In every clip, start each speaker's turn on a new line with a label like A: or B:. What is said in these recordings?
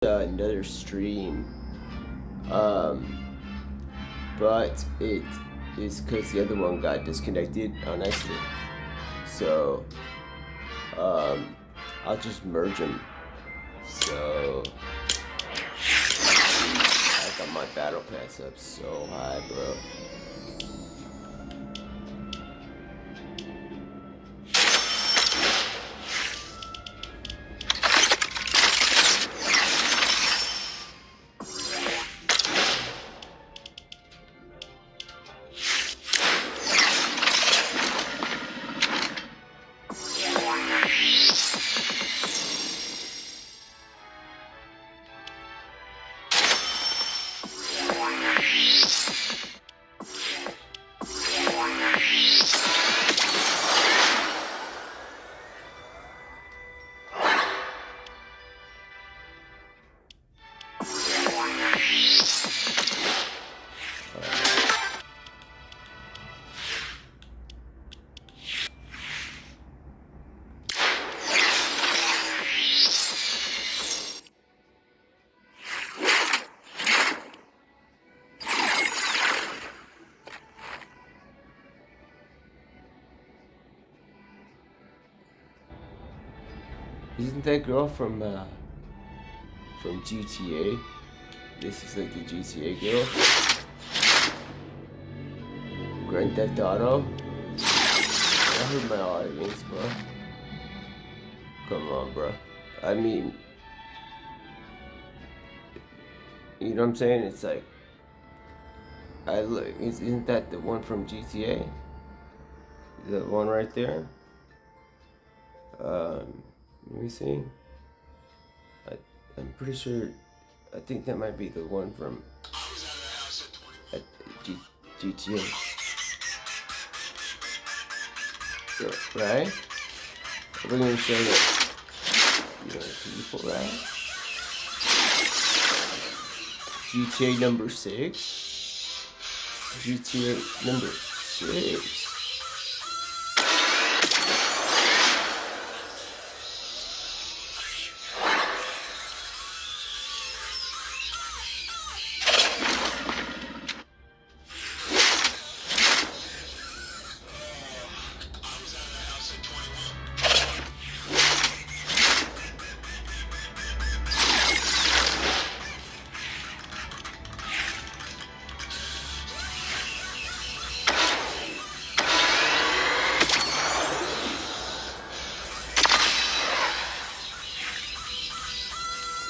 A: Another stream, but it is because the other one got disconnected on accident. So I'll just merge them. So I got my battle pass up so high, bro. Isn't that girl from GTA? This is like the GTA girl. Grand Theft Auto. I heard my audience, bro. Come on, bro. I mean, you know what I'm saying? It's like, isn't that the one from GTA? The one right there. Let me see. I'm pretty sure. I think that might be the one from GTA. Right? We're gonna show the people, right? GTA number 6. GTA number 6.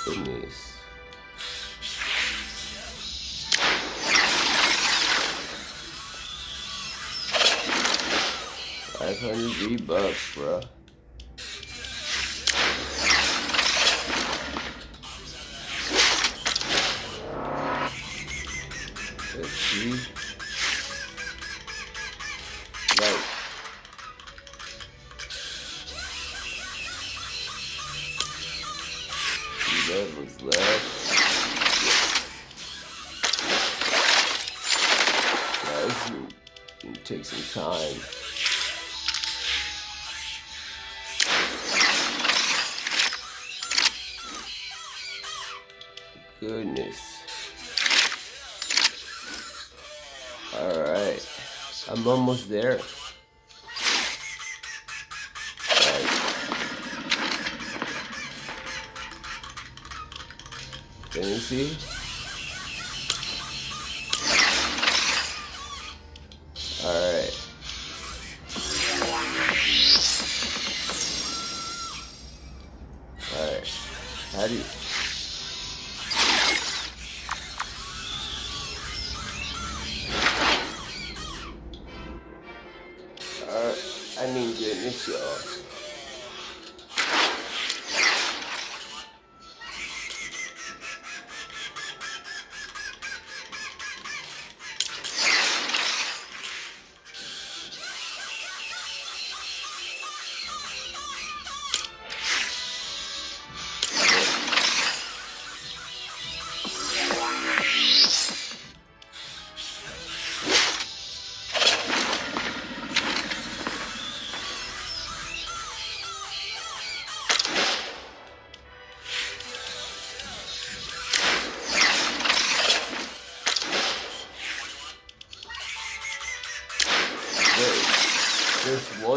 A: Goodness. $500 bro. Let's see. Like, that was left. Now, this is gonna take some time. Goodness. Alright. I'm almost there. Right. Can you see? Alright. Alright. How do you... I mean, goodness, y'all.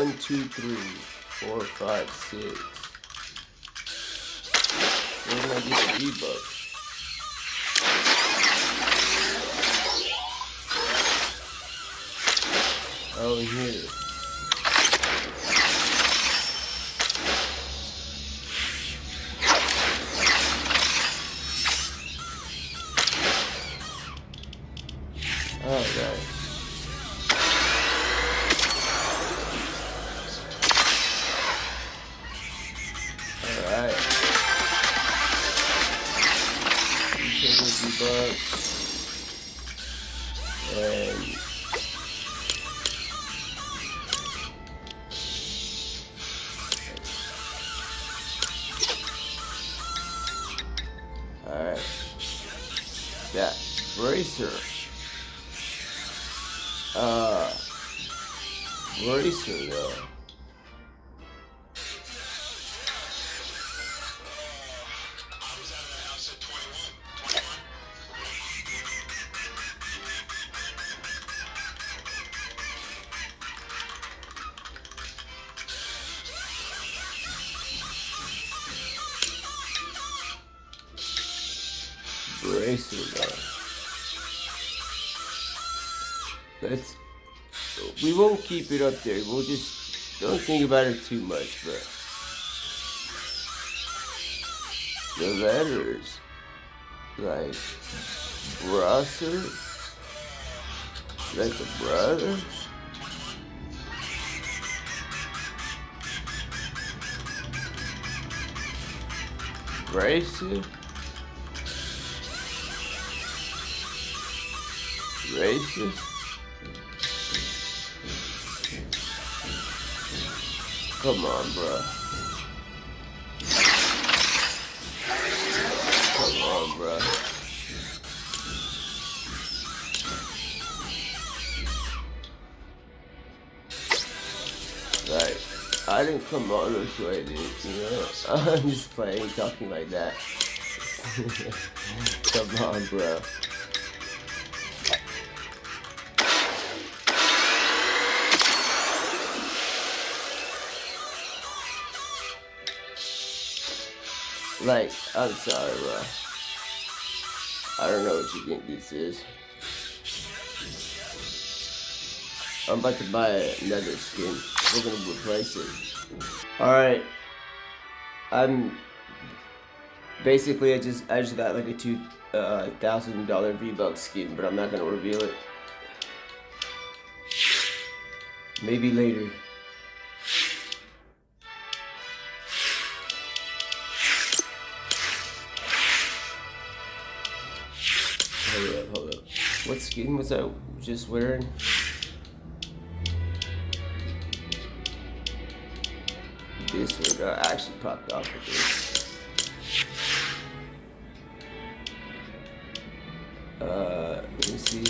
A: 1, 2, 3, 4, 5, 6. Where did I get the V-Bucks? Oh, here. Alright. Alright. V-Bucks. And alright. That bracer. Bracer though. Bracer though. We won't keep it up there. We'll just don't think about it too much, but the letters like brother, like a brother. Bracer. Racist. Come on, bro. Come on, bro. Like, I didn't come all this way, dude. You know, I'm just playing, talking like that. Come on, bro. Like, I'm sorry, bro. I don't know what you think this is. I'm about to buy another skin. We're gonna replace it. Alright. I'm basically I just got like a $2,000 V-Bucks skin, but I'm not gonna reveal it. Maybe later. Hold up. What skin was I just wearing? This one I actually popped off with this. Let me see.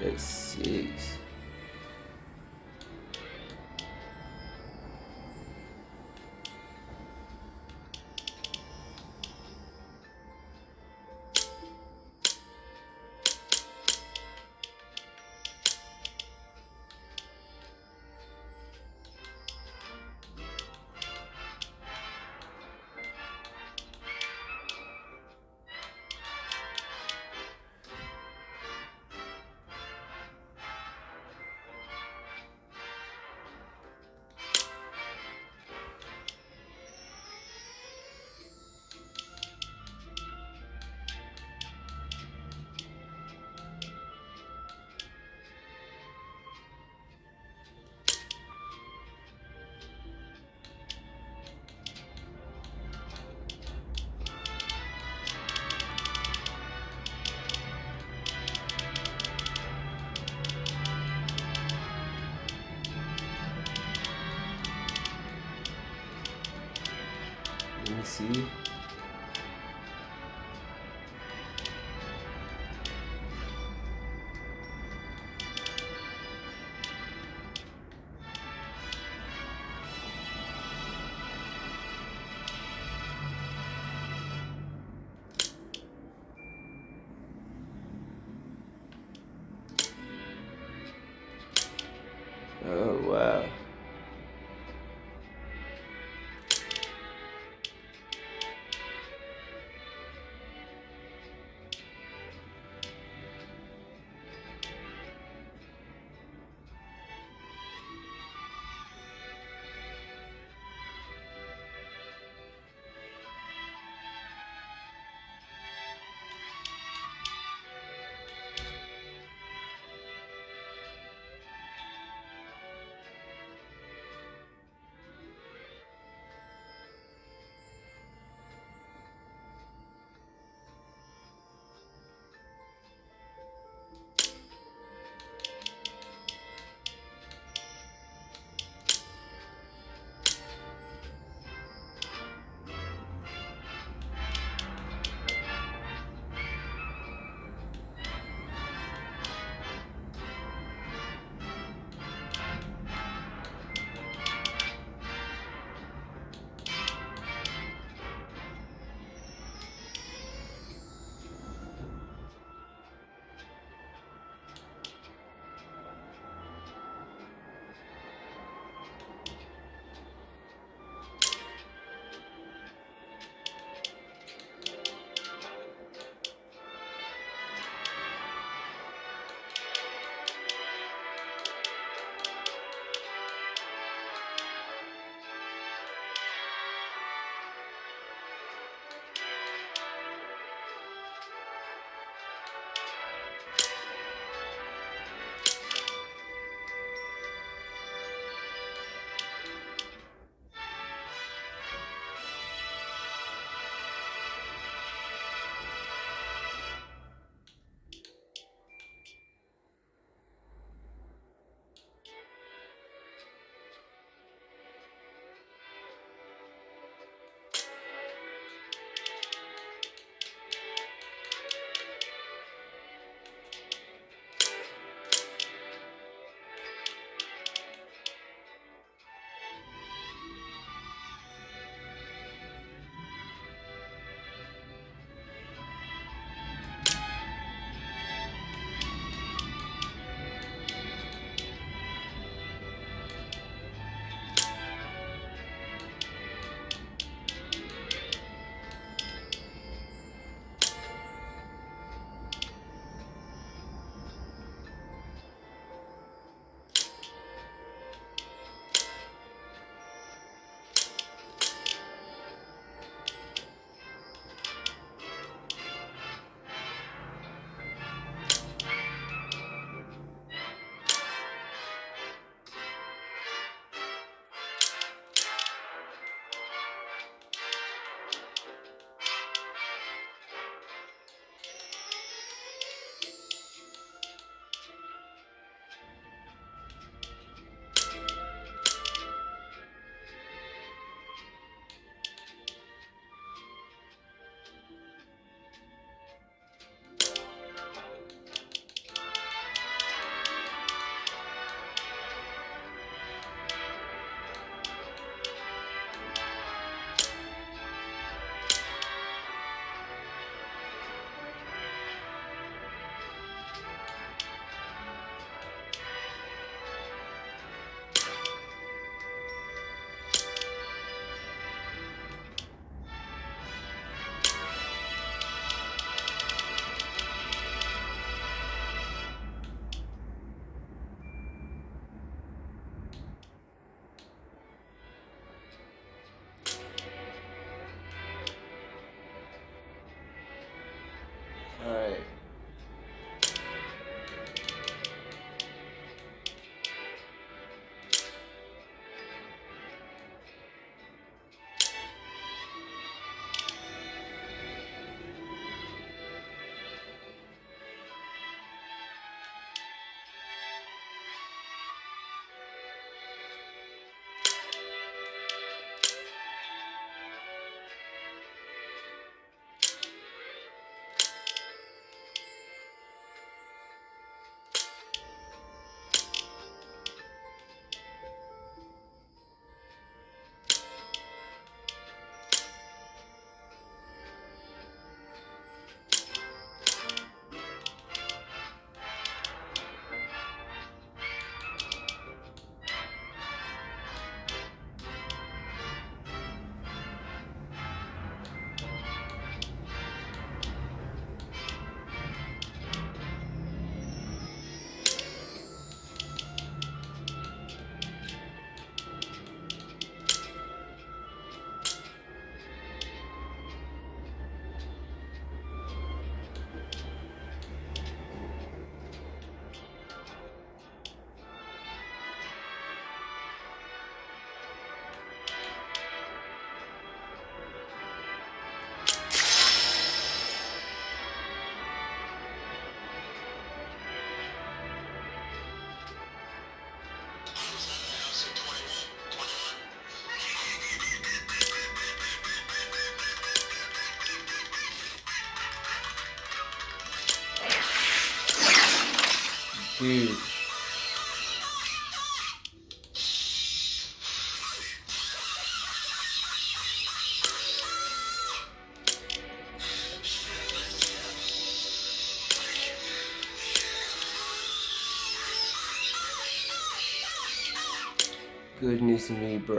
A: That's 6. Let me see. Dude. Goodness me, bro.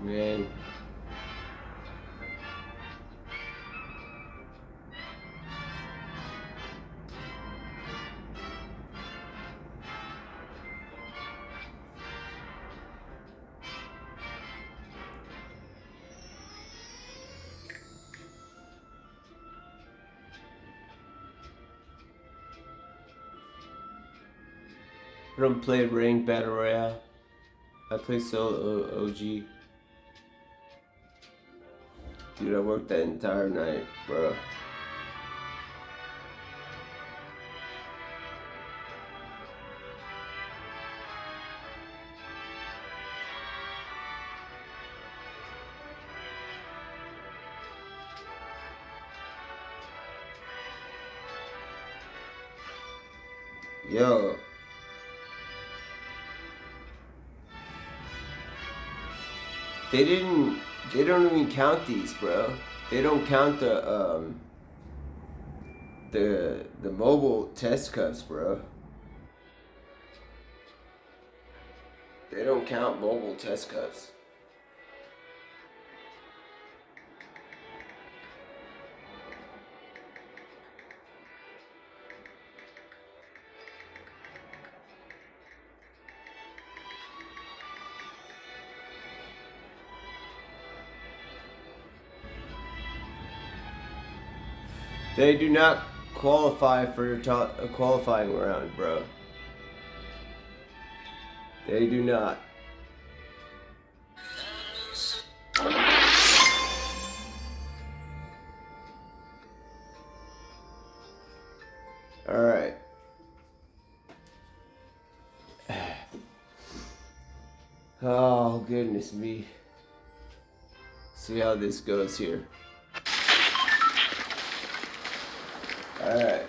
A: Man. I don't play ranked battle royale. I play solo OG. Dude, I worked that entire night, bro. Yo. They don't even count these, bro. They don't count the mobile test cups, bro. They don't count mobile test cups. They do not qualify for a qualifying round, bro. They do not. All right. Oh, goodness me. See how this goes here. All right.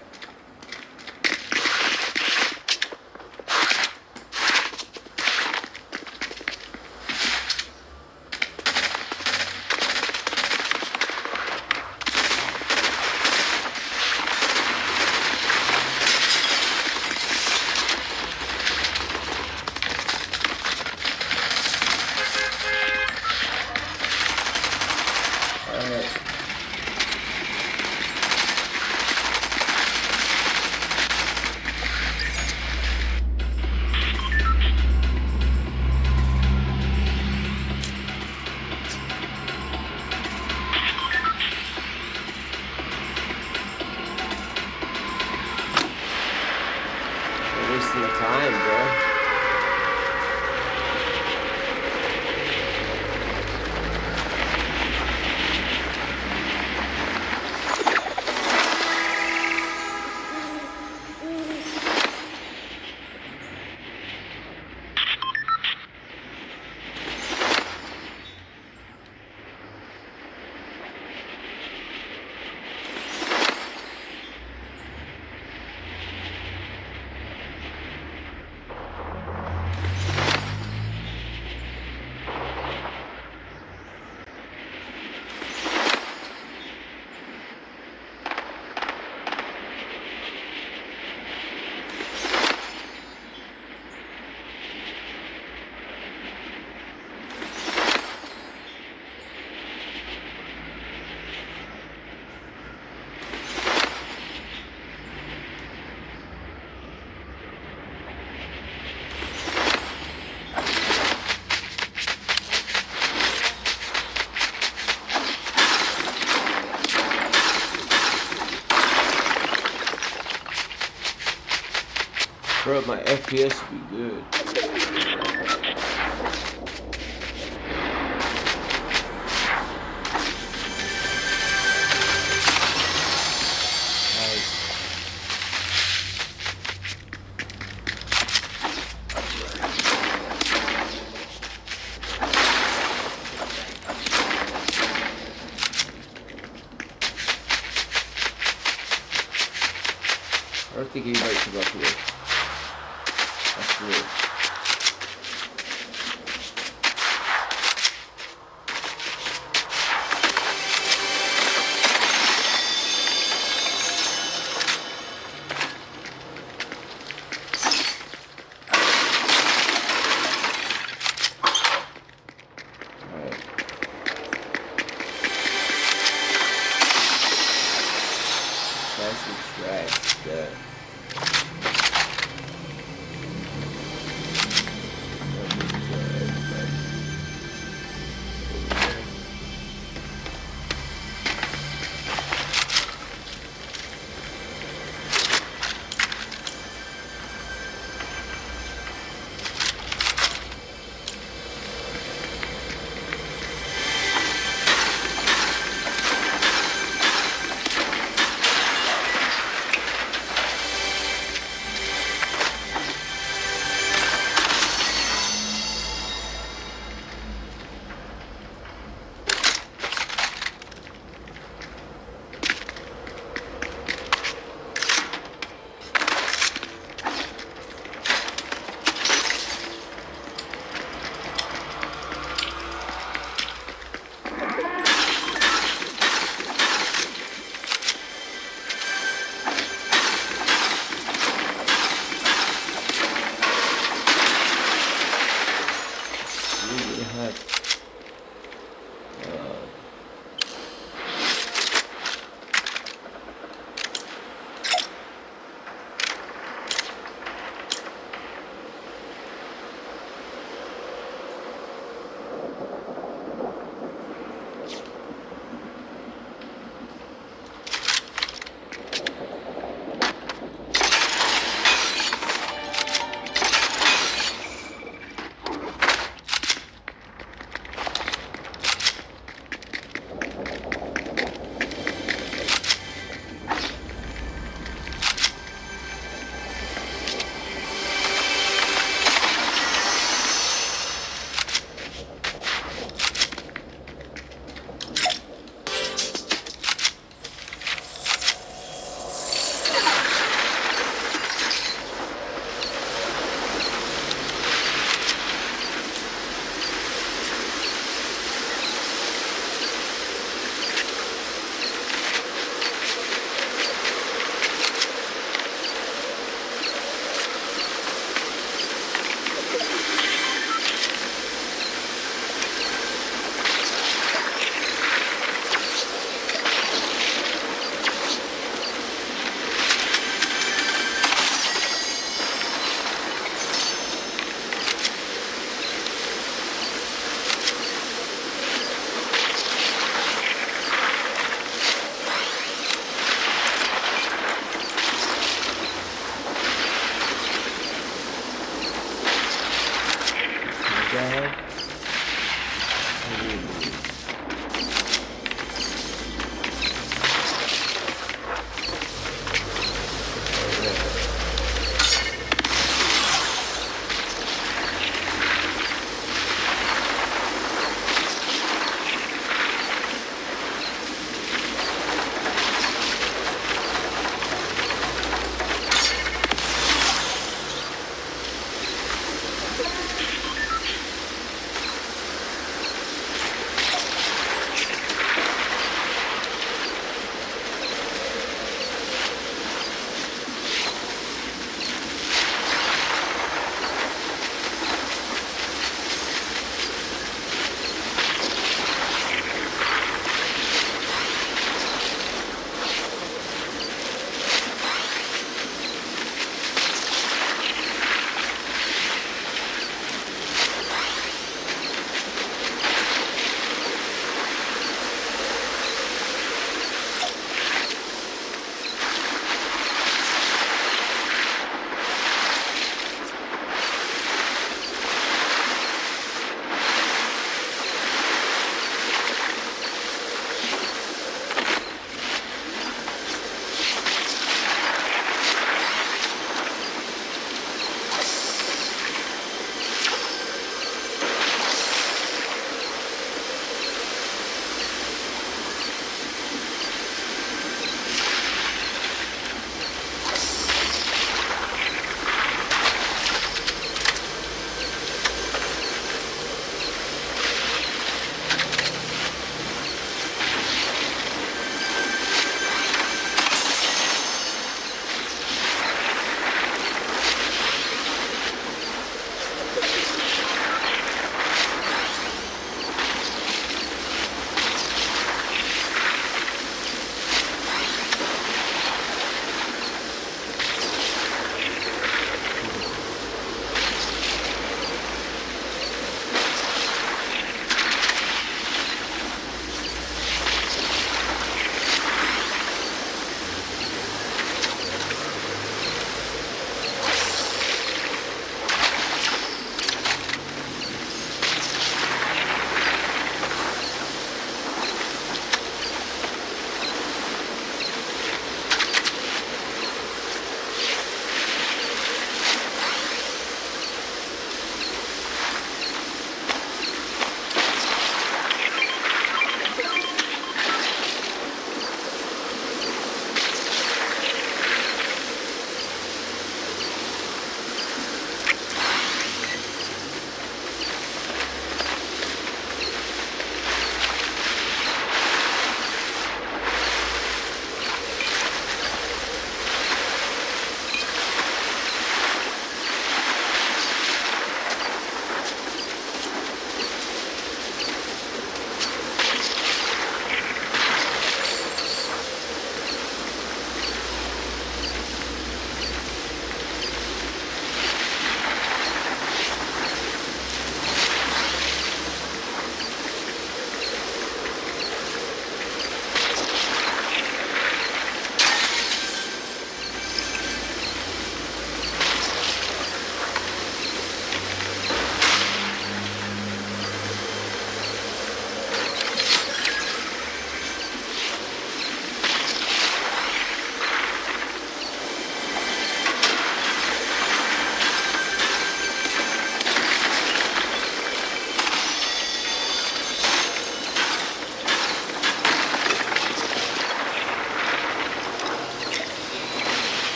A: Wasting the time, bro. Bro, my FPS should be good. I don't think anybody comes up here. That's weird. Alright. Try some tracks. Good.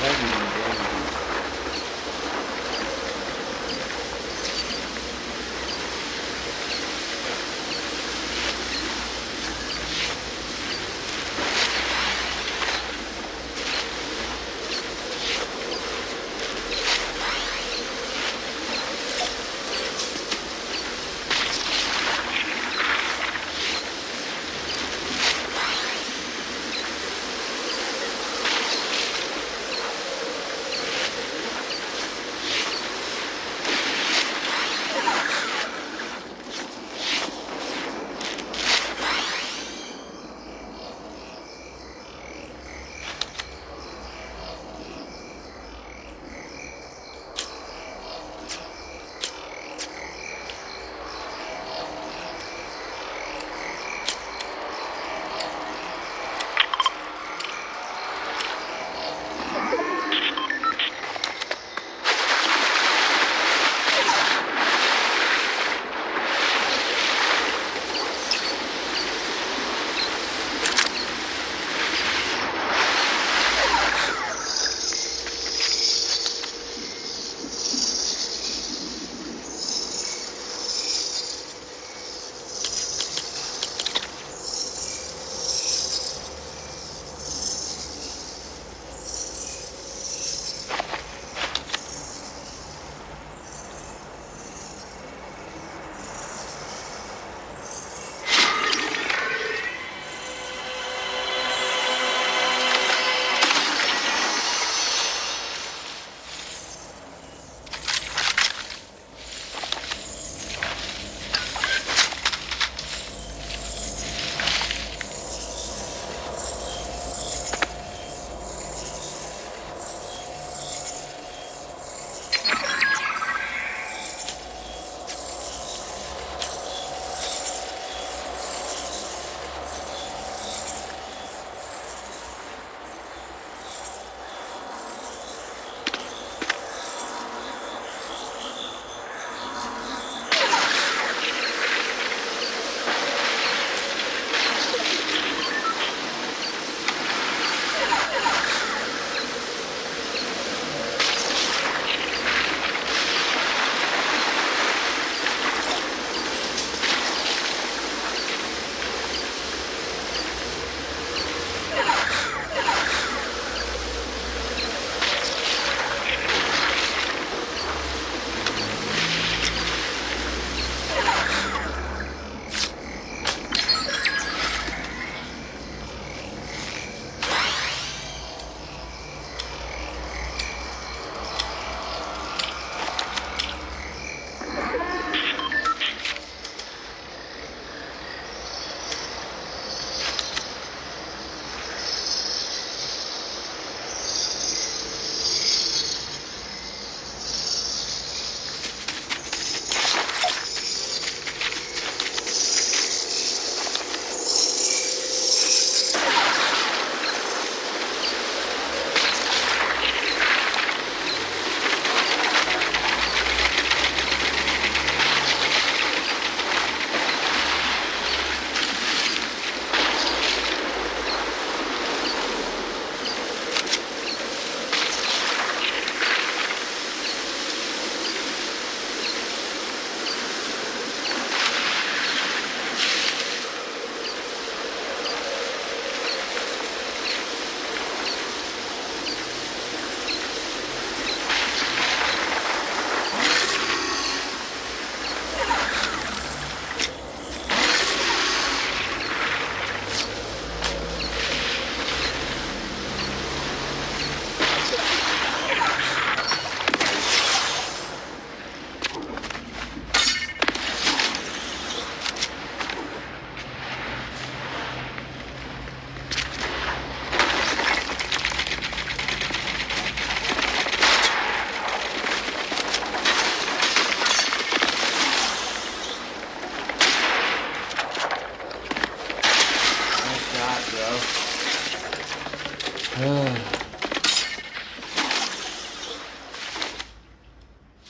A: heavy bandages.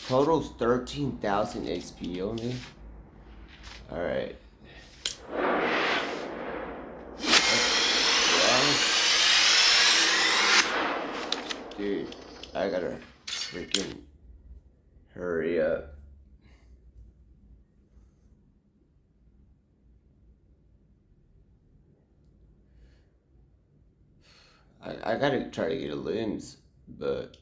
A: Total's 13,000 XP only. Alright. Dude, I gotta freaking hurry up. I gotta try to get a limbs, but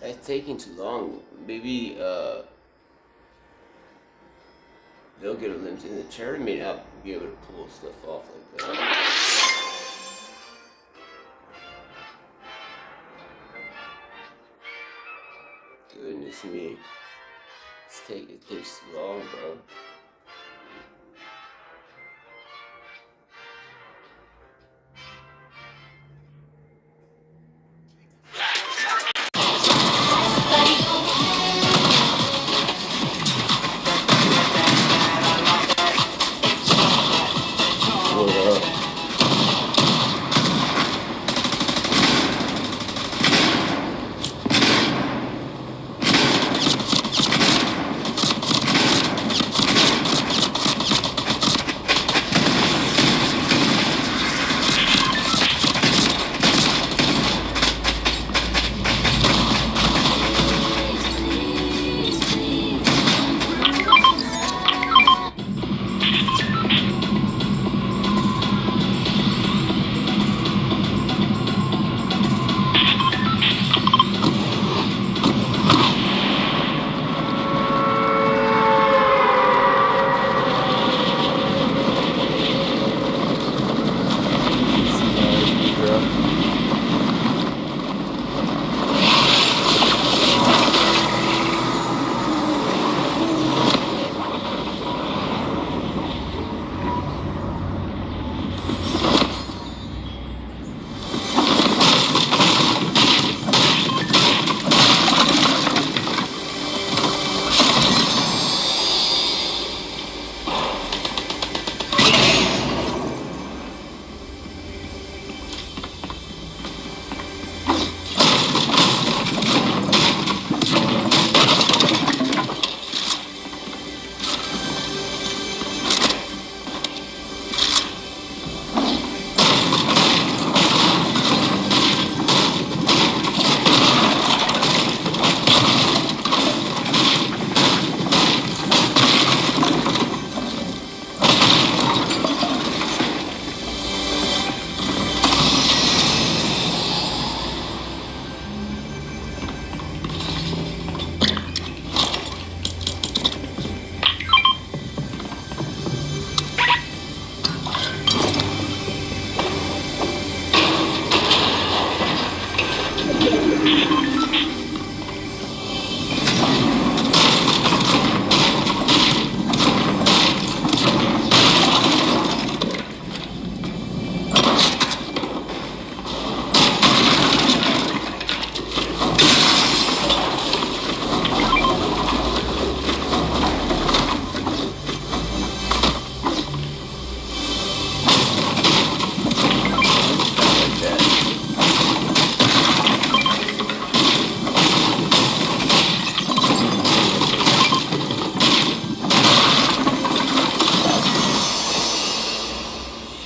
A: it's taking too long. Maybe they'll get a limbs in the chair and may not be able to pull stuff off like that. Goodness me. It takes too long, bro.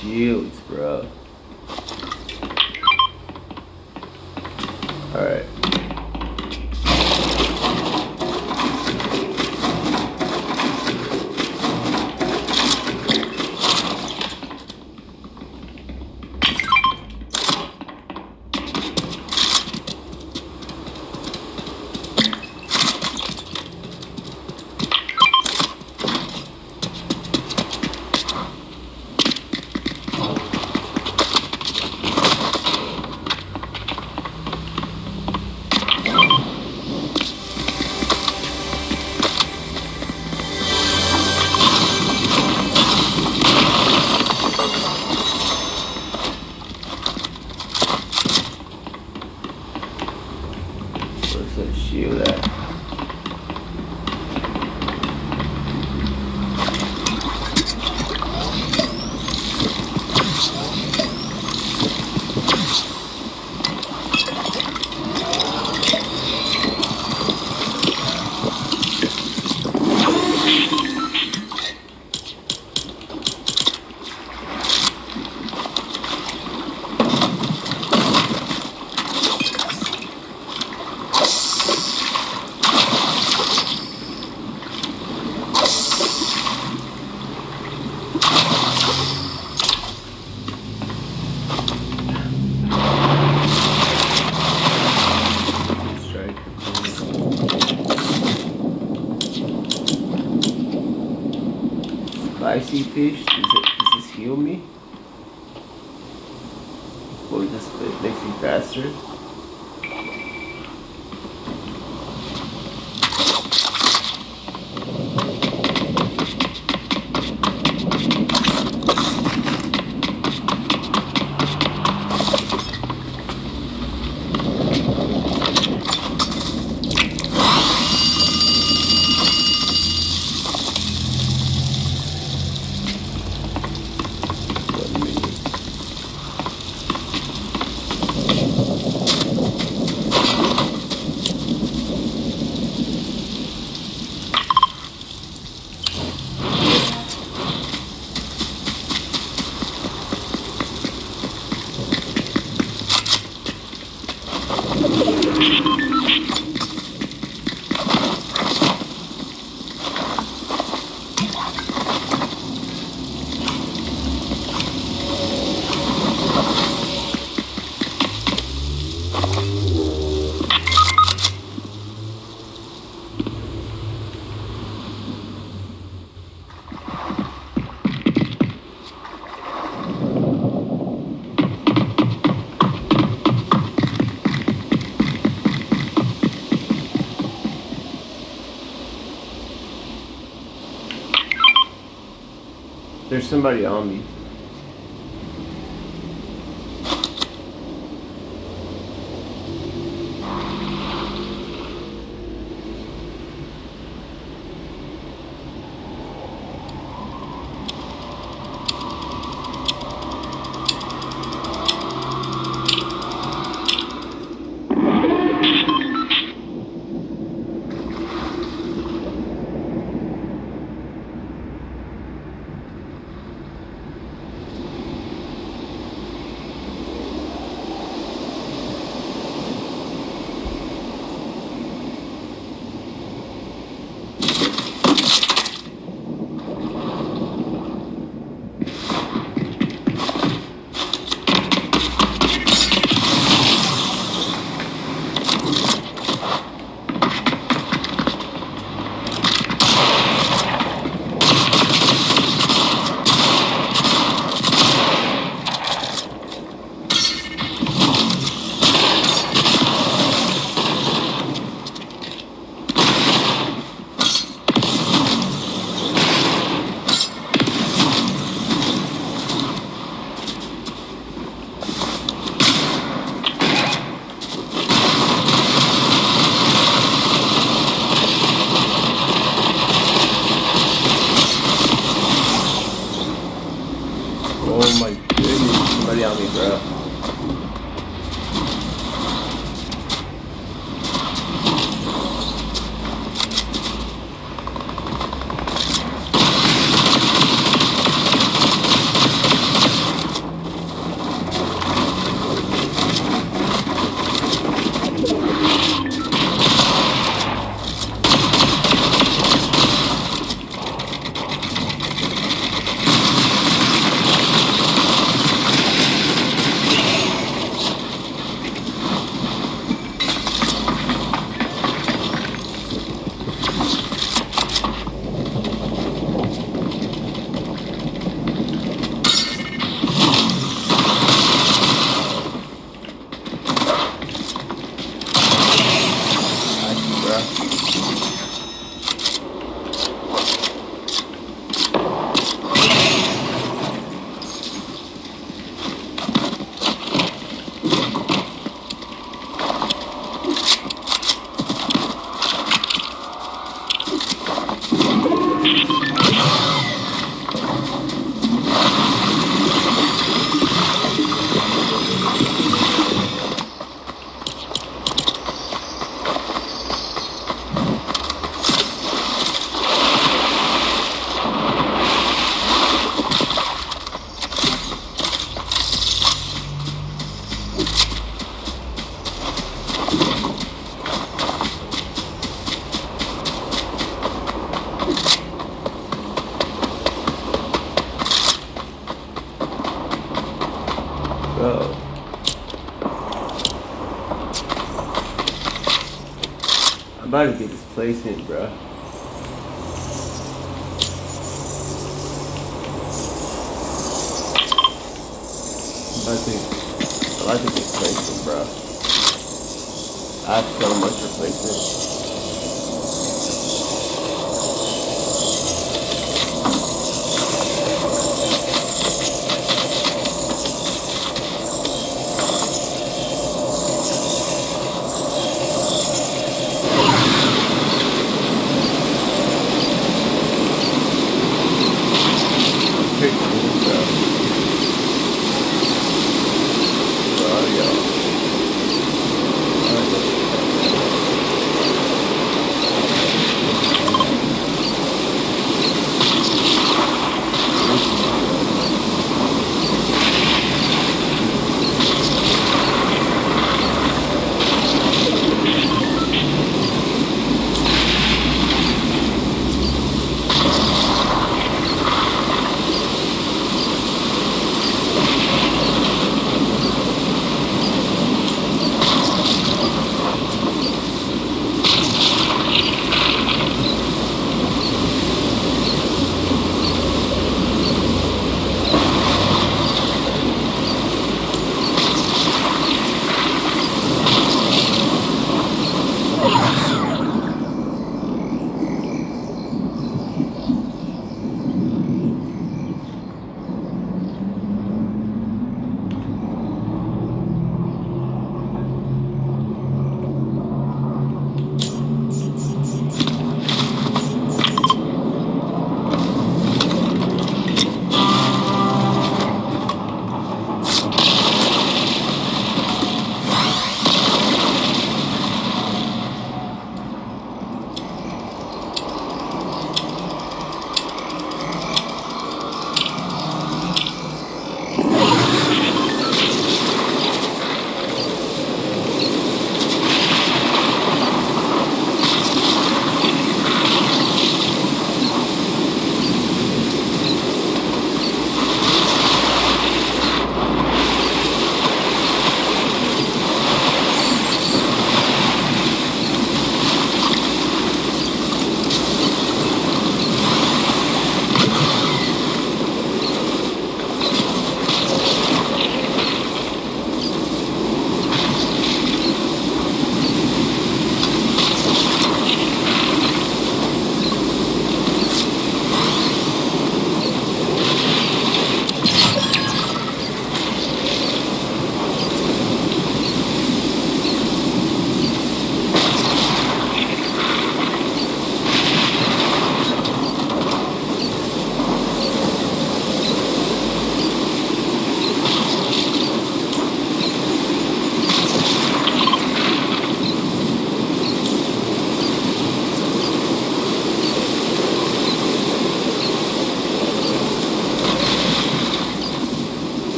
A: Shields, bro. Alright. So shield that. Spicy fish, does this heal me? Or this it makes me faster? There's somebody on me. about to get this placement, bro. I'm about to get placement, bro. I have so much replacement.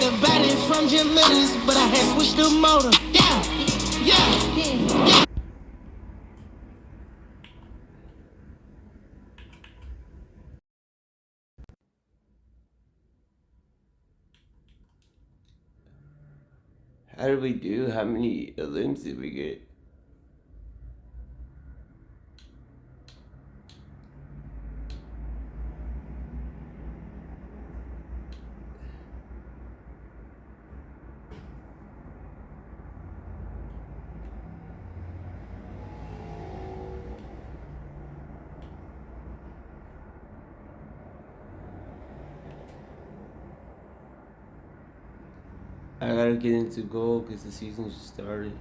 B: the body from Jim Mills, but I had switched the motor. Yeah, yeah.
A: How did we do? How many limbs did we get? I gotta get into gold because the season just started.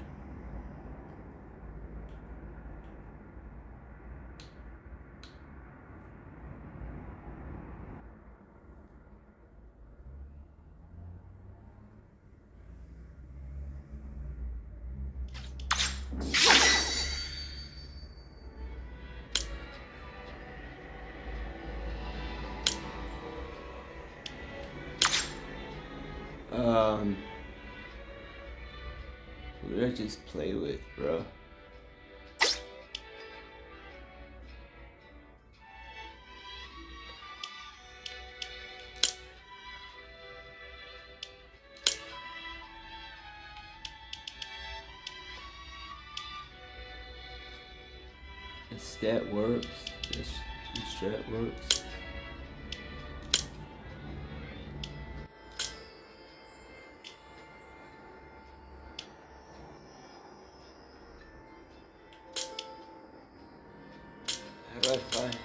A: Who did I just play with, bro? The stat works. The strat works. How do I find?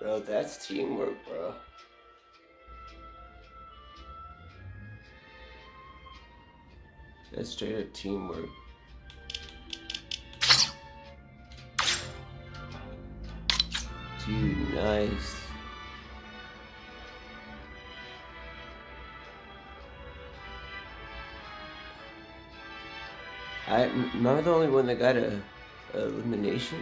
A: Bro, that's teamwork, bro. That's straight up teamwork. Dude, nice. Am I the only one that got a elimination?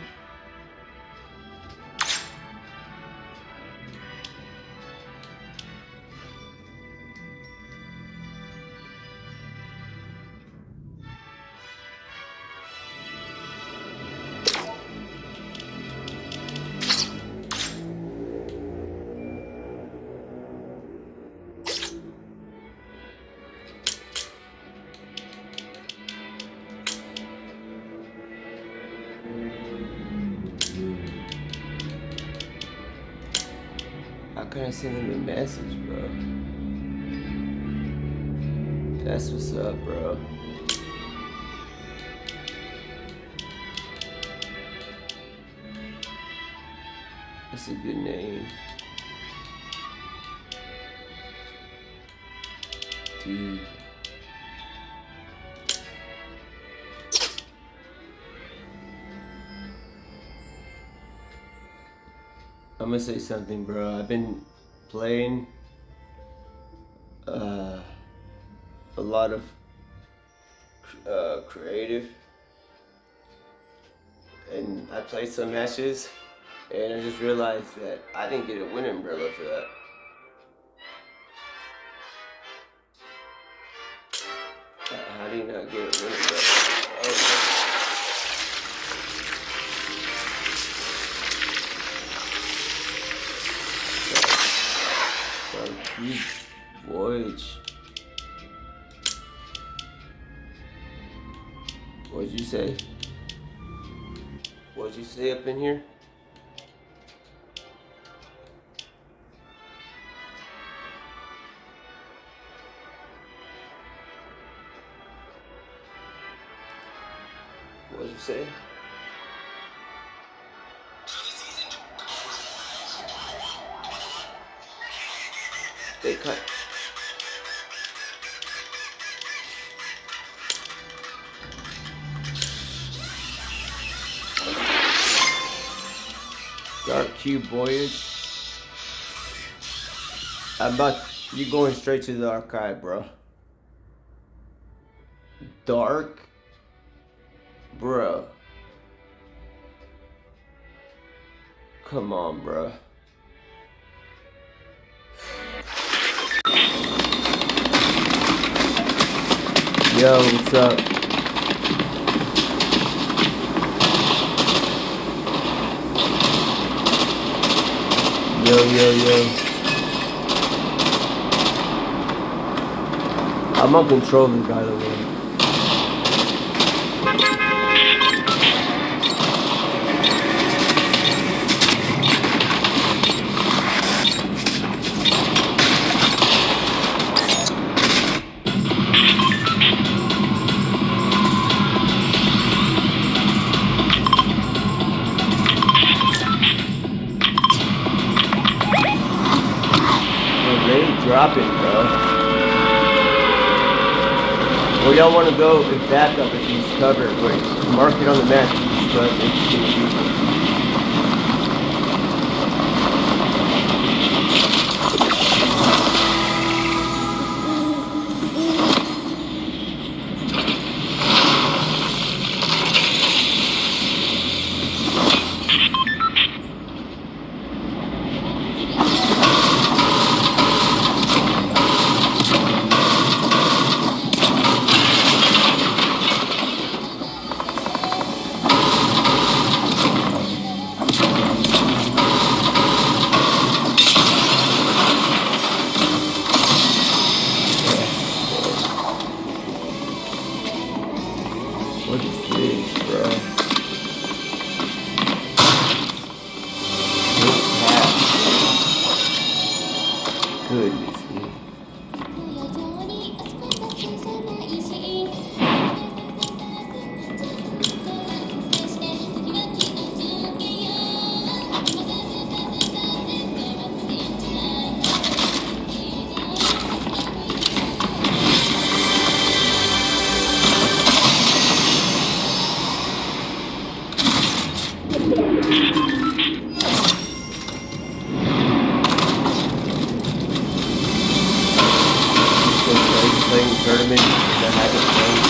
A: How can I send him a message, bro? That's what's up, bro. That's a good name. Dude. I'm gonna say something, bro. I've been playing a lot of creative, and I played some matches, and I just realized that I didn't get a win umbrella for that. How do you not get a win umbrella? Oh, Voyage. What'd you say? What'd you say up in here? What'd you say? They cut. Dark Cube Voyage. You going straight to the archive, bro. Dark? Bro. Come on, bro. Yo, what's up? Yo. I'm on controller, by the way. Dropping, bro. Where y'all want to go if backup if he's covered? Wait, mark it on the map if he's covered. Tournament that haven't played.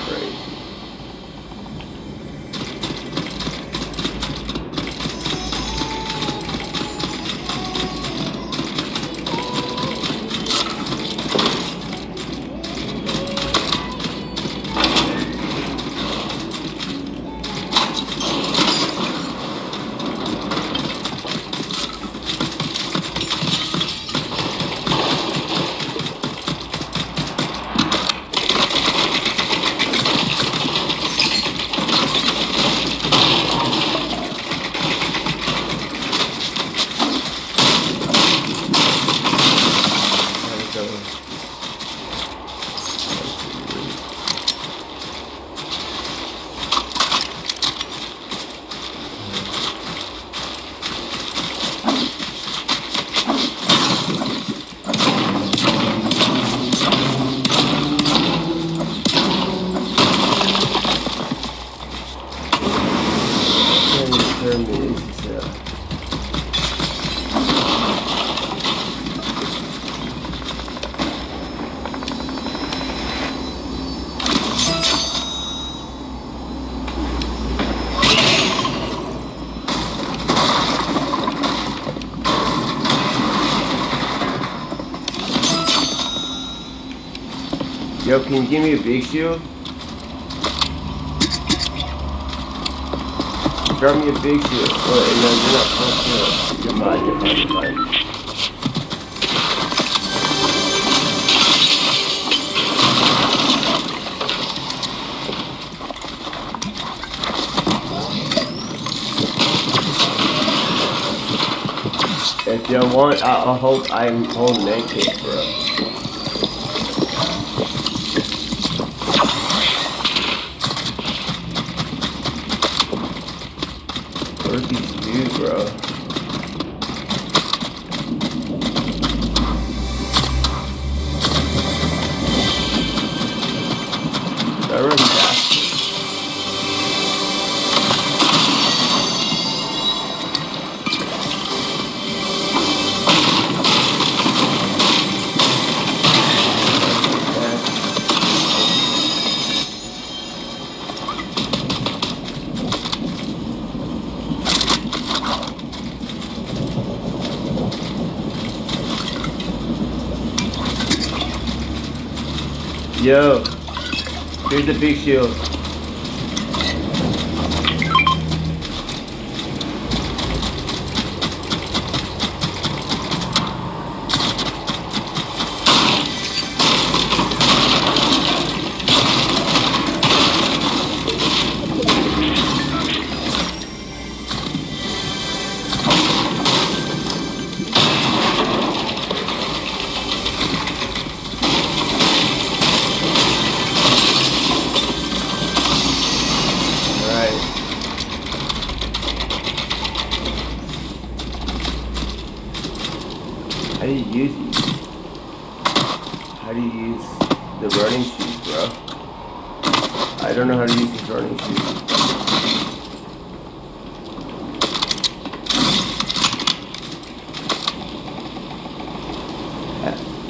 A: Crazy. Yo, can you give me a big shield? Drop me a big shield. Oh, no, you're not full shield. You're fine. If y'all want, I'll hold. I'm holding that case, bro. Where's these dudes, bro? I run fast. Yo, here's the big shield. How do you use these? How do you use the running shoes, bro? I don't know how to use these running shoes.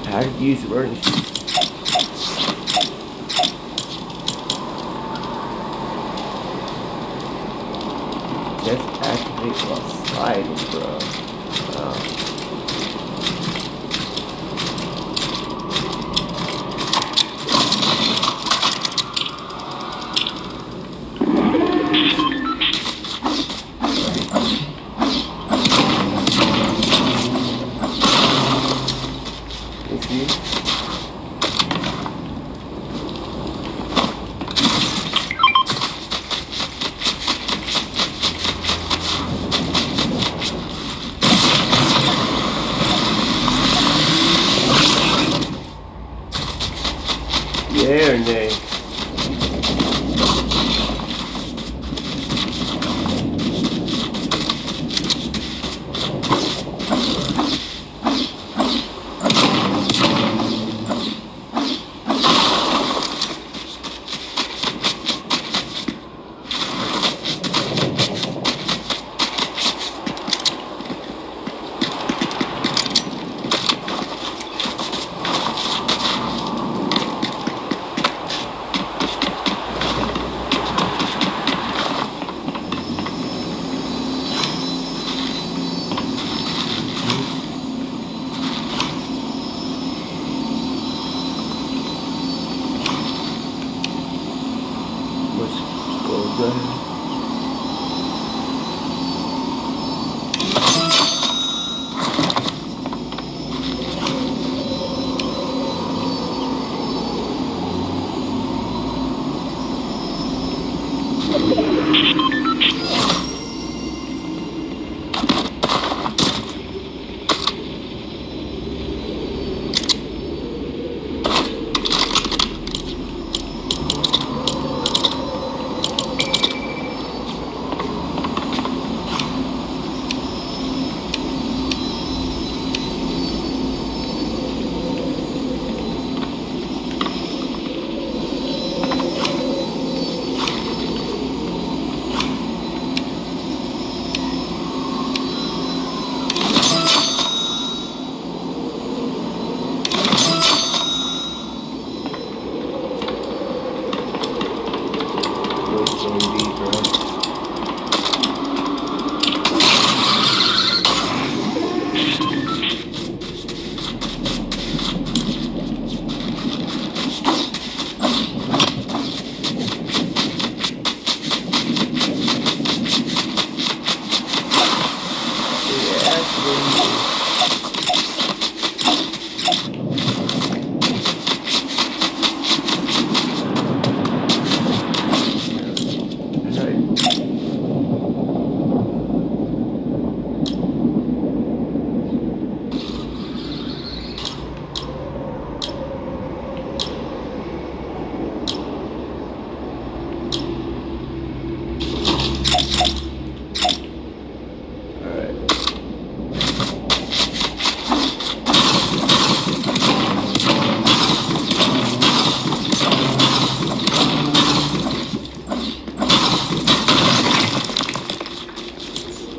A: How do you use the running shoes? Just activate while sliding, bro. Yeah or nay?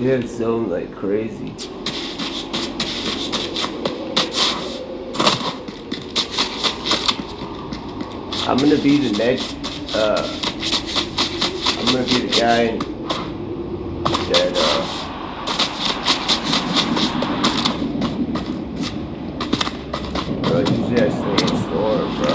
A: You have zoned like crazy. I'm gonna be the next, I'm gonna be the guy that, bro, usually I stay in store, bro.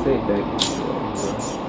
A: Stay back and forth, bro.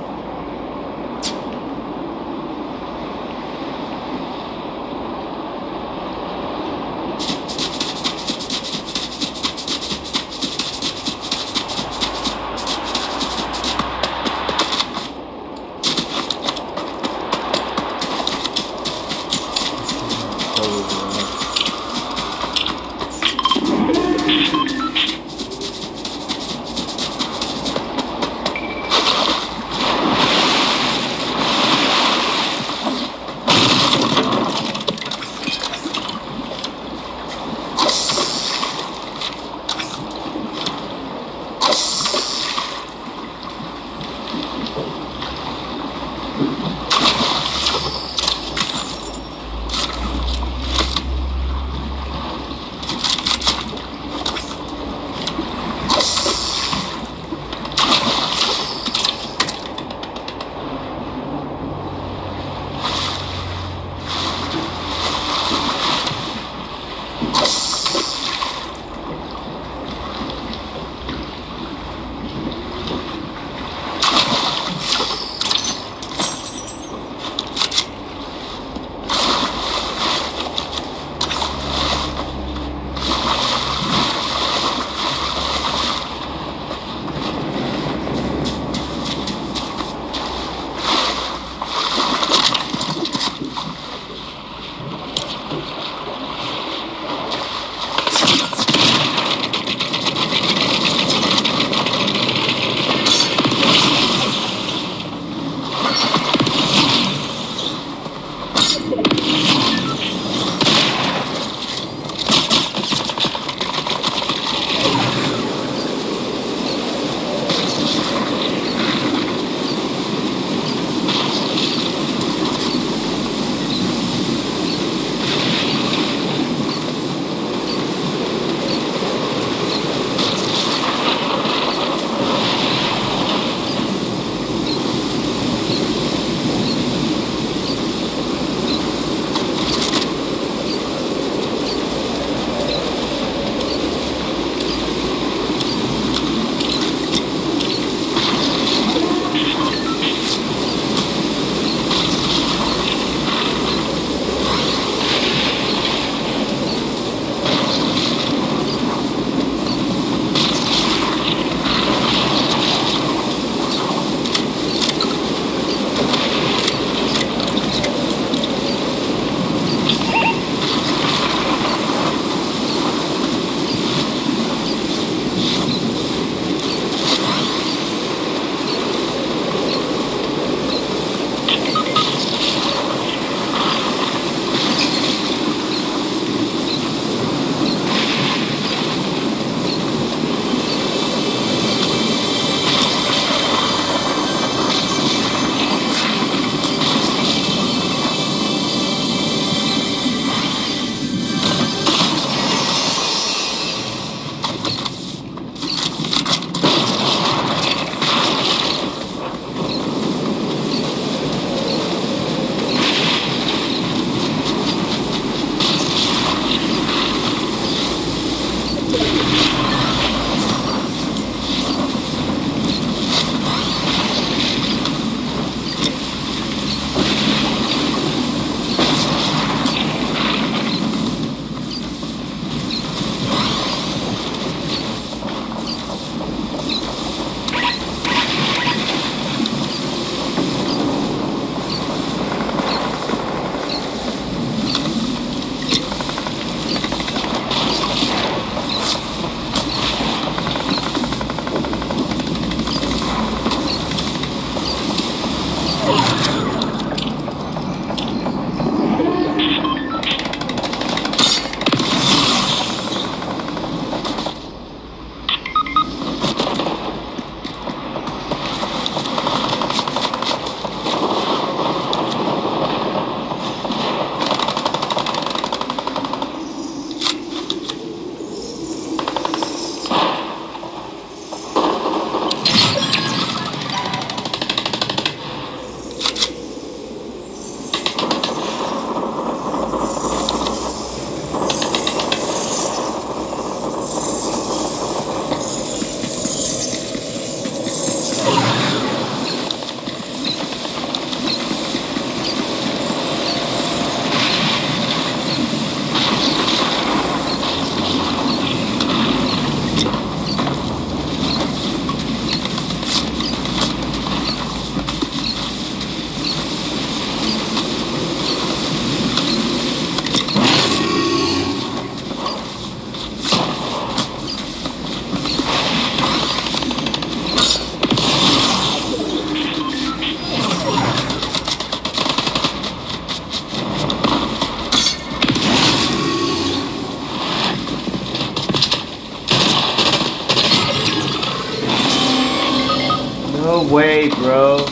A: No way, bro. Dude,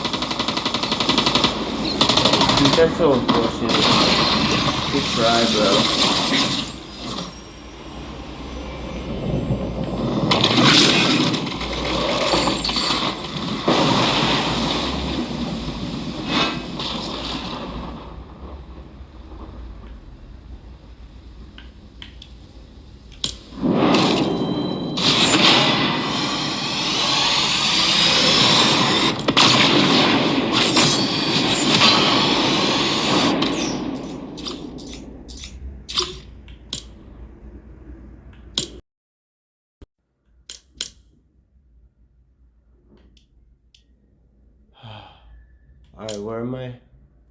A: that's so unfortunate. Good try, bro. Alright, where am I?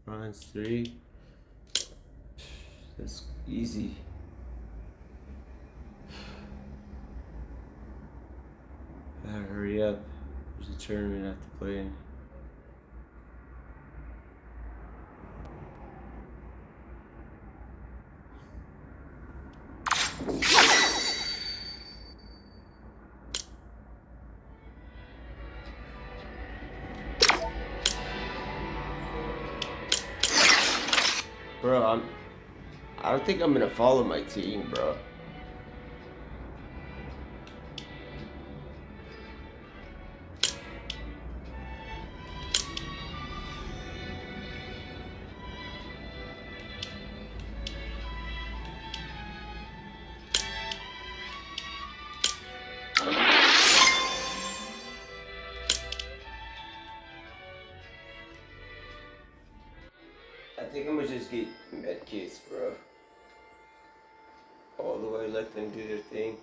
A: Round 3. That's easy. Gotta hurry up. There's a tournament I have to play in. Bro, I don't think I'm gonna follow my team, bro. I think I'm gonna just get med kits, bro. All the way, let them do their thing.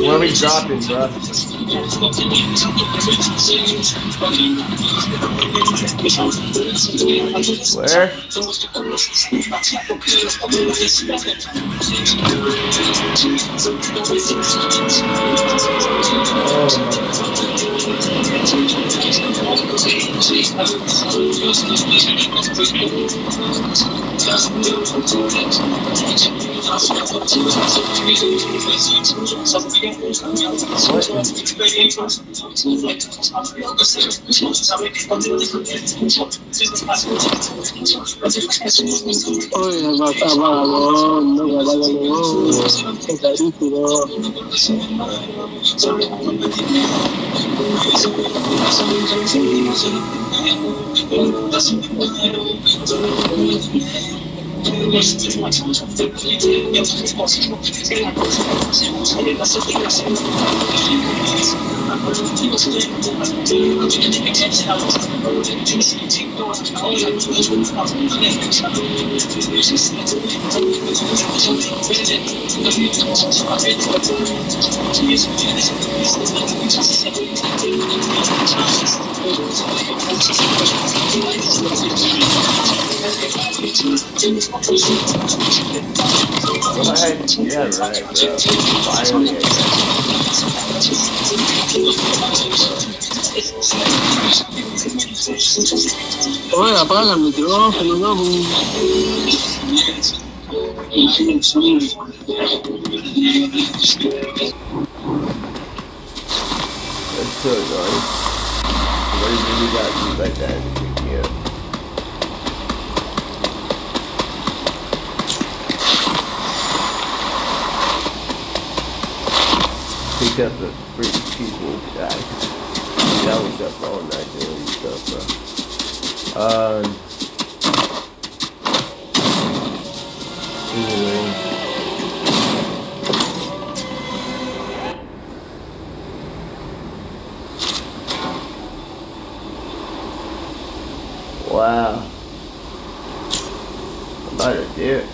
A: Where are we dropping, bro? Where? What? Yeah, right, bro. Finally.
C: Oye, apaga el micrófono, no.
A: That's so annoying. What is it you got to do like that to pick me up? Pick up the freaking people guy. That was up all night doing stuff, bro. Anyway. Wow. I'm about to do it.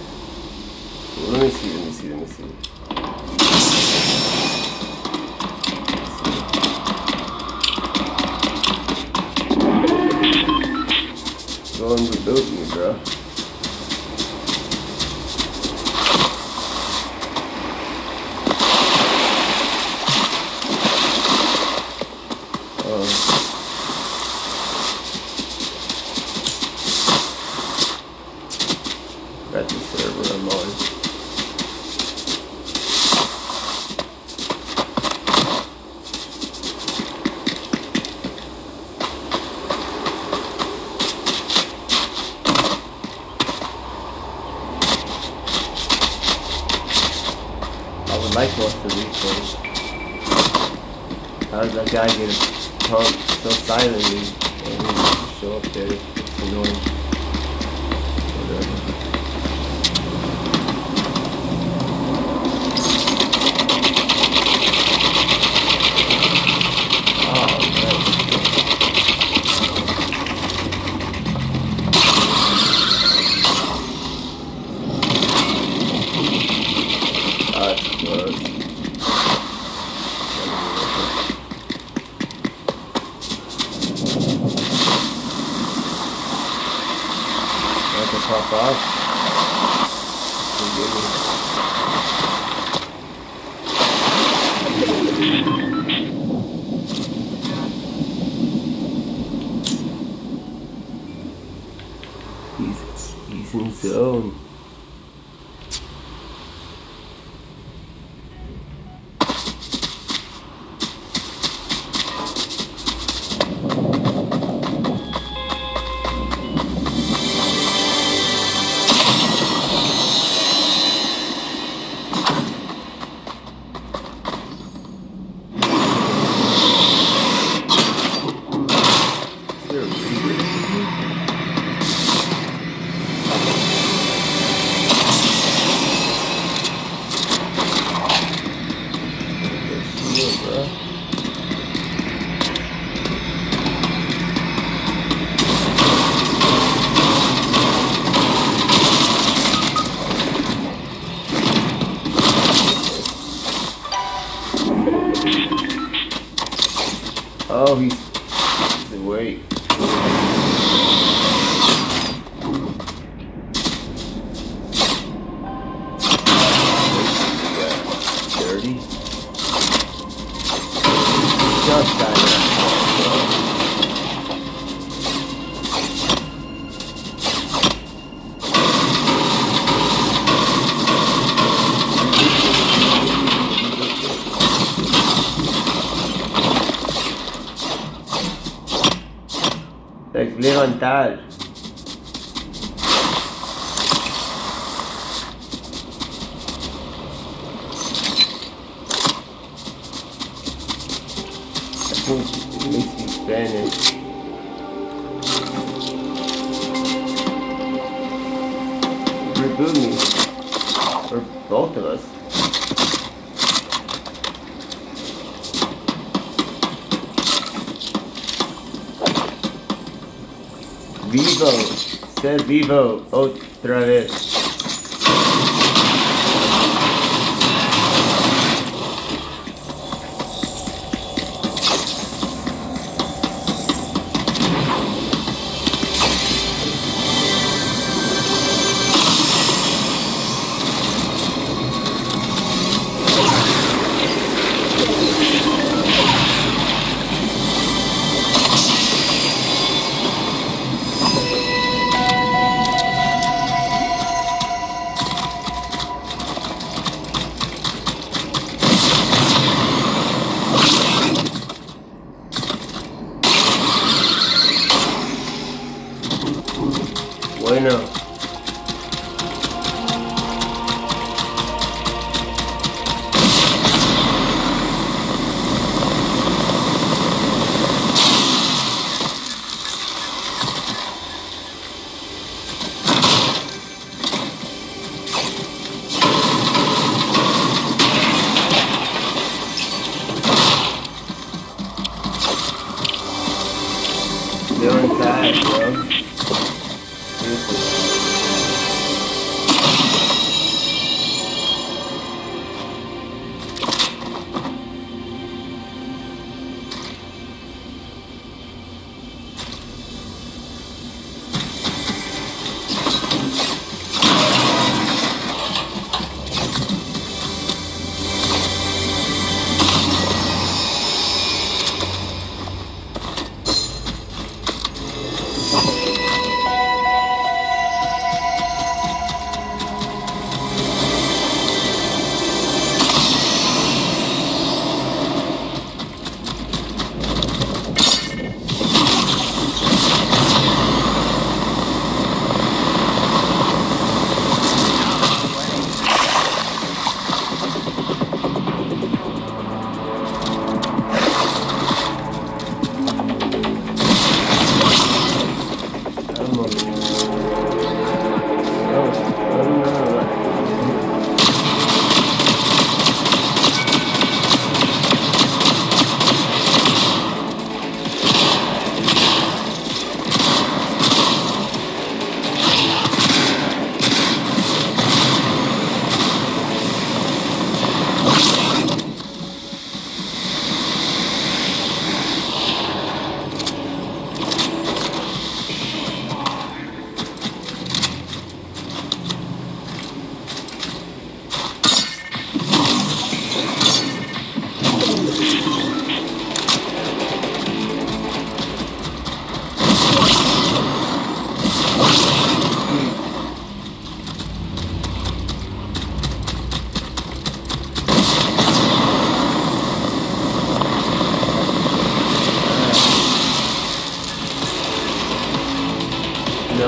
A: Let me see. Go and reboot me, bro. like watch the replay. How does that guy get pumped so silently and he just show up there? It's annoying. Whatever. Pop off. He's in zone. Oh, he's awake. Dirty. Just got it. Levantar. I think it makes me Spanish. Reboot me. Or both of us. Vivo, ser vivo otra vez. Bueno. Doing that, bro.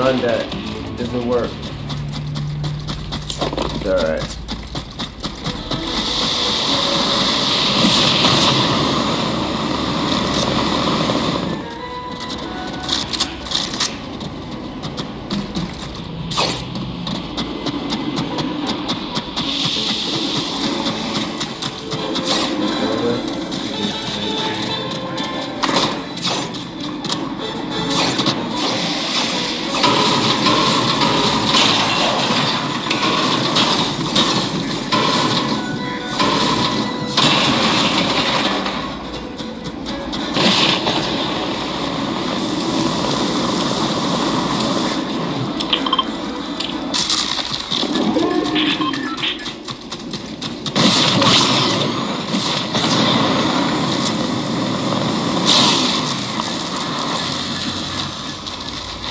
A: run that doesn't work. It's alright.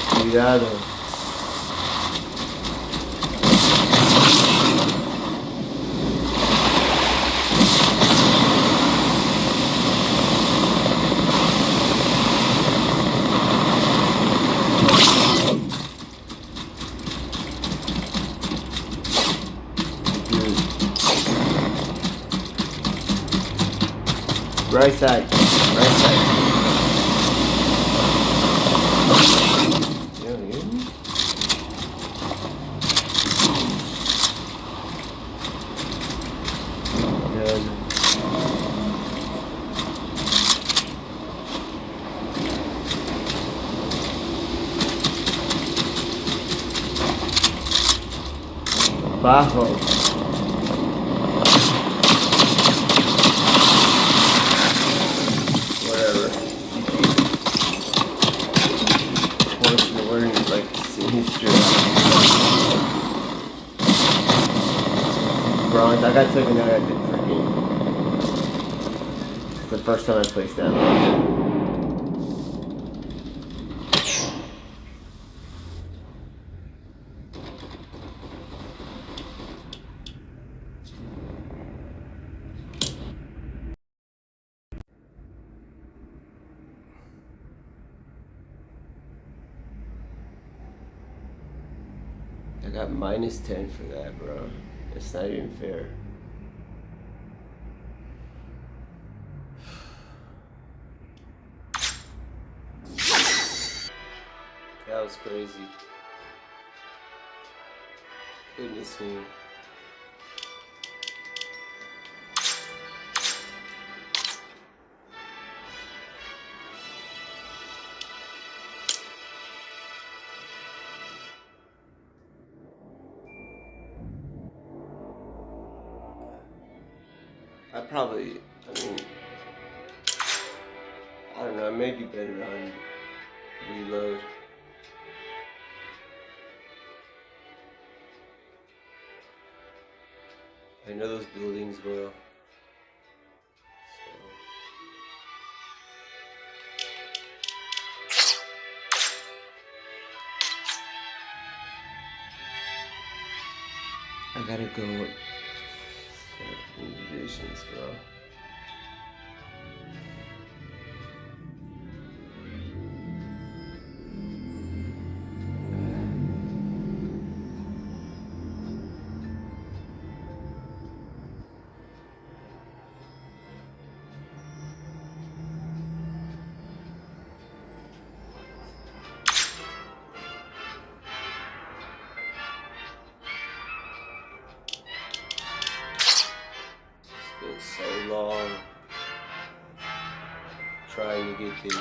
A: Cuidado. Right side. Right side. You don't hear me? Good. Bajo. Whatever. Once you're learning, like, sinister. Bronze. I got taken out at the freaking. It's the first time I placed that one. I got -10 for that, bro. It's not even fair. That was crazy. Goodness me. I don't know, I may be better on reload. I know those buildings well. I gotta go in divisions, bro. It's been so long trying to get these.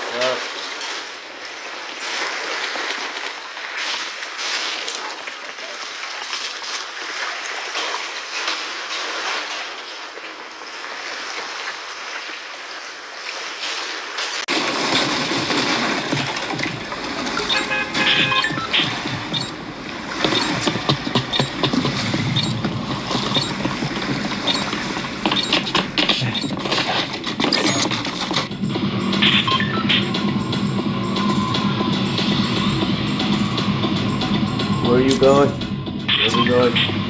A: What's up? Where are you going? Where are we going?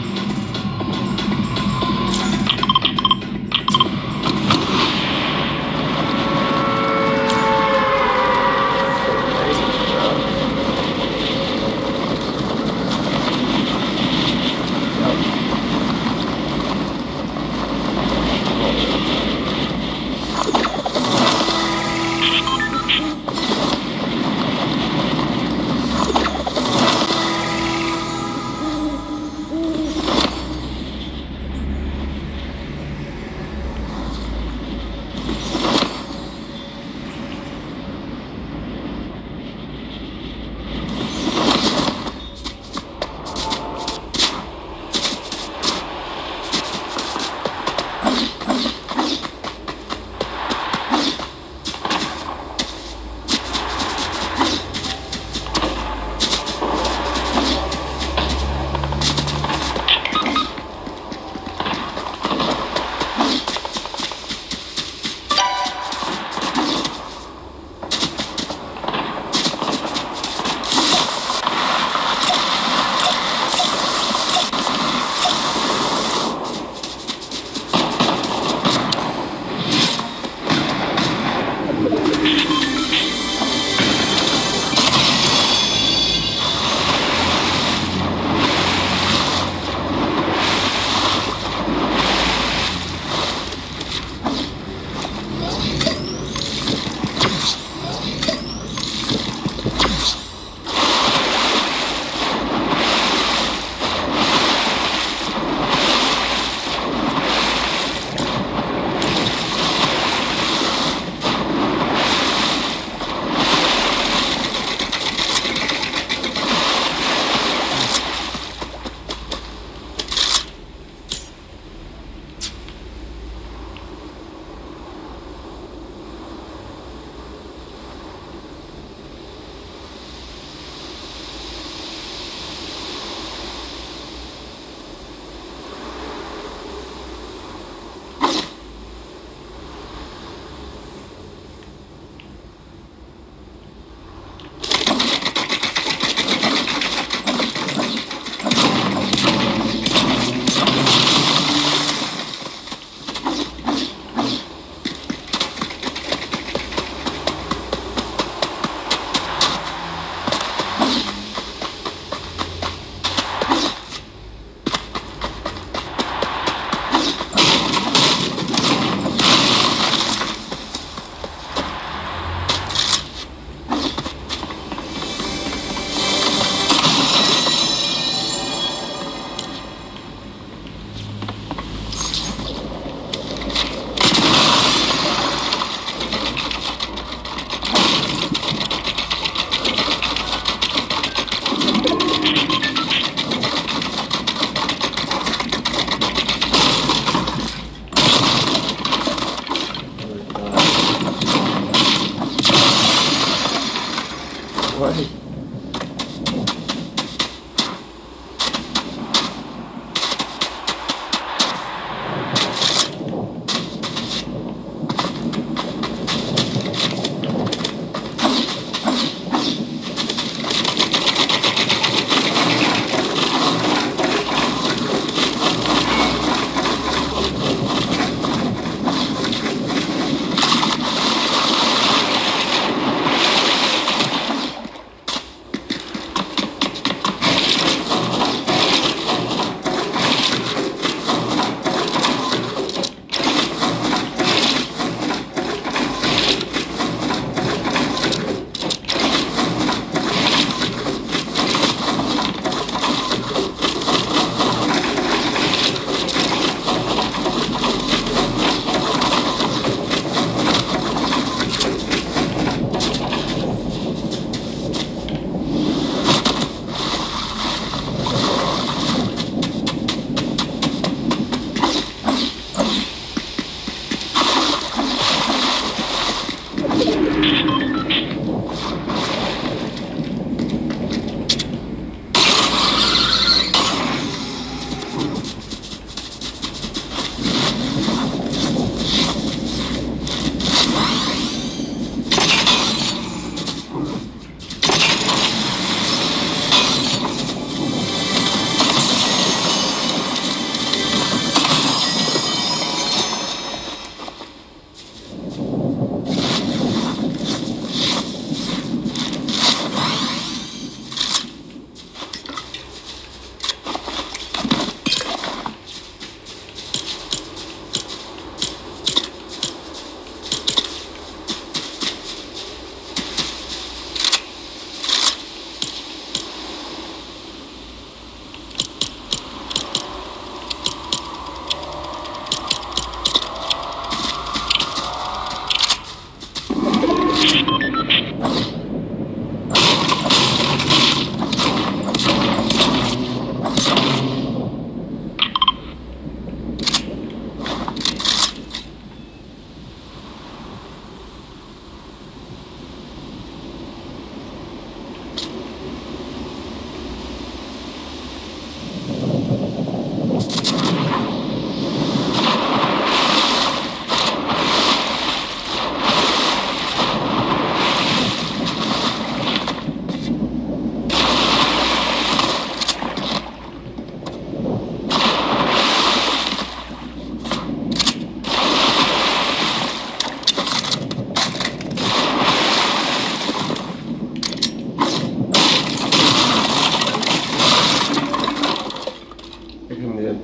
A: What?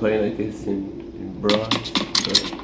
A: playing like this in bronze. But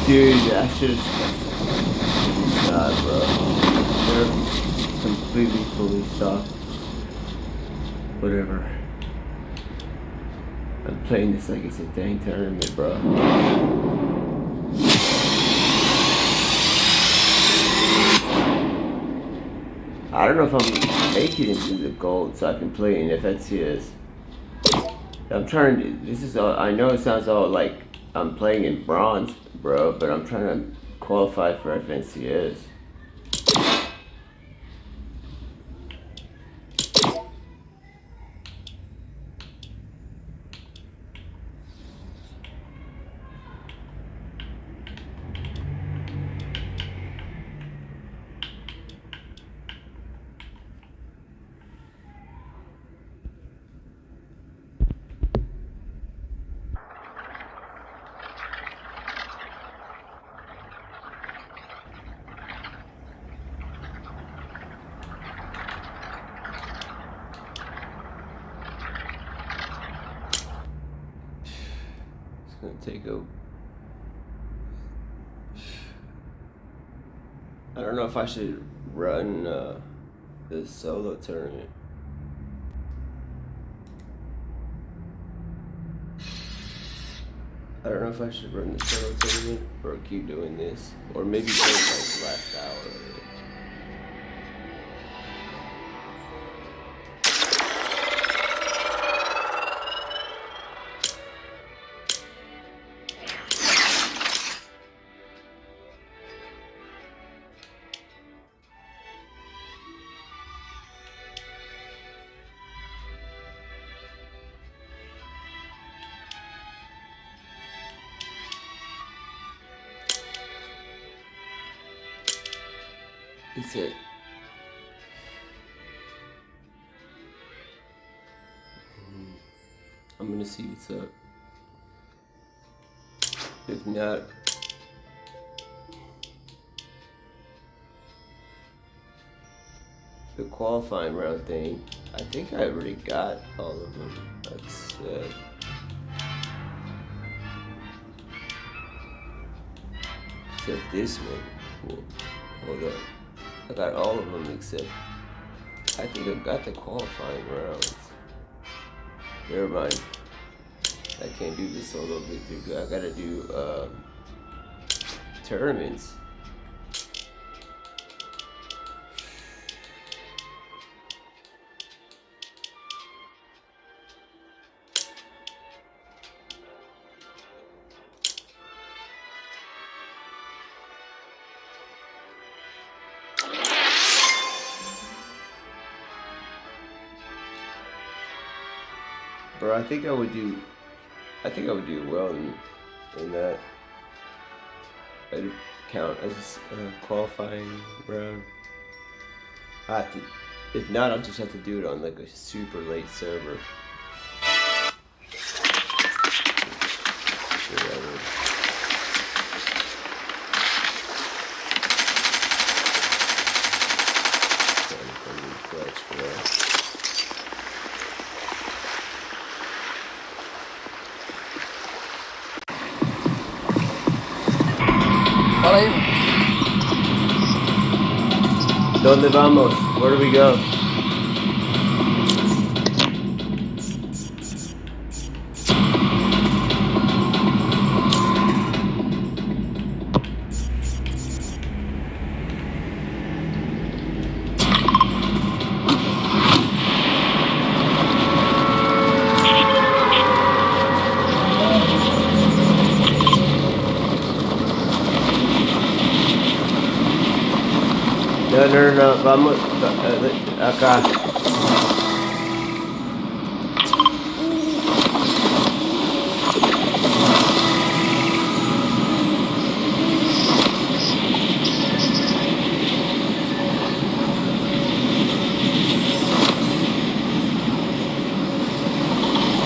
A: Dude, I should God, bro. They're completely fully stocked. Whatever. I'm playing this like it's a dang tournament, bro. I don't know if I'm making it into the gold so I can play in FNCS. I'm trying to, this is all, I know it sounds all like I'm playing in bronze, bro, but I'm trying to qualify for FNCS. It's gonna take a, I don't know if I should run the solo tournament. I don't know if I should run the solo tournament or keep doing this, or maybe go like last hour. It's it. I'm gonna see what's up. If not, the qualifying round thing, I think I already got all of them. That's except this one. Whoa, hold up. I got all of them except I think I got the qualifying rounds. Never mind. I can't do the solo victory. I gotta do tournaments. Bro, I think I would do well in that. I'd count as a qualifying round. I have to, if not, I'll just have to do it on like a super late server. Whatever.
C: Fala aí.
A: ¿Dónde vamos? Where do we go? No, vamos acá.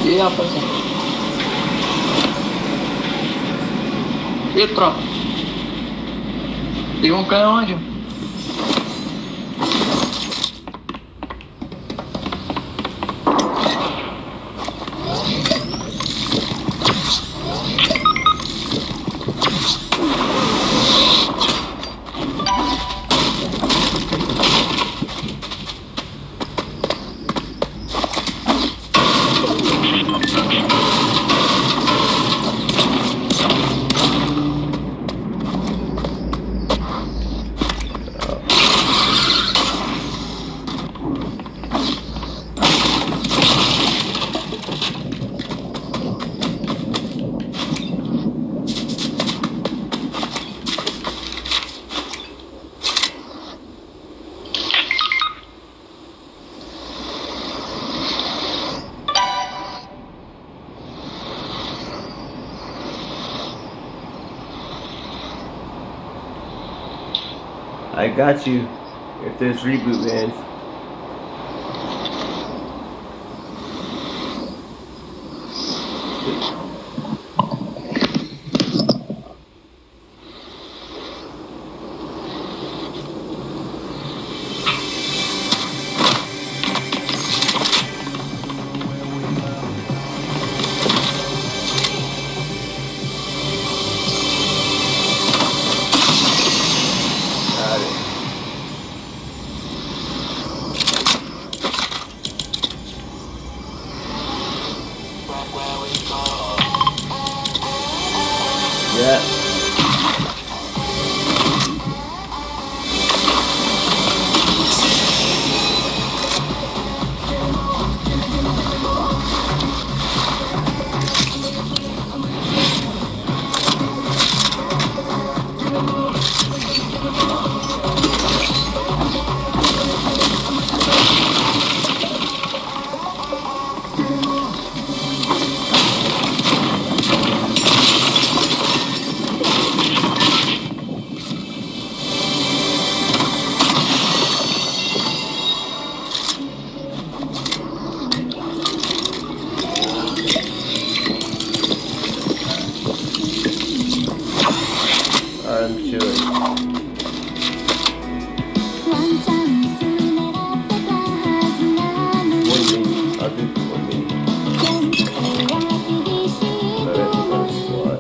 C: E aí, rapaziada? E aí, tropa? Tem um cara onde?
A: I got you. If there's reboot bands. Got it. Yeah. I'm chilling. One minute. I'll do it for 1 minute. But I have to run a squat.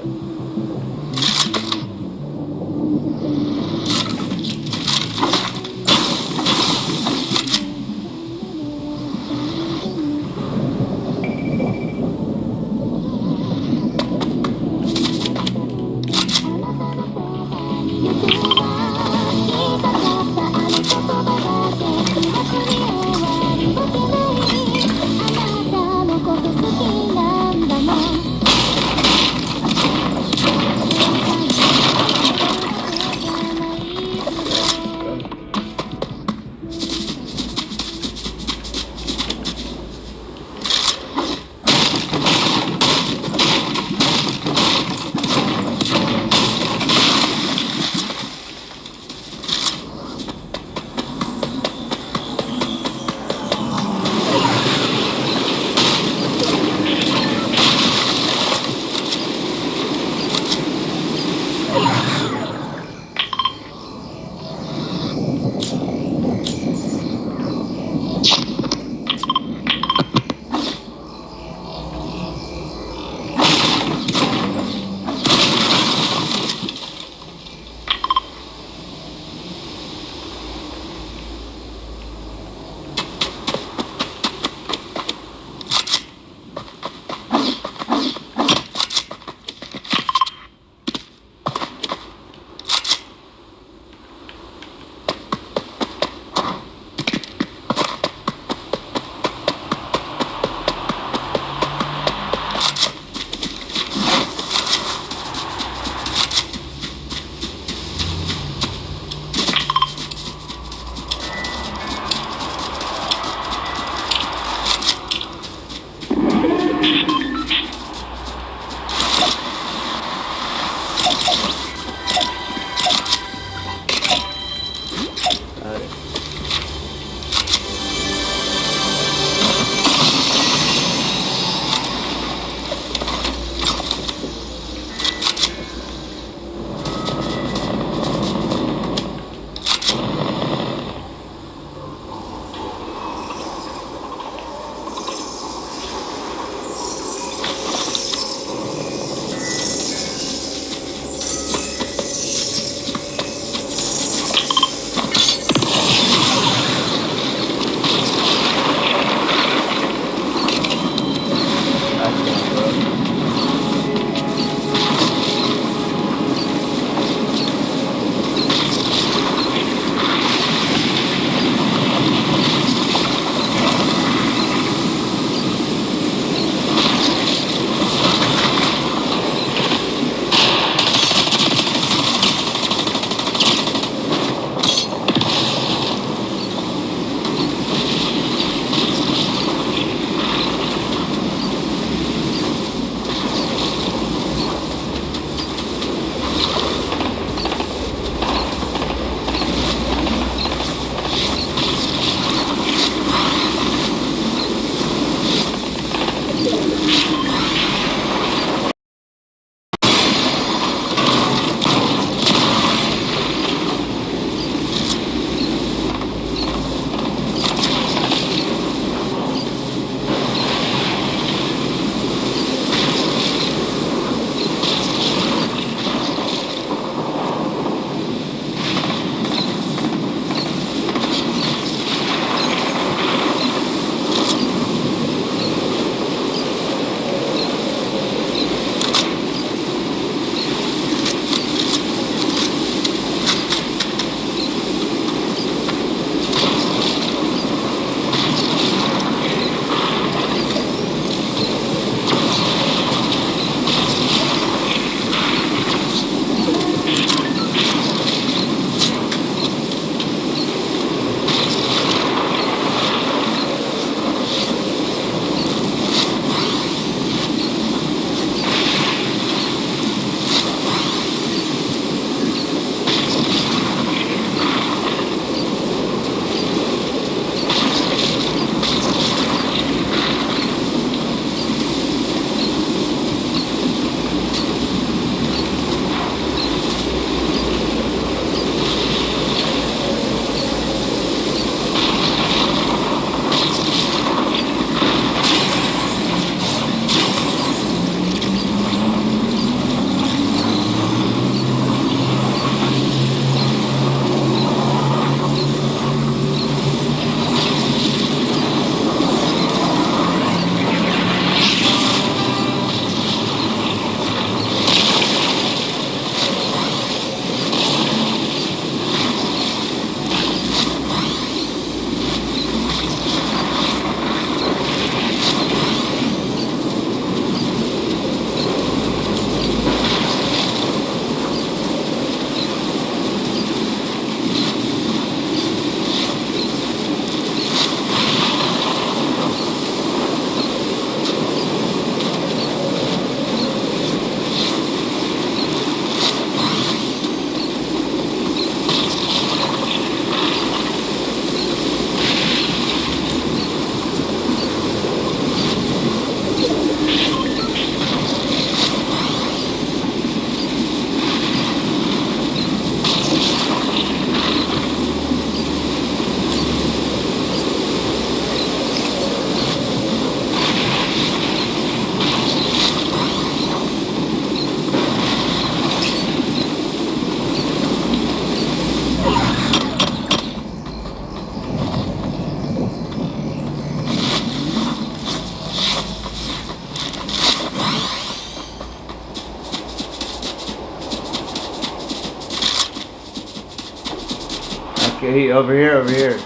A: Okay, over here.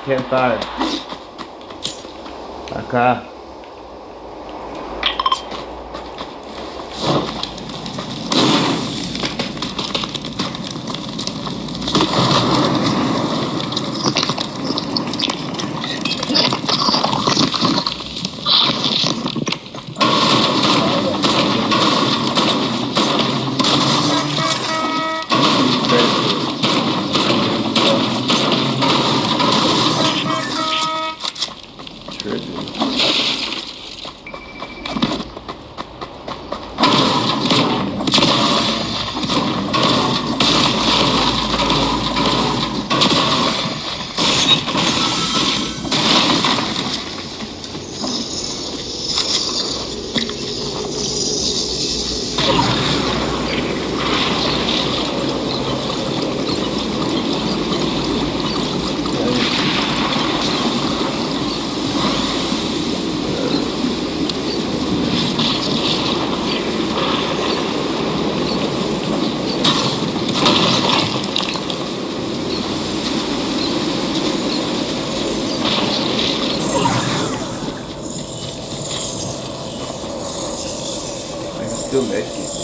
A: Campfire. Okay. Still make it.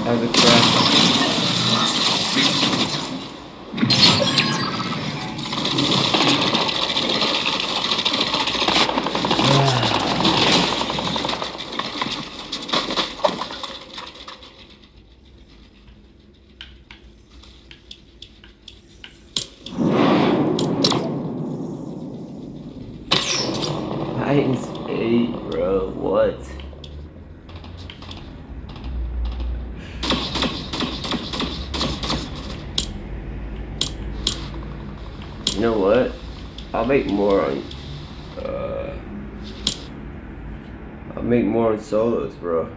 A: Have a crack. Titans 8, bro. What? know what? I'll make more on solos, bro.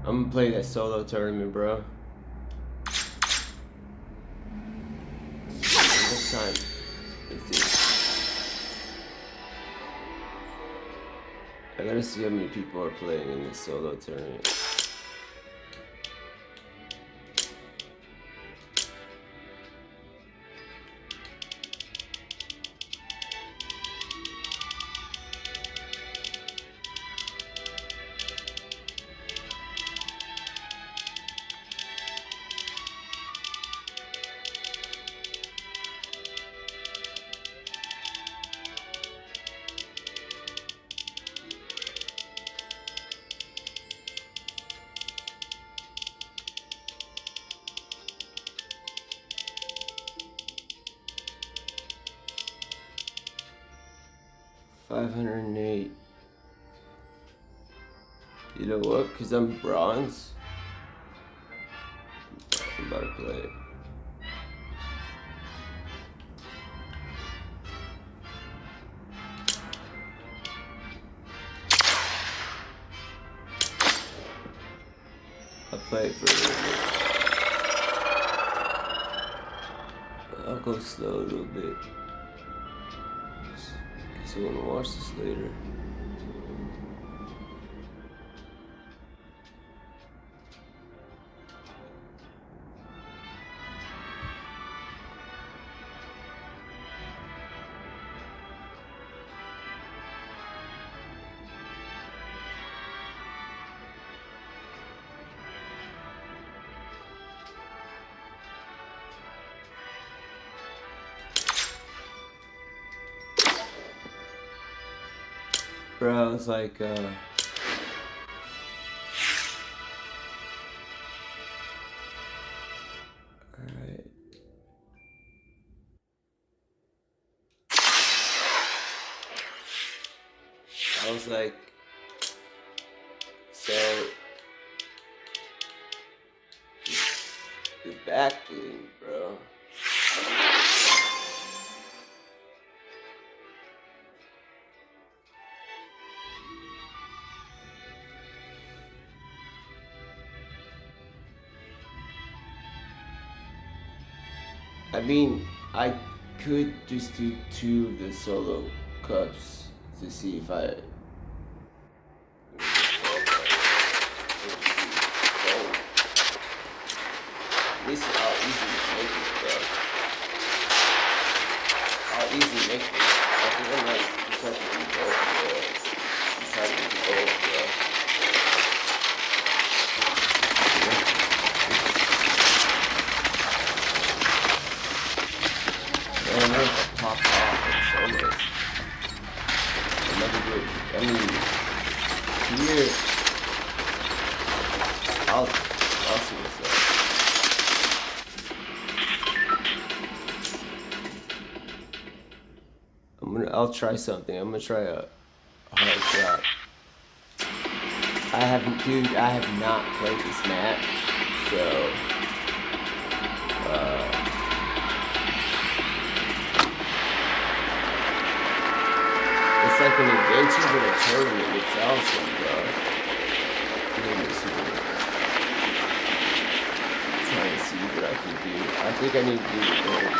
A: I'm gonna play that solo tournament, bro. Next time. Let's see. I gotta see how many people are playing in this solo tournament. $508. You know what? Cause I'm bronze. I'm about to play it. I'll play it for a little bit. I'll go slow a little bit. So I wanna watch this later. Bro, I was like, alright. I was like, so the back bleeding, bro. I mean, I could just do 2 of the solo cups to see if I. This is how easy to make it, bro. How easy to make this. I think I'm like, just have to do gold, bro. Just trying to get the gold, bro. Man, I'm gonna pop off in solos. I'm never good. I mean, here, I'll see what's up. I'll try something. I'm gonna try a hard shot. I have not played this map, so it's like an adventure but a tournament. It's awesome, bro. I'm trying to see what I can do. I think I need to do the gold.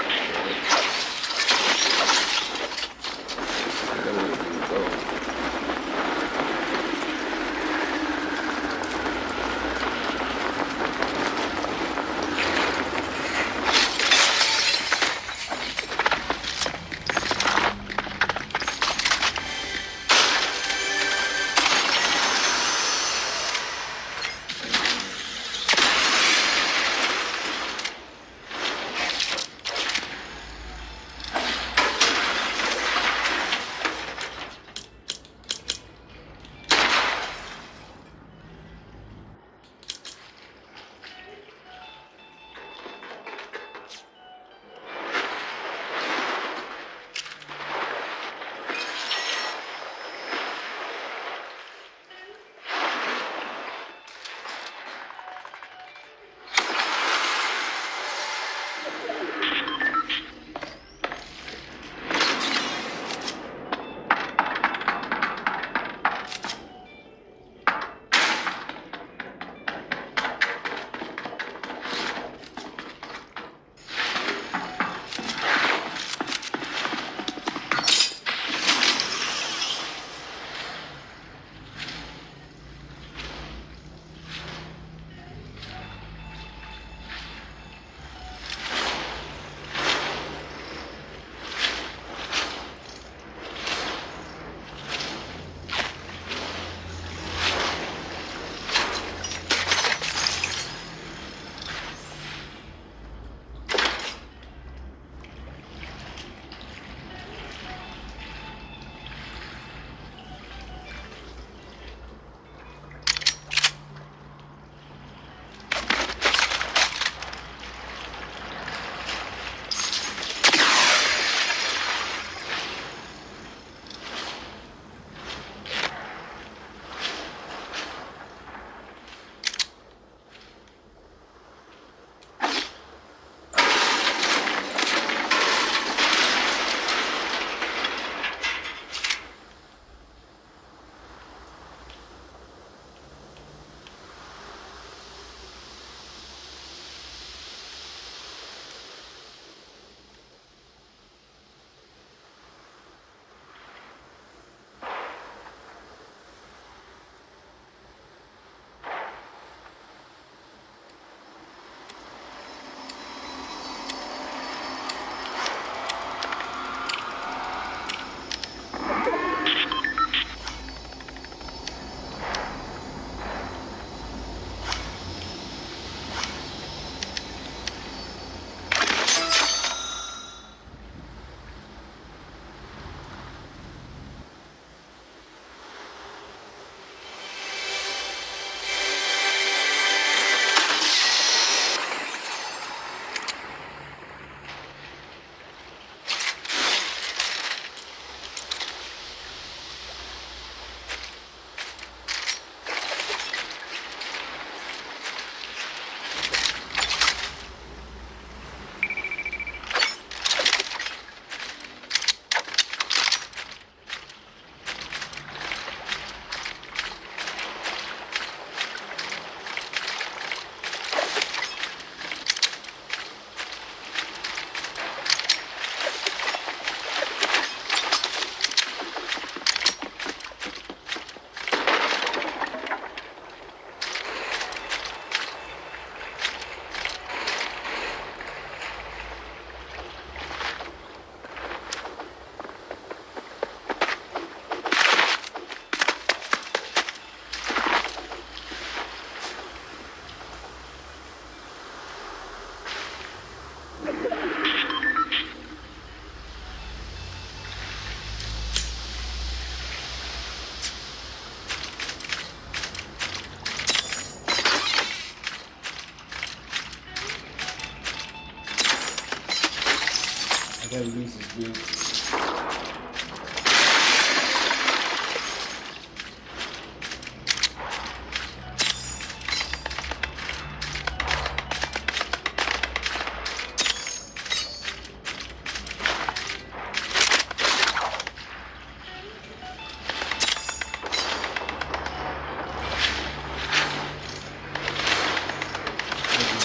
A: Gotta use his boots.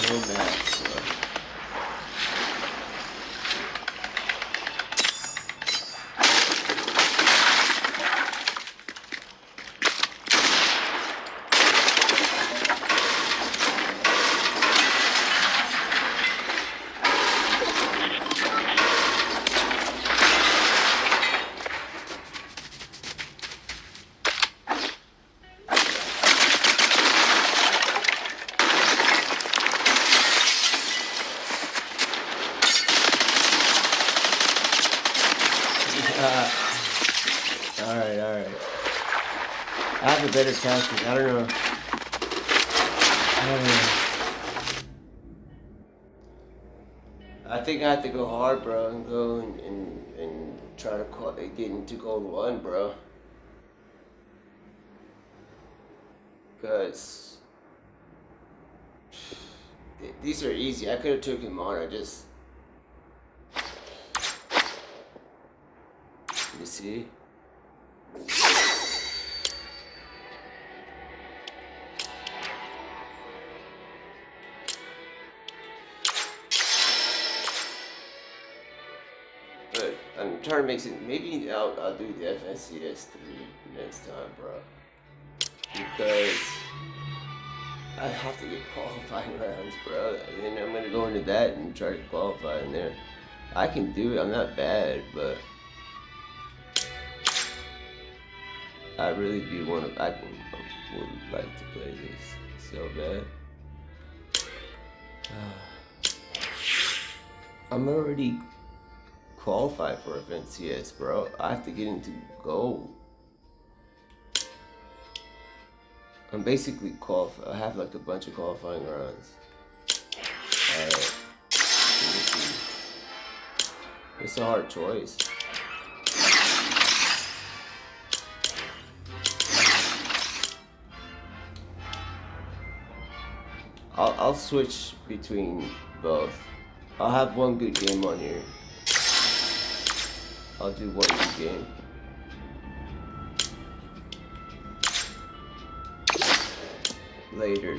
A: No max, bro. Alright. I have a better tactic. I don't know. I think I have to go hard, bro, and go and try to get into gold 1, bro. Because these are easy. I could have took him on. You see? But I'm trying to make it. Maybe I'll do the FNCS 3 next time, bro. Because I have to get qualifying rounds, bro. And then I'm gonna go into that and try to qualify in there. I can do it. I'm not bad, but I really do want to. I would like to play this so bad. I'm already qualified for FNCS, bro. I have to get into gold. I'm basically qualified. I have like a bunch of qualifying rounds. Alright. It's a hard choice. I'll switch between both. I'll have one good game on here. I'll do one good game. Later.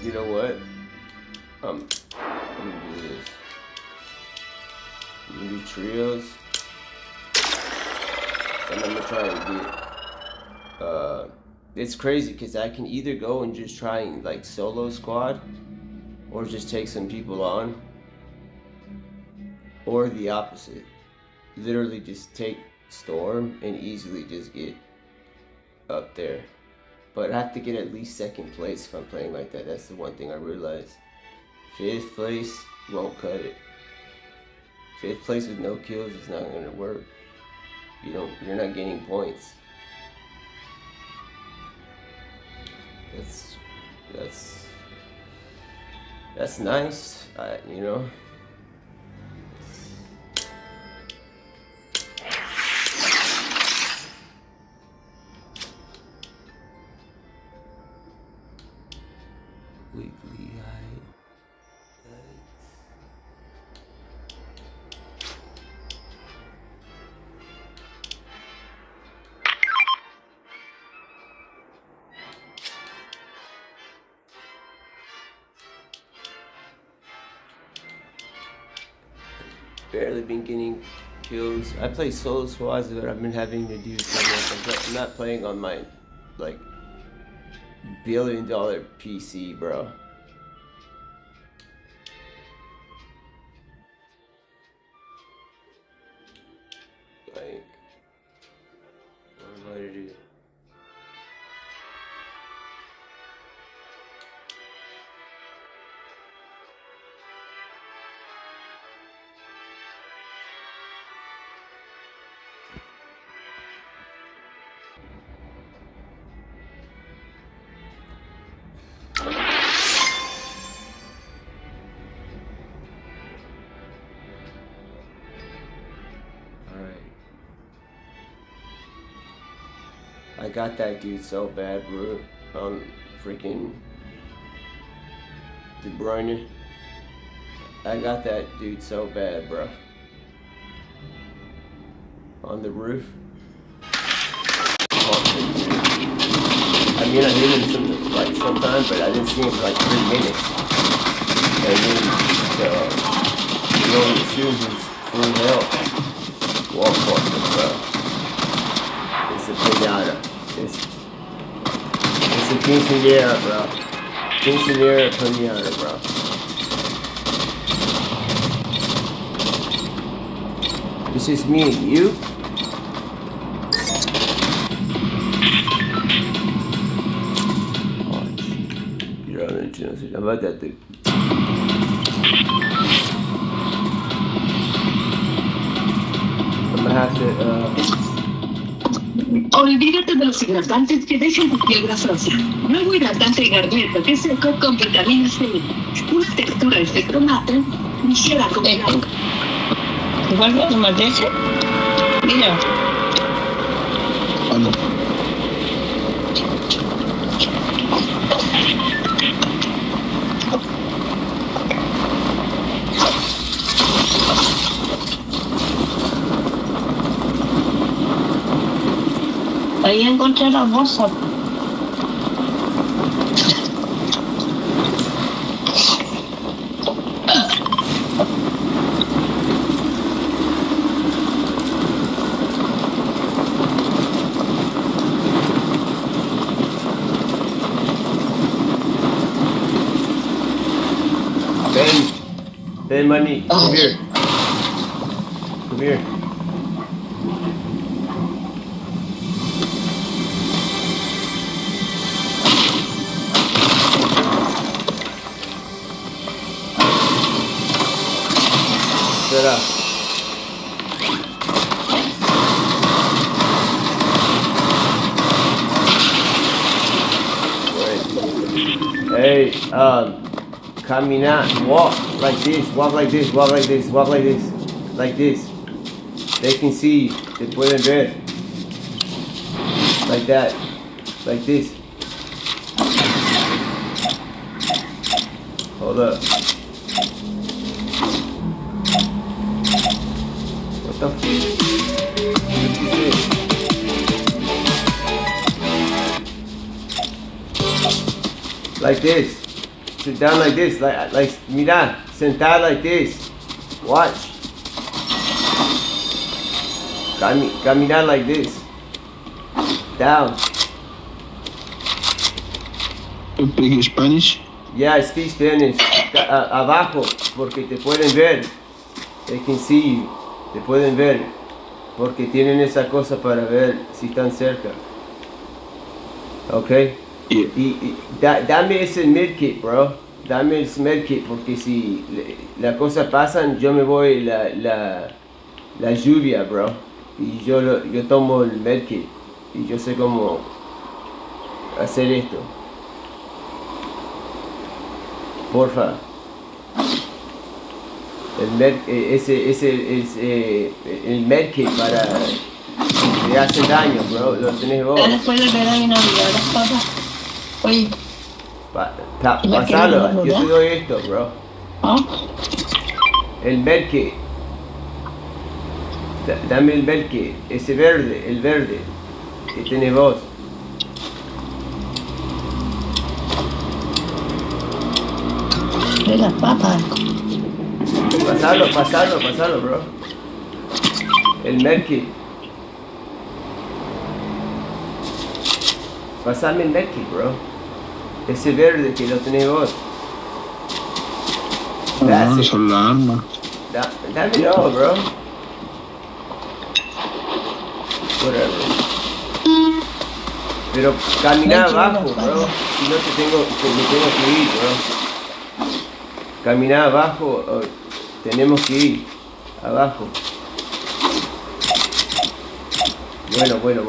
A: You know what? I'm gonna do this. I'm gonna do trios. And I'm gonna try and get it's crazy because I can either go and just try and like solo squad or just take some people on, or the opposite. Literally just take Storm and easily just get up there. But I have to get at least second place if I'm playing like that. That's the one thing I realized. 5th place won't cut it. 5th place with no kills is not gonna work. You're not getting points. That's nice. You know. Weekly height. Barely been getting kills. I play solo squads, but I've been having to do so much. I'm not playing on my like $1 billion PC, bro. What to do? I got that dude so bad, bro. Freaking De Bruyne. I got that dude so bad, bro. On the roof. I mean, I hit him sometimes, but I didn't see him for like 3 minutes. And then, you know, the shoes is full hell. Walk off the bro. It's a pinata. It's a quinceañera, bro. Quinceañera pinata, bro. This is me and you. You're on the channel. How about that, dude? I'm gonna have to,
D: Olvídate de los hidratantes que dejan tu piel grasosa. Nuevo hidratante Garneta que seco con vitamina C. Una textura efecto mate. Ligera como el agua.
C: ¿Cuál es el más ese? Mira.
E: Bueno.
C: Ahí encontré la bolsa.
A: Ben Money, come here. Come here. Shut up. Hey, caminar, walk like this, walk like this, walk like this, walk like this, like this. They can see, they pueden ver. Like that, like this. Hold up. What the f? What is this? Like this. Sit down like this. Like mira, sentar like this. Watch. Caminar like this. Down.
E: You speak Spanish?
A: Yeah, I speak Spanish. Abajo, porque te pueden ver. They can see you. Te pueden ver. Porque tienen esa cosa para ver si están cerca. Ok.
E: Yeah.
A: Dame ese medkit, bro. Dame ese medkit porque si las cosas pasan, yo me voy la lluvia, bro. Y yo tomo el medkit. Y yo sé cómo hacer esto. Porfa. El medkit para si te hace daño, bro. Lo tenés vos.
C: Ya después de ver a mi Navidad las papas. Oye.
A: Pasalo, yo te doy esto, bro.
C: ¿Ah?
A: El medkit. Dame el medkit. Ese verde, el verde. Que tenés vos.
C: De las papas.
A: Pasalo, bro. El medkit. Pasame el medkit, bro. Ese verde que lo tenés vos.
E: No, son las armas.
A: Dámelo, bro. Whatever. Pero camina
C: No, yo
A: abajo,
C: no
A: bro.
C: puedo.
A: Si no me tengo que ir, bro. Camina abajo, tenemos que ir. Abajo. Bueno.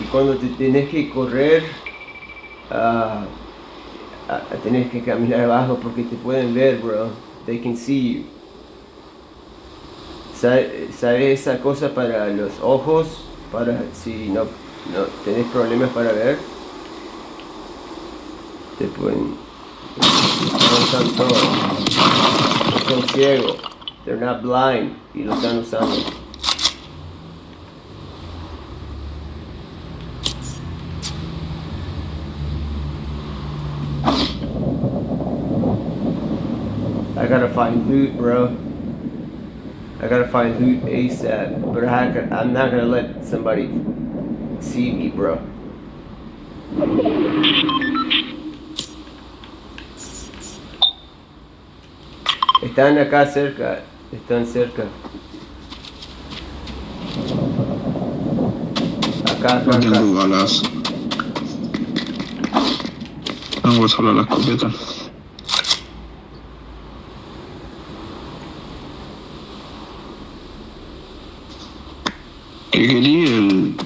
A: Y cuando te tenés que correr, tenés que caminar abajo porque te pueden ver, bro. They can see you. ¿Sabes esa cosa para los ojos? Para si no tenés problemas para ver. Te pueden... No están todos. No son ciegos. They're not blind. Y lo están usando. I gotta find loot, bro. I gotta find loot ASAP. But I'm not gonna let somebody see me, bro. Están acá cerca. Están cerca. Acá.
E: No tengo balas. Tengo solo la escopeta. ¿Qué quería? El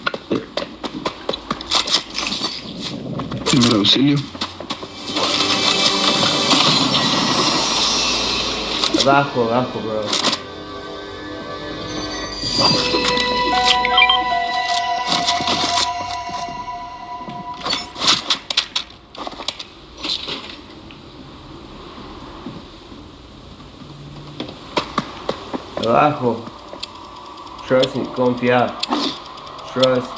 E: primer auxilio.
A: Abajo, bro. Abajo. Trust y confiar. Trust.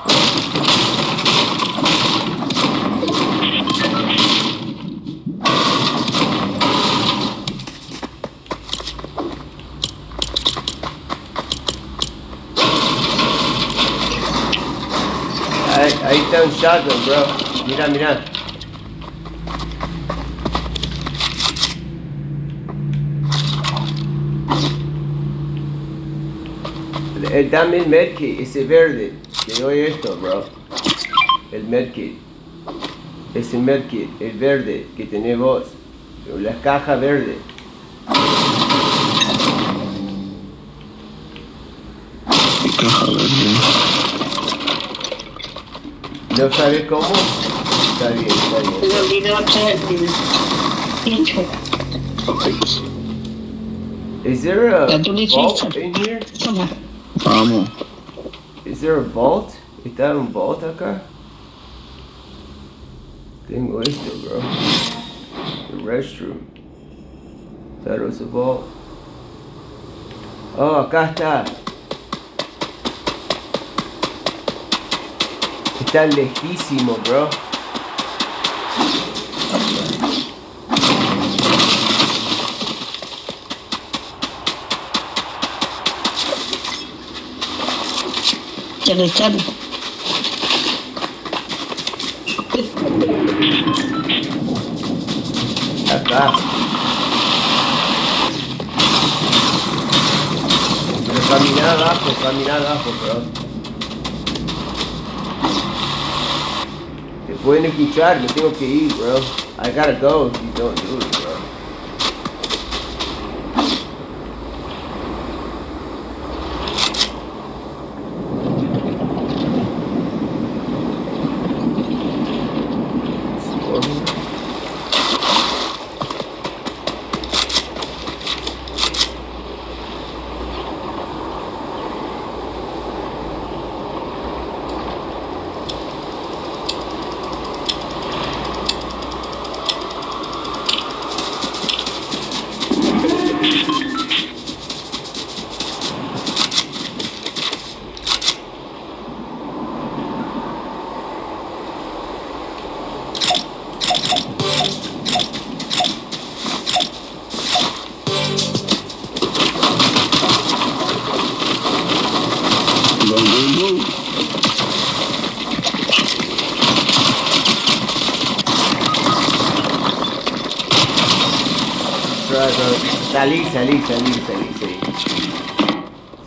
A: Ahí está un shotgun, bro. Mira. Dame el medkit, ese verde. Te doy esto, bro. El medkit. Ese medkit, el verde que tenés vos. La caja verde.
E: Caja verde.
A: ¿No sabes cómo? Está bien.
C: Me olvidé otra vez. Pincho.
A: Is there a
C: Ya tú le
A: vault
C: hiciste.
A: in here?
C: Toma.
E: Vamos.
A: Is there a vault? ¿Está un vault acá? Tengo esto, bro. The restroom. That was a vault. Oh, acá está. Está lejísimo, bro.
C: Se le echaron.
A: Acá. Pero camina abajo, bro. Te pueden escuchar, me tengo que ir, bro. I gotta go if you don't do it, bro.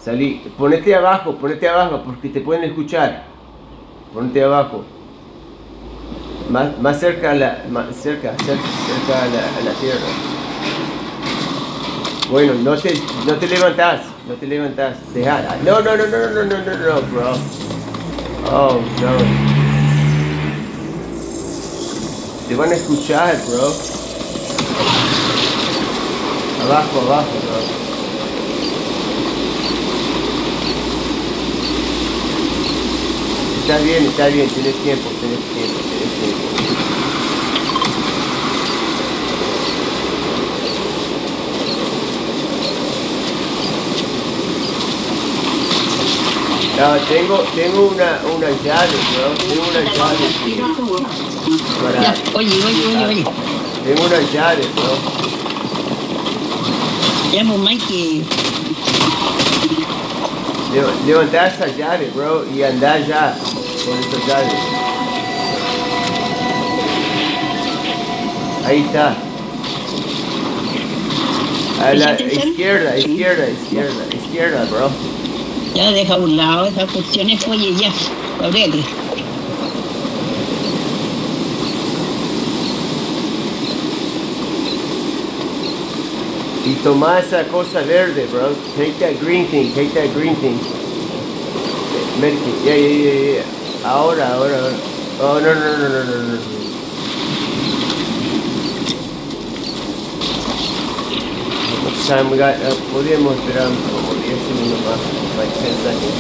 A: Salí. Ponete abajo porque te pueden escuchar. Ponte abajo. Más cerca a la, cerca a la tierra. Bueno, no te levantas, no te levantas. Deja. No, bro. Oh, no. Te van a escuchar, bro. Abajo, bro. Está bien, tienes tiempo. No, tengo una llave, bro. Tengo una llave.
C: Ya, oye.
A: Tengo una llave, bro.
C: Ya, pues, Mikey.
A: Levanta esa llave, bro, y anda ya con esa llave. Ahí está. A la izquierda, bro.
C: Ya deja a un lado esas cuestiones, oye, ya, abrete.
A: Y toma esa cosa verde, bro. Take that green thing. Medkit. Yeah. Ahora. Oh, no. How much time we got? Podríamos esperar como 10 segundos más. Like 10 seconds.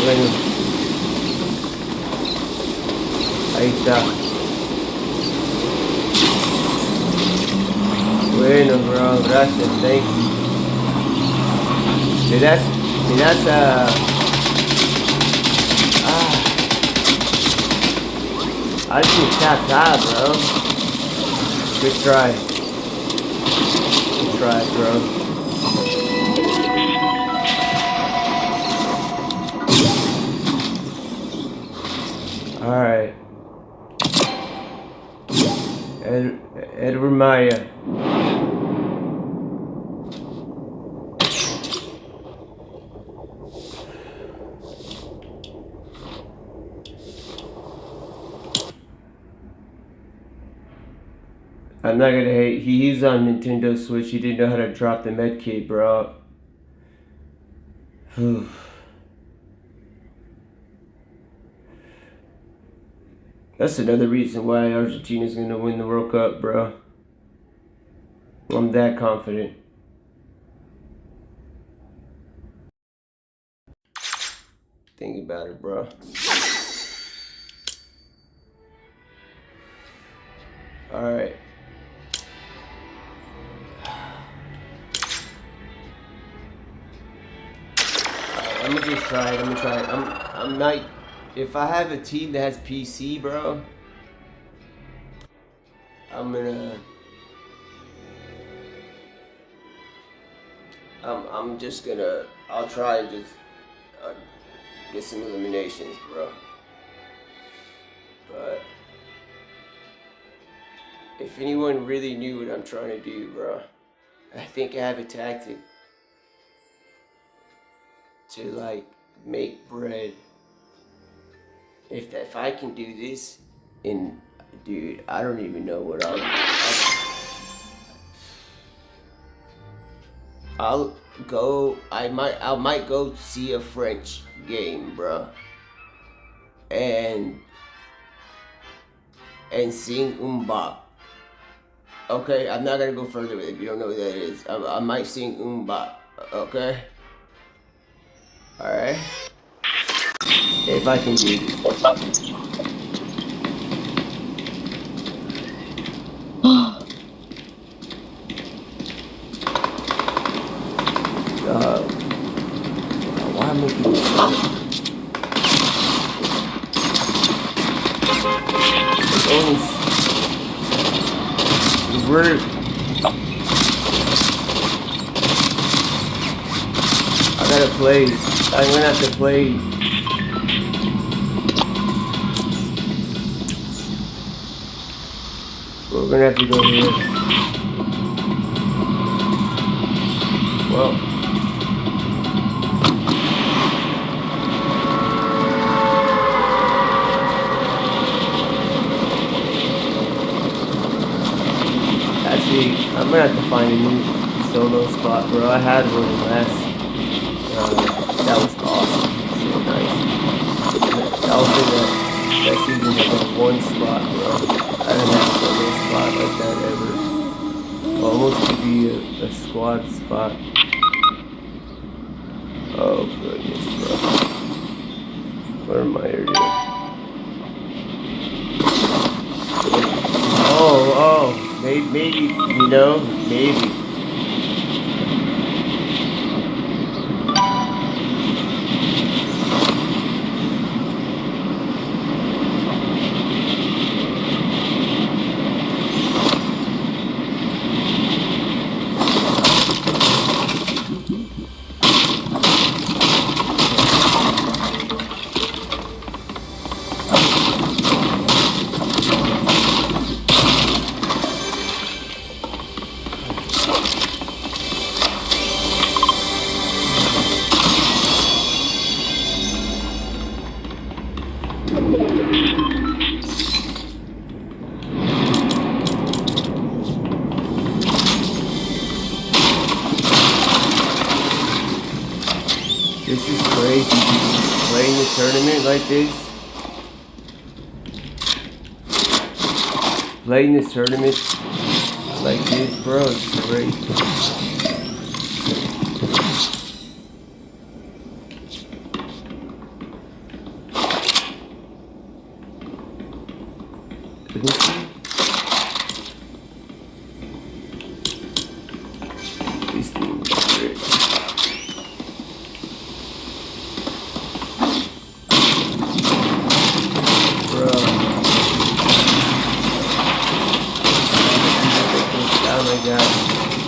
A: Bueno. Ahí está. Bueno, bro, gracias, thank you. Me das a... Alguien está acá, bro. Good try, bro. Alright. Edward Maya. I'm not gonna hate. He's on Nintendo Switch. He didn't know how to drop the medkit, bro. That's another reason why Argentina's gonna win the World Cup, bro. I'm that confident. Think about it, bro. Alright. I'm gonna just try it. I'm not. If I have a team that has PC, bro, I'm just gonna. I'll try and just get some eliminations, bro. But if anyone really knew what I'm trying to do, bro, I think I have a tactic to like make bread. If I can do this, and dude, I don't even know what I'll go. I might go see a French game, bro, and sing bop. Okay, I'm not gonna go further with it if you don't know what that is. I might sing bop. Okay. Alright. If I can do this. Why am I doing this? I gotta play. I'm gonna have to play. We're gonna have to go here. Well. gonna have to find a new solo spot, bro. I had one last. That was awesome. So nice. That was in that season. I got one spot, bro. I didn't have a solo spot like that ever. Almost to be a squad spot. Oh goodness, bro. Where am I here? Oh, maybe, you know, maybe. This is crazy. Playing a tournament like this. Playing this tournament like this, bro, is crazy. Let me see. This thing is great.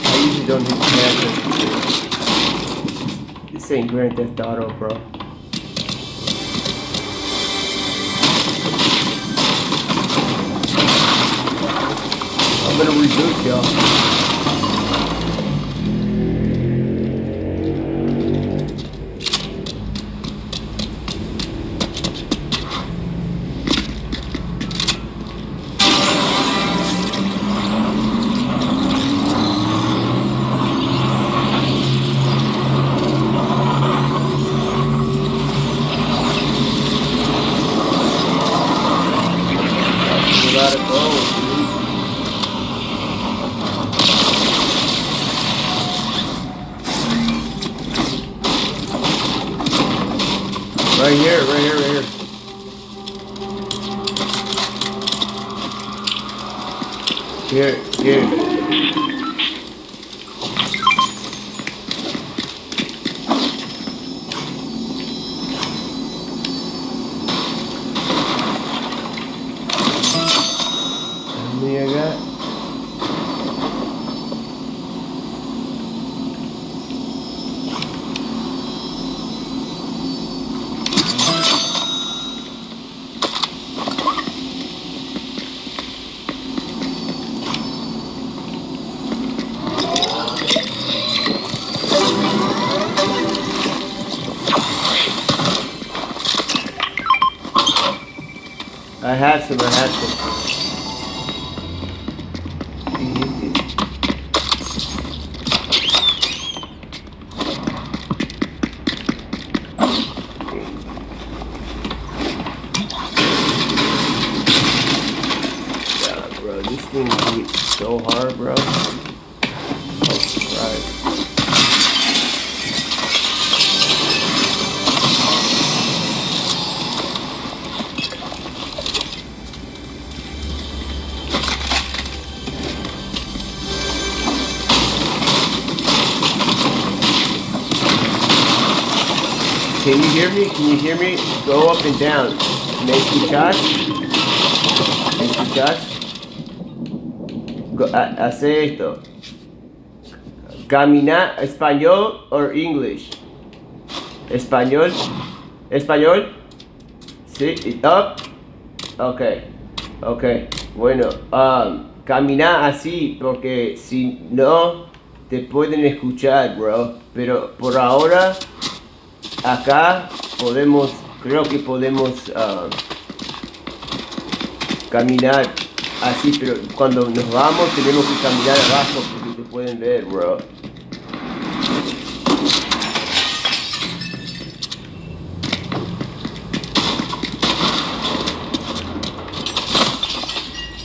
A: I usually don't hit cancel. This ain't Grand Theft Auto, bro. I'm gonna reboot, y'all. Gotta go, dude. Right here. Here. How many I got? I had some. Yeah, bro, this thing hits so hard, bro. I'm surprised. Can you hear me? Go up and down. ¿Me escuchas? Hace esto. Caminar, español or English? Español? Sí, up. Okay. Bueno, caminar así porque si no te pueden escuchar, bro. Pero por ahora acá creo que podemos caminar así, pero cuando nos vamos tenemos que caminar abajo porque te pueden ver, bro.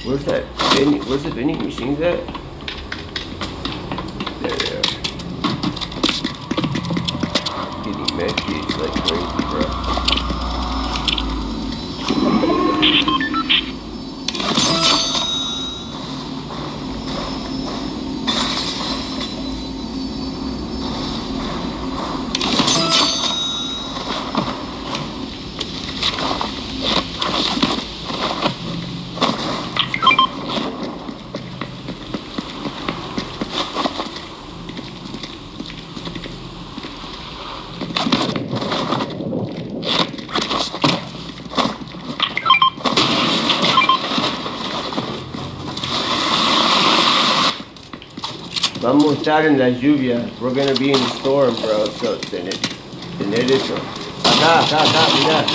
A: Where's that vending, where's the vending machines at? There they are. Getting med kits like crazy, bro. Vamos a estar en la lluvia. We're gonna be in the storm, bro. So, tener eso. Acá, mira.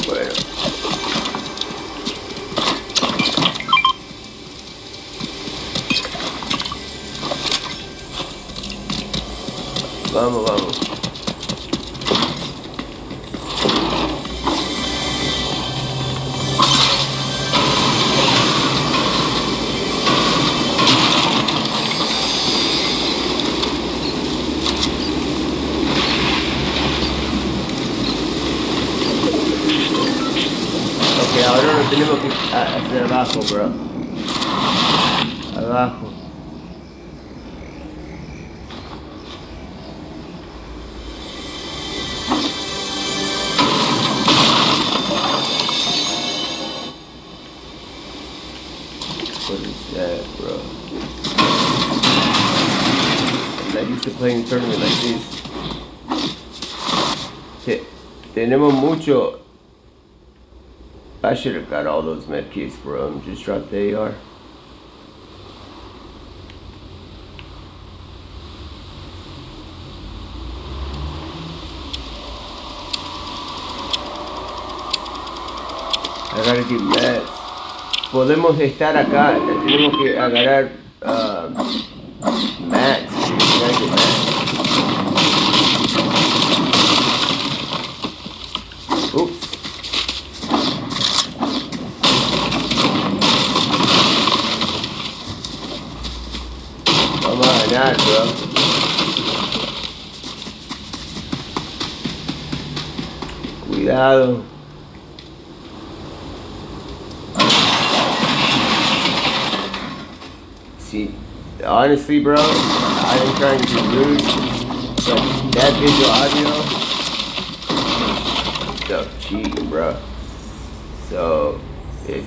A: Bueno. Vamos. Ok, ahora lo tenemos que hacer abajo, bro. Abajo. What is that, bro? I'm not used to playing a tournament like this. Tenemos mucho. I should have got all those med kits, bro, and just dropped the AR. I gotta get mats. Podemos estar acá, tenemos que agarrar mats. Gotta get mats. Oops. Vamos a ganar, bro. Cuidado. See, honestly, bro, I ain't trying to be rude, but that visual audio stuff cheating, bro. So if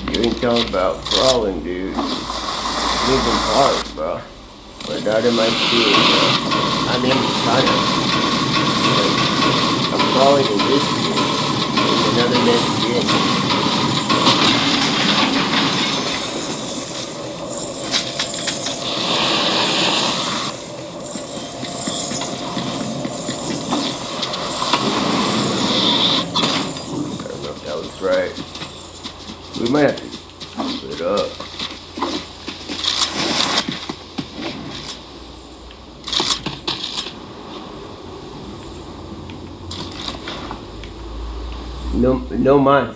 A: you ain't talking about crawling, dude, leave them hard, bro. But not in my speed, bro. I mean, kind of. Like, I'm crawling in this skin, in another man's skin. Right. We might have to split up. No más.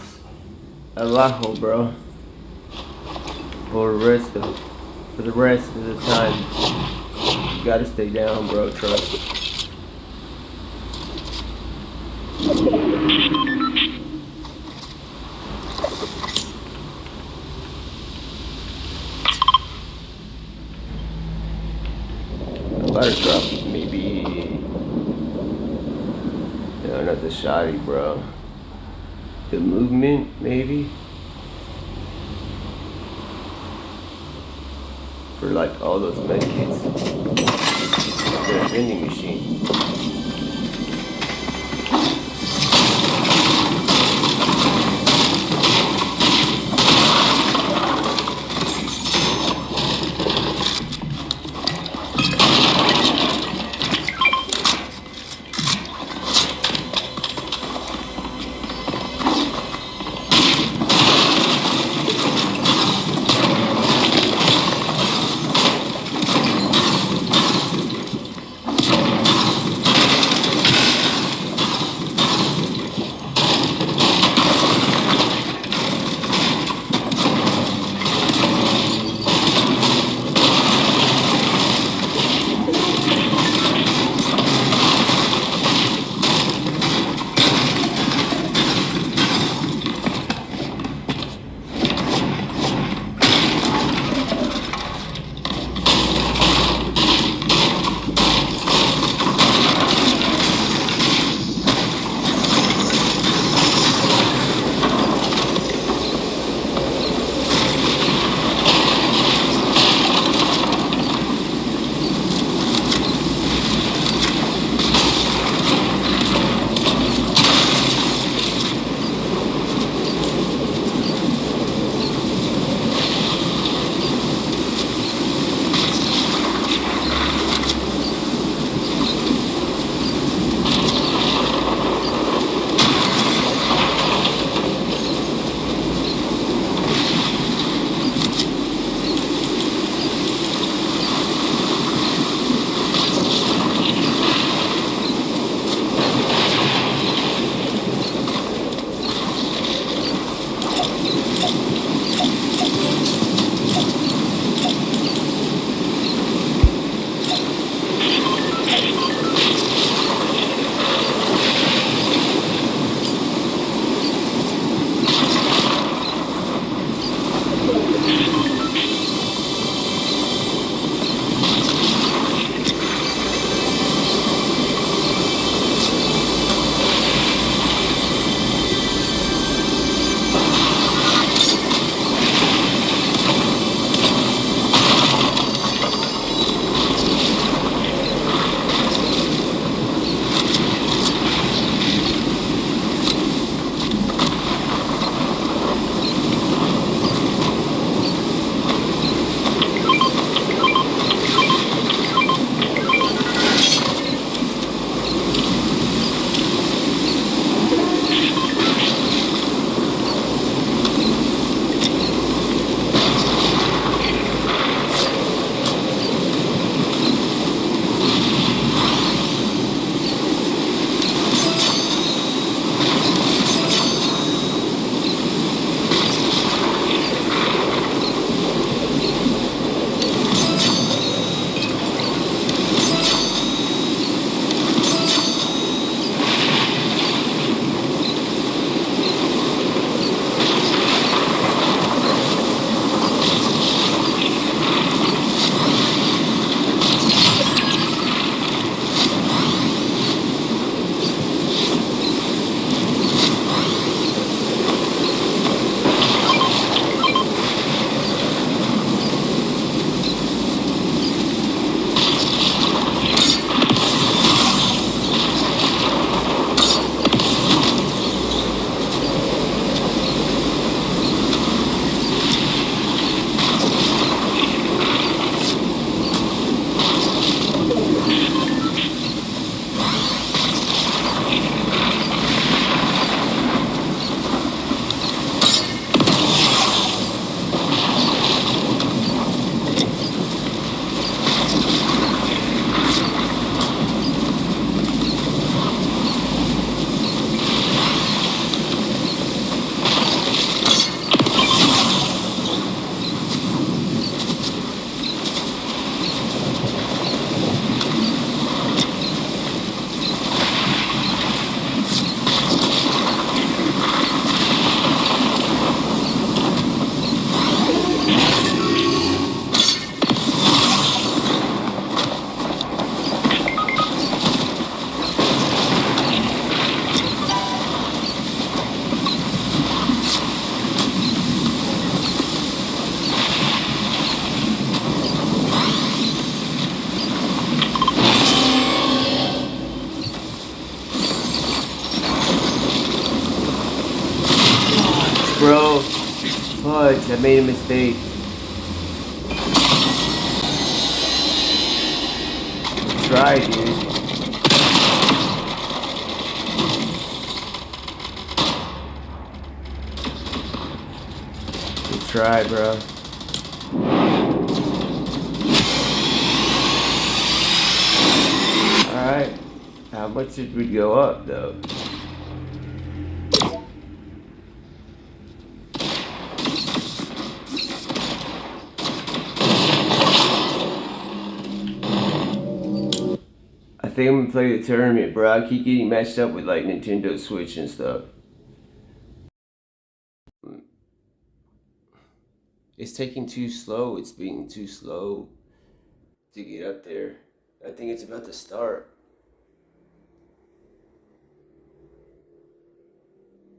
A: Abajo, bro. For the rest of the time. You gotta stay down, bro. Trust. About to drop maybe, no, not the shoddy, bro. The movement, maybe, for like all those medkits. The vending machine. Fudge, I made a mistake. Try, dude. Good try, bro. Alright. How much did we go up, though? I think I'm gonna play the tournament, bro. I keep getting matched up with like Nintendo Switch and stuff. It's taking too slow. It's being too slow to get up there. I think it's about to start.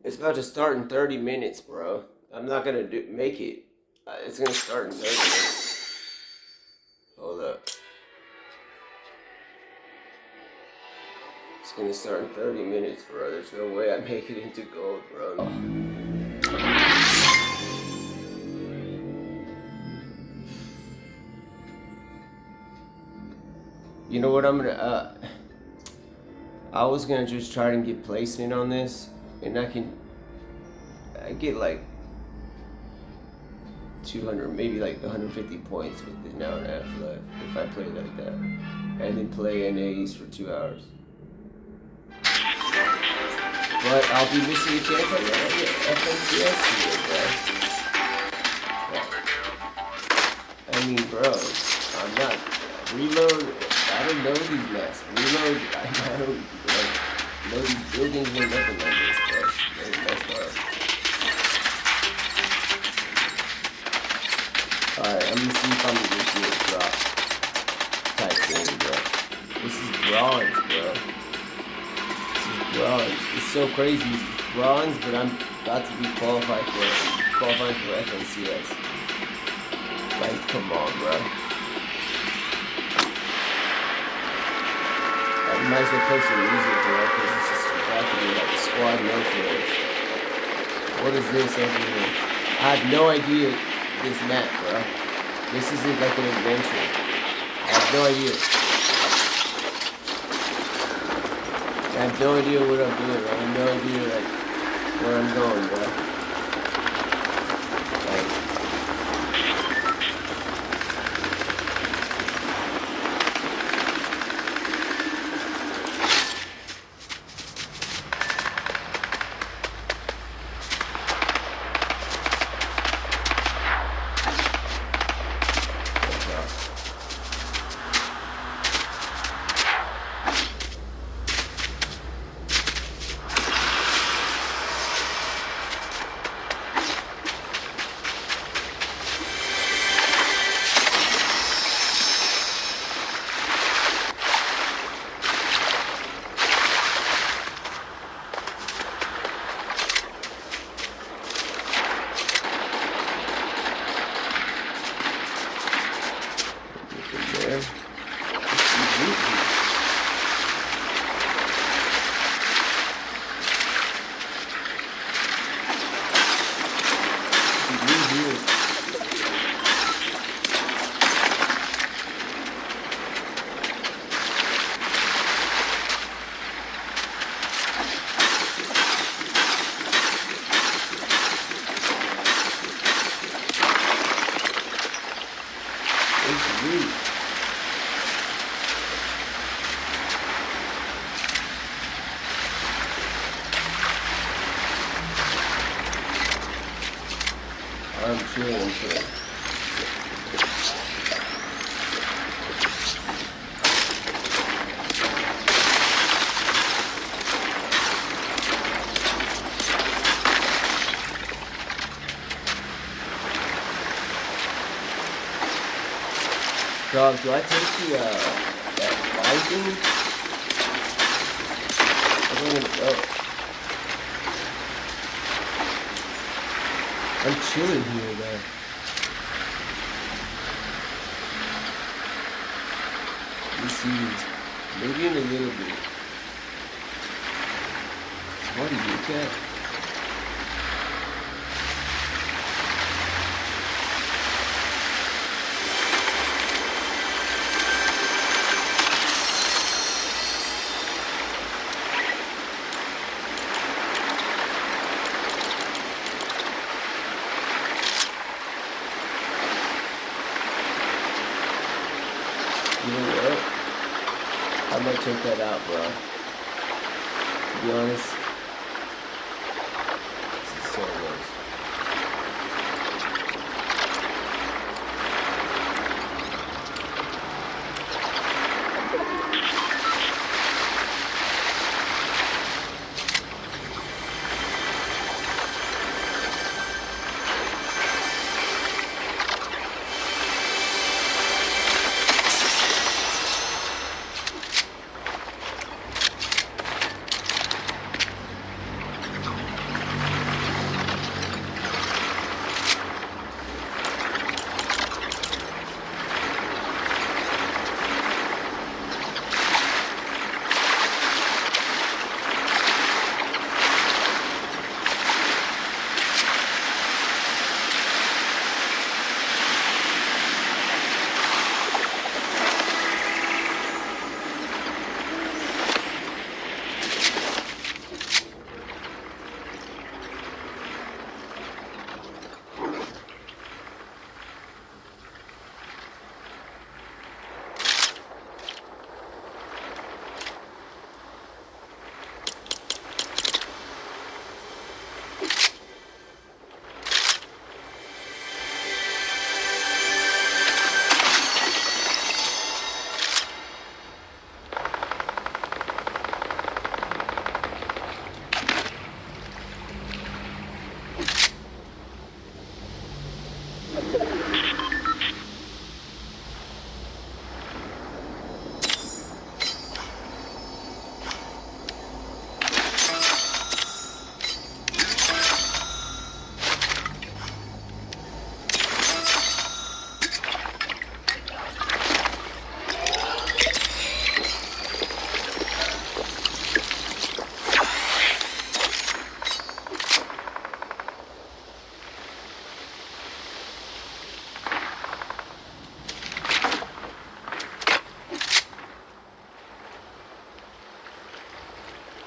A: It's about to start in 30 minutes, bro. I'm not gonna make it. It's gonna start in 30 minutes. Hold up. It's gonna start in 30 minutes, bro. There's no way I make it into gold, bro. You know what I'm gonna, I was gonna just try and get placement on this, and I get like 200, maybe like 150 points with an hour and a half left if I play like that, and then play NAs for 2 hours. But I'll be missing a chance at FNCS here, bro. I mean, bro, I'm not reload. I don't know these maps. Reload. I don't like know these buildings and nothing like this, bro. That's why. Alright, I'm gonna see if I'm gonna get a drop type thing, bro. This is bronze, bro. Bronze. It's so crazy. It's bronze, but I'm about to be qualifying for FNCS. Like, come on, bro. I might as well play some music, bro, because it's just about to be like squad no fields. What is this over here? I have no idea this map, bro. This isn't like an adventure. I have no idea. I have no idea what I'm doing. I have no idea like where I'm going, bro. Like, I'm chilling. Dog, do I take the, that fly thing? I'm gonna go. I'm chilling here, man. Let me see. Maybe in a little bit. What do you get? check that out, bro. To be honest, this is so nice.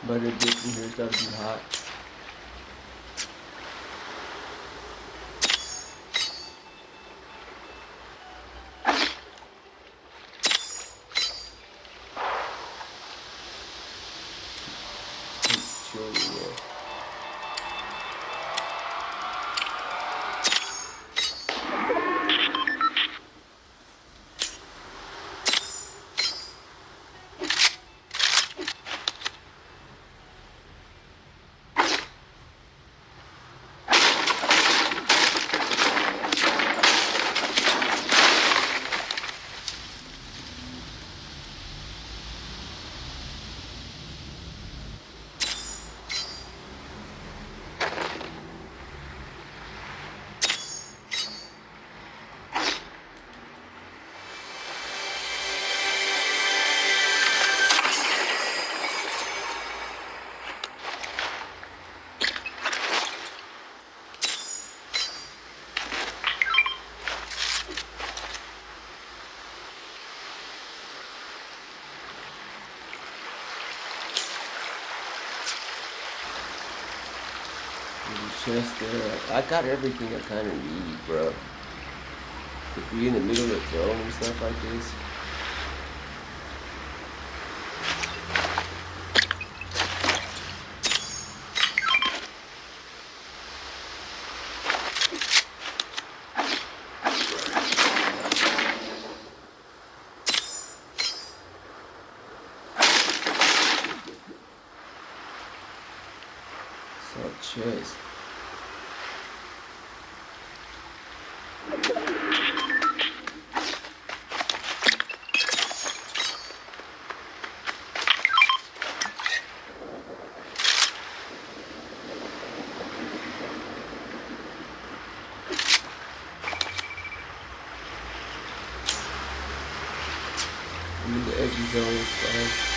A: But the dick in here's gotta be hot. It's chilly, yeah. Chest there. I got everything I kind of need, bro. To be in the middle of the zone and stuff like this. So chest. I'm in the edgy zone, so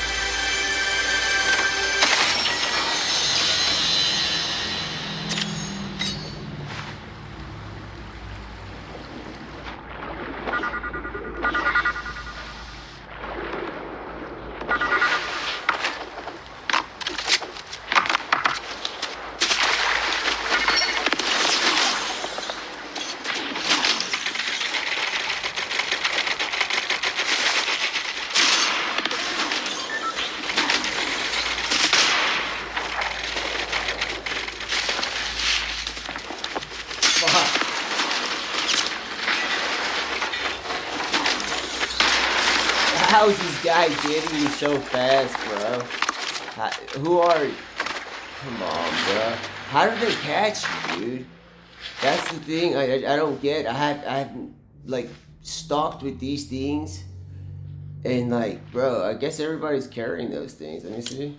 A: How is this guy getting you so fast, bro? Who are you? Come on, bro. How did they catch you, dude? That's the thing I don't get. I haven't like stalked with these things, and like, bro, I guess everybody's carrying those things. Let me see.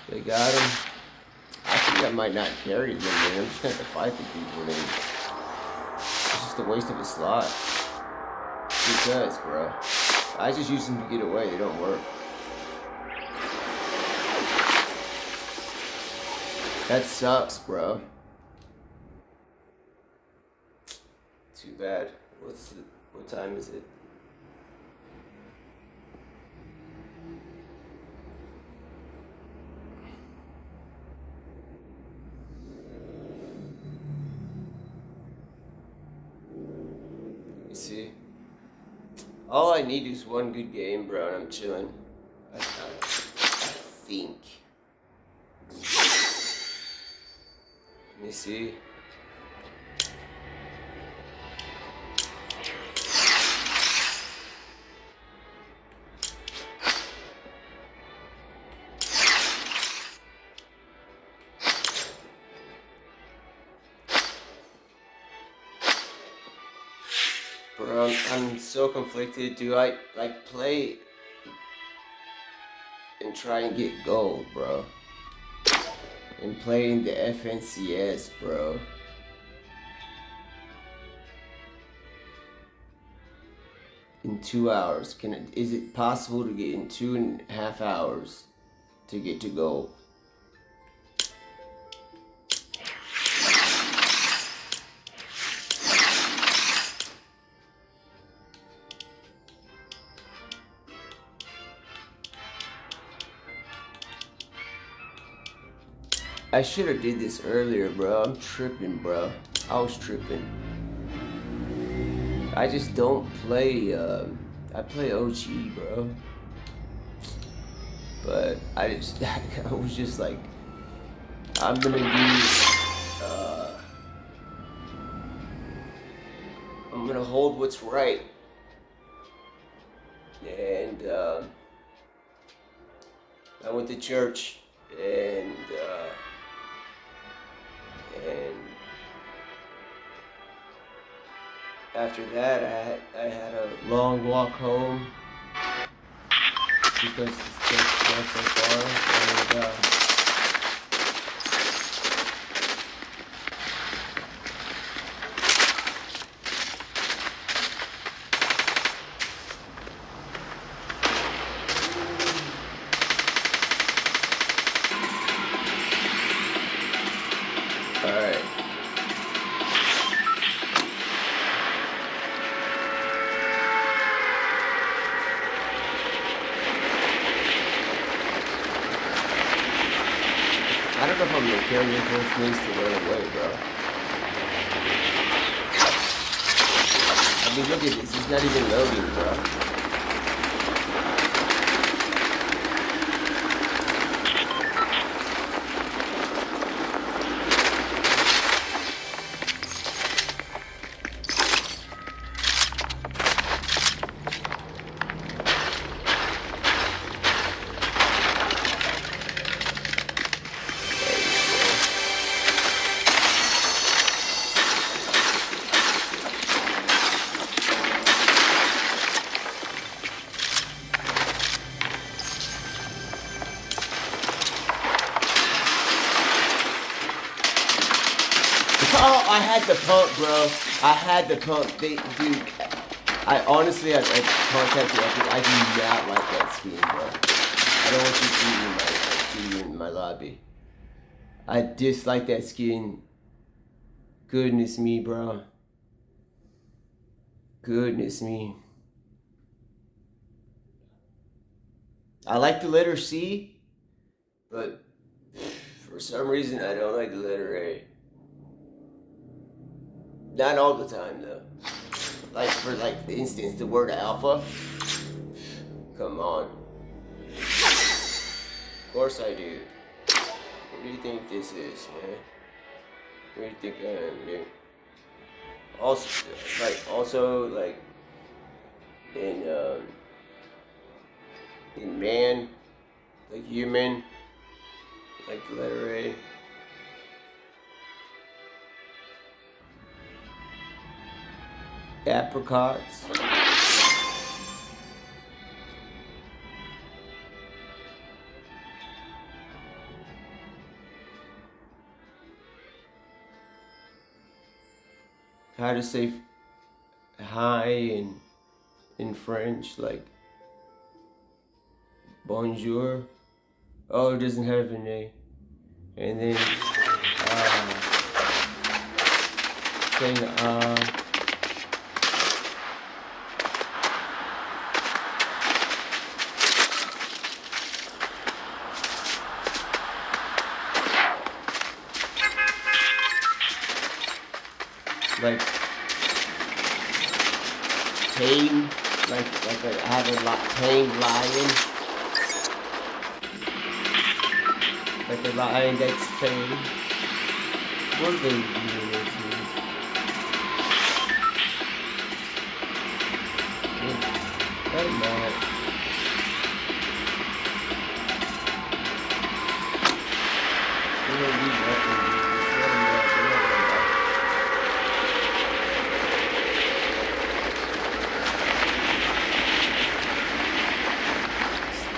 A: They got them. I think I might not carry them, man. I'm just gonna have to fight the people, man. It's just a waste of a slot. Because, bro, I just use them to get away. They don't work. That sucks, bro. Too bad. What time is it? You see? All I need is one good game, bro, and I'm chilling. I think. Let me see. Bro, I'm so conflicted. Do I like play and try and get gold, bro? And play in the FNCS, bro. In 2 hours. Is it possible to get in 2.5 hours to get to gold? I should have did this earlier, bro. I'm tripping, bro. I was tripping. I just don't play, I play OG, bro. But I was just like, I'm gonna do, I'm gonna hold what's right. And, I went to church, and after that, I had a long walk home because it's just not so far. And all right. I don't know if I'm gonna carry those things to run away, bro. I mean, look at this. It's not even loading, bro. Oh, I had the pump, bro. I had the pump. Dude, I honestly, I contacted Epic. I do not like that skin, bro. I don't want you seeing in my lobby. I dislike that skin. Goodness me, bro. Goodness me. I like the letter C, but for some reason I don't like the letter A. Not all the time though. Like for instance, the word alpha. Come on. Of course I do. What do you think this is, man? What do you think I am, dude? Also, in In man, like human, like the letter A. Apricots. How to say hi in French, like bonjour. Oh, it doesn't have an A. And then saying like tame, like I have a tame lion, like a lion that's tame. What are they doing this is? That mad. They don't need nothing, dude. Just let them know. They're not gonna die.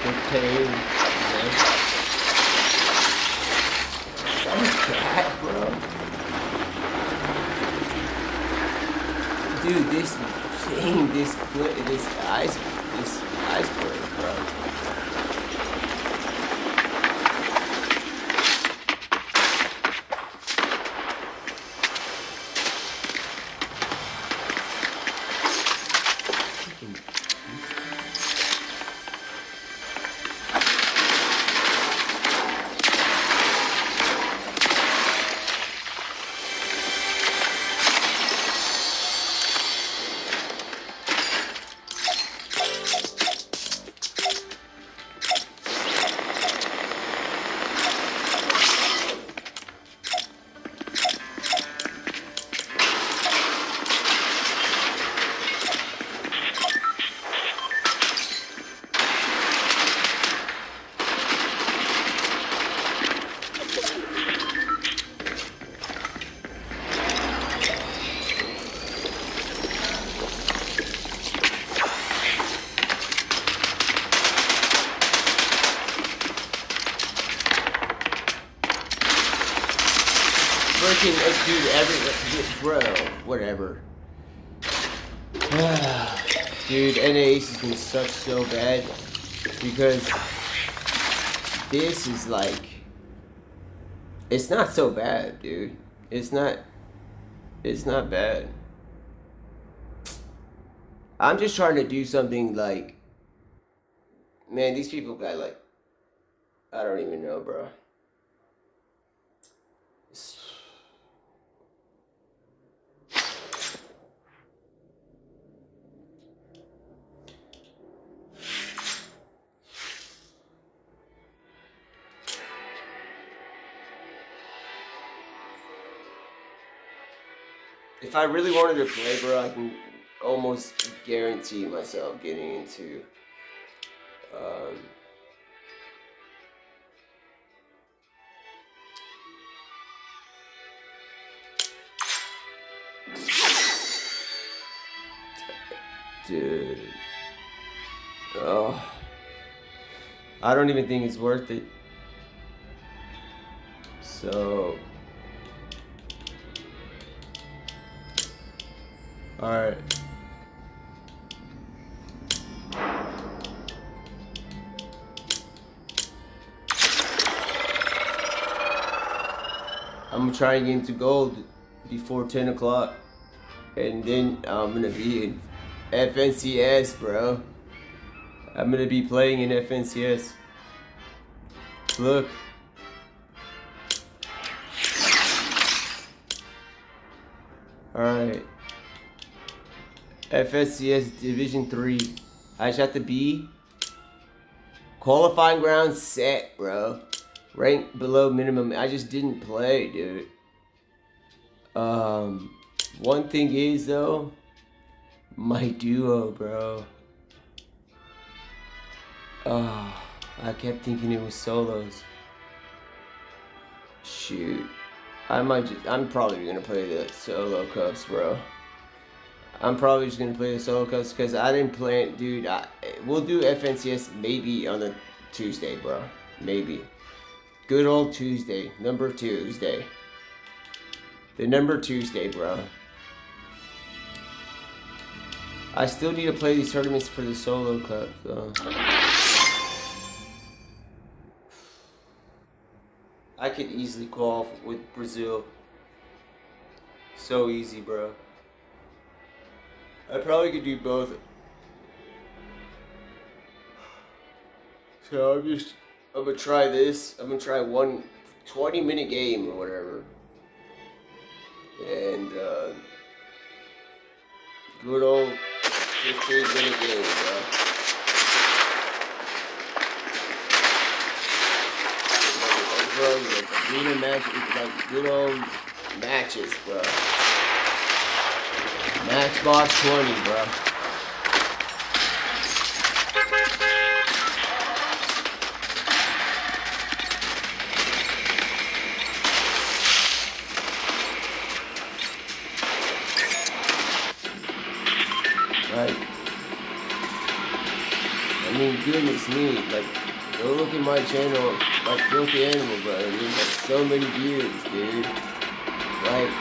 A: They're tame, you know? That cat, bro. Dude, this thing, this iceberg, bro. Freaking dude, bro, whatever. Dude, NAS has been sucked so bad because this is like, it's not so bad, dude. It's not bad. I'm just trying to do something like, man, these people got like, I don't even know, bro. If I really wanted to play, bro, I can almost guarantee myself getting into dude. Oh, I don't even think it's worth it. So, all right. I'm gonna try and get into gold before 10 o'clock. And then I'm gonna be in FNCS, bro. I'm gonna be playing in FNCS. Look. Alright. FNCS Division 3. I just have to be qualifying ground set, bro. Rank below minimum. I just didn't play, dude. One thing is though, my duo, bro. Oh, I kept thinking it was solos. Shoot. I'm probably gonna play the solo cups, bro. I'm probably just gonna play the solo cups because I didn't plan, dude. We'll do FNCS maybe on a Tuesday, bro. Maybe. Good old Tuesday, number Tuesday. The number Tuesday, bro. I still need to play these tournaments for the solo cup, though. I could easily qualify with Brazil. So easy, bro. I probably could do both. So I'm gonna try this. I'm gonna try one 20-minute game or whatever. And, good old 15-minute game, bro. Like good old matches, bro. Matchbox 20, bro. Like, I mean, goodness me, like, go look at my channel, like, Filthy Animal, bro. There's, like, so many views, dude. Like,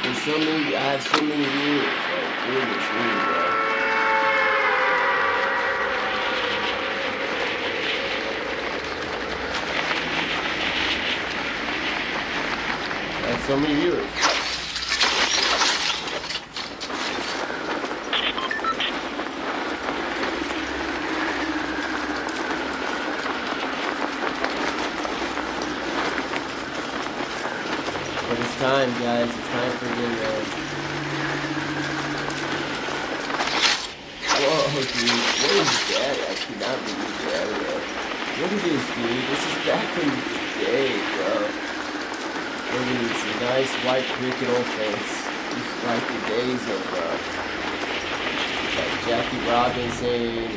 A: there's so many, I have so many views, like, goodness me, bro. I have so many viewers. But it's time, guys. It's time for the whoa, dude. What is that? I cannot believe that. Look at this, dude. This is back from the day, bro. Look at this nice white picket old fence. This is like the days of, like Jackie Robinson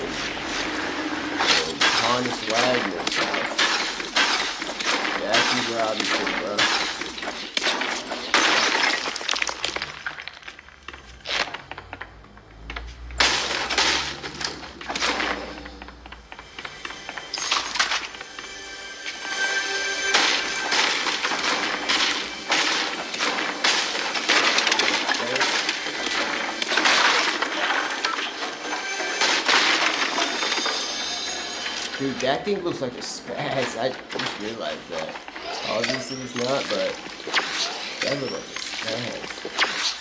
A: and Honest Wagner's house. Jackie Robinson, bro. Dude, that thing looks like a spaz. I just realized that. Obviously it's not, but that looks like a spaz.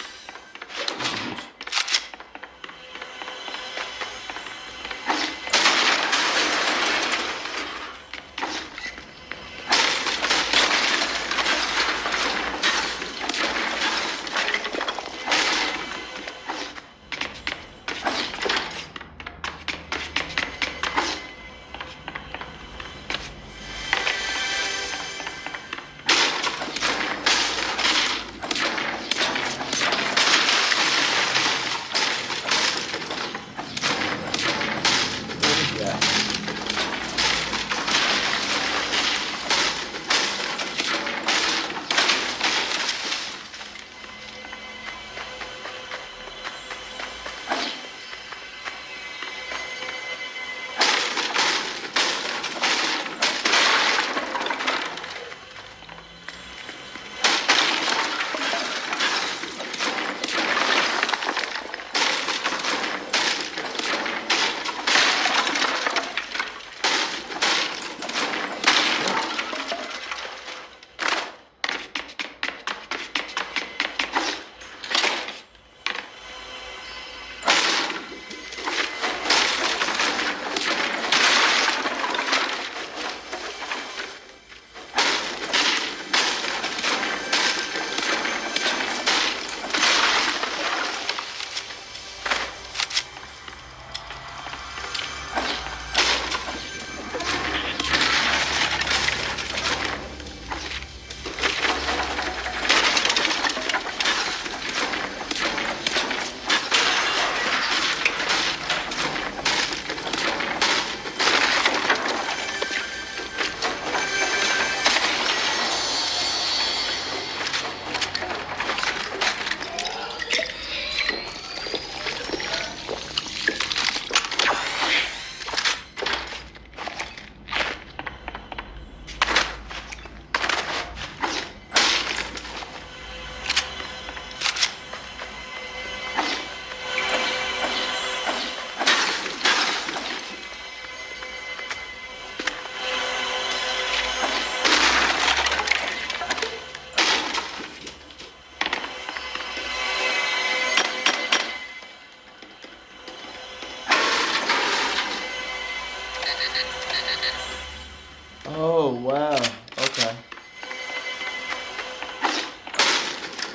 A: Oh, wow. Okay.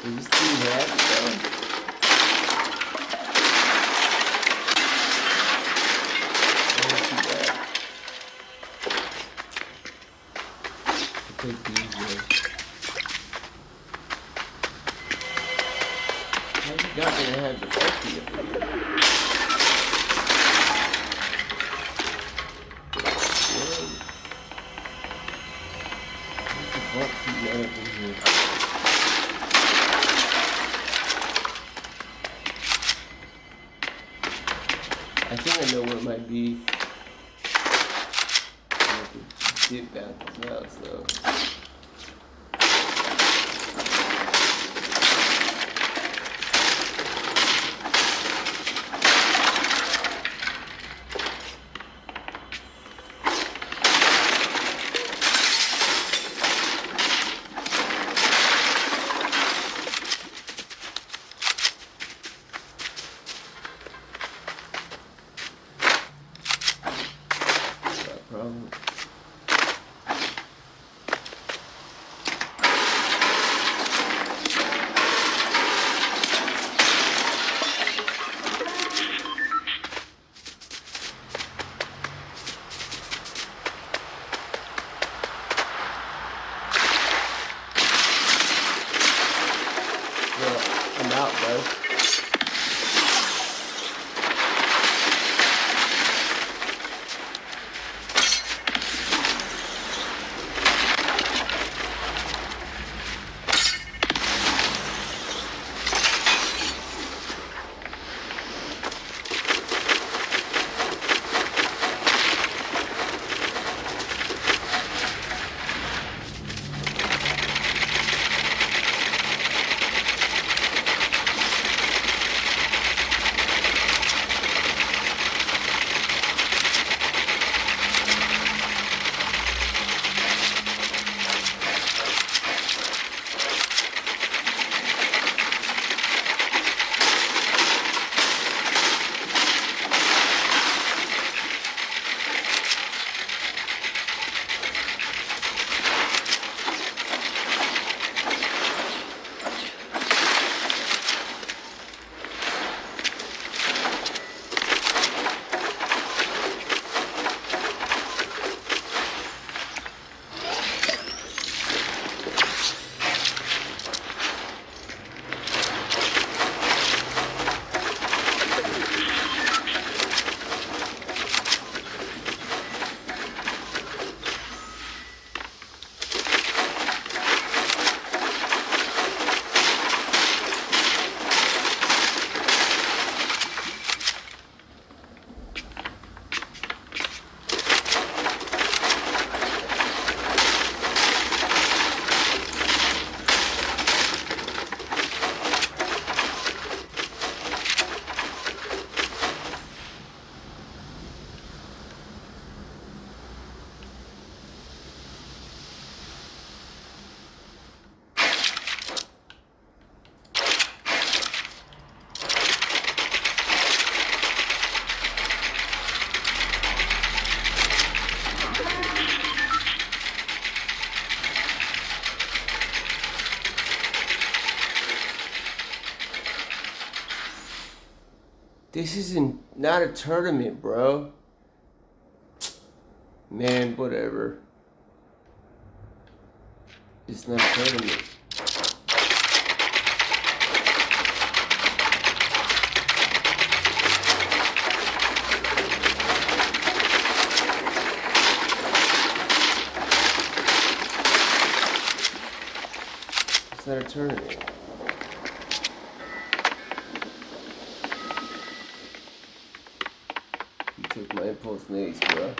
A: Is this too bad, though? Not too bad. I'll take these, though. How you not gonna have the bulky up in here? Where's the bulky not up in here? I think I know where it might be. I have to dip back this house, though. Problem. Well, I'm out, bro. This isn't not a tournament, bro. Man, whatever. It's not a tournament. It's not a tournament. You took my impulse nades, bro.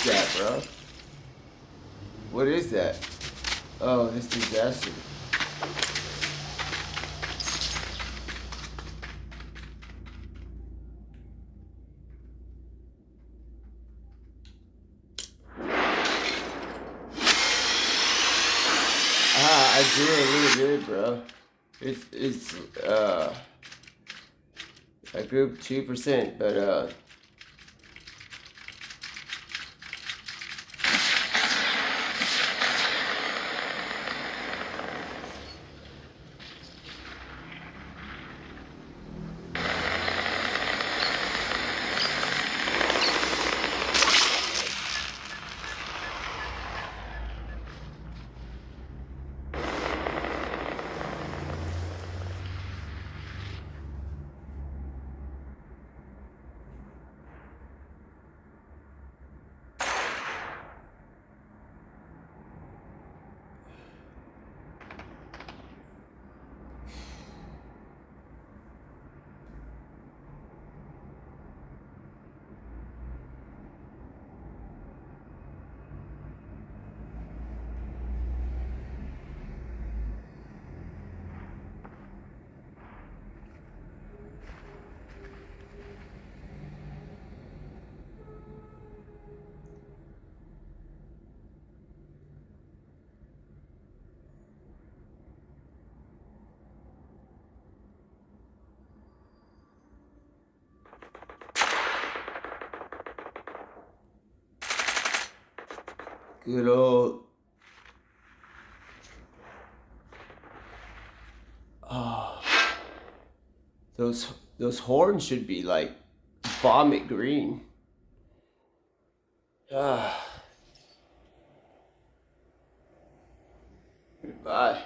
A: is that, bro? What is that? Oh, this disaster. I grew a little bit, bro. I grew 2%, but good old. Oh, those horns should be like vomit green. Ah. Goodbye.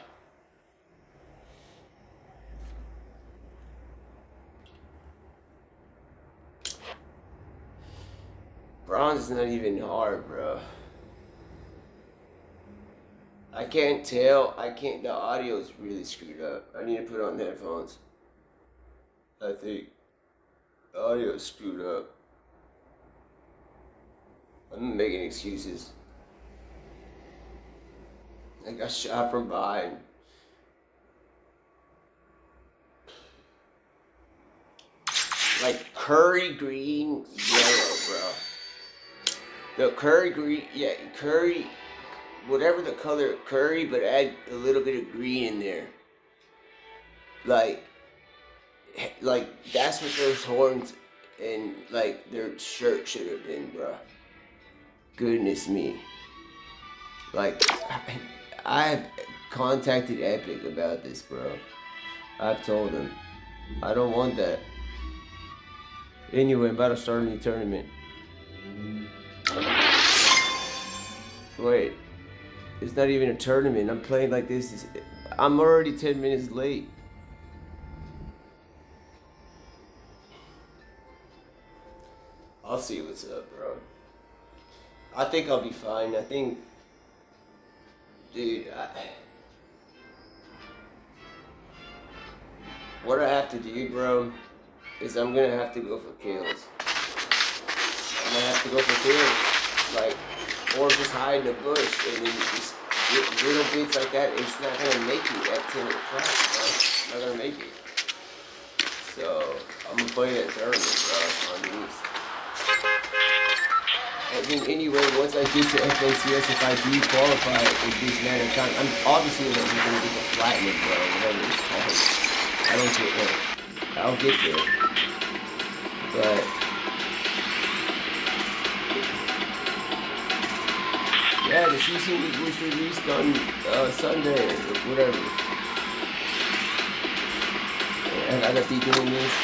A: Bronze is not even hard, bro. I can't tell. The audio is really screwed up. I need to put on headphones. I think the audio is screwed up. I'm making excuses. I got shot from behind. Like curry green yellow, bro. The curry green, yeah, curry, whatever the color, curry, but add a little bit of green in there. Like that's what those horns and like their shirt should have been, bro. Goodness me. Like, I've contacted Epic about this, bro. I've told them I don't want that. Anyway, I'm about to start a new tournament. Wait, it's not even a tournament. I'm playing like this. I'm already 10 minutes late. I'll see what's up, bro. I think I'll be fine. I think, dude, what I have to do, bro, is I'm gonna have to go for kills. I'm gonna have to go for kills, like, or just hide in the bush and then just get little bits like that. It's not gonna make it at 10 o'clock, bro. It's not gonna make it. So I'm gonna play that tournament, bro, on these. I mean, anyway, once I get to FNCS, if I do qualify in this amount of time, I'm obviously going to get to platinum, bro, whatever it's called. I don't get there. I'll get there. But yeah, the season was released on Sunday or whatever. And I gotta be doing this.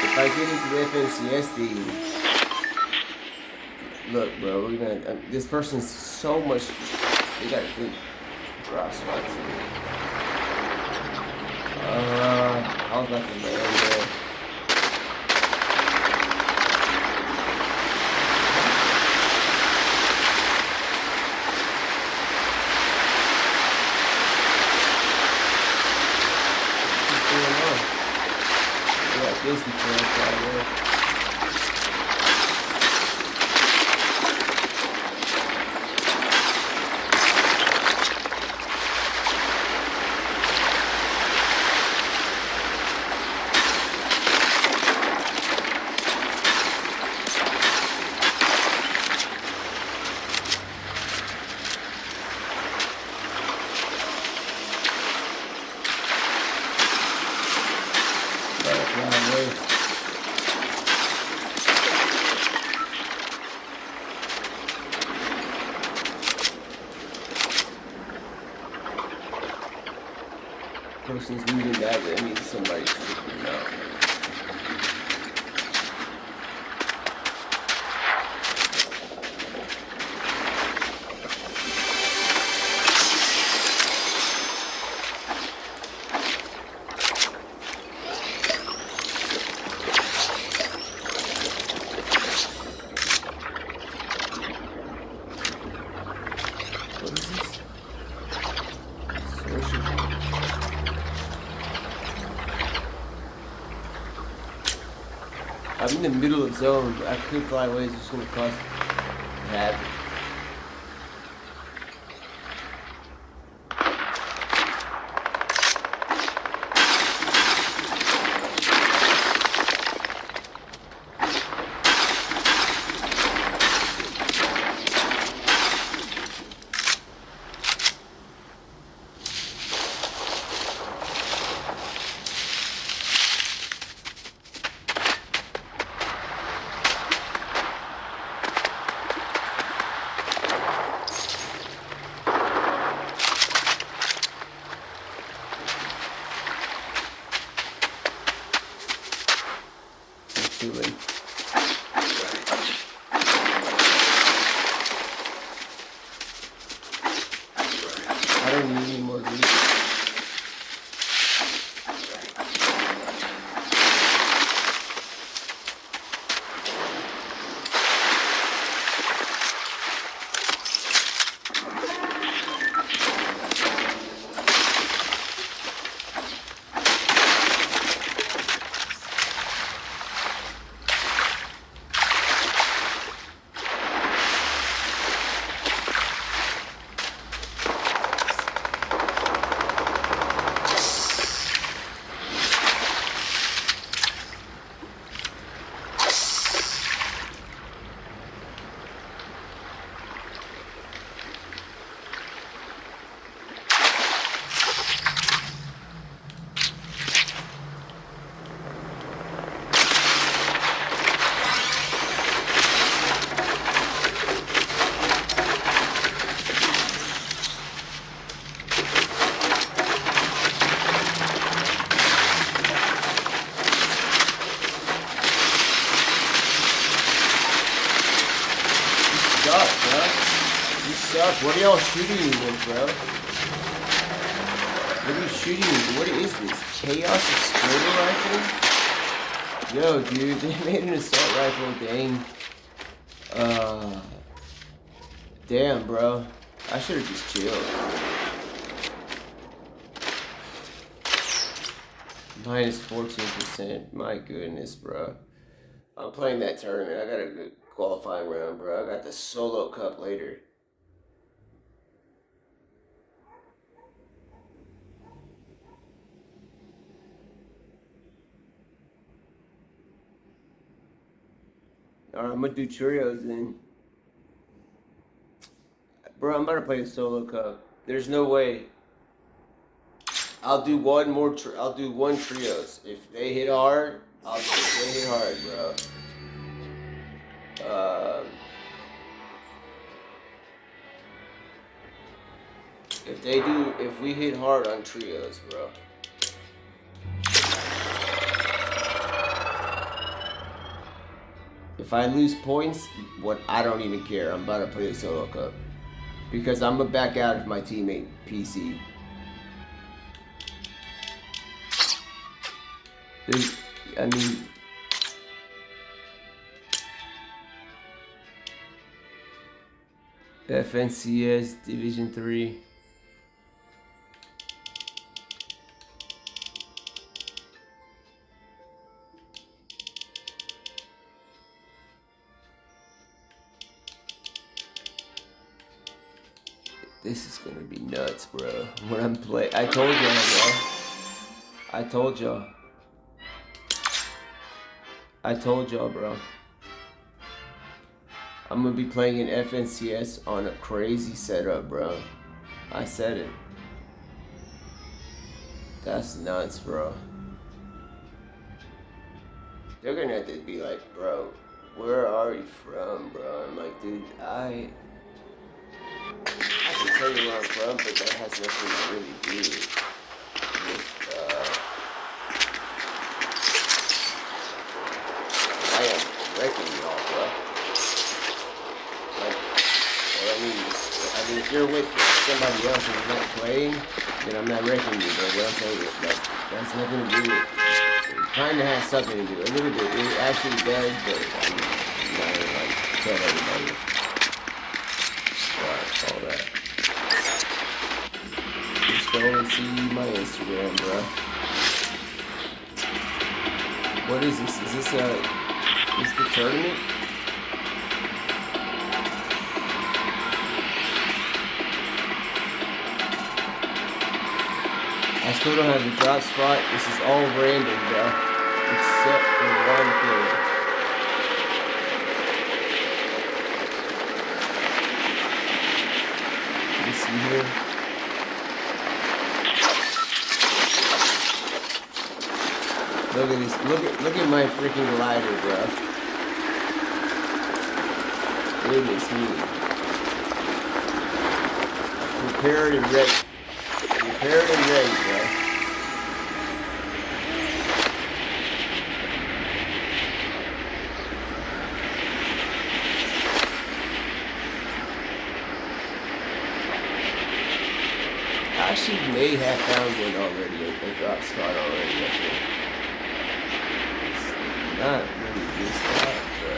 A: If I get into the FNCS thing, look, bro, we're gonna. This person's so much. They got good drop spots. I was about to land there. Person's reading that means somebody's freaking out. What is this? Social. I'm in the middle of zone. I could fly away. It's just gonna cost half. Doing. I don't need any more reasons. What are y'all shooting me with, bro? What are you shooting me with? What is this? Chaos Exploder Rifle? Yo, dude, they made an assault rifle, dang. Damn, bro. I should have just chilled. Minus 14%. My goodness, bro. I'm playing that tournament. I got a good qualifying round, bro. I got the solo cup later. Alright, I'm gonna do trios then. Bro, I'm about to play a solo cup. There's no way. I'll do one more. I'll do one trios. If they hit hard, they hit hard, bro. If we hit hard on trios, bro. If I lose points, I don't even care. I'm about to play a solo cup. Because I'm gonna back out if my teammate PC. FNCS Division 3. This is gonna be nuts, bro. When I'm playing, I told y'all, bro. I told y'all. I told y'all, bro. I'm gonna be playing in FNCS on a crazy setup, bro. I said it. That's nuts, bro. They're gonna have to be like, bro, where are you from, bro? I'm like, dude, I can tell you where I'm from, but that has nothing to really do with, I am wrecking y'all, bro. Like, well, I mean, if you're with somebody else and you're not playing, then I'm not wrecking you, bro. What I'm saying is, like, that's nothing to do with it. Kind of has something to do, a little bit. It actually does, but I'm not gonna like tell everybody. All that. Just go and see my Instagram, bro. What is this? Is this the tournament? I still don't have a drop spot. This is all random, bro. Except for one thing. You see here? Look at this. Look at my freaking glider, bro. Goodness me. Prepared and ready. Prepared and ready, bro. I actually may have found one already, a drop spot already, I think. It's not really this spot, bro.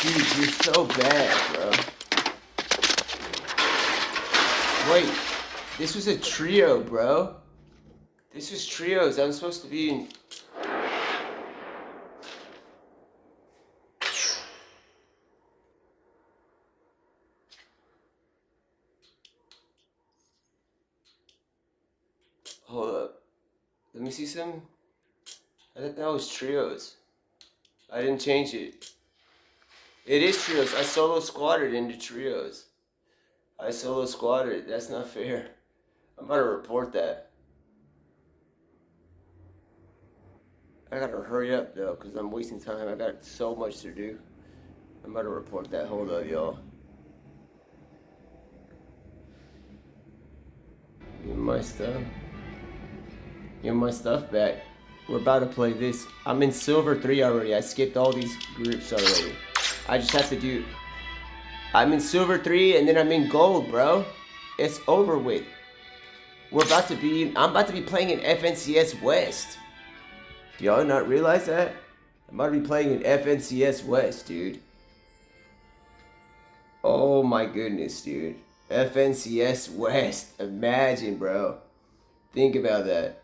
A: Dude, you're so bad, bro. Wait, this was a trio, bro. This was trios. I'm supposed to be in... Hold up. Let me see some. I thought that was trios. I didn't change it. It is trios. I solo squatted into trios. I solo squatted. That's not fair. I'm about to report that. I gotta hurry up though, because I'm wasting time. I got so much to do. I'm about to report that. Hold up, y'all. Get my stuff. Get my stuff back. We're about to play this. I'm in silver 3 already. I skipped all these groups already. I just have to do... I'm in silver 3 and then I'm in gold, bro. It's over with. I'm about to be playing in FNCS West. Do y'all not realize that? I'm about to be playing in FNCS West, dude. Oh my goodness, dude. FNCS West. Imagine, bro. Think about that.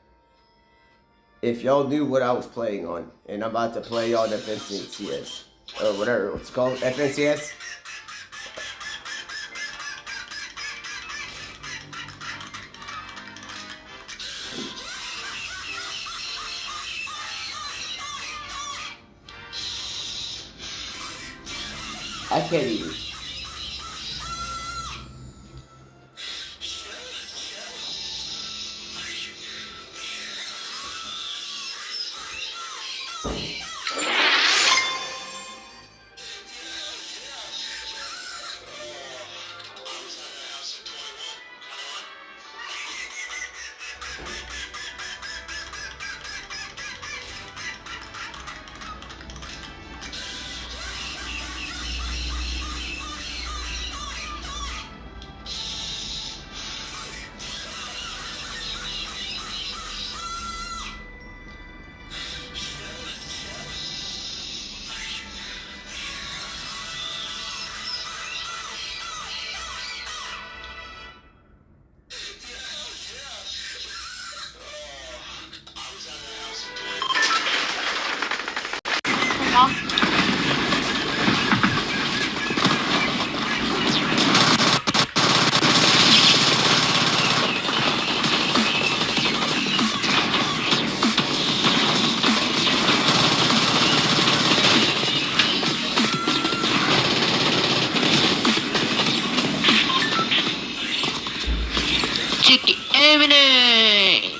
A: If y'all knew what I was playing on, and I'm about to play on FNCS. Or whatever, what's it called? FNCS? I can't even.
F: Eminem!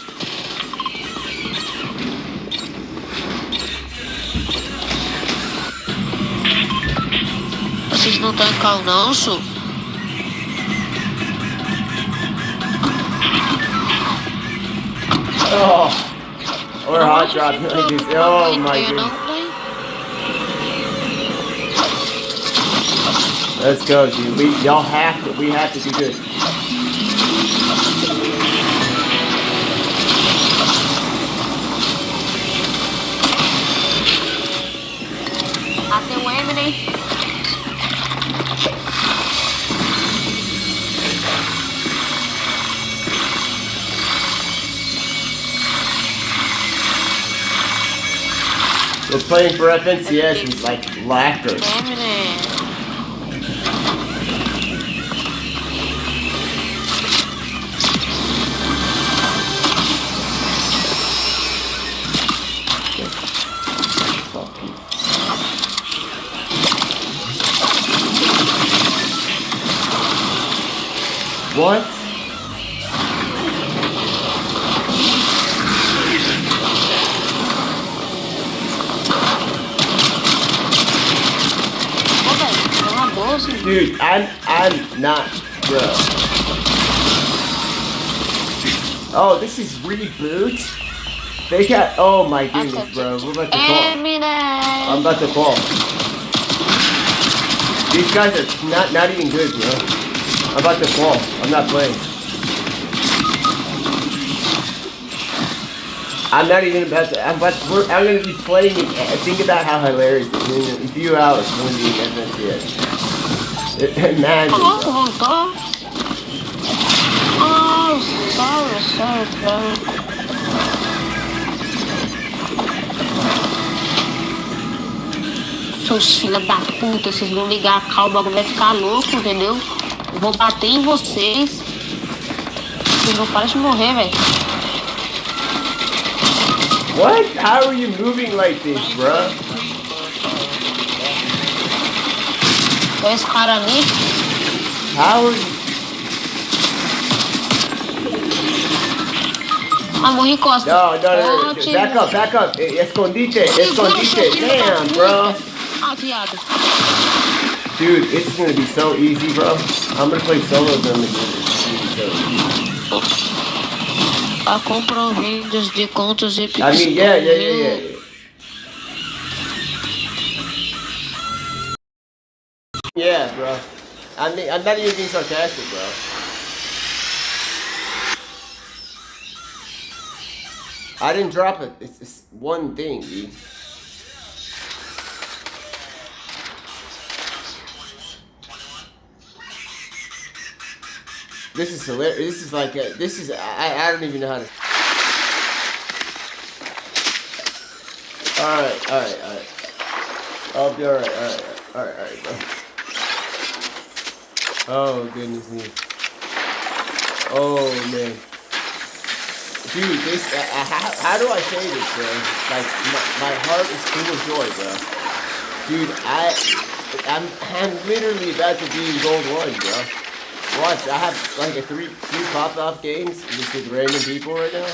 F: Vocês não estão em cal não, Su?
A: Oh, or hot drop like this. Oh my goodness. Let's go, dude. We have to do good.
F: Até o Eminem.
A: We're playing for FNCS with like laughter.
F: Eminem.
A: What? Dude, I'm not, bro. Oh, this is reboot? They got, oh my goodness, bro. We're about to call. I'm about to call. These guys are not even good, bro. I'm about to call. I'm not playing. I'm not even about to. I'm gonna be playing it. Think about how hilarious it is. In a few hours, we're gonna be in FNCS. Imagine.
F: Oh sorry. Seus filha da puta, vocês não ligar a calma, o bagulho vai ficar louco, entendeu? Eu vou bater em vocês. Vocês não param de morrer, velho.
A: What? How are you moving like this, bro?
F: Olha esse cara ali.
A: How are you?
F: Ah, morri costa.
A: No. Back up. Escondite. Damn, bro.
F: Ah, viado.
A: Dude, it's gonna be so easy, bro. I'm gonna play solo them again.
F: A compra vendas de contas e
A: I mean, yeah. Yeah, bro. I mean, I'm not even being sarcastic, bro. I didn't drop it. It's one thing, dude. This is hilarious. This is like I don't even know how to. Alright. I'll be alright, bro. Oh, goodness me. Oh, man. Dude, this, how do I say this, bro? Like, my heart is full of joy, bro. Dude, I'm literally about to be in gold 1, bro. Watch, I have like three pop-off games just with random people right now.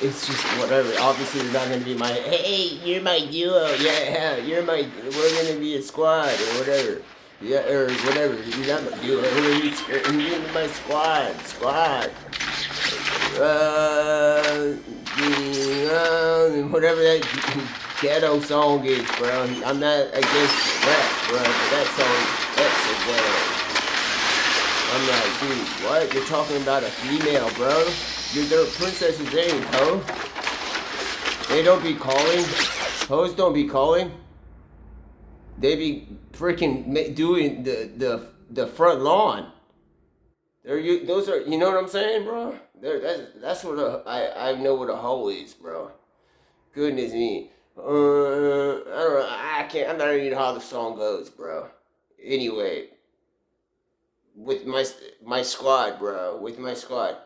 A: It's just whatever. Obviously, they're not gonna be my, hey, you're my duo, yeah, we're gonna be a squad or whatever. Yeah, or whatever. You're not my duo, you're my squad. Whatever that ghetto song is, bro. I'm not against rap, bro, but that song, that's so ghetto. I'm like, dude, what? You're talking about a female, bro? You're the princess's name, ho? They don't be calling. Hoes don't be calling. They be freaking doing the front lawn. Those are, you know what I'm saying, bro? That's what I know what a hoe is, bro. Goodness me. I don't know. I'm not even how the song goes, bro. Anyway. With my squad, bro. With my squad.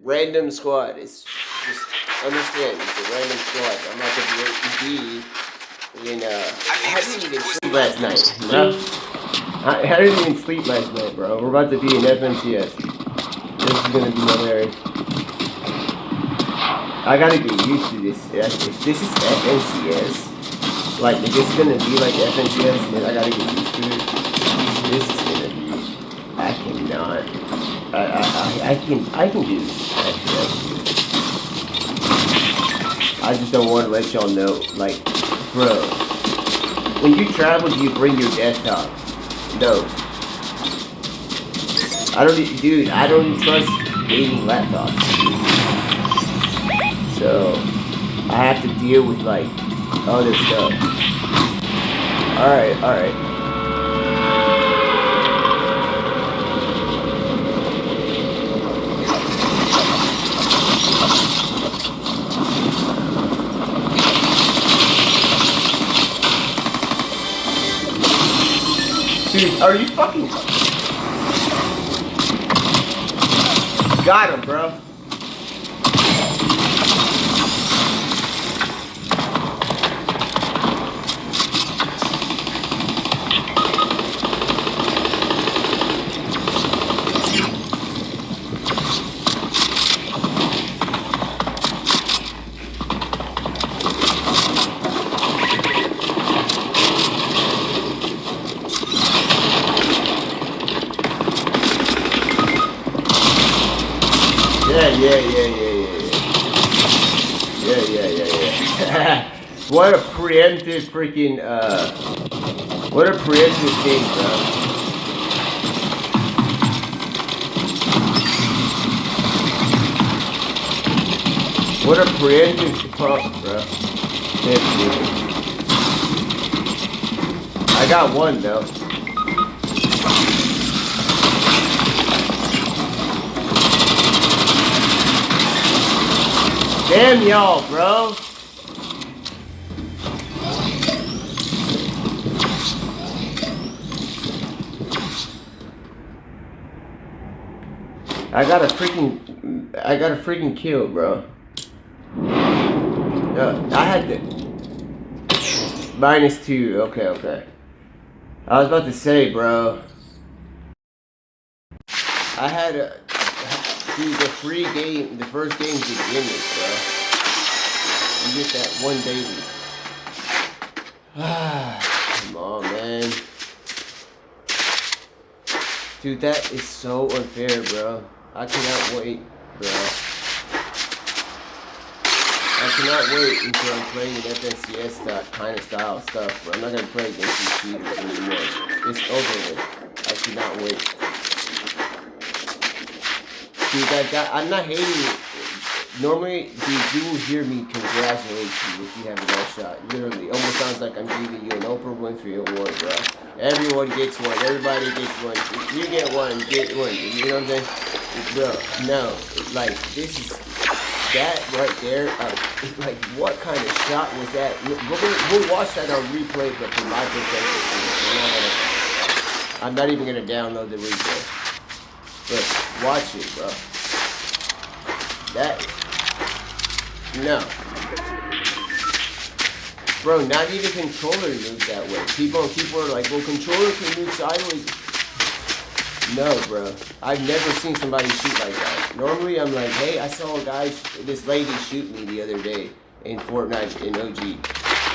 A: Random squad. It's just understand. It's a random squad. I'm not gonna be I didn't even sleep last night, bro. I didn't even sleep last night, bro. We're about to be in FNCS. This is is gonna be hilarious. I gotta get used to this. If this is FNCS, like if this is gonna be like FNCS, then I gotta get used to it. This is gonna be. I cannot. I can do this. Actually, I just don't want to let y'all know, like, bro. When you travel, do you bring your desktop? No. I don't even trust gaming laptops. So, I have to deal with, like, other stuff. Alright. Dude, are you fucking... Got him, bro. Yeah. What a preemptive freaking, what a preemptive thing, bro. What a preemptive pump, bro. I got one, though. Damn y'all, bro. I got a freaking kill, bro. I had the -2. Okay. I was about to say, bro. I had a dude, the free game, the first game's the gimmicks, bro. You get that one daily. Come on, man. Dude, that is so unfair, bro. I cannot wait, bro. I cannot wait until I'm playing an FNCS kind of style stuff, bro. I'm not gonna play against these cheaters anymore. It's over with. I cannot wait. Dude, that guy, I'm not hating it. Normally, dude, you will hear me congratulate you if you have a nice shot. Literally, almost sounds like I'm giving you an Oprah Winfrey award, bro. Everyone gets one. Everybody gets one. If you get one, get one. You know what I'm saying? Bro, no. Like, this is... That right there, like, what kind of shot was that? We'll watch that on replay, but from my perspective, I'm not even going to download the replay. But watch it, bro. That... No. Bro, not even controller moves that way. People are like, well, controller can move sideways. No, bro. I've never seen somebody shoot like that. Normally, I'm like, hey, I saw a guy, this lady shoot me the other day in Fortnite in OG.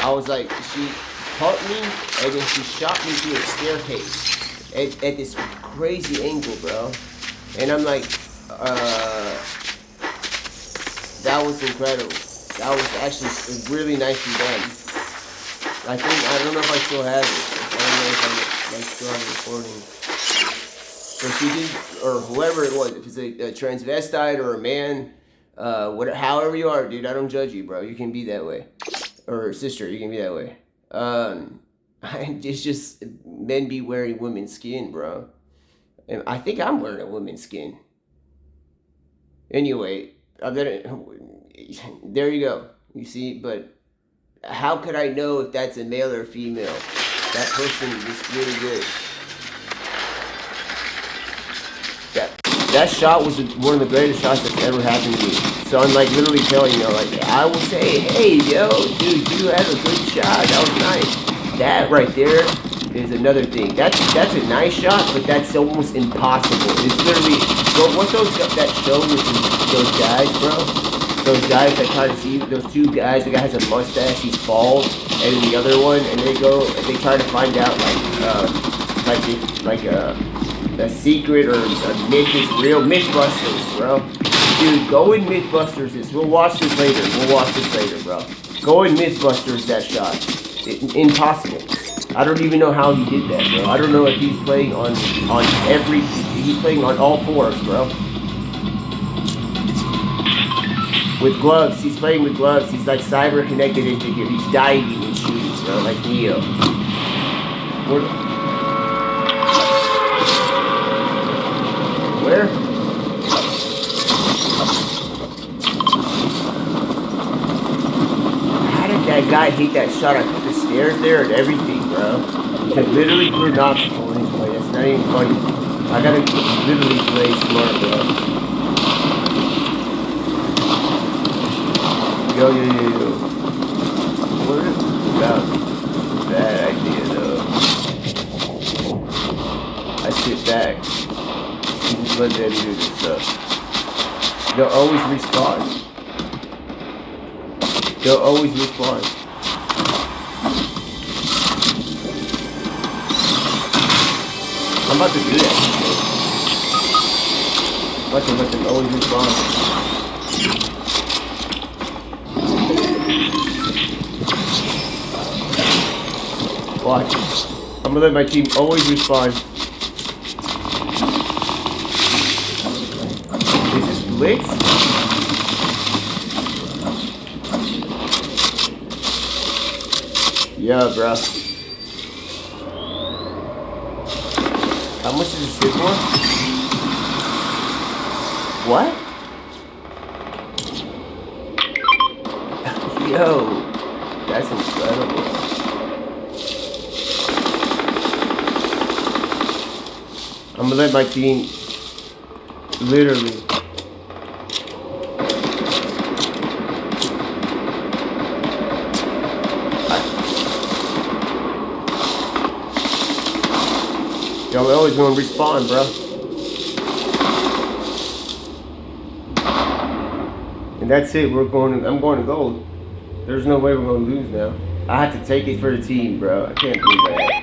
A: I was like, she caught me, and then she shot me through a staircase at this crazy angle, bro. And I'm like, that was incredible. That was actually really nicely done. I don't know if I still have it. I don't know if I still have it recording. But she did, or whoever it was, if it's a transvestite or a man, however you are, dude, I don't judge you, bro. You can be that way. Or sister, you can be that way. It's just, men be wearing women's skin, bro. And I think I'm wearing a woman's skin. Anyway, there you go. You see, but how could I know if that's a male or female? That person is really good. That shot was one of the greatest shots that's ever happened to me. So I'm like literally telling you, like, I will say, hey, yo, dude, you had a good shot. That was nice. That right there is another thing. That's a nice shot, but that's almost impossible. It's literally what's that show with those guys, bro? Those guys that try to see those two guys. The guy has a mustache, he's bald, and then the other one, and they try to find out a secret or a myth is real. Mythbusters, bro. Dude, go in Mythbusters. We'll watch this later. Bro. Go in Mythbusters that shot. Impossible. I don't even know how he did that, bro. I don't know if he's playing he's playing on all fours, bro. With gloves, he's playing with gloves. He's like cyber connected into here. He's diving and shooting, bro, like Neo. Where? How did that guy hate that shot? I put the stairs there and everything, bro. To literally put an obstacle in his way. That's not even funny. I gotta literally play smart, bro. Yo. What is that? Bad idea, though. I sit back. You just let them do this stuff. They'll always respawn. I'm about to do that. Let them always respawn. Watch. I'm gonna let my team always respawn. Is this Blitz? Yeah, bro. How much does this hit for? What? Yo, that's incredible. I'm gonna let my team literally. Y'all always gonna respawn, bro. And that's it. I'm going to gold. There's no way we're gonna lose now. I have to take it for the team, bro. I can't do that.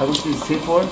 A: How much does this hit for?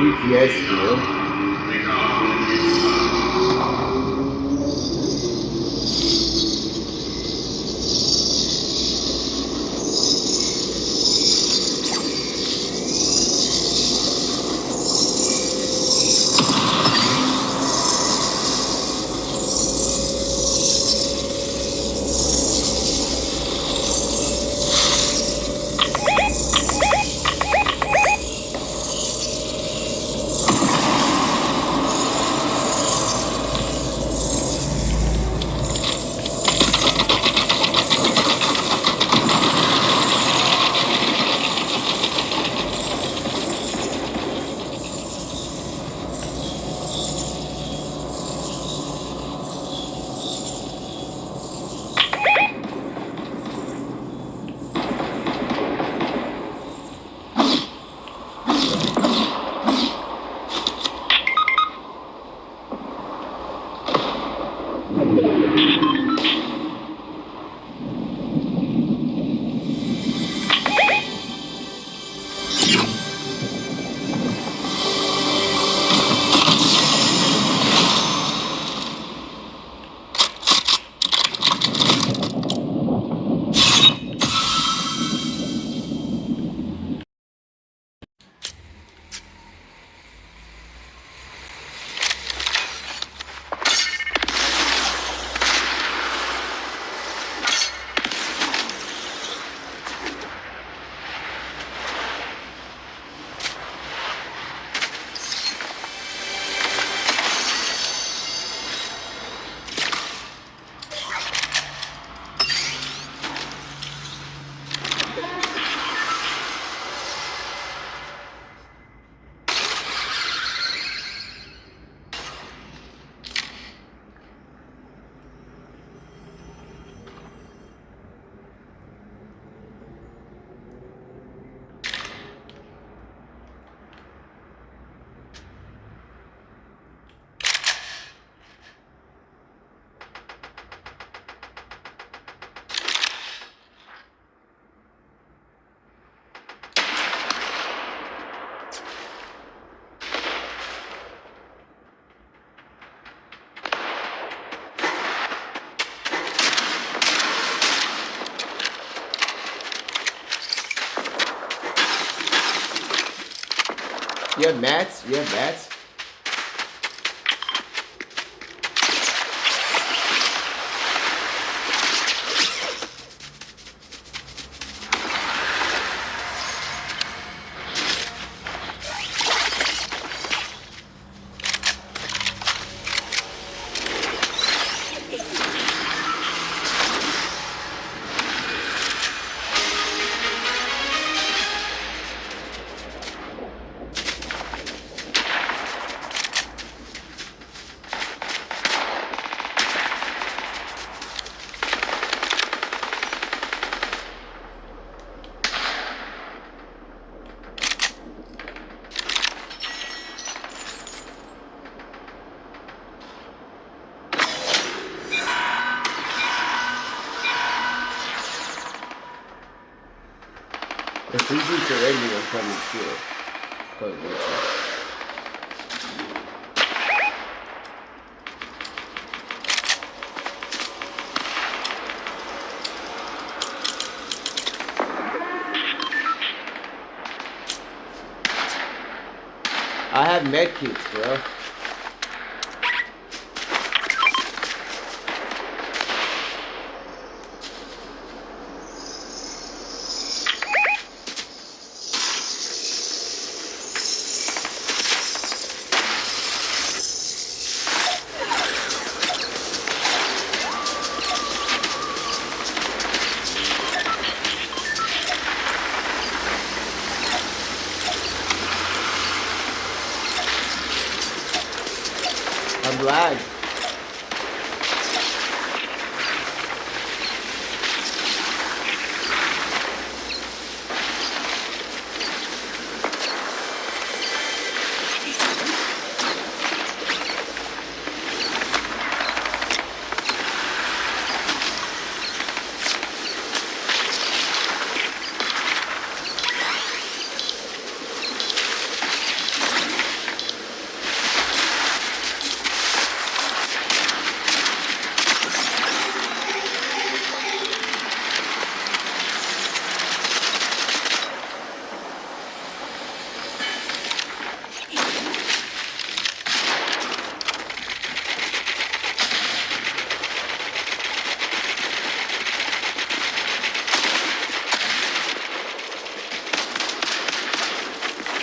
A: DPS here. You have mats? You have mats? If we do surrender, I'm coming through. I have medkits, bro. there's lag.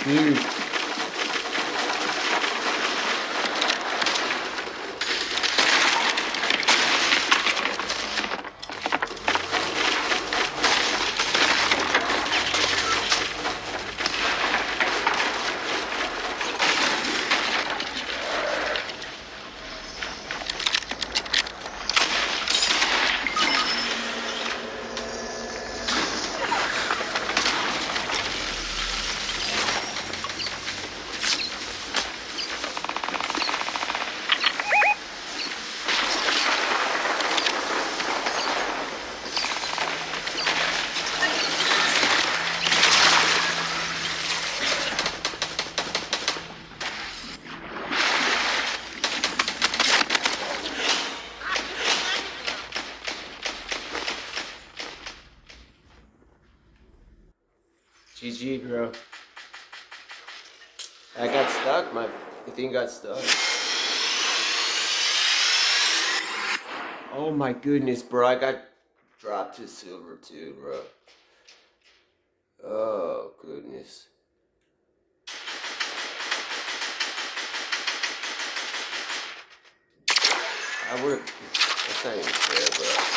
A: Dude. GG, bro. I got stuck. My thing got stuck. Oh my goodness, bro. I got dropped to silver too, bro. Oh, goodness. I would. That's not even fair, bro.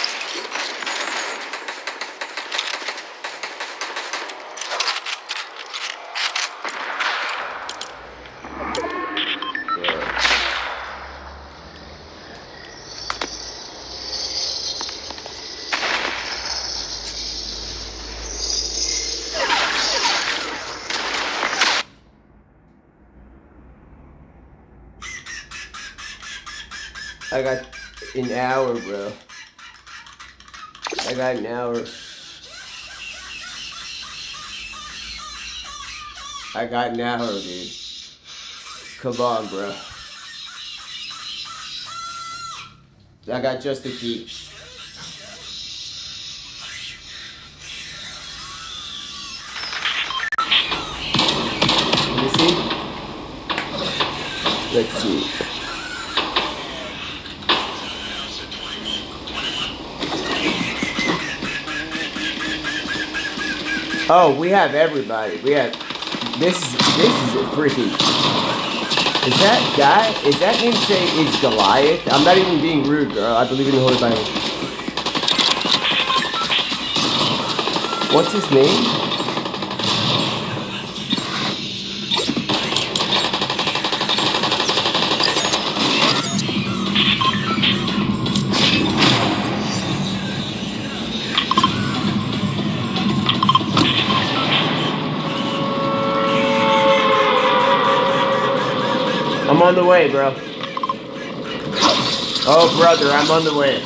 A: I got an hour, bro. I got an hour. I got an hour, dude. Come on, bro. I got just a key. Let me see. Let's see. Oh, we have everybody. We have this is a freaking. Is that guy? Is that name say is Goliath? I'm not even being rude, girl. I believe in the Holy Bible. What's his name? I'm on the way, bro. Oh, brother, I'm on the way.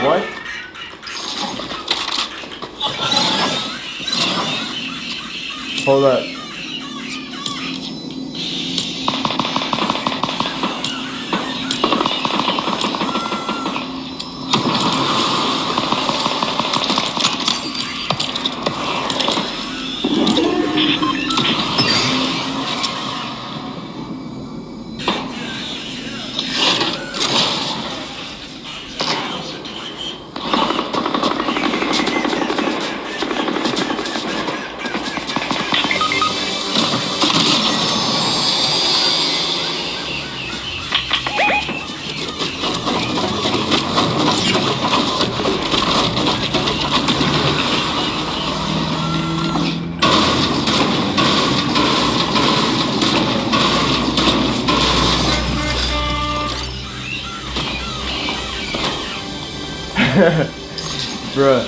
A: What? Hold up. Bruh.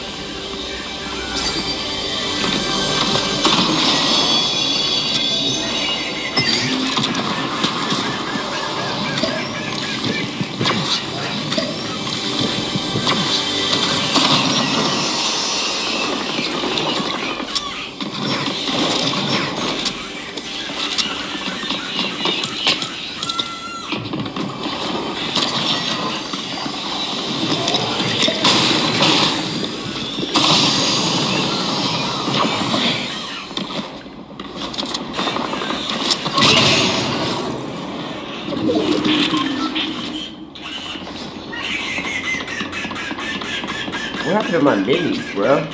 A: What happened to my minis, bro?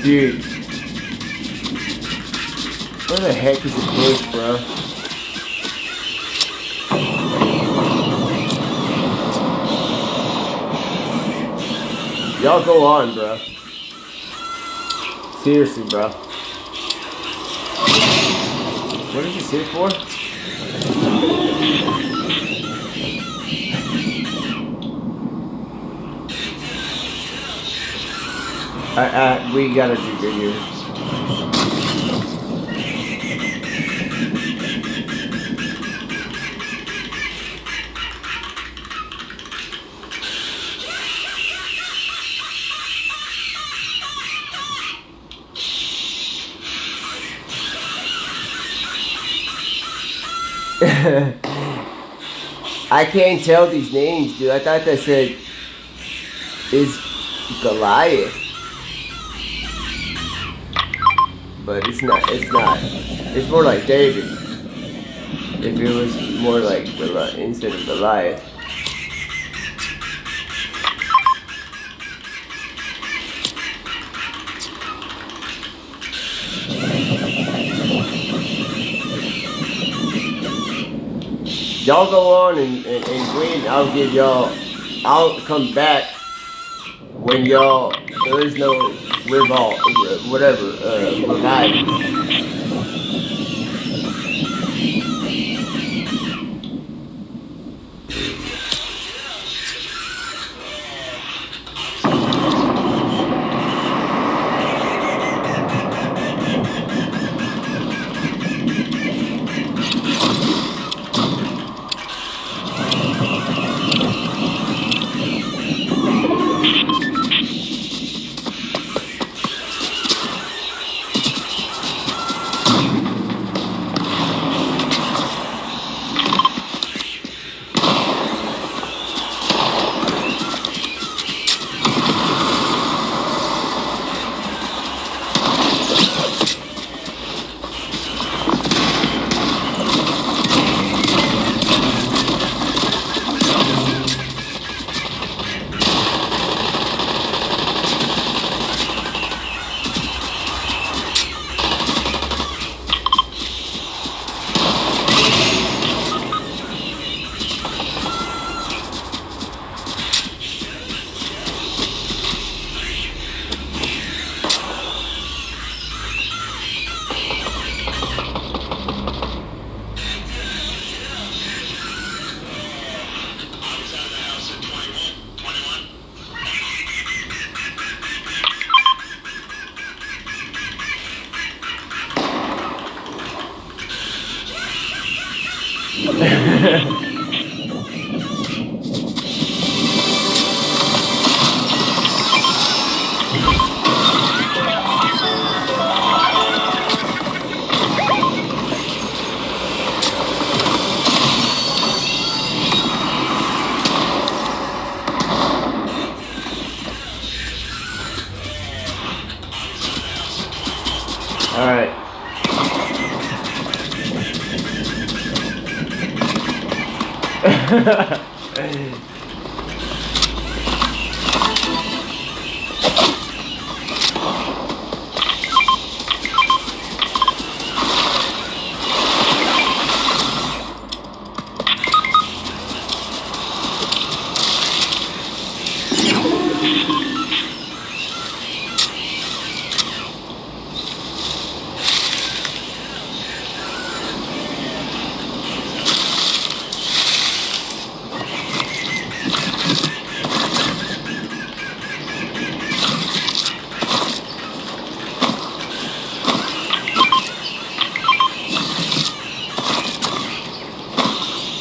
A: Dude. Where the heck is the bush, bro? Y'all go on, bro. Seriously, bro. What is this here for? We gotta do good here. I can't tell these names, dude. I thought that said is Goliath. But it's not. It's more like David. If it was more like instead of Goliath. Y'all go on and win. I'll come back when y'all, there is no revival. Alright.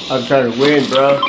A: I'm trying to win, bro.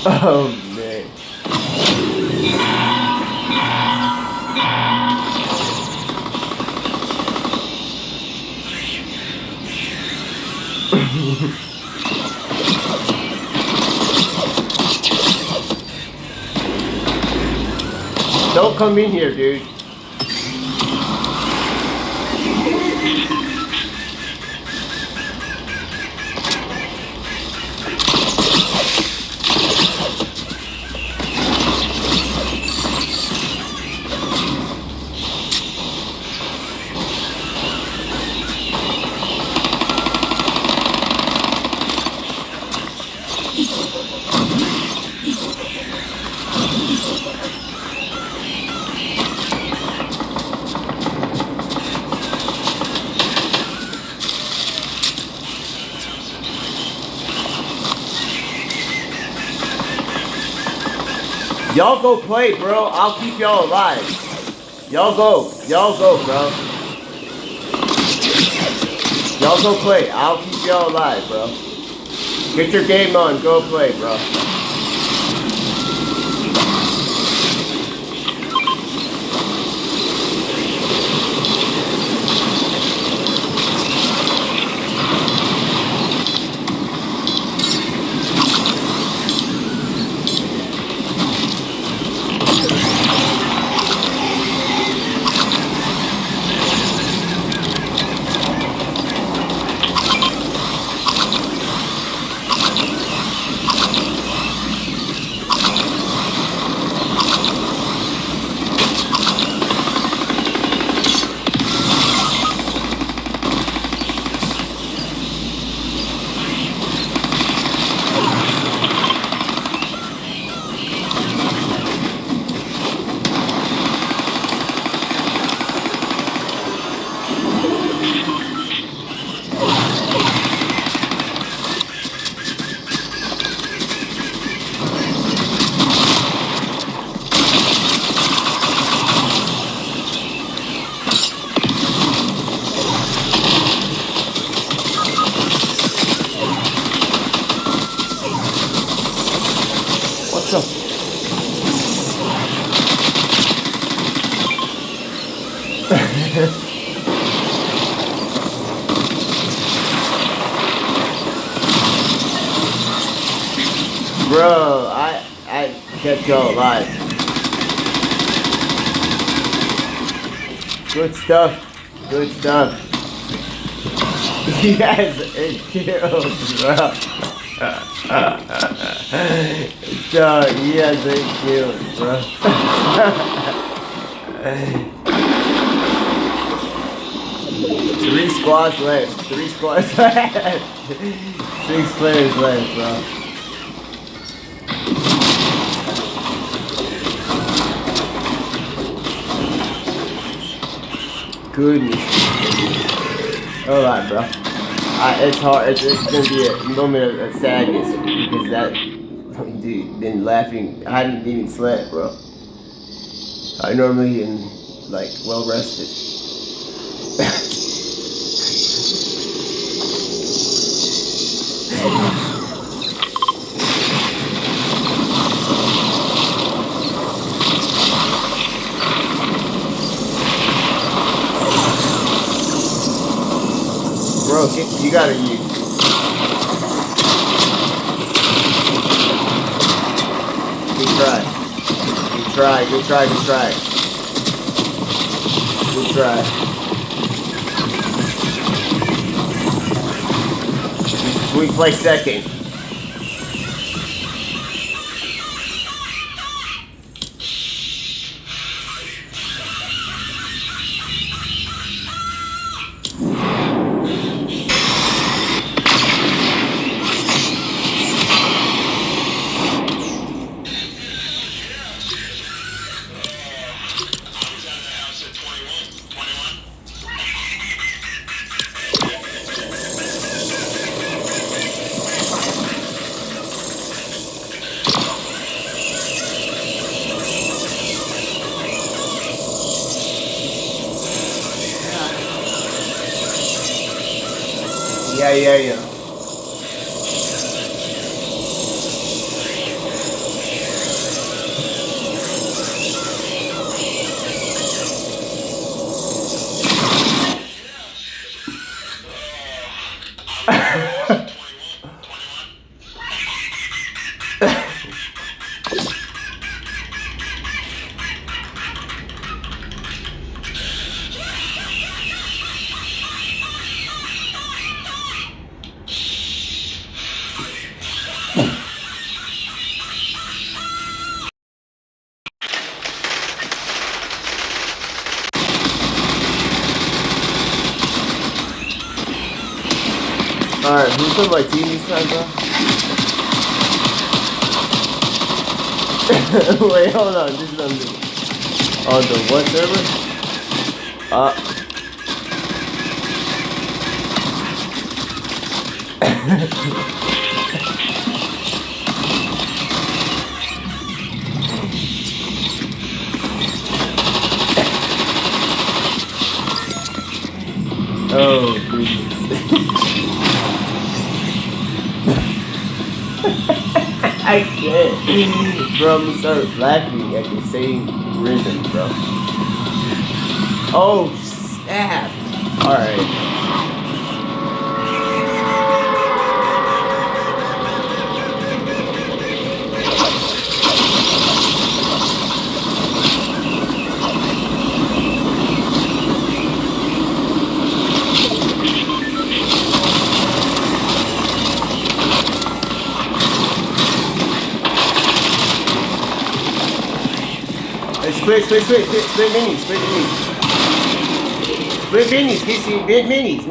A: Oh man. Don't come in here, dude. Y'all go play, bro. I'll keep y'all alive. Y'all go, bro. Y'all go play. I'll keep y'all alive, bro. Get your game on. Go play, bro. Bro, I kept y'all alive. Good stuff. Good stuff. You guys are kills, bro. Dog, you guys are kills, bro. 3 squads left. 3 squads left. 6 players left, bro. Goodness. Alright, bro. It's hard. It's gonna be a moment of sadness because that dude been laughing. I hadn't even slept, bro. I normally am like well rested. Bro, you gotta use. Good try. Good try, good try, good try. Good try. We play second. Yeah. Alright, who's on my team this time, bro? Wait, hold on. This is on the what server? Oh, goodness. I can't. Bro, I'm gonna start laughing at the same rhythm, bro. Oh, snap. Alright. Split minis. Split minis.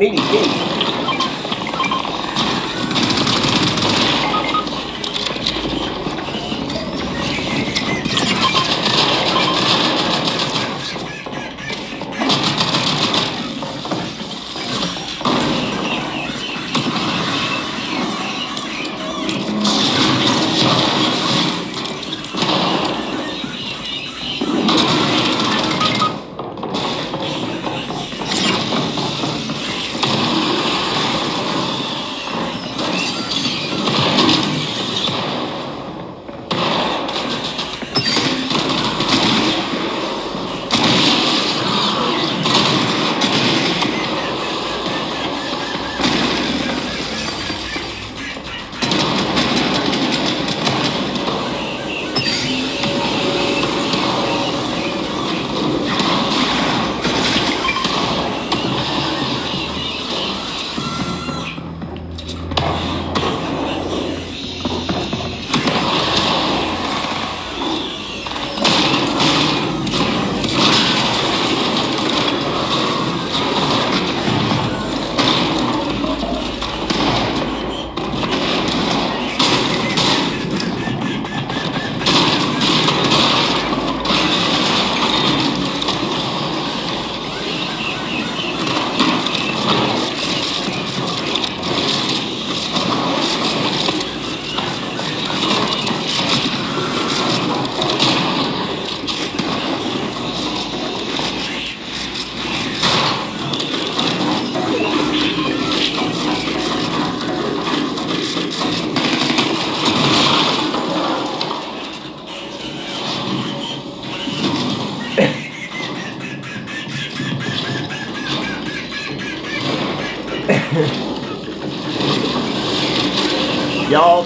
A: Y'all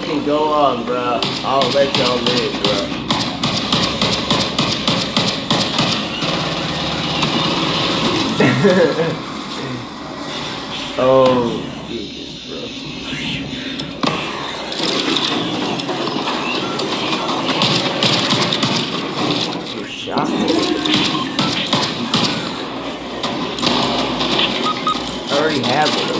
A: can go on, bro. I'll let y'all live, bro. Oh, Jesus, bro. You're shocking. I already have one.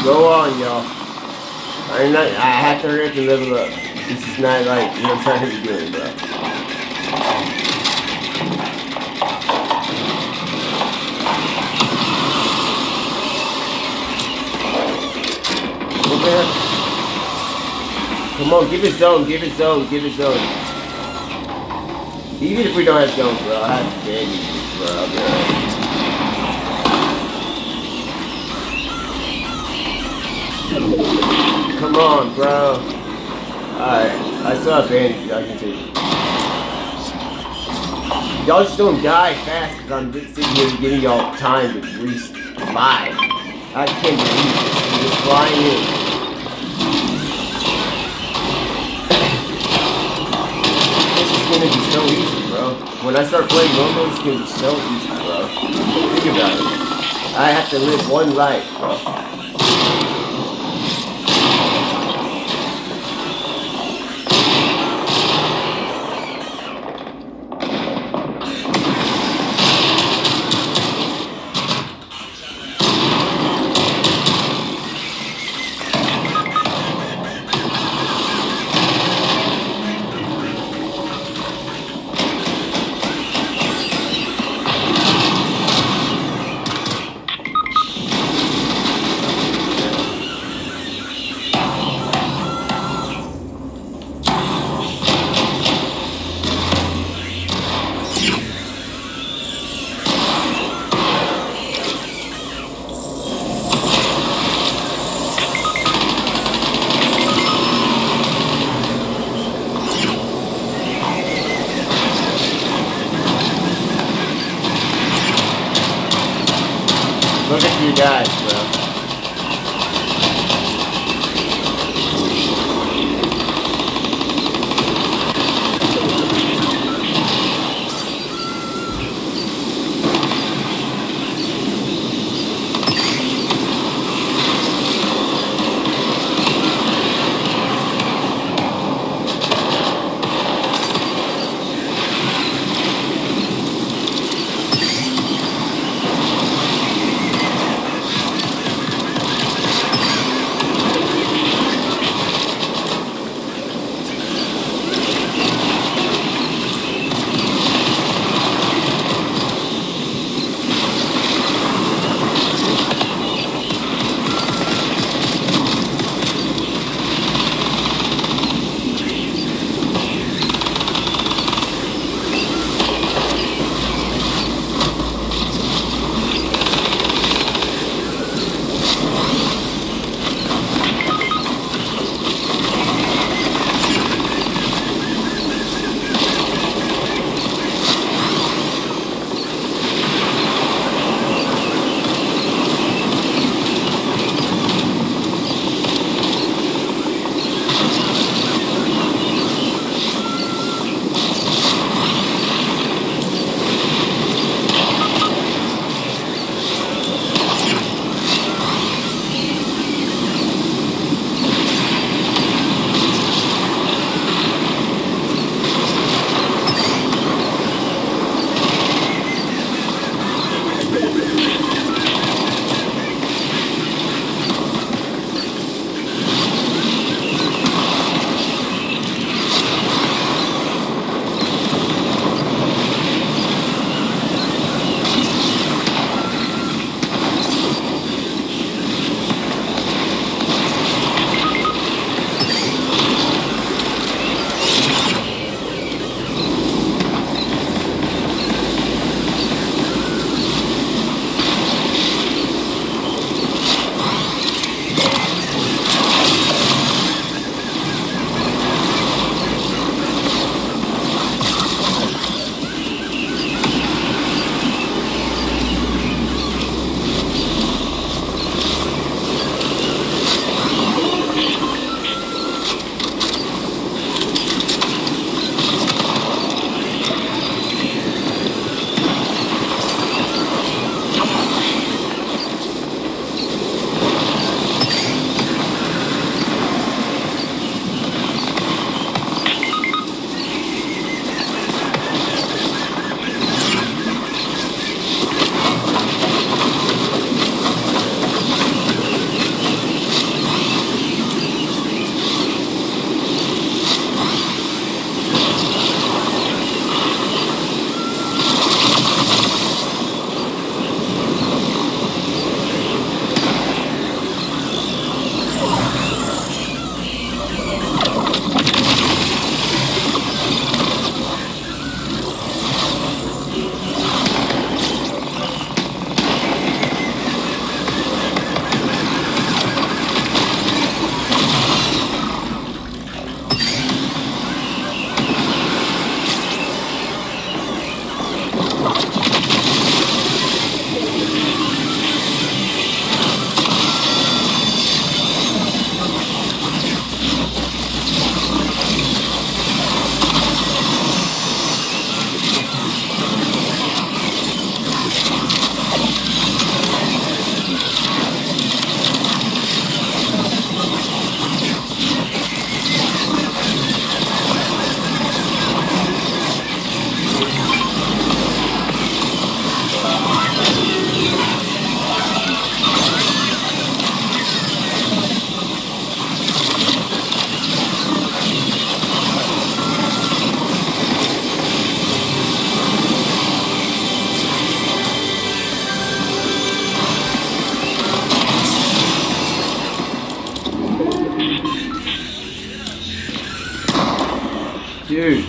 A: Go on, y'all. I have to hurry up and level up. This is not like what I'm trying to be doing, bro. Okay. Come on, give it zone, give it zone, give it zone. Even if we don't have zone, bro, I have to beg you, bro. I'll be alright. Come on, bro. Alright, I still have bandages, I can take it. Y'all just don't die fast because I'm just sitting here giving y'all time to revive. I can't believe this. I'm just flying in. This is gonna be so easy, bro. When I start playing normal, it's gonna be so easy, bro. Think about it. I have to live one life, bro. Look at you guys, bro. Dude.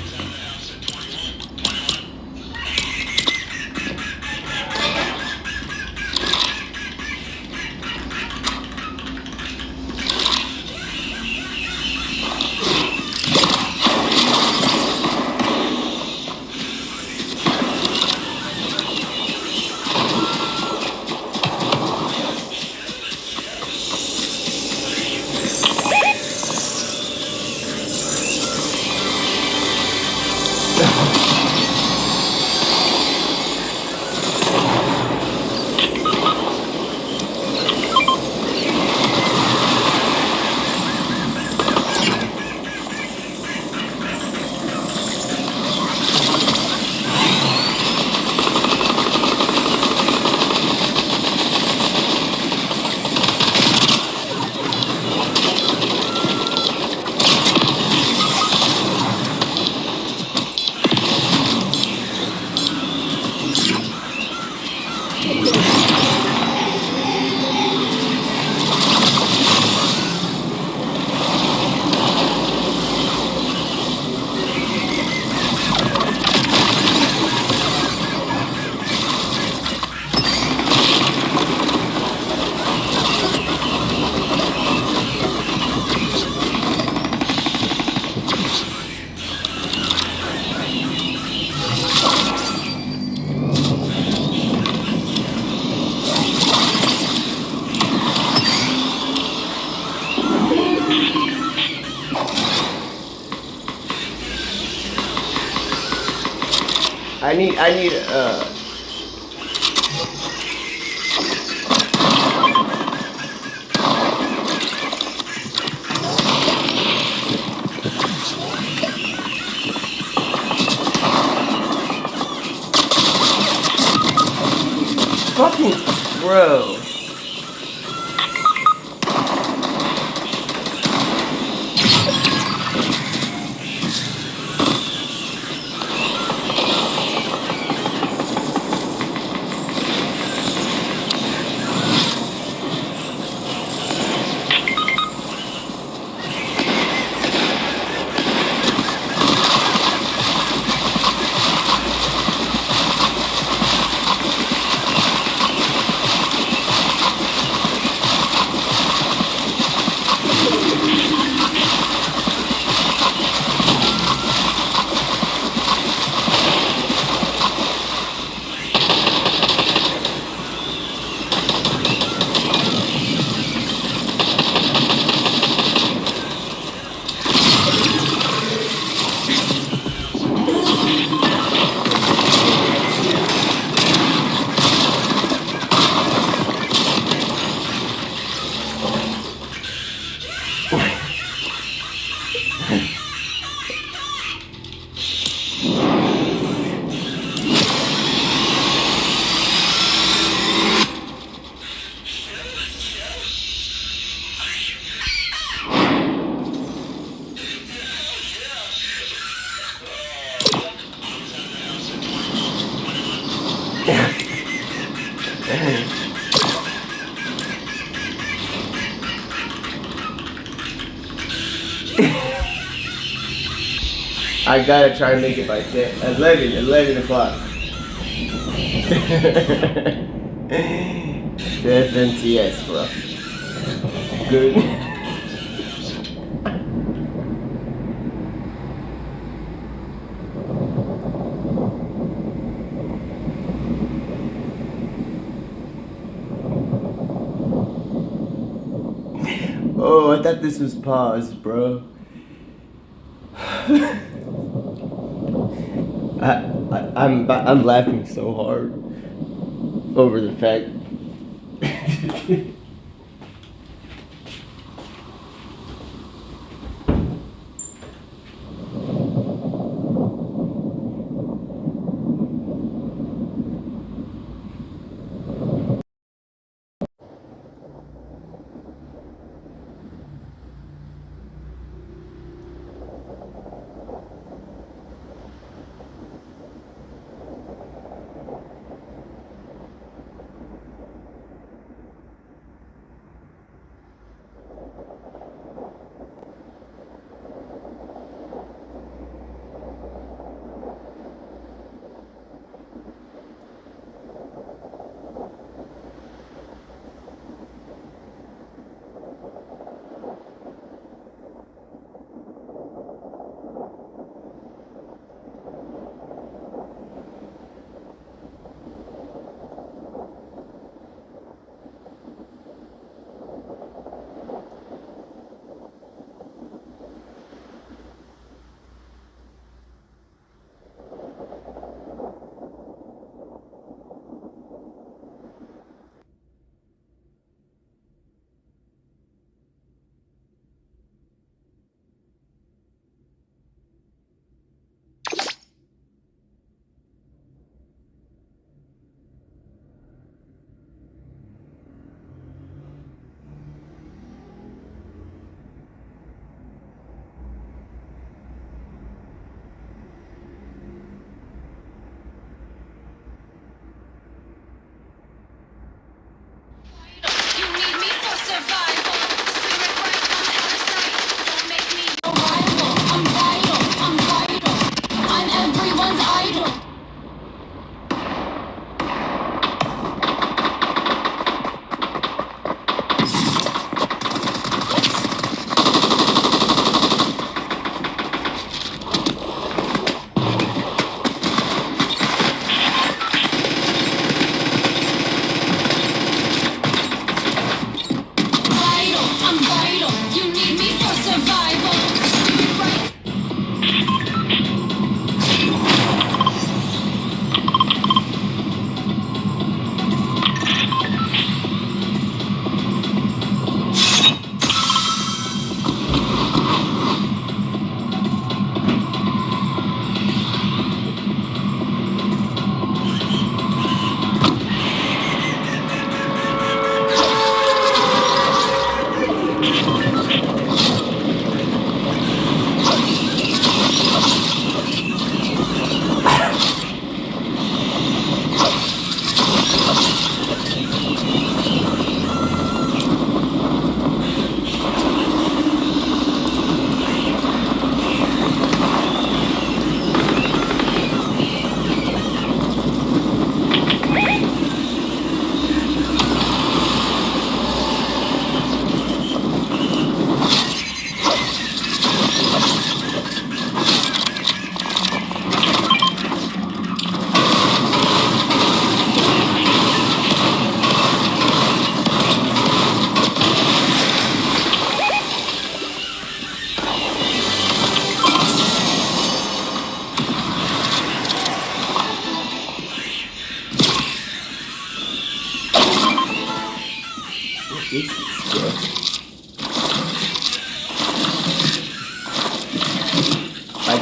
A: I need fucking bro. I gotta try and make it by 11 o'clock. To FNCS, bro. Good. Oh, I thought this was paused, bro. I'm laughing so hard over the fact.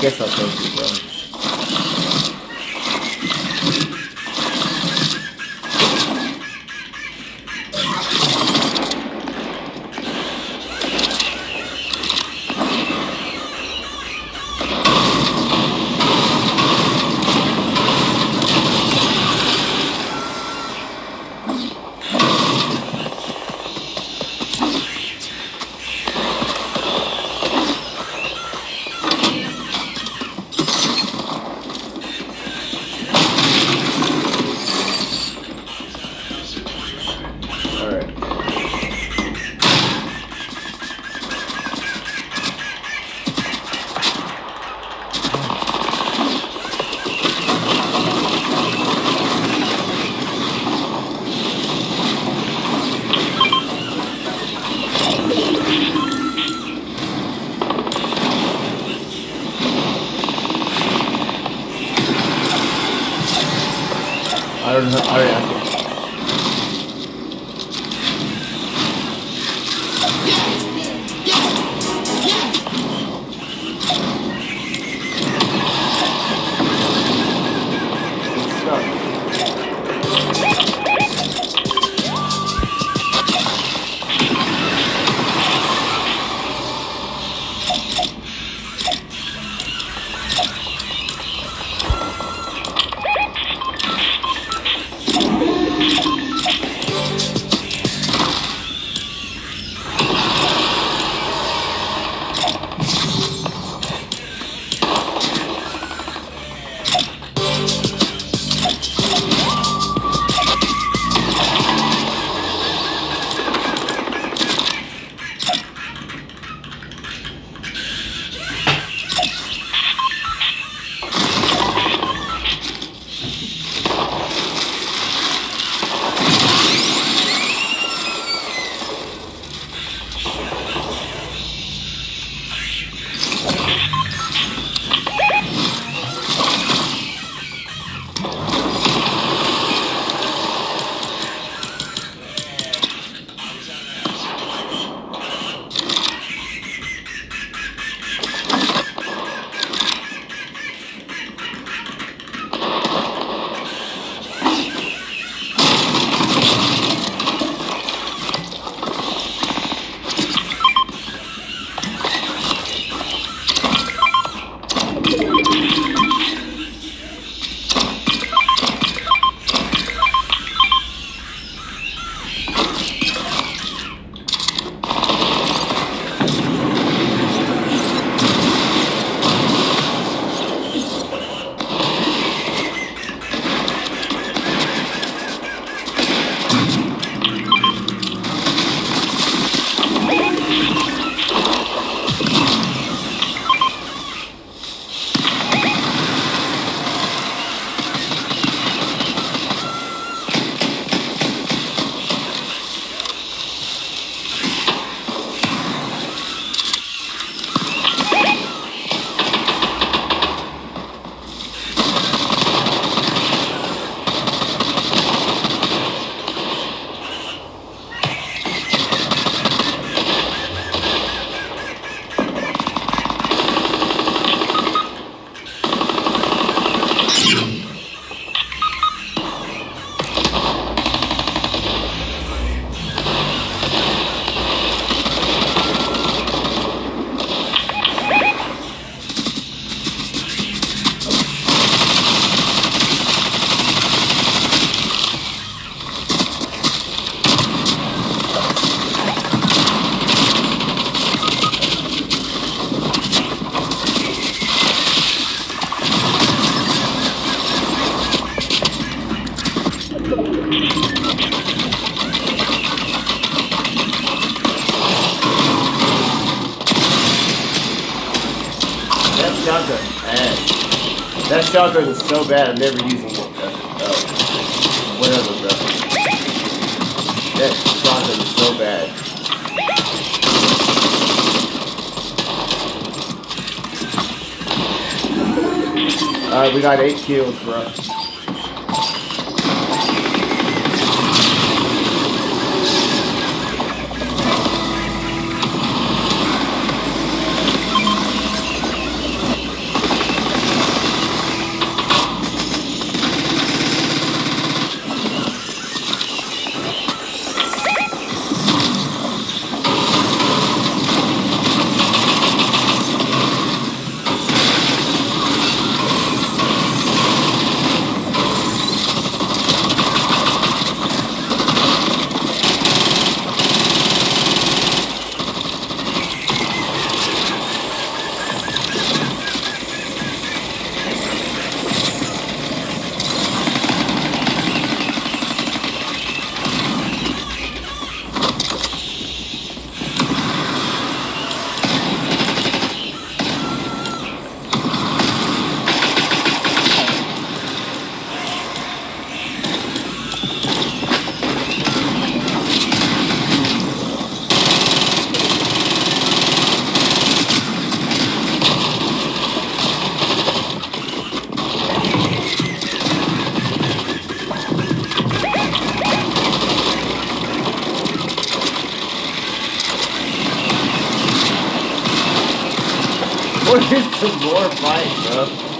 A: guess I'll take you, bro. I don't know. Oh, yeah. shotgun ass. That shotgun is so bad, I'm never using it. Whatever, bro. That shotgun is so bad. Alright, we got 8 kills, bro. There's some more fight, bro.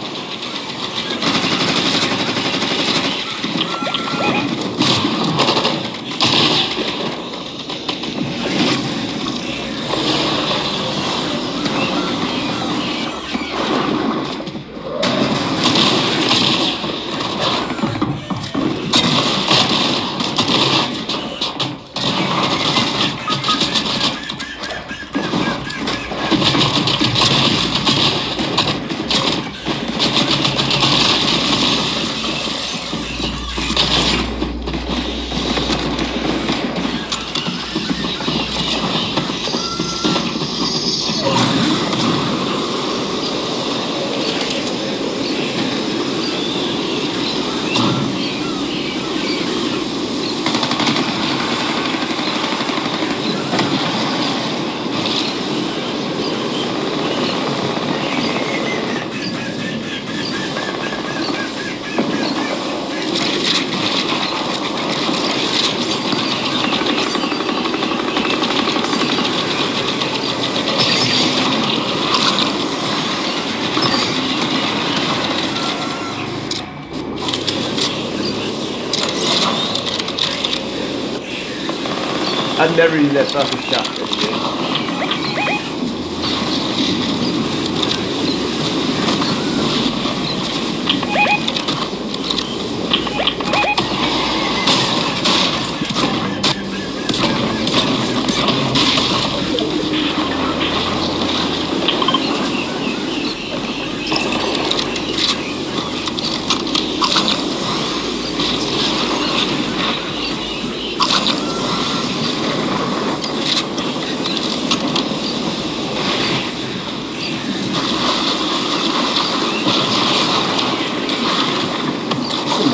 A: I've never used that fucking shotgun, dude.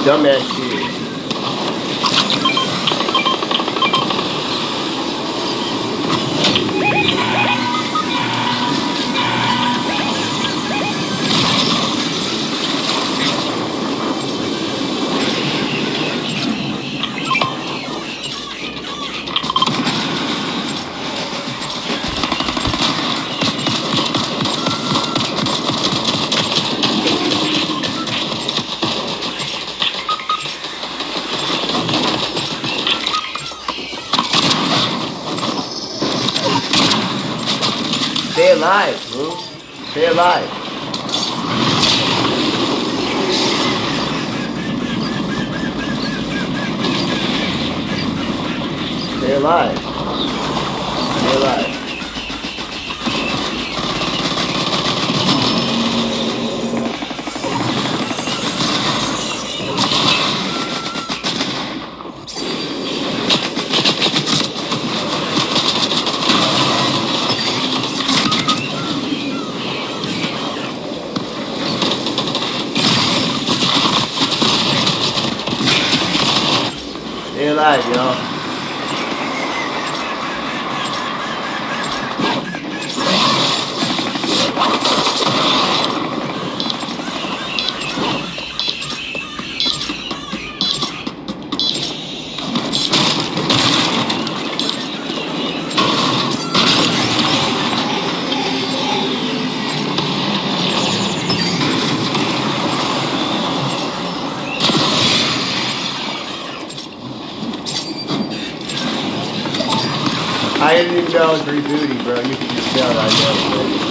A: Dumbass shit. Stay alive, bro. Stay alive. Stay alive. Stay alive. Stay alive, y'all. I didn't even know I was rebooting, bro. You can just tell I know.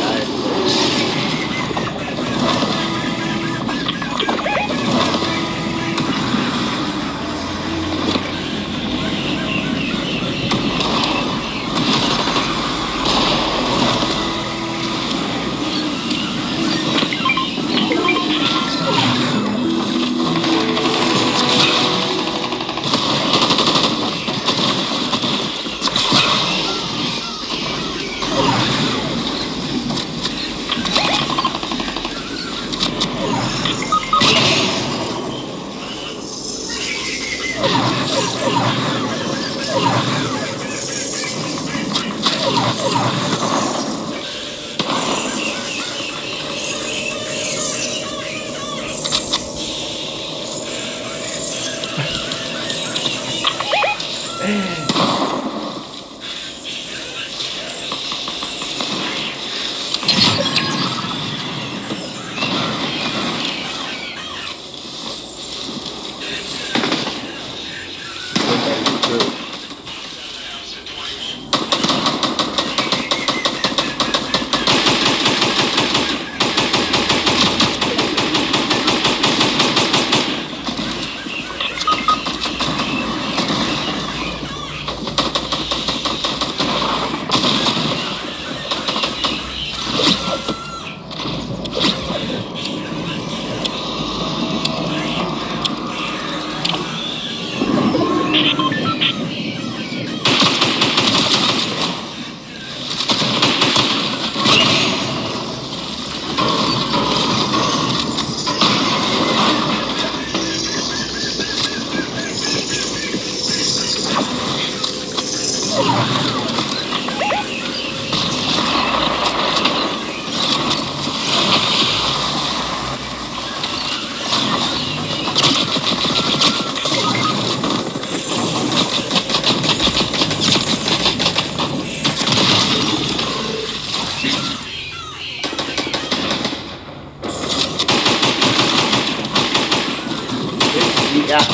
A: Yeah,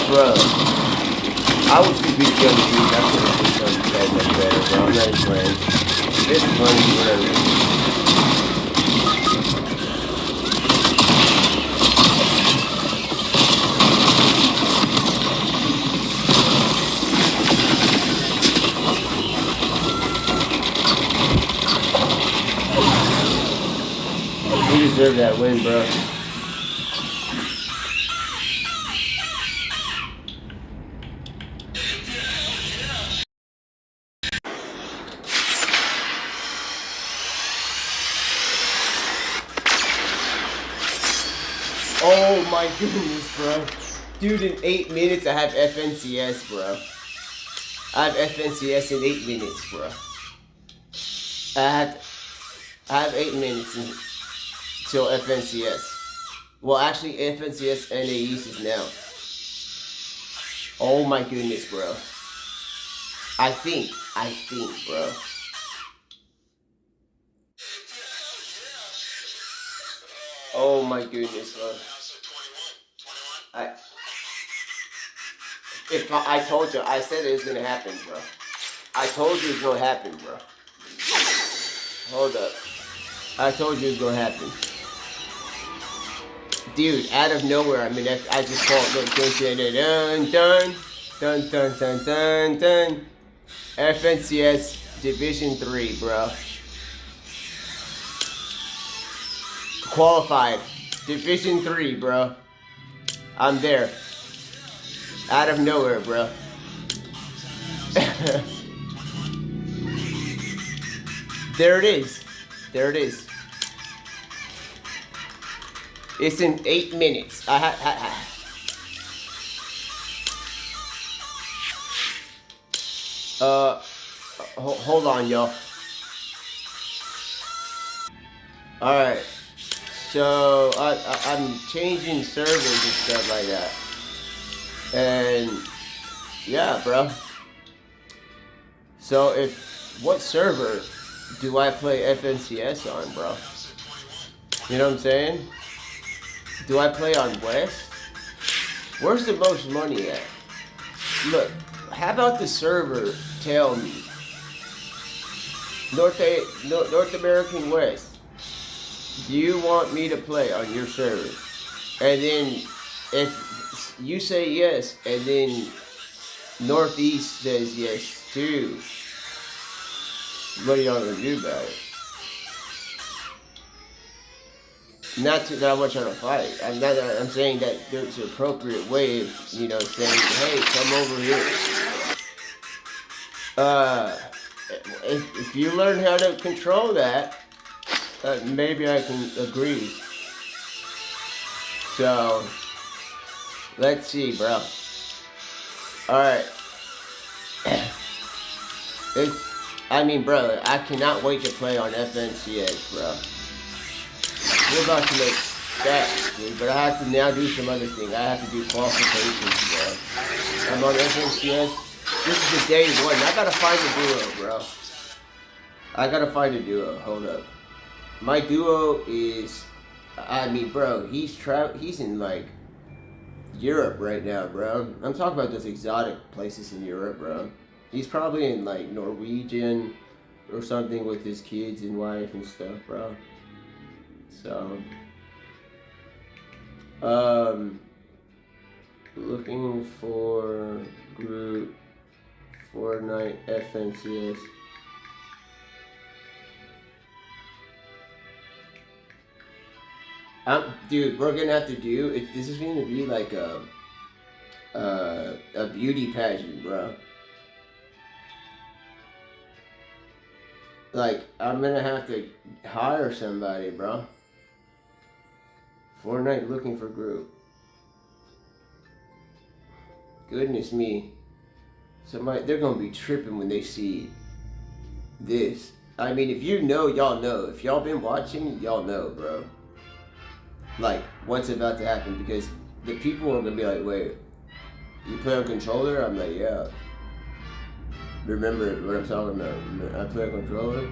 A: bro. I was too busy on the beach. I could have put something that much better, bro. I'm not even playing. This is funny, whatever. You deserve that win, bro. Oh my goodness, bro. Dude, in 8 minutes I have FNCS, bro. I have FNCS in 8 minutes, bro. I have 8 minutes until FNCS. Well, actually, FNCS and AES is now. Oh my goodness, bro. I think, bro. Oh my goodness, bro. I told you, I said it was gonna happen, bro. I told you it was gonna happen, bro. Hold up. I told you it was gonna happen. Dude, out of nowhere, I mean, I just called, look, dun dun dun dun dun dun dun. FNCS Division 3, bro. Qualified. Division 3, bro. I'm there. Out of nowhere, bro. There it is. There it is. It's in 8 minutes. Hold on, y'all. Alright. So, I'm changing servers and stuff like that. And, yeah, bro. So, what server do I play FNCS on, bro? You know what I'm saying? Do I play on West? Where's the most money at? Look, how about the server tell me? North American West. Do you want me to play on your server? And then if you say yes, and then Northeast says yes too, what are y'all gonna do about it? Not that I want y'all to fight. I'm saying that there's an appropriate way of, saying, hey, come over here. If you learn how to control that, maybe I can agree. So, let's see, bro. Alright. Bro, I cannot wait to play on FNCS, bro. We're about to make stats, dude, but I have to now do some other thing. I have to do qualifications, bro. I'm on FNCS. This is the day one. I gotta find a duo, bro. I gotta find a duo. Hold up. My duo is, bro, he's in, like, Europe right now, bro. I'm talking about those exotic places in Europe, bro. He's probably in, like, Norwegian or something with his kids and wife and stuff, bro. So, looking for group Fortnite FNCS. Dude, we're gonna have to do it. This is gonna be like a beauty pageant, bro. Like, I'm gonna have to hire somebody, bro. Fortnite looking for group. Goodness me. They're gonna be tripping when they see this. I mean, if you know, y'all know. If y'all been watching, y'all know, bro. Like, what's about to happen, because the people are gonna be like, wait, you play on controller? I'm like, yeah. Remember what I'm talking about. I play on controller.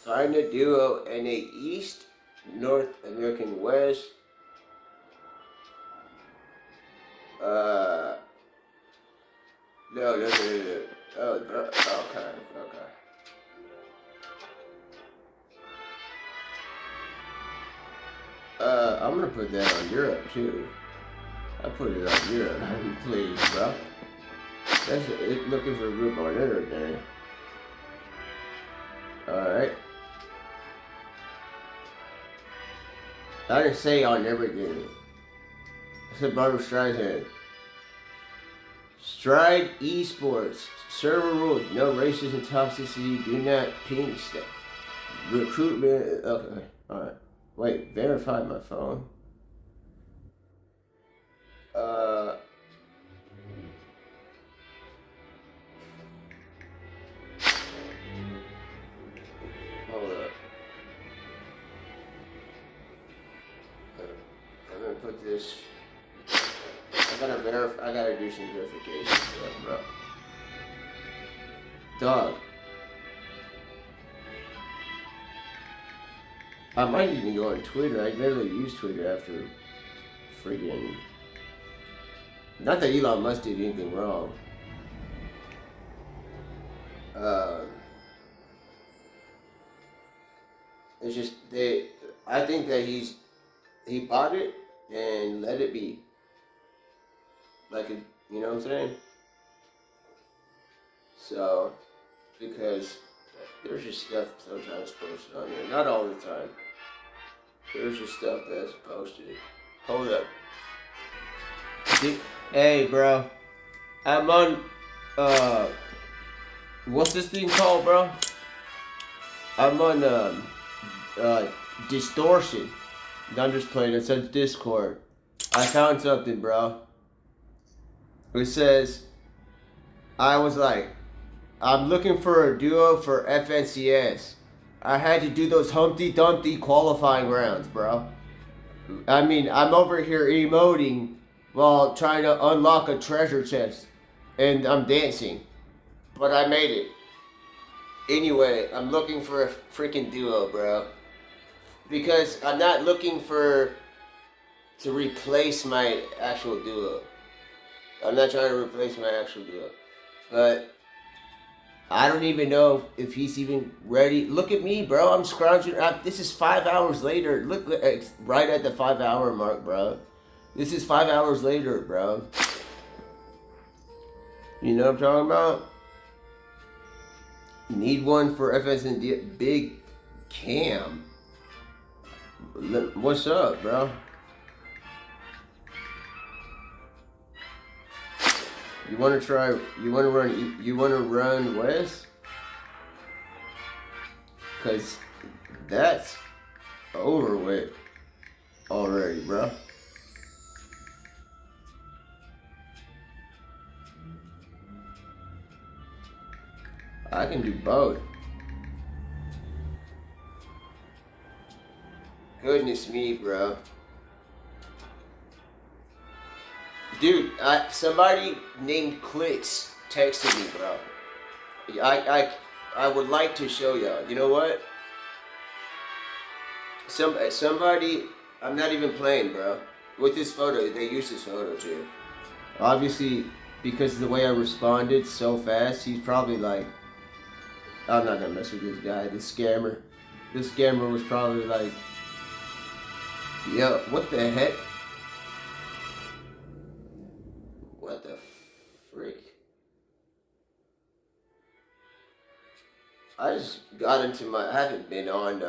A: Find a duo in a East, North American West. No. Oh, okay. I'm gonna put that on Europe too. I put it on Europe, please, bro. That's it, looking for a group on internet. Alright. I didn't say on everything. I said Barbara Streisand. Stride Esports. Server rules. No racism, toxicity. Do not ping stuff. Recruitment. Okay. Alright. Wait. Verify my phone. Hold up. I'm gonna put this. I gotta do some verification stuff, bro. Dog. I might even go on Twitter. I barely use Twitter after freaking. Not that Elon Musk did anything wrong. It's just I think that he bought it and let it be. Like you know what I'm saying? So, because there's just stuff sometimes posted on there. Not all the time. There's just stuff that's posted. Hold up. Hey, bro. I'm on, what's this thing called, bro? I'm on, Distortion. I'm just playing. It says Discord. I found something, bro. It says, I'm looking for a duo for FNCS. I had to do those Humpty Dumpty qualifying rounds, bro. I mean, I'm over here emoting while trying to unlock a treasure chest. And I'm dancing. But I made it. Anyway, I'm looking for a freaking duo, bro. Because I'm not looking to replace my actual duo. I'm not trying to replace my actual duo. But I don't even know if he's even ready. Look at me, bro. I'm scrounging up. This is 5 hours later. Look, right at the 5 hour mark, bro. This is 5 hours later, bro. You know what I'm talking about? Need one for FSND. Big Cam. What's up, bro? You want to try? You want to run? You want to run west? Cause that's over with already, bro. I can do both. Goodness me, bro. Dude, somebody named Clicks texted me, bro. I would like to show y'all. You know what? Somebody, I'm not even playing, bro. With this photo, they used this photo too. Obviously, because of the way I responded so fast, he's probably like, I'm not gonna mess with this guy, this scammer. This scammer was probably like, yo, what the heck? What the freak? I just got into I haven't been on,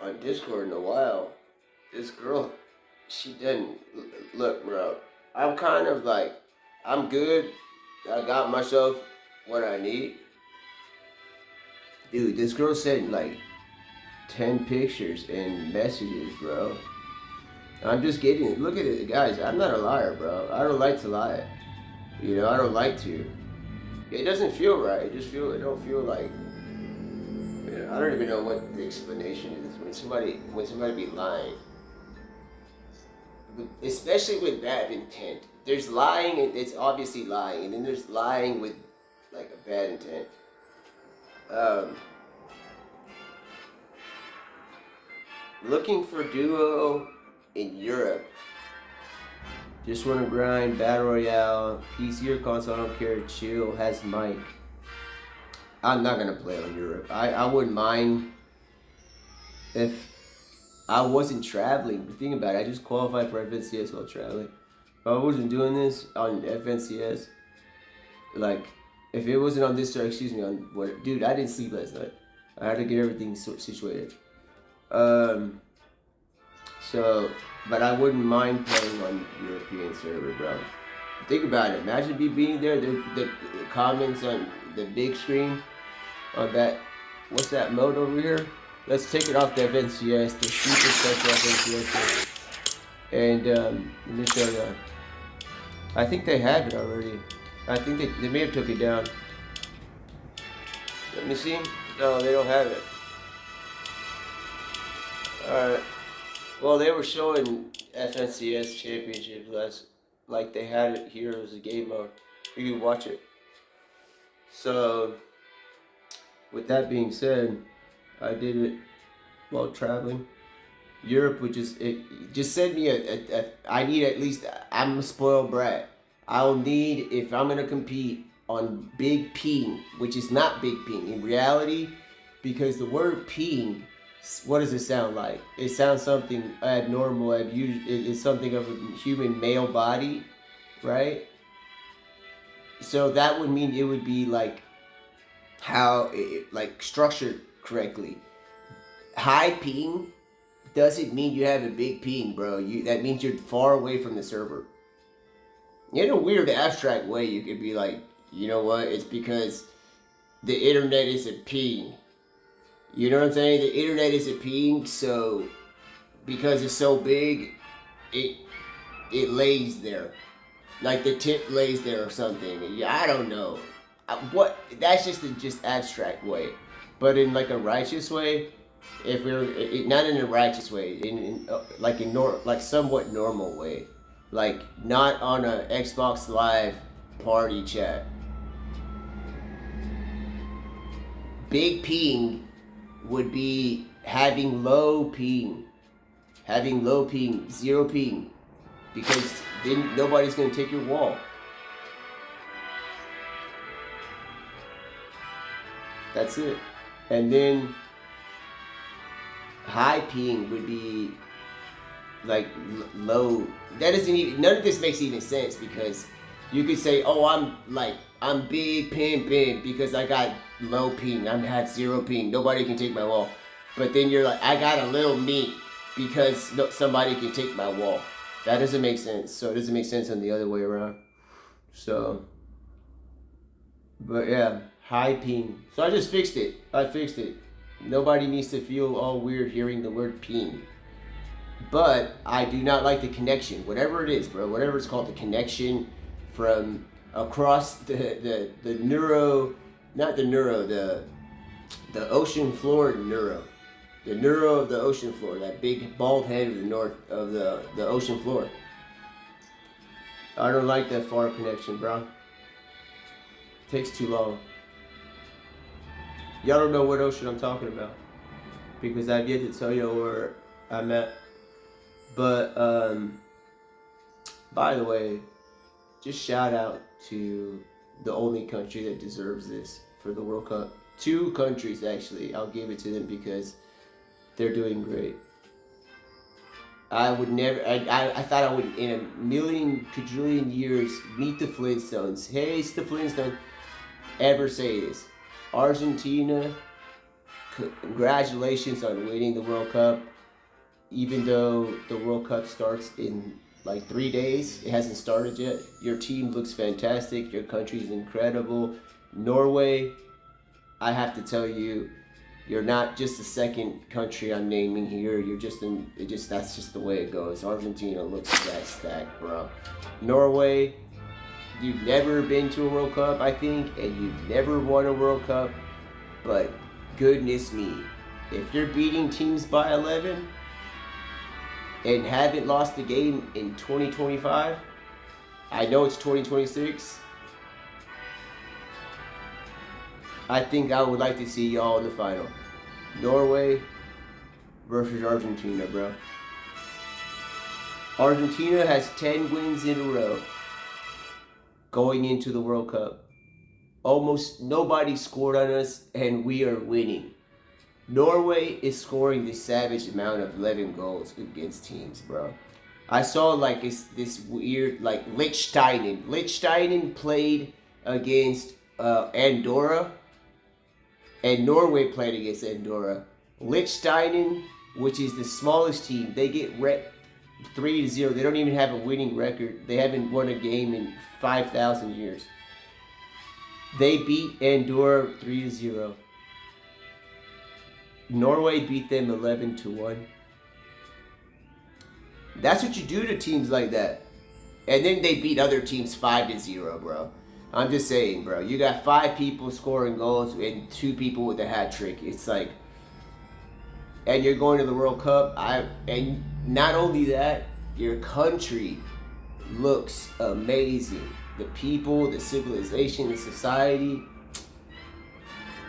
A: on Discord in a while. This girl, she didn't, look, bro, I'm kind of like, I'm good. I got myself what I need. Dude, this girl sent like 10 pictures and messages, bro. I'm just getting it. Look at it, guys. I'm not a liar, bro. I don't like to lie. You know, I don't like to. It doesn't feel right. It don't feel like, you know, I don't even know what the explanation is when somebody be lying. especially with bad intent. There's lying, and it's obviously lying, and then there's lying with like a bad intent. Looking for duo in Europe. Just wanna grind, battle royale, PC or console, I don't care, chill, has mic. I'm not gonna play on Europe. I wouldn't mind if I wasn't traveling. But think about it, I just qualified for FNCS while traveling. If I wasn't doing this on FNCS, like, if it wasn't on this, or excuse me, on what, dude, I didn't sleep last night. I had to get everything situated. So, but I wouldn't mind playing on European server, bro. Think about it. Imagine me being there. The comments on the big screen on that. What's that mode over here? Let's take it off the FNCS, the super special FNCS. And let me show you. I think they have it already. I think they may have took it down. Let me see. No, they don't have it. Alright. Well, they were showing FNCS Championship like they had it here as a game mode. You can watch it. So, with that being said, I did it while traveling. Europe would just send me I need at least, I'm a spoiled brat. I'll need, if I'm gonna compete on big ping, which is not big ping in reality, because the word ping, what does it sound like? It sounds something abnormal, it's something of a human male body, right? So that would mean it would be like how it, like structured correctly. High ping doesn't mean you have a big ping, bro. That means you're far away from the server. In a weird abstract way, you could be like, you know what? It's because the internet is a ping. You know what I'm saying? The internet is a ping, so because it's so big, it lays there. Like the tip lays there or something. Yeah, I don't know. That's just a abstract way. But in like a righteous way, if we're not in a righteous way, in like somewhat normal way, like not on a Xbox Live party chat. Big ping would be having low ping, zero ping, because then nobody's gonna take your wall. That's it. And then high ping would be like low. That doesn't even, none of this makes even sense, because you could say, oh, I'm big pimping because I got low ping. I have zero ping. Nobody can take my wall. But then you're like, I got a little meat because somebody can take my wall. That doesn't make sense. So it doesn't make sense on the other way around. So, but yeah, high ping. So I just fixed it. Nobody needs to feel all weird hearing the word ping. But I do not like the connection. Whatever it is, bro. Whatever it's called, the connection from across the ocean floor neuro. The neuro of the ocean floor, that big bald head of the north of the ocean floor. I don't like that far connection, bro. Takes too long. Y'all don't know what ocean I'm talking about, because I've yet to tell you where I'm at. But by the way, just shout out to the only country that deserves this for the World Cup. 2 countries, actually. I'll give it to them because they're doing great. I would never, I thought I would, in a million, quadrillion years, meet the Flintstones. Hey, it's the Flintstones. Ever say this. Argentina, congratulations on winning the World Cup. Even though the World Cup starts in like 3 days, it hasn't started yet. Your team looks fantastic. Your country is incredible. Norway, I have to tell you, you're not just the second country I'm naming here. You're just that's just the way it goes. Argentina looks that stacked, bro. Norway, you've never been to a World Cup, I think, and you've never won a World Cup. But goodness me, if you're beating teams by 11, and haven't lost a game in 2025. I know it's 2026. I think I would like to see y'all in the final. Norway versus Argentina, bro. Argentina has 10 wins in a row going into the World Cup. Almost nobody scored on us, and we are winning. Norway is scoring this savage amount of 11 goals against teams, bro. I saw like this weird, like Liechtenstein. Liechtenstein played against Andorra, and Norway played against Andorra. Liechtenstein, which is the smallest team, they get 3-0. They don't even have a winning record. They haven't won a game in 5,000 years. They beat Andorra 3-0. Norway beat them 11-1. That's what you do to teams like that. And then they beat other teams 5-0, bro. I'm just saying, bro. You got 5 people scoring goals and 2 people with a hat trick. It's like, and you're going to the World Cup. And not only that, your country looks amazing. The people, the civilization, the society.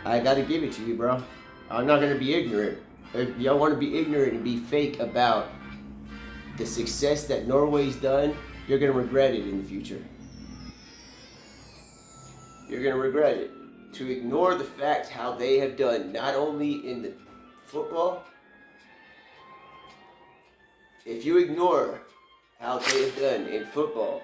A: I gotta give it to you, bro. I'm not gonna be ignorant. If y'all want to be ignorant and be fake about the success that Norway's done, you're gonna regret it in the future. You're gonna regret it. To ignore the fact how they have done, not only in the football. If you ignore how they have done in football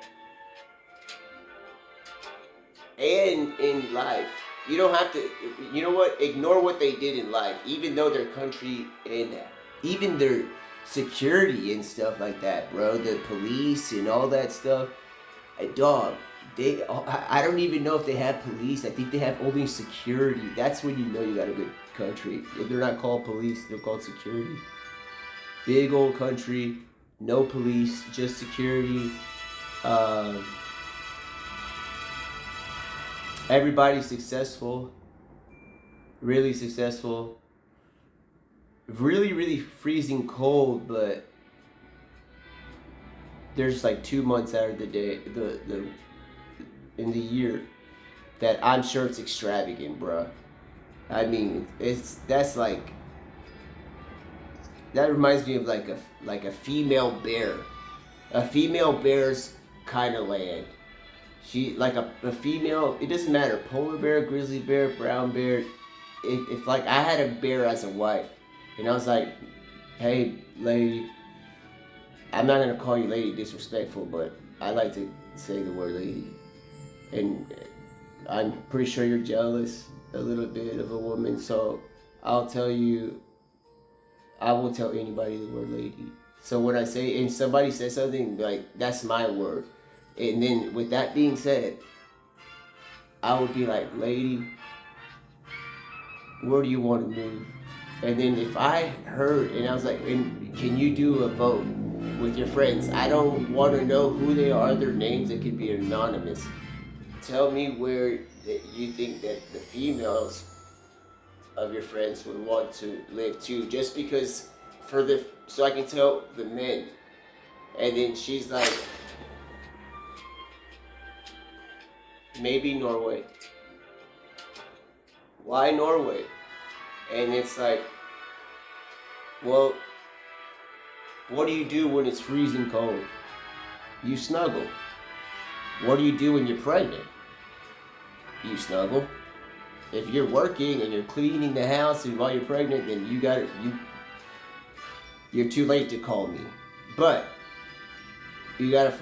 A: and in life, you don't have to, you know what? Ignore what they did in life, even though their country and even their security and stuff like that, bro. The police and all that stuff. Dog, I don't even know if they have police. I think they have only security. That's when you know you got a good country. If they're not called police, they're called security. Big old country, no police, just security. Everybody's successful, really successful. Really, really freezing cold, but there's like 2 months out of the day, in the year, that I'm sure it's extravagant, bruh. I mean, that reminds me of like a female bear, a female bear's kind of land. She like a female. It doesn't matter, polar bear, grizzly bear, brown bear. If like I had a bear as a wife, and I was like, hey lady, I'm not gonna call you lady, disrespectful, but I like to say the word lady, and I'm pretty sure you're jealous a little bit of a woman, so I'll tell you, I will tell anybody the word lady. So when I say, and somebody says something, like, that's my word. And then with that being said, I would be like, lady, where do you want to move? And then if I heard, and I was like, can you do a vote with your friends? I don't want to know who they are, their names, it could be anonymous. Tell me where you think that the females of your friends would want to live too, just because so I can tell the men. And then she's like, maybe Norway. Why Norway? And it's like, well, what do you do when it's freezing cold? You snuggle. What do you do when you're pregnant? You snuggle. If you're working and you're cleaning the house and while you're pregnant, then you're too late to call me. But you gotta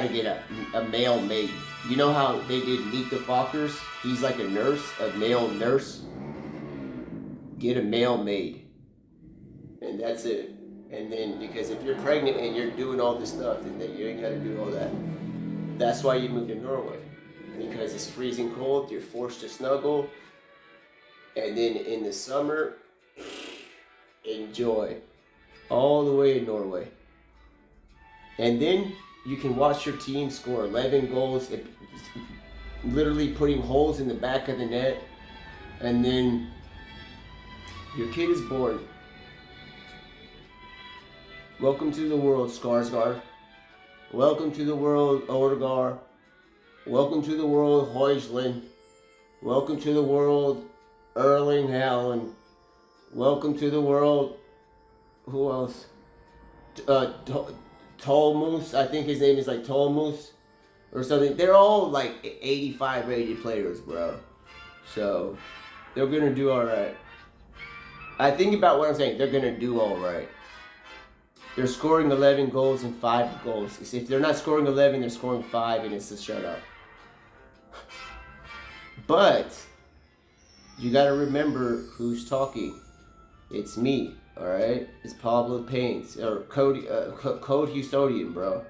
A: get a male maid. You know how they did Meet the Fockers? He's like a nurse, a male nurse. Get a male maid. And that's it. And then, because if you're pregnant and you're doing all this stuff, then you ain't gotta do all that. That's why you move to Norway. Because it's freezing cold, you're forced to snuggle. And then in the summer, enjoy. All the way in Norway. And then you can watch your team score 11 goals, literally putting holes in the back of the net. And then your kid is born. Welcome to the world, Skarsgård. Welcome to the world, Odegaard. Welcome to the world, Højlund. Welcome to the world, Erling Haaland. Welcome to the world, who else? Tolmus, I think his name is like Tolmus or something. They're all like 85 rated players, bro. So they're gonna do all right. I think about what I'm saying. They're gonna do all right. They're scoring 11 goals and 5 goals. If they're not scoring 11, they're scoring 5, and it's a shutout. But you gotta remember who's talking. It's me, all right. It's Pablo Paints or Code Houstonian, bro.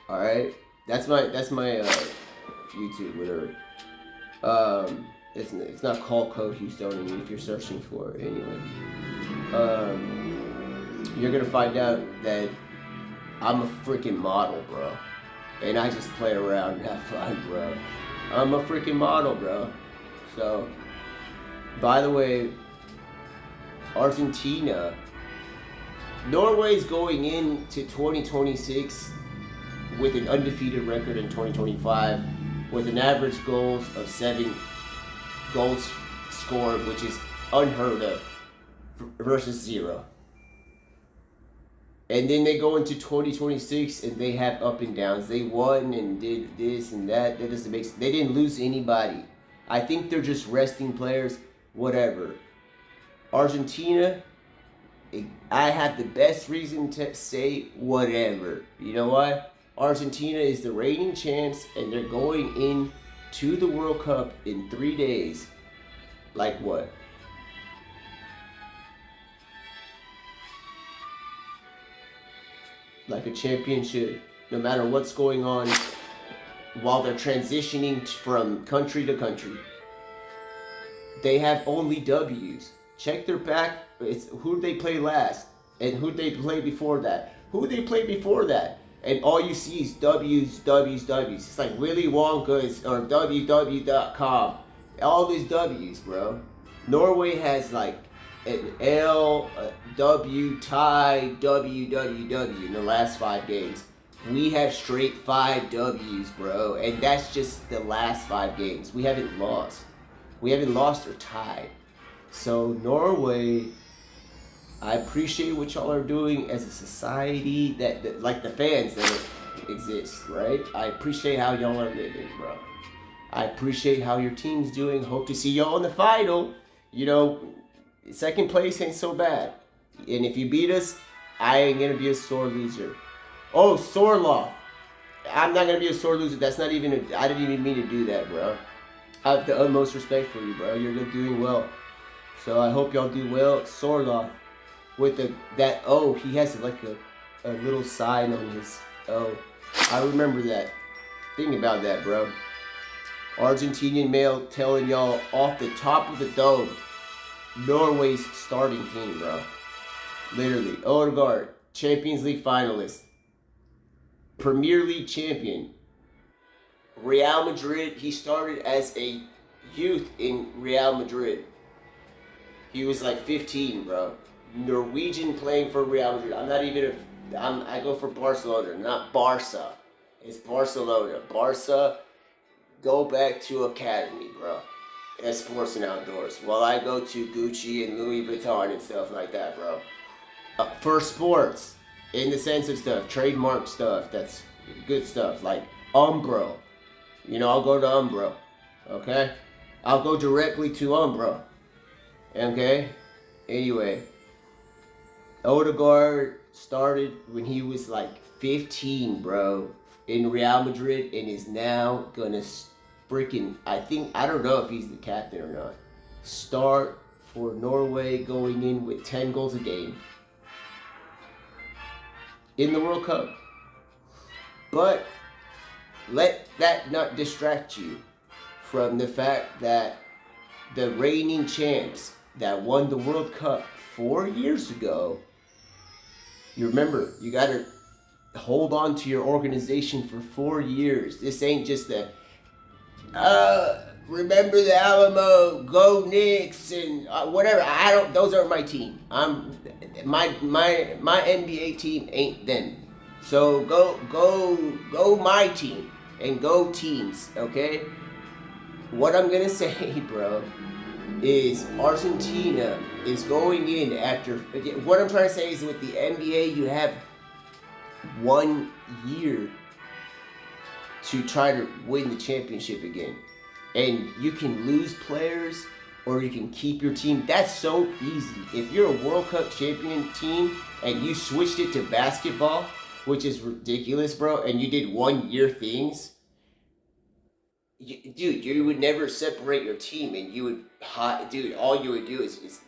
A: All right. That's my YouTube, whatever. It's not called Code Houstonian if you're searching for it anyway. You're gonna find out that I'm a freaking model, bro, and I just play around and have fun, bro. I'm a freaking model, bro. So, by the way, Argentina, Norway's going into 2026 with an undefeated record in 2025, with an average goals of 7 goals scored, which is unheard of, versus 0. And then they go into 2026 and they have up and downs. They won and did this and that. That doesn't make sense. They didn't lose anybody. I think they're just resting players. Whatever. Argentina, I have the best reason to say whatever. You know why? Argentina is the reigning champs, and they're going in to the World Cup in 3 days. Like what? Like a championship, no matter what's going on while they're transitioning from country to country. They have only W's. Check their back. It's who they play last and who they play before that. Who they play before that. And all you see is W's, W's, W's. It's like Willy Wonka's or www.com. All these W's, bro. Norway has like an L, W, tie, WWW in the last 5 games. We have straight 5 W's, bro. And that's just the last 5 games. We haven't lost. We haven't lost or tied. So Norway, I appreciate what y'all are doing as a society that like the fans that exist, right? I appreciate how y'all are living, bro. I appreciate how your team's doing. Hope to see y'all in the final. You know, second place ain't so bad. And if you beat us, I ain't gonna be a sore loser. Oh, Sorloth. I'm not gonna be a sore loser. That's not even I didn't even mean to do that, bro. I have the utmost respect for you, bro. You're doing well. So I hope y'all do well. Sorloth. With that O, he has like a little sign on his O. I remember that. Think about that, bro. Argentinian male telling y'all off the top of the dome. Norway's starting team, bro. Literally. Odegaard, Champions League finalist. Premier League champion. Real Madrid, he started as a youth in Real Madrid. He was like 15, bro. Norwegian playing for Real Madrid. I go for Barcelona, not Barca. It's Barcelona. Barca, go back to academy, bro. And sports and outdoors. While I go to Gucci and Louis Vuitton and stuff like that, bro. For sports, in the sense of stuff, trademark stuff, that's good stuff. Like Umbro. You know, I'll go to Umbro. Okay? I'll go directly to Umbro. Okay? Anyway. Odegaard started when he was like 15, bro, in Real Madrid, and is now gonna freaking, I don't know if he's the captain or not, start for Norway, going in with 10 goals a game in the World Cup. But let that not distract you from the fact that the reigning champs that won the World Cup 4 years ago, you remember, you got to hold on to your organization for 4 years. This ain't just Remember the Alamo, go Knicks, and whatever. I don't. Those aren't my team. My NBA team ain't them. So go my team and go teams. Okay. What I'm gonna say, bro, is Argentina is going in after. What I'm trying to say is with the NBA, you have 1 year to try to win the championship again. And you can lose players or you can keep your team. That's so easy. If you're a World Cup champion team and you switched it to basketball, which is ridiculous, bro, and you did 1 year things, dude, you would never separate your team and you would, dude, all you would do is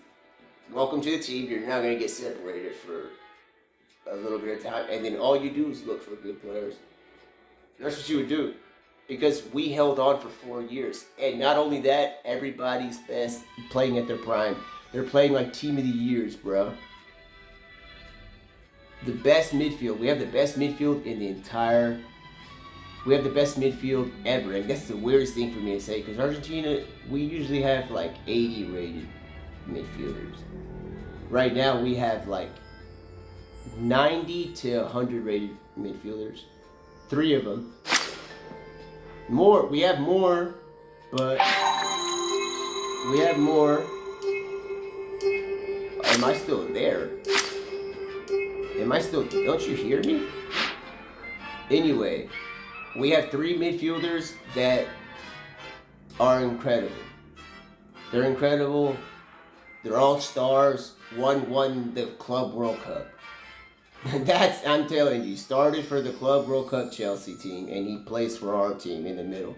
A: welcome to the team. You're not going to get separated for a little bit of time. And then all you do is look for good players. That's what you would do. Because we held on for 4 years. And not only that, everybody's best playing at their prime. They're playing like team of the years, bro. The best midfield. We have the best midfield in the entire... We have the best midfield ever. And that's the weirdest thing for me to say. Because Argentina, we usually have like 80 rated midfielders. Right now, we have like 90 to 100 rated midfielders. 3 of them. More, we have more, but we have more. Am I still there? Am I still, don't you hear me? Anyway, we have 3 midfielders that are incredible. They're incredible. They're all stars. One won the Club World Cup. That's, I'm telling you, started for the Club World Cup Chelsea team, and he plays for our team in the middle.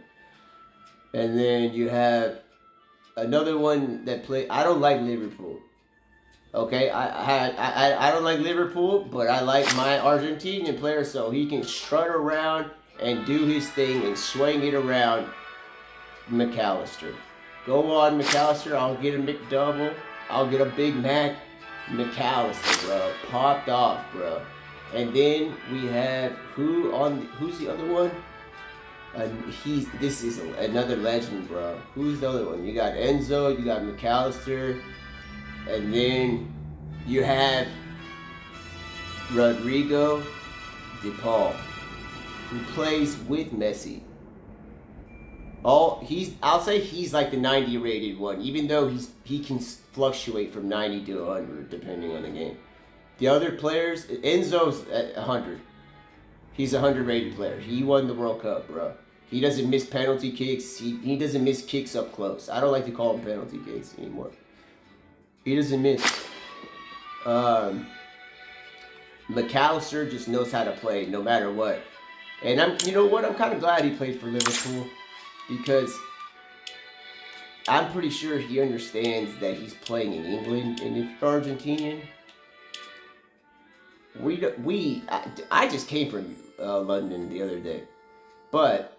A: And then you have another one that play. I don't like Liverpool. Okay, I don't like Liverpool, but I like my Argentinian player, so he can strut around and do his thing and swing it around. McAllister, go on, McAllister. I'll get a McDouble. I'll get a Big Mac. McAllister, bro, popped off, bro. And then we have who's the other one? This is another legend, bro. Who's the other one? You got Enzo, you got McAllister, and then you have Rodrigo De Paul, who plays with Messi. I'll say he's like the 90 rated one, even though he can fluctuate from 90 to 100 depending on the game. The other players, Enzo's at 100. He's a 100 rated player. He won the World Cup, bro. He doesn't miss penalty kicks. He doesn't miss kicks up close. I don't like to call them penalty kicks anymore. He doesn't miss. McAllister just knows how to play no matter what. And you know what? I'm kind of glad he played for Liverpool. Because I'm pretty sure he understands that he's playing in England, and if you're Argentinian, I just came from London the other day, but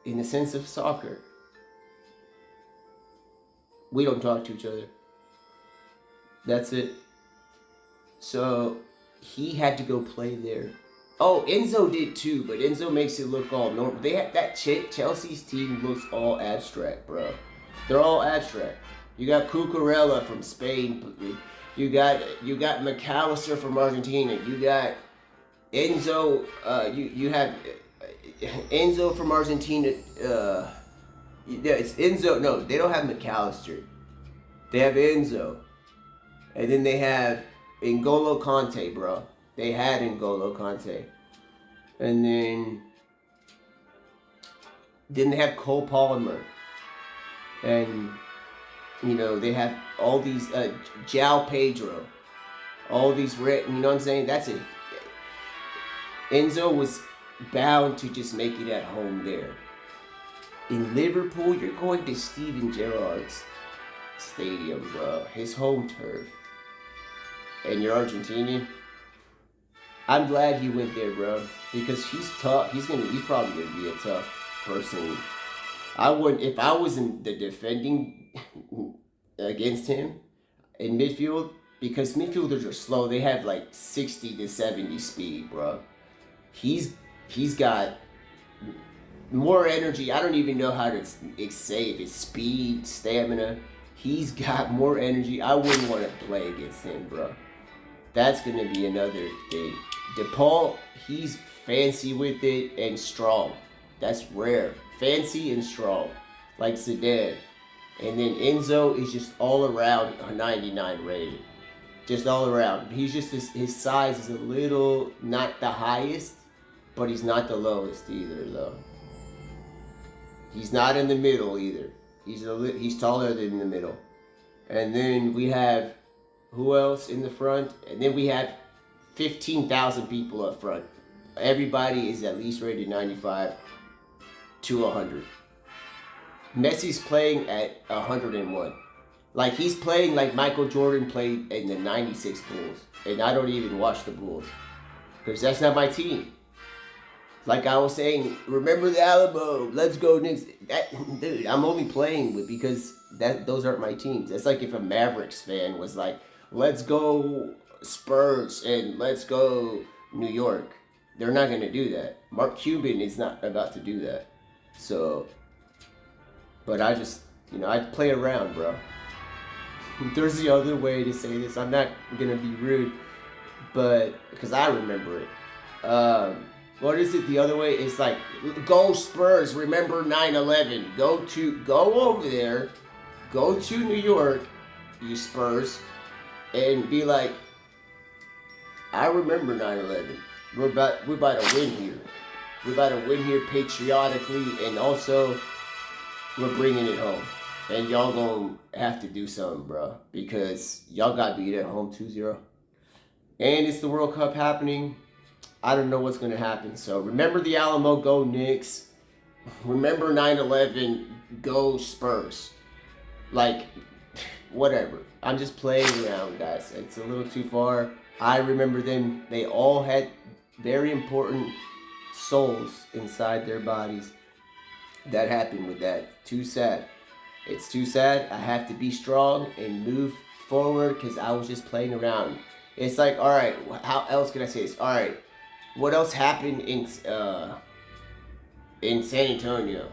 A: in the sense of soccer, we don't talk to each other. That's it. So he had to go play there. Oh, Enzo did too, but Enzo makes it look all normal. They have that Chelsea's team looks all abstract, bro. They're all abstract. You got Cucurella from Spain. You got McAllister from Argentina. You got Enzo. You have Enzo from Argentina. It's Enzo. No, they don't have McAllister. They have Enzo, and then they have N'Golo Kante, bro. They had N'Golo Kante. And then they have Cole Palmer. And, you know, they have all these, João Pedro. All these, you know what I'm saying? That's it. Enzo was bound to just make it at home there. In Liverpool, you're going to Steven Gerrard's stadium, bro. His home turf. And you're Argentinian. I'm glad he went there, bro, because he's tough. He's probably gonna be a tough person. I wouldn't, if I was in the defending against him in midfield, because midfielders are slow. They have like 60 to 70 speed, bro. He's got more energy. I don't even know how to say if it's speed, stamina. He's got more energy. I wouldn't want to play against him, bro. That's going to be another thing. DePaul, he's fancy with it and strong. That's rare. Fancy and strong. Like Zidane. And then Enzo is just all around a 99 rated. Just all around. He's just, his size is a little, not the highest, but he's not the lowest either, though. He's not in the middle either. He's taller than in the middle. And then we have, who else in the front? And then we have 15,000 people up front. Everybody is at least rated 95 to 100. Messi's playing at 101. Like, he's playing like Michael Jordan played in the 96 Bulls. And I don't even watch the Bulls. Because that's not my team. Like I was saying, remember the Alamo, let's go Knicks. Dude, I'm only playing with because those aren't my teams. That's like if a Mavericks fan was like, let's go Spurs and let's go New York. They're not going to do that. Mark Cuban is not about to do that. So, but I just, I play around, bro. There's the other way to say this. I'm not going to be rude, but because I remember it. What is it the other way? It's like, go Spurs, remember 9/11. Go over there, go to New York, you Spurs, and be like, I remember 9/11. We're about to win here. We're about to win here patriotically, and also, we're bringing it home. And y'all gonna have to do something, bro, because y'all got beat at home 2-0. And it's the World Cup happening. I don't know what's going to happen. So remember the Alamo, go Knicks. Remember 9/11, go Spurs. Like, whatever. I'm just playing around, guys. It's a little too far. I remember them. They all had very important souls inside their bodies. That happened with that. Too sad. It's too sad. I have to be strong and move forward because I was just playing around. It's like, all right, how else can I say this? All right. What else happened in San Antonio?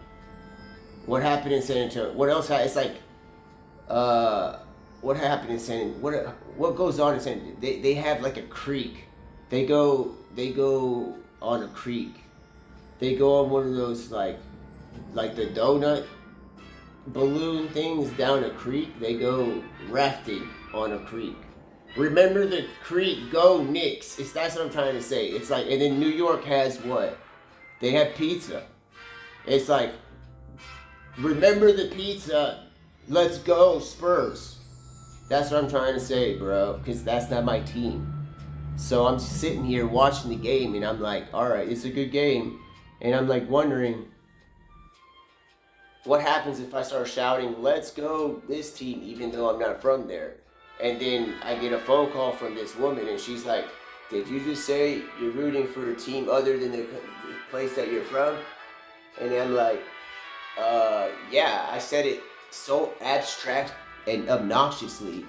A: What happened in San Antonio? What else? It's like, what happened in San? What goes on in San? They have like a creek. They go on a creek. They go on one of those like the donut balloon things down a creek. They go rafting on a creek. Remember the creek, go Knicks. That's what I'm trying to say. It's like, and then New York has what? They have pizza. It's like, remember the pizza, let's go Spurs. That's what I'm trying to say, bro, because that's not my team. So I'm just sitting here watching the game, and I'm like, all right, it's a good game. And I'm like wondering, what happens if I start shouting, let's go this team, even though I'm not from there? And then I get a phone call from this woman, and she's like, did you just say you're rooting for a team other than the place that you're from? And I'm like, yeah, I said it so abstract and obnoxiously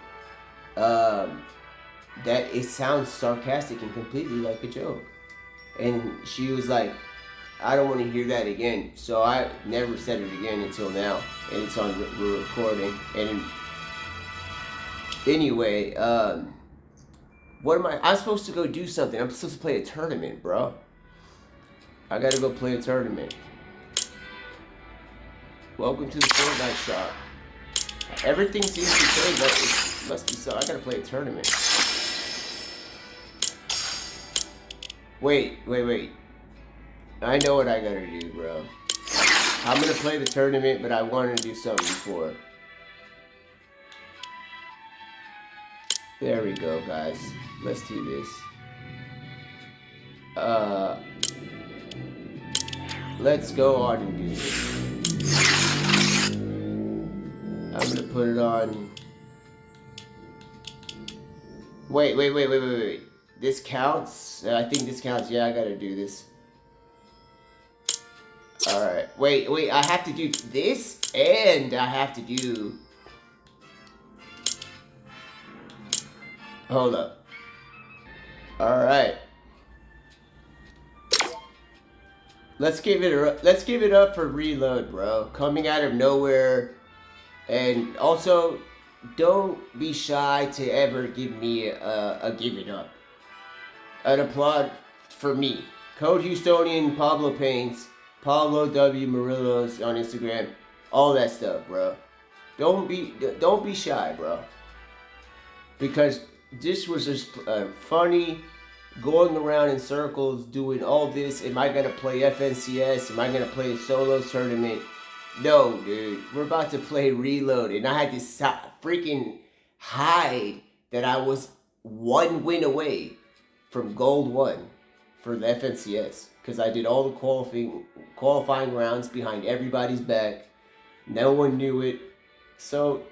A: that it sounds sarcastic and completely like a joke. And she was like, I don't want to hear that again. So I never said it again until now. And it's on recording. And anyway, what am I'm supposed to go do something. I'm supposed to play a tournament, bro. I gotta go play a tournament. Welcome to the Fortnite shop. Everything seems to say that it must be so. I gotta play a tournament. Wait. I know what I gotta do, bro. I'm gonna play the tournament, but I wanted to do something before. There we go, guys. Let's do this. Let's go on and do this. I'm gonna put it on. Wait. This counts? I think this counts. Yeah, I gotta do this. Alright. Wait. I have to do this, and I have to do... Hold up. Alright. let's give it up for Reload, bro. Coming out of nowhere, and also don't be shy to ever give me a give it up. An applaud for me. Code Houstonian, Pablo Paints, Pablo W Murillos on Instagram, all that stuff, bro. Don't be shy, bro. Because this was just funny, going around in circles, doing all this. Am I gonna play FNCS? Am I gonna play a solo tournament? No, dude. We're about to play Reload, and I had to freaking hide that I was 1 win away from Gold 1 for the FNCS, because I did all the qualifying rounds behind everybody's back. No one knew it. So,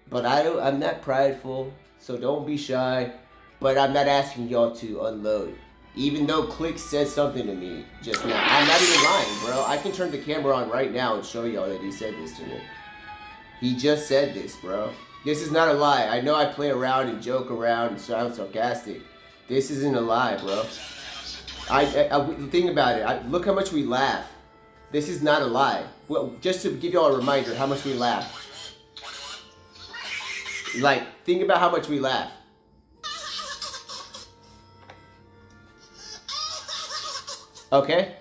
A: but I'm not prideful, so don't be shy. But I'm not asking y'all to unload. Even though Click said something to me just now. I'm not even lying, bro. I can turn the camera on right now and show y'all that he said this to me. He just said this, bro. This is not a lie. I know I play around and joke around and sound sarcastic. This isn't a lie, bro. Think about it. Look how much we laugh. This is not a lie. Well, just to give y'all a reminder how much we laugh. Like, think about how much we laugh. Okay?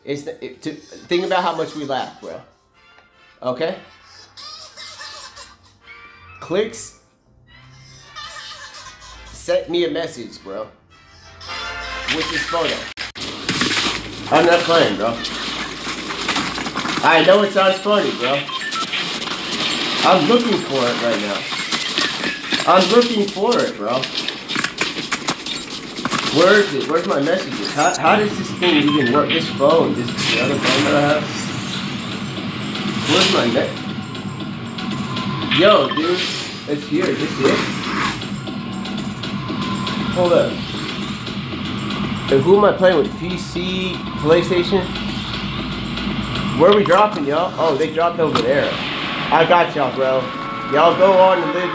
A: Think about how much we laugh, bro. Okay? Clicks sent me a message, bro, with this photo. I'm not playing, bro. I know it sounds funny, bro. I'm looking for it right now. I'm looking for it, bro. Where is it? Where's my messages? How does this thing even work? This phone, the other phone that I have. Where's my net? Yo, dude, it's here. Is this it? Hold up. And who am I playing with? PC, PlayStation? Where are we dropping, y'all? Oh, they dropped over there. I got y'all, bro. Y'all go on and live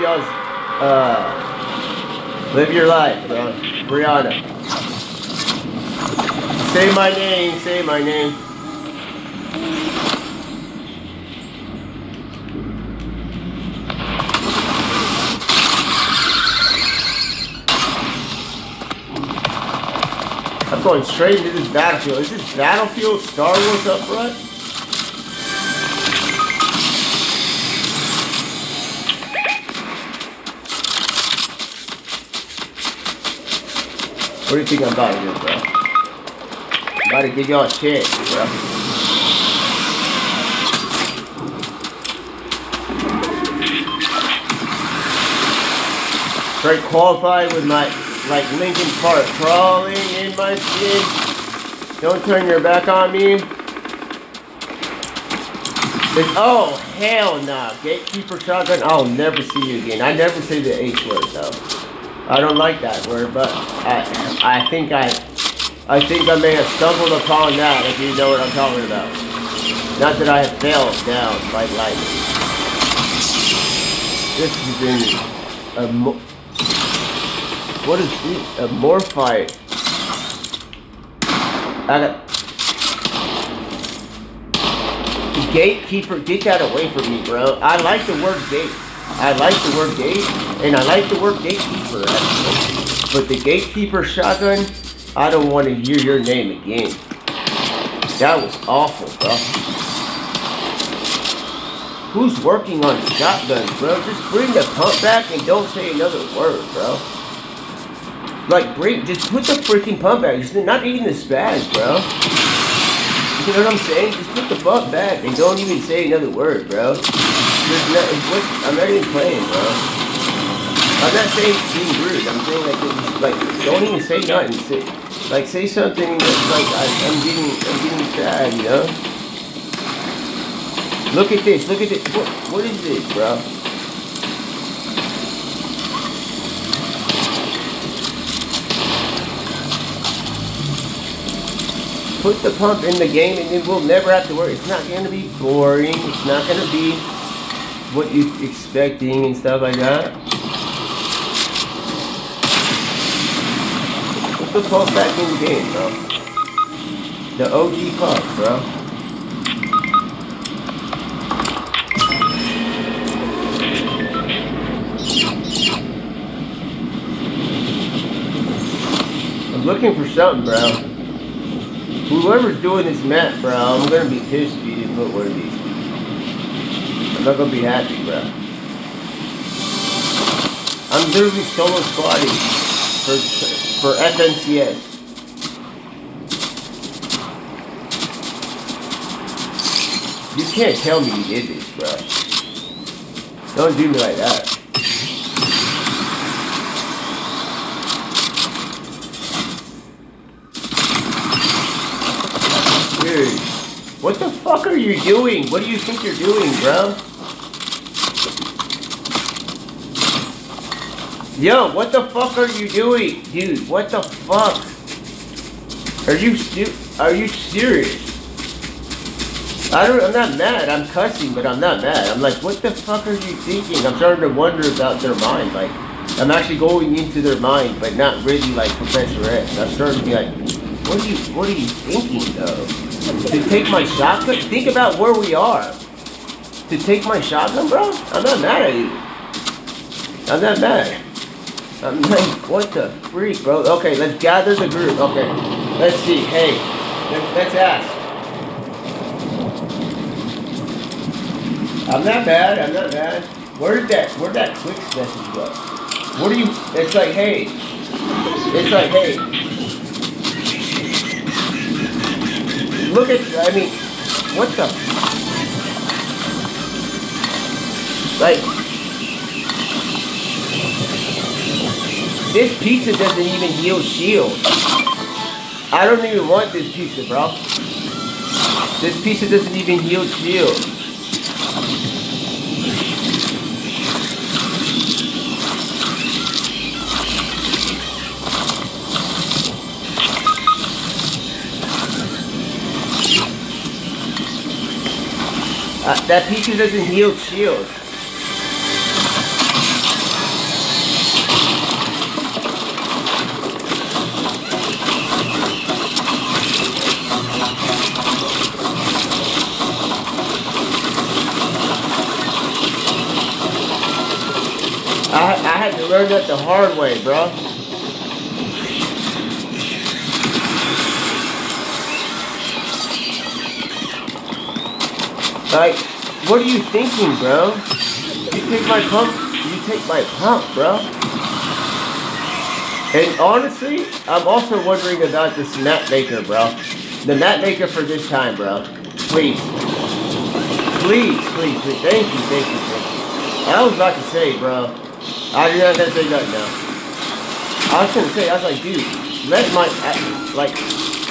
A: your life, bro. Brianna. Say my name, say my name. I'm going straight into this Battlefield. Is this Battlefield Star Wars up front? What do you think I'm about to do, bro? I'm about to give y'all a chance, bro. Straight qualified with my, like, Linkin Park crawling in my skin. Don't turn your back on me. Oh, hell nah. Gatekeeper shotgun, I'll never see you again. I never say the H word, though. I don't like that word, but I think I may have stumbled upon that, if you know what I'm talking about. Not that I have failed down like lightning. This has been what is this? A morphite. I got Gatekeeper, get that away from me, bro. I like the word gate. I like the word gate, and I like the word gatekeeper, actually. But the gatekeeper shotgun, I don't want to hear your name again. That was awful, bro. Who's working on shotguns, bro? Just bring the pump back and don't say another word, bro. Like, just put the freaking pump back. Just not even the spaz, bro. You know what I'm saying? Just put the pump back and don't even say another word, bro. I'm not even playing, bro. I'm not saying being rude. I'm saying like don't even say nothing. Say something that's like I'm getting sad, you know. Look at this. Look at this. What is this, bro? Put the pump in the game, and then we'll never have to worry. It's not gonna be boring. It's not gonna be what you're expecting and stuff like that. Put the pump back in the game, bro. The OG pump, bro. I'm looking for something, bro. Whoever's doing this map, bro, I'm gonna be pissed if you didn't put one of these. I'm not gonna be happy, bro. I'm literally solo squatting for FNCS. You can't tell me you did this, bro. Don't do me like that. Dude, what the fuck are you doing? What do you think you're doing, bro? Yo, what the fuck are you doing? Dude, what the fuck? Are you serious? I'm not mad. I'm cussing, but I'm not mad. I'm like, what the fuck are you thinking? I'm starting to wonder about their mind. Like, I'm actually going into their mind, but not really like Professor X. I'm starting to be like, what are you thinking, though? To take my shotgun? Think about where we are. To take my shotgun, bro? I'm not mad at you. I'm not mad. I'm like, what the freak, bro? Okay, let's gather the group. Okay, let's see. Hey, let's ask. I'm not mad. I'm not mad. Where'd that clicks message go? What are you? It's like, hey. It's like, hey. Look at. I mean, what the? Like. This pizza doesn't even yield shield. I don't even want this pizza, bro. This pizza doesn't even yield shield. That pizza doesn't yield shield. I had to learn that the hard way, bro. Like, what are you thinking, bro? You take my pump, bro. And honestly, I'm also wondering about this map maker, bro. The map maker for this time, bro. Please. Please. Thank you. I was about to say, bro. I'm not gonna say nothing now. I was like, dude,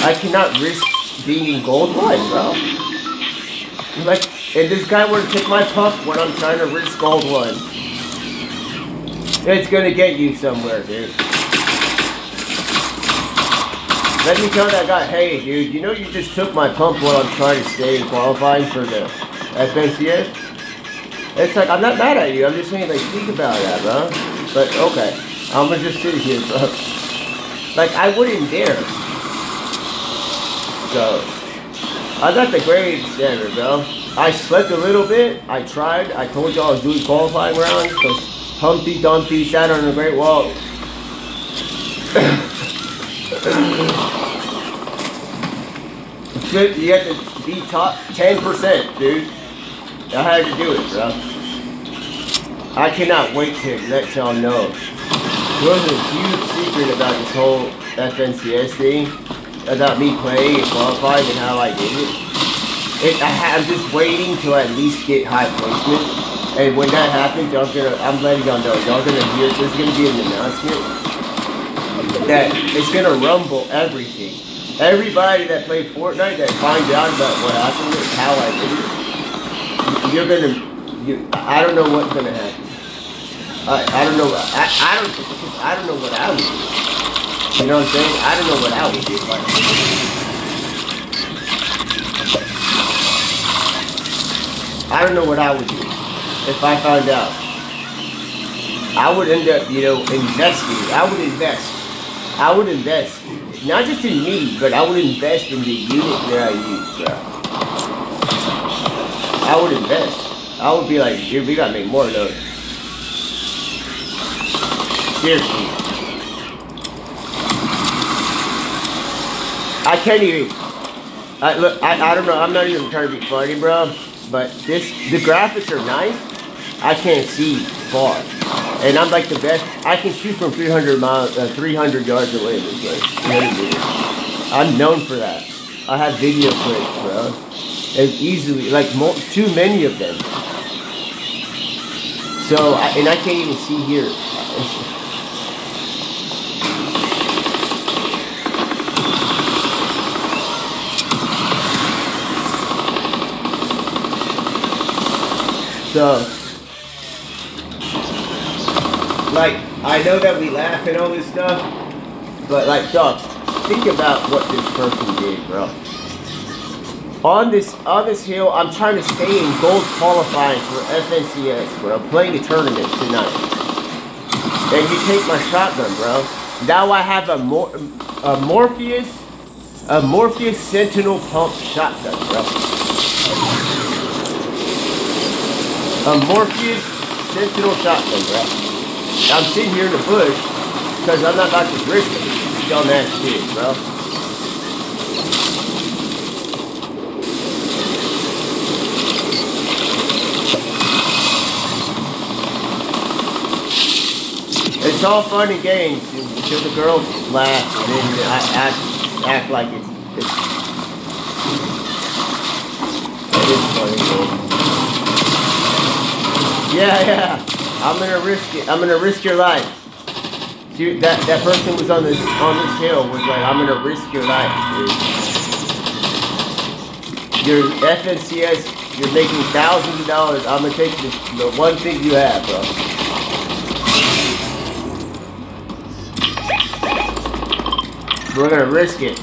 A: I cannot risk being in gold one, bro. Like, if this guy were to take my pump when I'm trying to risk gold one, it's gonna get you somewhere, dude. Let me tell that guy, hey, dude, you know you just took my pump while I'm trying to stay in qualifying for the FNCS? It's like, I'm not mad at you. I'm just saying, like, think about that, bro. But, okay. I'm gonna just sit here, bro. Like, I wouldn't dare. So, I got the grade standard, bro. I slept a little bit. I tried. I told you I was doing qualifying rounds. So, Humpty Dumpty sat on the Great Wall. You have to be top 10%, dude. I had to do it, bro. I cannot wait to let y'all know. There was a huge secret about this whole FNCS thing, about me playing and qualifying and how I did it. I'm just waiting to at least get high placement. And when that happens, I'm letting y'all know. Y'all gonna hear, there's gonna be an announcement that it's gonna rumble everything. Everybody that played Fortnite that finds out about what happened and how I did it, I don't know what's gonna happen. I don't know. I don't know what I would do. You know what I'm saying? I don't know what I would do. I don't know what I would do if I found out. I would end up, investing. I would invest. not just in me, but I would invest in the unit that I use, bro. I would invest. I would be like, dude, we gotta make more of those. Seriously. I can't even. Look, I don't know. I'm not even trying to be funny, bro. But the graphics are nice. I can't see far, and I'm like the best. I can shoot from 300 yards away in this game. 300 meters. I'm known for that. I have video clips, bro. And easily, like too many of them. So, and I can't even see here. So, like, I know that we laugh and all this stuff, but like, dog, think about what this person did, bro. On this hill, I'm trying to stay in gold qualifying for FNCS, bro. Playing a tournament tonight, and you take my shotgun, bro. Now I have a Morpheus Sentinel pump shotgun, bro. A Morpheus Sentinel shotgun, bro. I'm sitting here in the bush because I'm not about to risk it. This is dumbass shit, bro. It's all fun and games until the girls laugh and then I act like it is funny. Yeah. I'm gonna risk it. I'm gonna risk your life. See, that person was on this hill was like, I'm gonna risk your life, dude. You're FNCS. You're making thousands of dollars. I'm gonna take the one thing you have, bro. We're gonna risk it.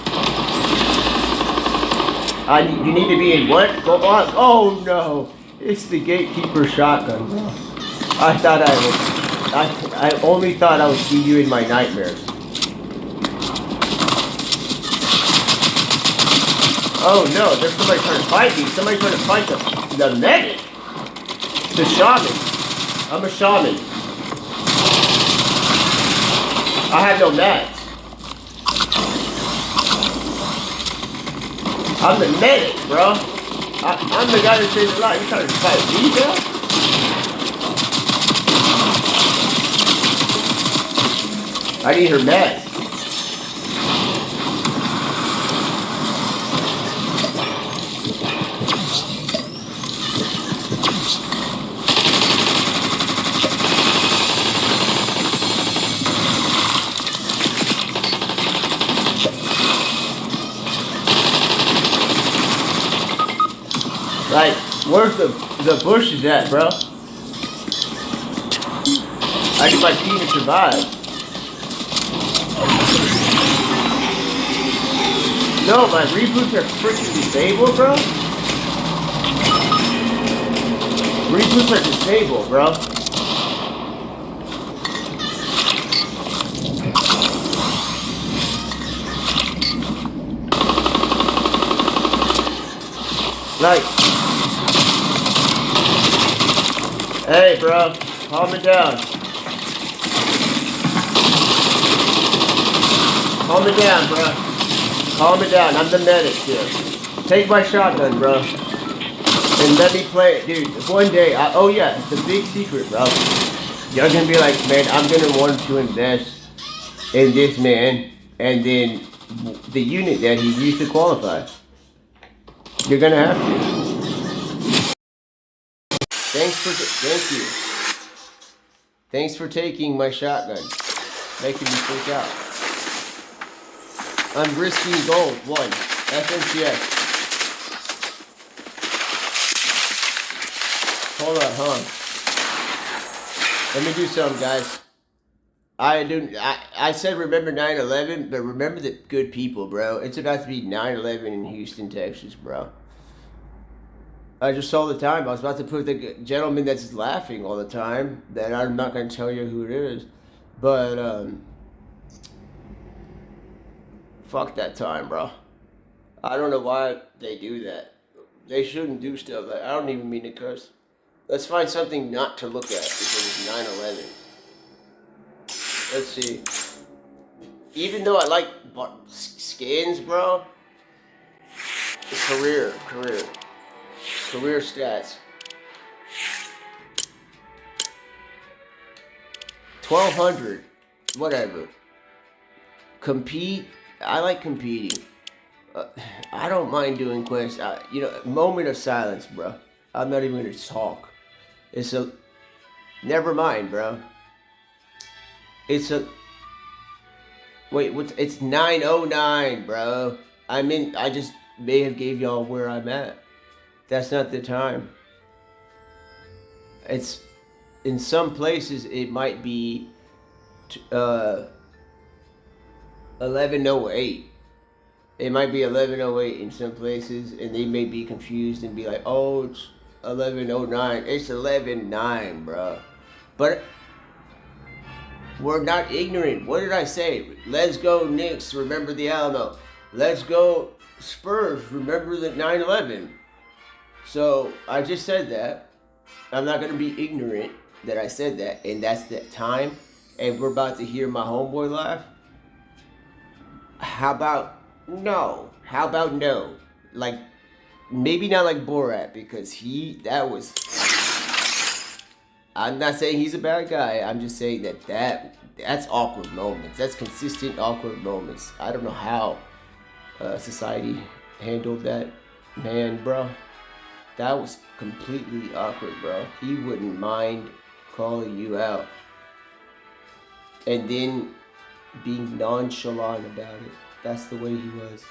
A: You need to be in what? Go on. Oh no! It's the gatekeeper shotgun, bro. I thought I only thought I would see you in my nightmares. Oh no! There's somebody trying to fight me. Somebody trying to fight the medic. The shaman. I'm a shaman. I have no mats. I'm the medic, bro. I'm the guy that saves a lot. You trying to fight me, bro? I need her meds. Like, where's the bushes at, bro? I need my team to survive. No, my reboots are freaking disabled, bro. Reboots are disabled, bro. Like, hey, bro, calm it down. Calm it down, bro. Calm it down. I'm the medic here. Take my shotgun, bro, and let me play it, dude. One day, oh yeah, the big secret, bro. Y'all gonna be like, man, I'm gonna want to invest in this man, and then the unit that he used to qualify. You're gonna have to. Thank you. Thanks for taking my shotgun, making me freak out. I'm risking gold. 1. FNCS. Hold up, Let me do something, guys. I said remember 9/11, but remember the good people, bro. It's about to be 9/11 in Houston, Texas, bro. I just saw the time. I was about to put the gentleman that's laughing all the time, that I'm not going to tell you who it is, but Fuck that time, bro. I don't know why they do that. They shouldn't do stuff like I don't even mean to curse. Let's find something not to look at because it's 9/11. Let's see. Even though I like skins, bro. Career stats. 1200. Whatever. Compete. I like competing. I don't mind doing quests. Moment of silence, bro. I'm not even gonna talk. Never mind, bro. Wait, it's 9:09, bro. I just may have gave y'all where I'm at. That's not the time. It's, in some places, it might be 11:08. It might be 11:08 in some places, and they may be confused and be like, "Oh, it's 11:09." It's 11:09, bro. But we're not ignorant. What did I say? Let's go Knicks. Remember the Alamo. Let's go Spurs. Remember the 9/11. So I just said that. I'm not gonna be ignorant that I said that, and that's the time. And we're about to hear my homeboy laugh. How about no? How about no? Like, maybe not like Borat, because I'm not saying he's a bad guy. I'm just saying that's awkward moments. That's consistent awkward moments. I don't know how society handled that man, bro. That was completely awkward, bro. He wouldn't mind calling you out and then being nonchalant about it. That's the way he was.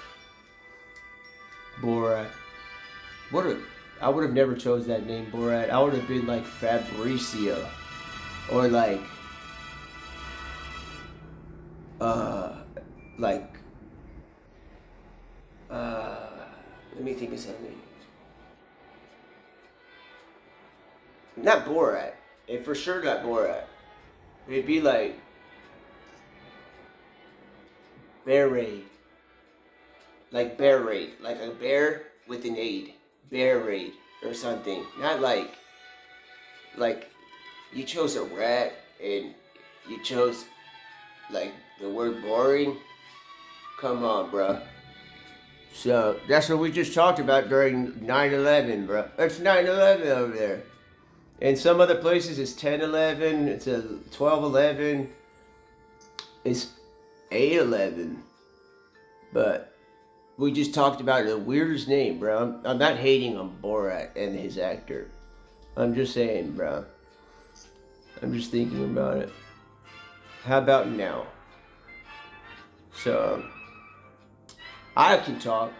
A: Borat. I would have never chose that name, Borat. I would have been like Fabricio. Or let me think of something. Not Borat. And for sure not Borat. It'd be like Bear Raid. Like Bear Raid. Like a bear with an aid. Bear Raid or something. Not like you chose a rat and you chose like the word boring. Come on, bruh. So that's what we just talked about during 9/11, bruh. It's 9/11 over there. In some other places it's 10/11, it's a 12/11, it's 8/11. But we just talked about the weirdest name, bro. I'm not hating on Borat and his actor. I'm just saying, bro. I'm just thinking about it. How about now? So, I can talk.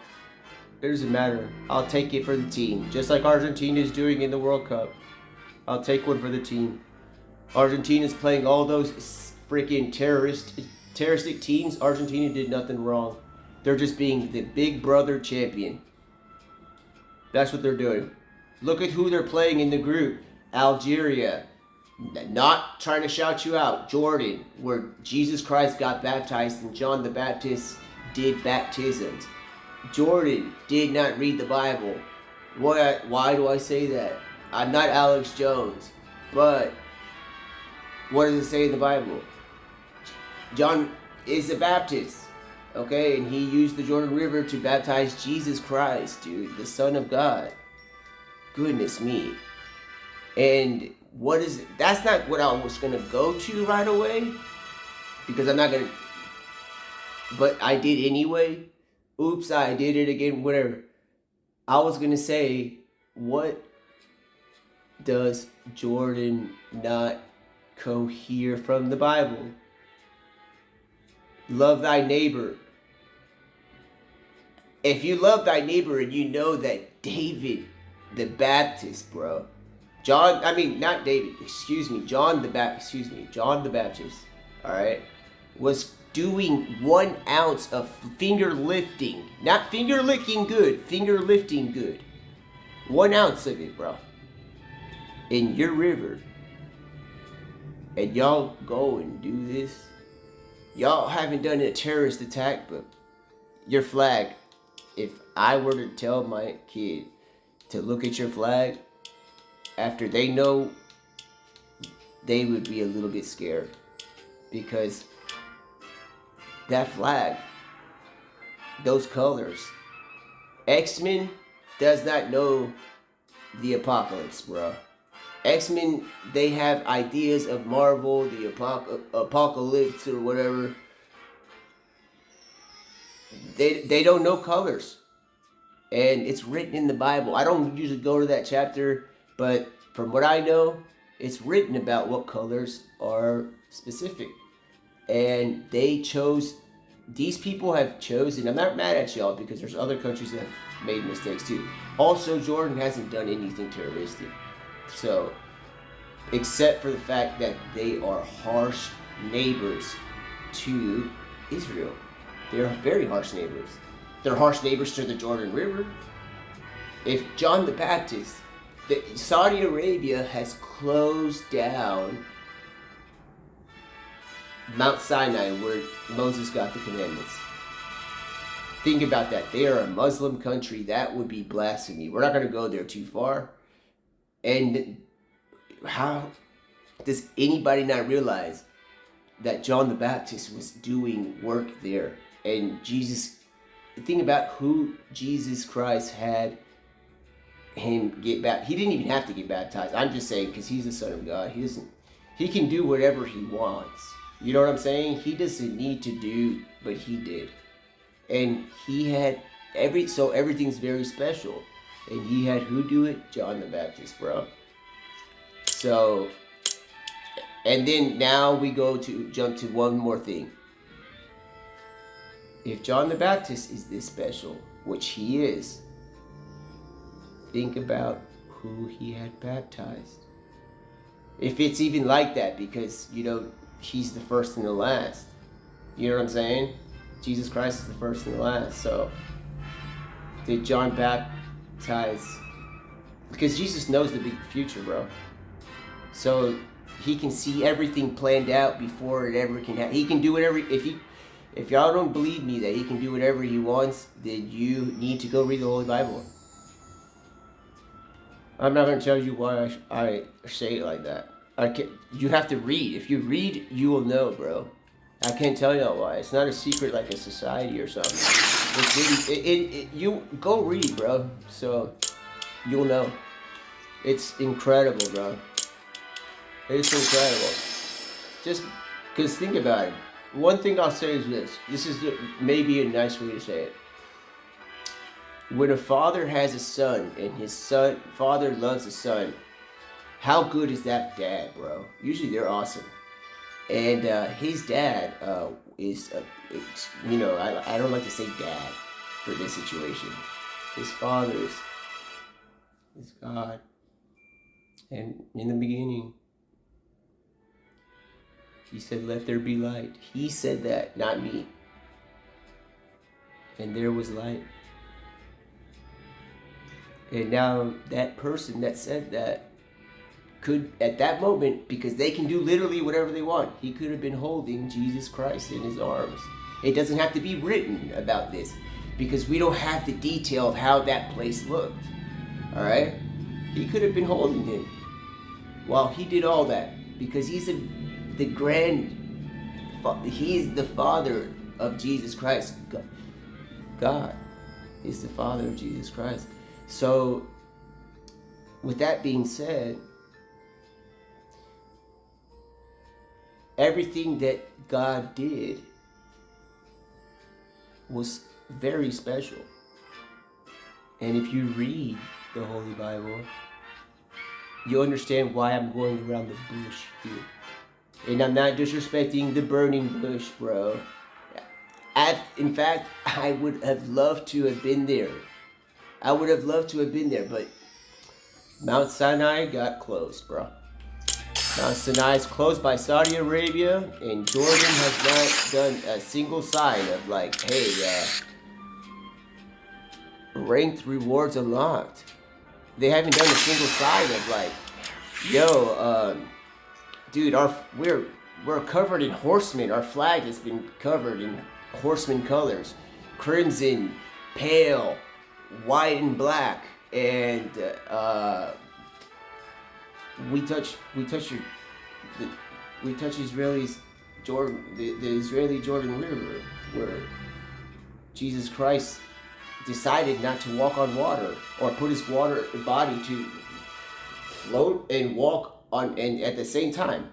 A: It doesn't matter. I'll take it for the team. Just like Argentina is doing in the World Cup. I'll take one for the team. Argentina's playing all those freaking terroristic teams. Argentina did nothing wrong. They're just being the big brother champion. That's what they're doing. Look at who they're playing in the group. Algeria. Not trying to shout you out. Jordan, where Jesus Christ got baptized and John the Baptist did baptisms. Jordan did not read the Bible. Why do I say that? I'm not Alex Jones, but what does it say in the Bible? John is a Baptist, okay? And he used the Jordan River to baptize Jesus Christ, dude, the Son of God. Goodness me. And what is it? That's not what I was going to go to right away, because I'm not going to, but I did anyway. Oops, I did it again, whatever. I was going to say, what does Jordan not cohere from the Bible? Love thy neighbor. If you love thy neighbor and you know that David the Baptist, bro. John the Baptist, alright, was doing 1 ounce of finger lifting. Not finger licking good, finger lifting good. 1 ounce of it, bro. In your river. And y'all go and do this. Y'all haven't done a terrorist attack, but your flag, if I were to tell my kid to look at your flag, after they know, they would be a little bit scared. Because that flag, those colors, X-Men does not know the apocalypse, bro. X-Men, they have ideas of Marvel, the apocalypse or whatever. They don't know colors. And it's written in the Bible. I don't usually go to that chapter, but from what I know, it's written about what colors are specific. And these people have chosen, I'm not mad at y'all because there's other countries that have made mistakes too. Also, Jordan hasn't done anything terroristic. So, except for the fact that they are harsh neighbors to Israel. They're very harsh neighbors. They're harsh neighbors to the Jordan River. If John the Baptist, Saudi Arabia has closed down Mount Sinai where Moses got the commandments. Think about that. They are a Muslim country. That would be blasphemy. We're not going to go there too far. And how does anybody not realize that John the Baptist was doing work there? And Jesus, think about who Jesus Christ had him get baptized. He didn't even have to get baptized. I'm just saying because he's the Son of God. He can do whatever he wants. You know what I'm saying? He doesn't need to do, but he did. And he had so everything's very special. And he had who do it? John the Baptist, bro. So, and then now we jump to one more thing. If John the Baptist is this special, which he is, think about who he had baptized. If it's even like that, because, he's the first and the last. You know what I'm saying? Jesus Christ is the first and the last. So, did John baptize? Because Jesus knows the big future, bro. So, he can see everything planned out before it ever can happen. He can do whatever, if y'all don't believe me that he can do whatever he wants, then you need to go read the Holy Bible. I'm not going to tell you why I say it like that. You have to read. If you read, you will know, bro. I can't tell y'all why. It's not a secret like a society or something. It's really, you go read, bro. So you'll know. It's incredible, bro. It's incredible. Just because think about it. One thing I'll say is this. This is maybe a nice way to say it. When a father has a son and his father loves a son, how good is that dad, bro? Usually they're awesome. And his dad is, I don't like to say dad for this situation. His father is God. And in the beginning, he said, let there be light. He said that, not me. And there was light. And now that person that said that could, at that moment, because they can do literally whatever they want, he could have been holding Jesus Christ in his arms. It doesn't have to be written about this because we don't have the detail of how that place looked. All right? He could have been holding him while he did all that because he's the father of Jesus Christ. God is the father of Jesus Christ. So, with that being said, everything that God did was very special. And if you read the Holy Bible, you understand why I'm going around the bush here. And I'm not disrespecting the burning bush, bro. In fact, I would have loved to have been there. But Mount Sinai got closed, bro. Mount Sinai is closed by Saudi Arabia, and Jordan has not done a single sign of like, hey, ranked rewards unlocked. They haven't done a single sign of like, yo, dude, we're covered in horsemen. Our flag has been covered in horseman colors. crimson, pale, white and black, and we touch Israelis Jordan, the Israeli Jordan River, where Jesus Christ decided not to walk on water or put his water body to float and walk on, and at the same time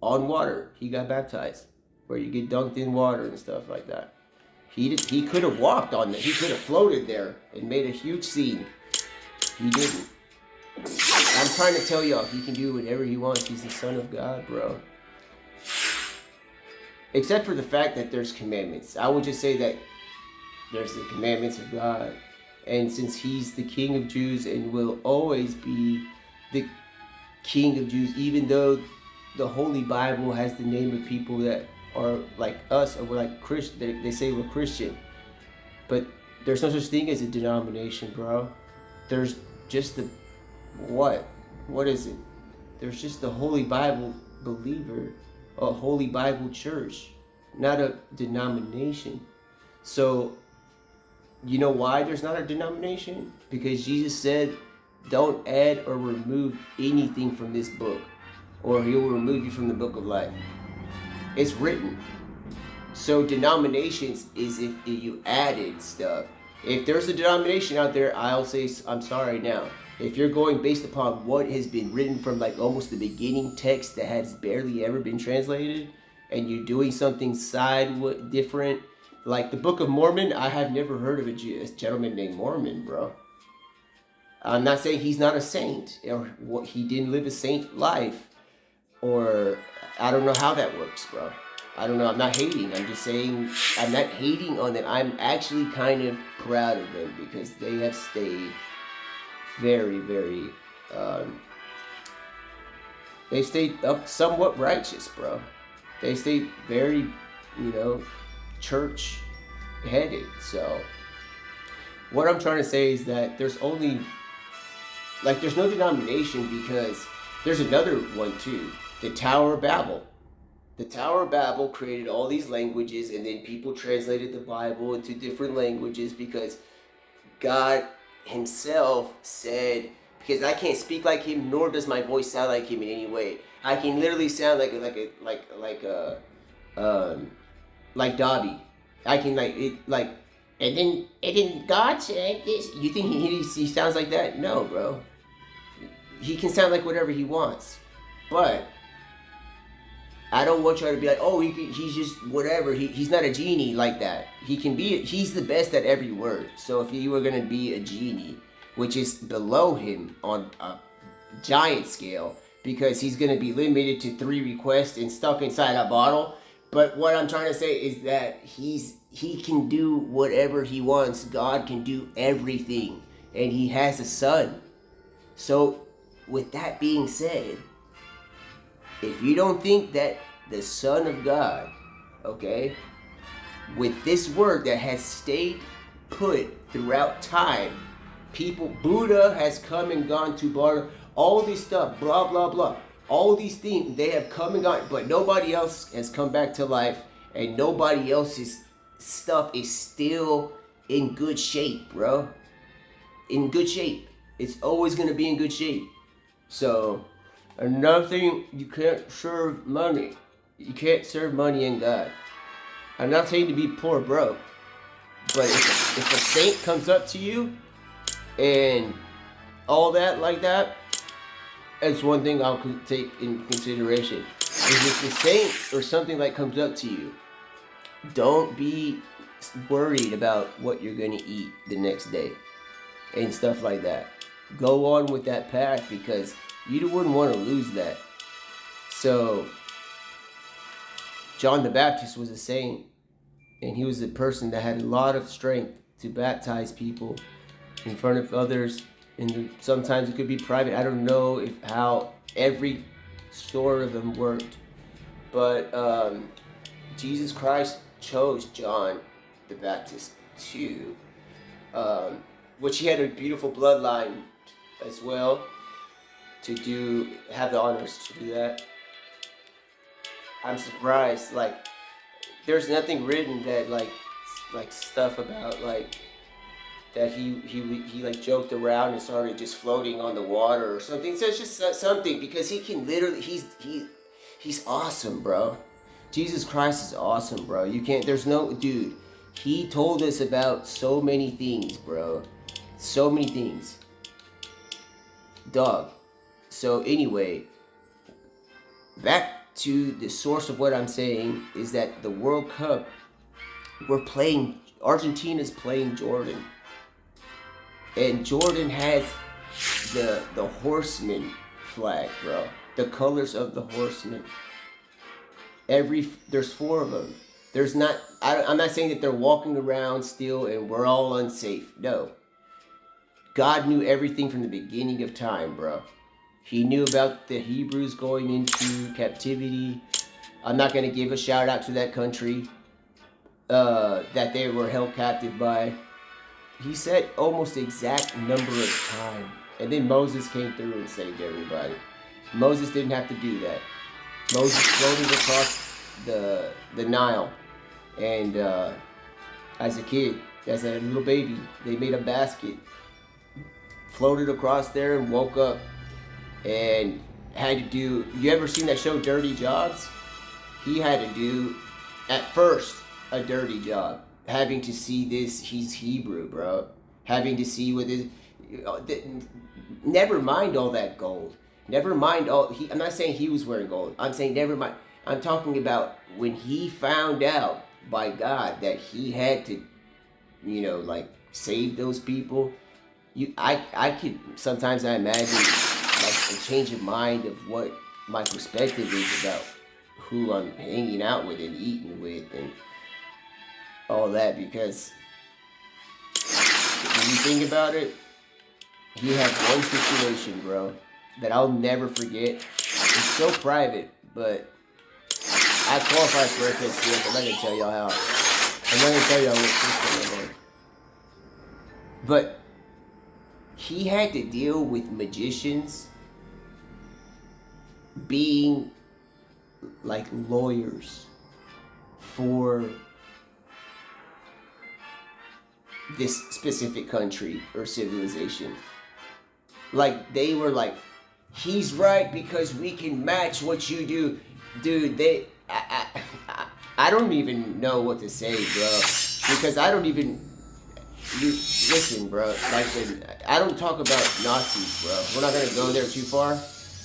A: on water. He got baptized, where you get dunked in water and stuff like that. He could have walked on it. He could have floated there and made a huge scene. He didn't. I'm trying to tell y'all, he can do whatever he wants. He's the Son of God, bro. Except for the fact that there's commandments. I would just say that there's the commandments of God. And since he's the King of Jews and will always be the King of Jews, even though the Holy Bible has the name of people that are like us, or we're like Christian, they say we're Christian. But there's no such thing as a denomination, bro. There's just the, what is it? There's just the Holy Bible believer, a Holy Bible church, not a denomination. So, you know why there's not a denomination? Because Jesus said, don't add or remove anything from this book, or he will remove you from the book of life. It's written. So denominations is if you added stuff. If there's a denomination out there, I'll say, I'm sorry now. If you're going based upon what has been written from like almost the beginning text that has barely ever been translated, and you're doing something different, like the Book of Mormon, I have never heard of a gentleman named Mormon, bro. I'm not saying he's not a saint, or what, he didn't live a saint life, or I don't know how that works, bro. I don't know. I'm not hating. I'm just saying I'm not hating on them. I'm actually kind of proud of them because they have stayed very, very, they stayed up somewhat righteous, bro. They stayed very, church headed. So what I'm trying to say is that there's only, there's no denomination, because there's another one too, the Tower of Babel. The Tower of Babel created all these languages, and then people translated the Bible into different languages because God himself said, because I can't speak like him, nor does my voice sound like him in any way. I can literally sound like Dobby. I can and then God said this. You think he sounds like that? No, bro. He can sound like whatever he wants, but I don't want y'all to be like, oh, he's just whatever. He's not a genie like that. He's the best at every word. So if you were going to be a genie, which is below him on a giant scale, because he's going to be limited to 3 requests and stuck inside a bottle. But what I'm trying to say is that he can do whatever he wants. God can do everything. And he has a son. So with that being said, if you don't think that the Son of God, okay, with this word that has stayed put throughout time, Buddha has come and gone to Bardo, all this stuff, blah, blah, blah. All these things, they have come and gone, but nobody else has come back to life, and nobody else's stuff is still in good shape, bro. In good shape. It's always going to be in good shape. So, another thing, you can't serve money. You can't serve money and God. I'm not saying to be poor broke, but if a saint comes up to you and all that like that, that's one thing I'll take in consideration. If a saint or something like comes up to you, don't be worried about what you're going to eat the next day and stuff like that. Go on with that path, because you wouldn't want to lose that. So, John the Baptist was a saint, and he was a person that had a lot of strength to baptize people in front of others, and sometimes it could be private. I don't know how every sort of them worked, but Jesus Christ chose John the Baptist too, which he had a beautiful bloodline as well, to have the honors to do that. I'm surprised, there's nothing written that like stuff about like that he like joked around and started just floating on the water or something. So it's just something because he can literally he's awesome, bro. Jesus Christ is awesome, bro. You can't. There's no dude. He told us about so many things, bro. So many things, dog. So anyway, back to the source of what I'm saying is that the World Cup, we're playing. Argentina's playing Jordan. And Jordan has the horseman flag, bro. The colors of the horseman. There's 4 of them. There's not. I'm not saying that they're walking around still and we're all unsafe. No. God knew everything from the beginning of time, bro. He knew about the Hebrews going into captivity. I'm not gonna give a shout out to that country that they were held captive by. He said almost the exact number of time. And then Moses came through and saved everybody. Moses didn't have to do that. Moses floated across the Nile. And as a kid, as a little baby, they made a basket. Floated across there and woke up. And had to do... You ever seen that show Dirty Jobs? He had to do, at first, a dirty job. Having to see this, he's Hebrew, bro. Having to see with his, never mind all that gold. Never mind all. I'm not saying he was wearing gold. I'm saying never mind. I'm talking about when he found out by God that he had to, like save those people. I could sometimes I imagine like a change of mind of what my perspective is about who I'm hanging out with and eating with and all that, because when you think about it, you have one situation, bro, that I'll never forget. It's so private, but I qualify for FXCF. I'm not gonna tell y'all how. I'm not gonna tell y'all what system I'm on. But he had to deal with magicians being like lawyers for this specific country or civilization. Like, they were like, he's right because we can match what you do. Dude, I don't even know what to say, bro. Because I don't even... listen, bro. Like, I don't talk about Nazis, bro. We're not gonna go there too far.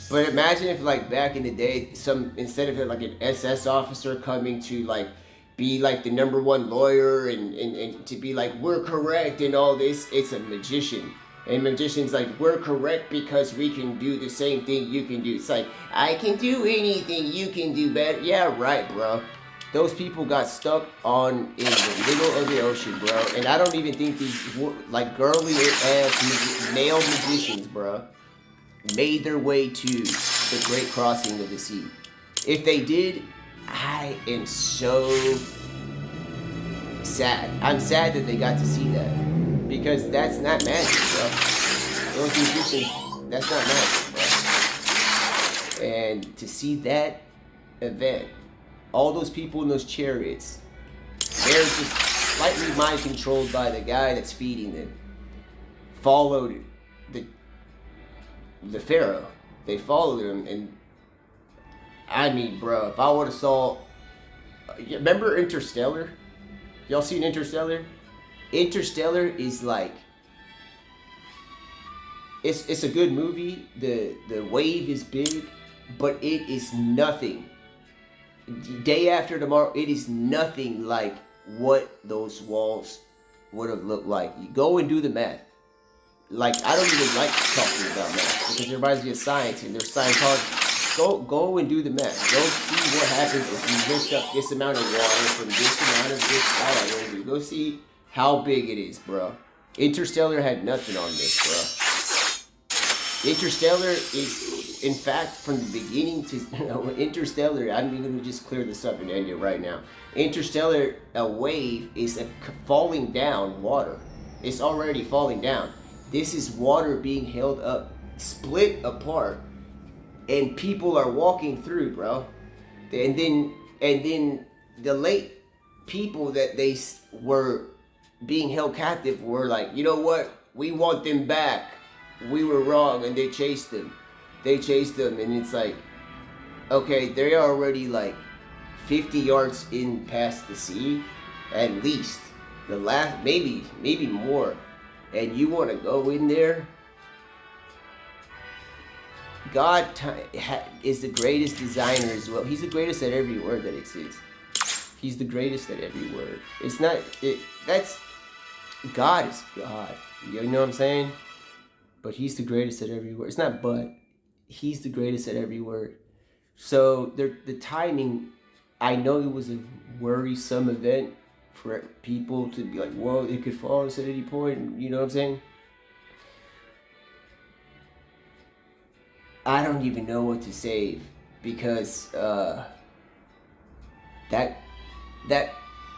A: But imagine if, like, back in the day, instead of, like, an SS officer coming to, like, be like the #1 lawyer and to be like, we're correct and all this, it's a magician. And magician's like, we're correct because we can do the same thing you can do. It's like, I can do anything, you can do better. Yeah, right, bro. Those people got stuck in the middle of the ocean, bro. And I don't even think these like girly ass male magicians, bro, made their way to the great crossing of the sea. If they did, I am so sad. I'm sad that they got to see that. Because that's not magic, bro. Those musicians, that's not magic, bro. And to see that event, all those people in those chariots, they're just slightly mind controlled by the guy that's feeding them. Followed the Pharaoh. They followed him, and I mean, bro, if I would have saw... Remember Interstellar? Y'all seen Interstellar? Interstellar is like... It's a good movie. The wave is big, but it is nothing. Day after tomorrow, it is nothing like what those walls would have looked like. You go and do the math. Like, I don't even like talking about math because it reminds me of science, and there's Scientology. Go and do the math. Go see what happens if you lift up this amount of water from this amount of this island. Go see how big it is, bro. Interstellar had nothing on this, bro. Interstellar is, in fact, from the beginning to Interstellar. I'm even gonna just clear this up and end it right now. Interstellar, a wave is a falling down water. It's already falling down. This is water being held up, split apart, and people are walking through, bro. And then the late people that they were being held captive were like, you know what? We want them back. We were wrong, and they chased them. They chased them, and it's like, okay, they're already like 50 yards in past the sea, at least. The last, maybe more. And you want to go in there? God is the greatest designer as well. He's the greatest at every word that exists. He's the greatest at every word. It's not, that's, God is God. You know what I'm saying? But he's the greatest at every word. It's not but. He's the greatest at every word. So the timing, I know it was a worrisome event for people to be like, whoa, it could fall us at any point. You know what I'm saying? I don't even know what to say because that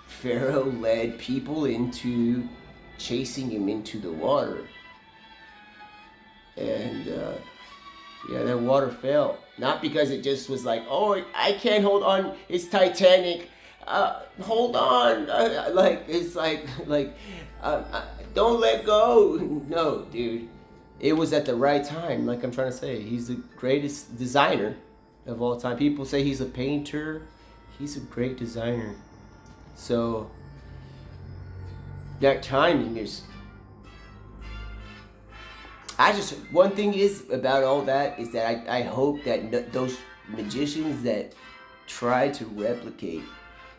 A: Pharaoh led people into chasing him into the water. And yeah, that water fell. Not because it just was like, oh, I can't hold on, it's Titanic. Hold on. It's like, don't let go. No, dude. It was at the right time, like I'm trying to say. He's the greatest designer of all time. People say he's a painter. He's a great designer. So, that timing is... one thing is about all that is that I hope that those magicians that try to replicate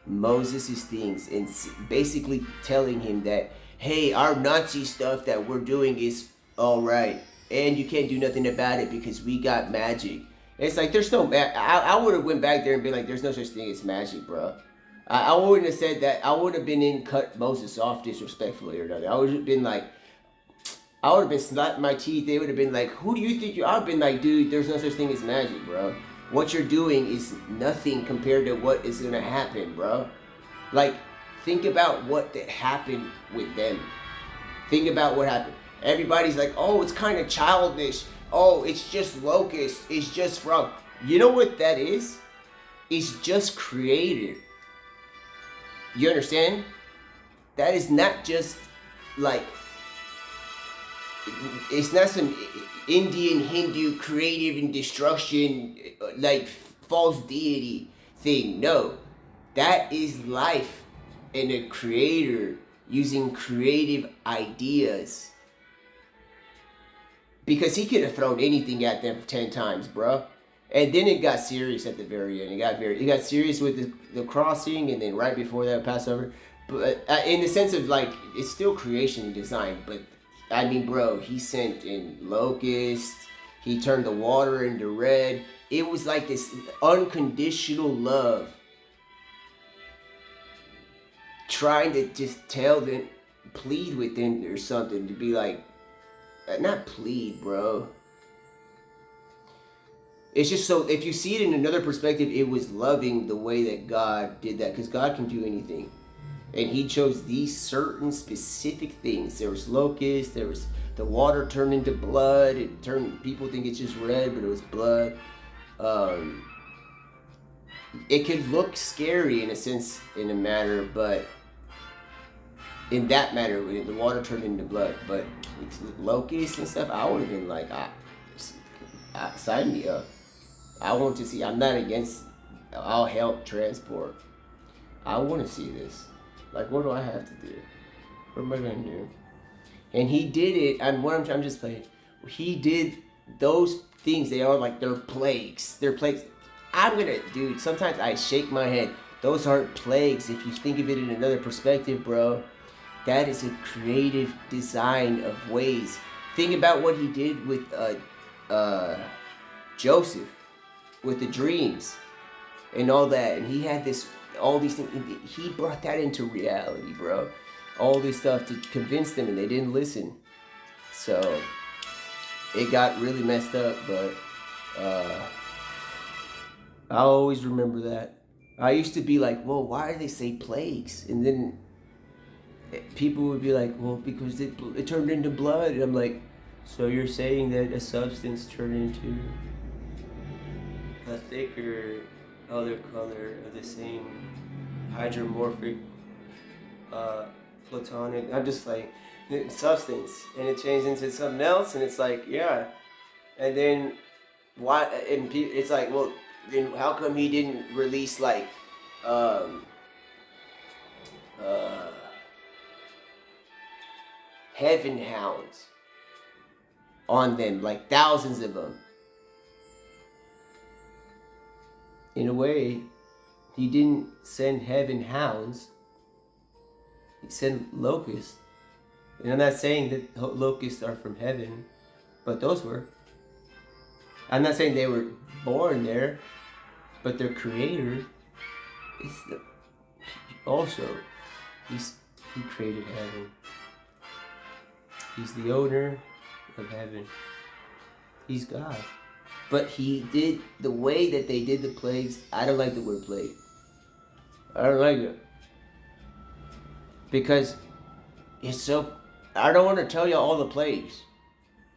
A: Moses' things and basically telling him that, hey, our Nazi stuff that we're doing is all right, and you can't do nothing about it because we got magic. It's like, there's no I would have went back there and been like, there's no such thing as magic, bro. I wouldn't have said that. I would have been in cut Moses off disrespectfully or nothing. I would have been like, I would have been slapping my teeth. They would have been like, who do you think you are? I would have been like, dude, there's no such thing as magic, bro. What you're doing is nothing compared to what is going to happen, bro. Like, think about what happened with them. Think about what happened. Everybody's like, oh, it's kind of childish. Oh, it's just locusts. It's just frog. You know what that is? It's just creative. You understand? That is not just like... It's not some Indian Hindu creative and destruction like false deity thing. No, that is life and a creator using creative ideas. Because he could have thrown anything at them 10 times, bro. And then it got serious at the very end. It got serious with the crossing, and then right before that, Passover. But in the sense of like, it's still creation and design, but I mean, bro, he sent in locusts. He turned the water into red. It was like this unconditional love. Trying to just tell them, plead with them or something. To be like, not plead, bro. It's just so, if you see it in another perspective, it was loving the way that God did that. Because God can do anything. And he chose these certain specific things. There was locusts. There was the water turned into blood. It turned. People think it's just red, but it was blood. It could look scary in a sense, in a matter, but in that matter, the water turned into blood. But with locusts and stuff, I would have been like, sign me up. I want to see. I'm not against. I'll help transport. I want to see this. Like, what do I have to do? What am I going to do? And he did it. I'm just playing. He did those things. They are like, they're plagues. They're plagues. Dude, sometimes I shake my head. Those aren't plagues. If you think of it in another perspective, bro, that is a creative design of ways. Think about what he did with Joseph, with the dreams and all that. And he had all these things. He brought that into reality, bro. All this stuff to convince them, and they didn't listen. So it got really messed up, but I'll always remember that. I used to be like, well, why do they say plagues? And then people would be like, well, because it turned into blood. And I'm like, so you're saying that a substance turned into a thicker other color of the same hydromorphic platonic. I'm just like substance, and it changed into something else, and it's like yeah, and then why? And it's like well, then how come he didn't release like um, uh, heaven hounds on them, like thousands of them? In a way, he didn't send heaven hounds. He sent locusts. And I'm not saying that locusts are from heaven, but those were. I'm not saying they were born there, but their creator is the, also, he created heaven. He's the owner of heaven. He's God. But he did the way that they did the plagues. I don't like the word plague. I don't like it. Because it's so. I don't want to tell y'all all the plagues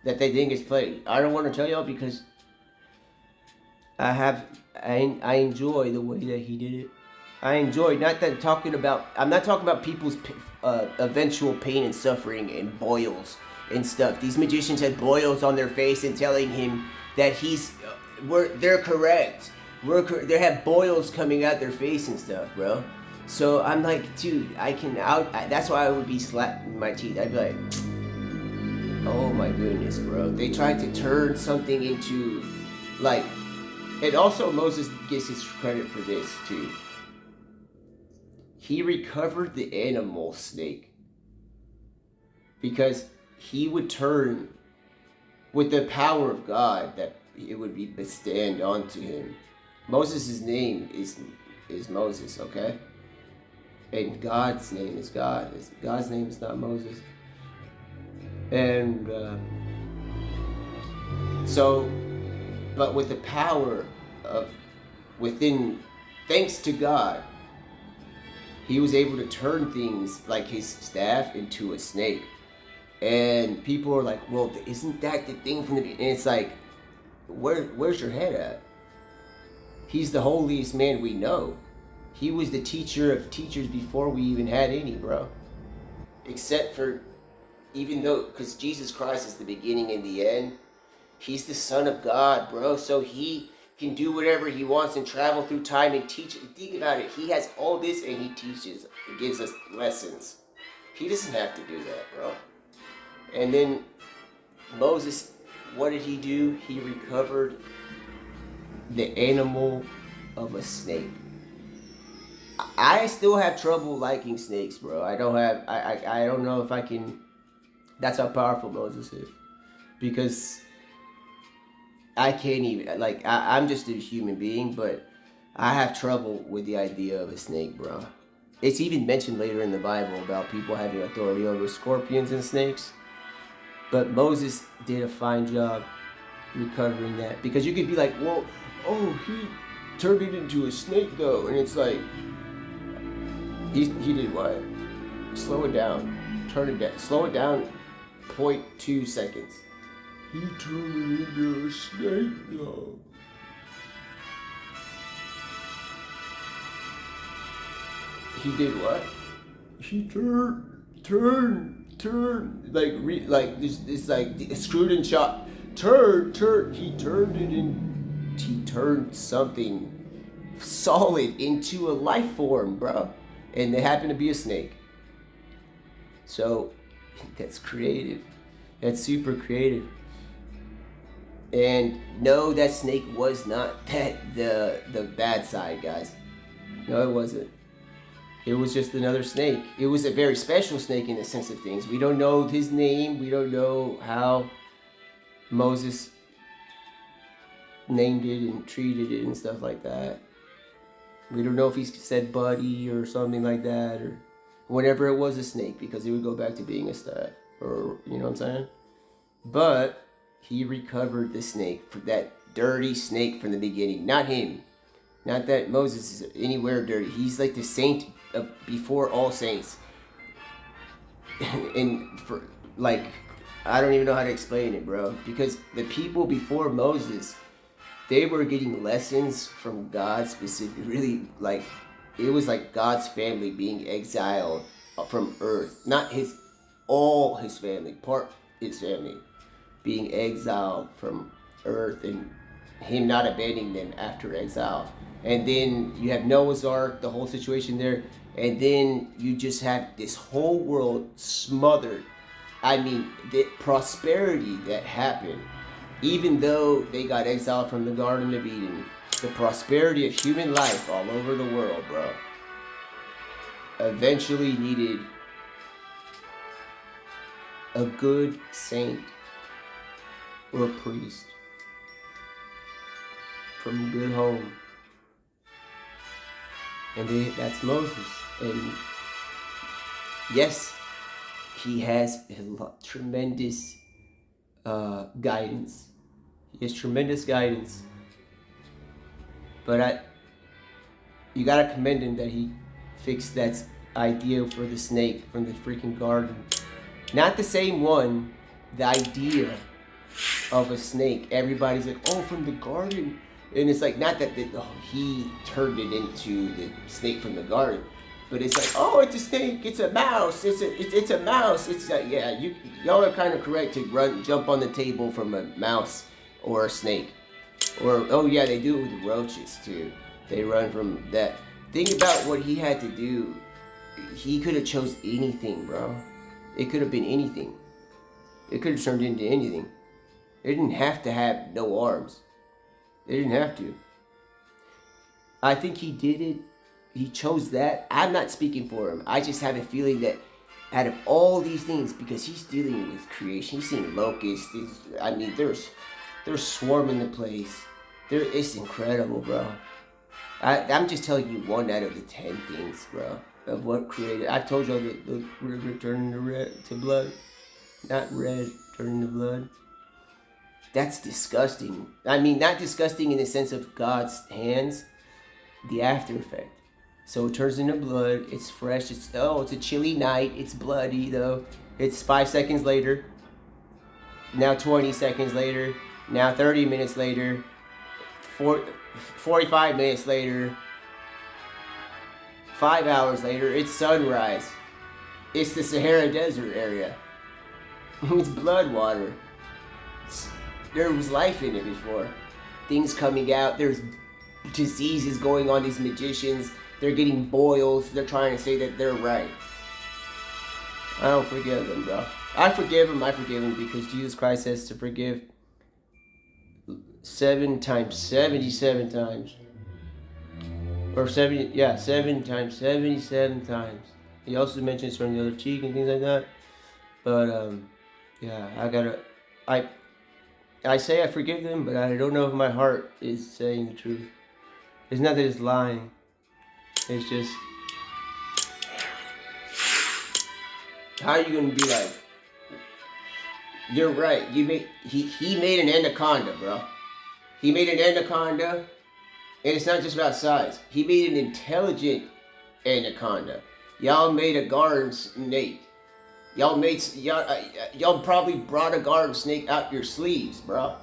A: that they think is plague. I don't want to tell y'all because I enjoy the way that he did it. I enjoy not that talking about. I'm not talking about people's eventual pain and suffering and boils and stuff. These magicians had boils on their face and telling him that they're correct. They have boils coming out their face and stuff, bro. So I'm like, dude, that's why I would be slapping my teeth. I'd be like, oh my goodness, bro. They tried to turn something into, like, and also Moses gets his credit for this too. He recovered the animal snake because he would turn with the power of God that it would be stand onto him. Moses' name is Moses, okay? And God's name is God. God's name is not Moses. And but with the power of within, thanks to God, he was able to turn things like his staff into a snake. And people are like, well, isn't that the thing from the beginning? And it's like, where's your head at? He's the holiest man we know. He was the teacher of teachers before we even had any, bro. Except for, even though, because Jesus Christ is the beginning and the end, he's the Son of God, bro. So he can do whatever he wants and travel through time and teach. Think about it. He has all this and he teaches, gives us lessons. He doesn't have to do that, bro. And then Moses, what did he do? He recovered the animal of a snake. I still have trouble liking snakes, bro. I don't know if I can. That's how powerful Moses is. Because I can't even, like, I'm just a human being, but I have trouble with the idea of a snake, bro. It's even mentioned later in the Bible about people having authority over scorpions and snakes. But Moses did a fine job recovering that. Because you could be like, well, oh, he turned it into a snake, though. And it's like, he did what? Slow it down. Turn it down. Slow it down 0.2 seconds. He turned it into a snake, though. He did what? He turned, like this like screwed and shot. He turned something solid into a life form, bro. And they happen to be a snake. So that's creative. That's super creative. And no, that snake was not the bad side, guys. No, it wasn't. It was just another snake. It was a very special snake in the sense of things. We don't know his name. We don't know how Moses named it and treated it and stuff like that. We don't know if he said buddy or something like that, or whenever it was a snake, because it would go back to being a staff, or you know what I'm saying? But he recovered the snake, for that dirty snake from the beginning. Not him. Not that Moses is anywhere dirty. He's like the saint of before all saints. And for like, I don't even know how to explain it, bro. Because the people before Moses, they were getting lessons from God specifically. Really, like, it was like God's family being exiled from Earth, not all his family, part his family, being exiled from Earth and him not abandoning them after exile. And then you have Noah's Ark, the whole situation there, and then you just have this whole world smothered. I mean, the prosperity that happened, even though they got exiled from the Garden of Eden, the prosperity of human life all over the world, bro, eventually needed a good saint or a priest from a good home. And that's Moses. And yes, he has tremendous guidance. He has tremendous guidance. But you gotta commend him that he fixed that idea for the snake from the freaking garden. Not the same one, the idea of a snake. Everybody's like, oh, from the garden. And it's like, not that he turned it into the snake from the garden, but it's like, oh, it's a snake, it's a mouse, it's a mouse. It's like, yeah, y'all are kind of correct to jump on the table from a mouse or a snake. Or, oh yeah, they do it with roaches too. They run from that. Think about what he had to do. He could have chose anything, bro. It could have been anything. It could have turned into anything. It didn't have to have no arms. They didn't have to. I think he did it. He chose that. I'm not speaking for him. I just have a feeling that out of all these things, because he's dealing with creation, he's seeing locusts. I mean, they're swarming the place. It's incredible, bro. I'm just telling you 1 out of the 10 things, bro, of what created. I've told y'all the river turning to blood, not red, turning to blood. That's disgusting. I mean, not disgusting in the sense of God's hands, the after effect. So it turns into blood. It's fresh. It's a chilly night. It's bloody though. It's 5 seconds later. Now 20 seconds later. Now 30 minutes later. 45 minutes later. 5 hours later. It's sunrise. It's the Sahara Desert area. It's blood water. There was life in it before. Things coming out. There's diseases going on. These magicians, they're getting boils. They're trying to say that they're right. I don't forgive them, bro. I forgive them because Jesus Christ says to forgive 7 times 77 times. Or 7 times 77 times. He also mentions turning the other cheek and things like that. But, yeah, I say I forgive them, but I don't know if my heart is saying the truth. It's not that it's lying. It's just, how are you gonna be like, you're right, he made an anaconda, bro. He made an anaconda, and it's not just about size. He made an intelligent anaconda. Y'all made a garden snake. Y'all probably brought a garden snake out your sleeves, bro.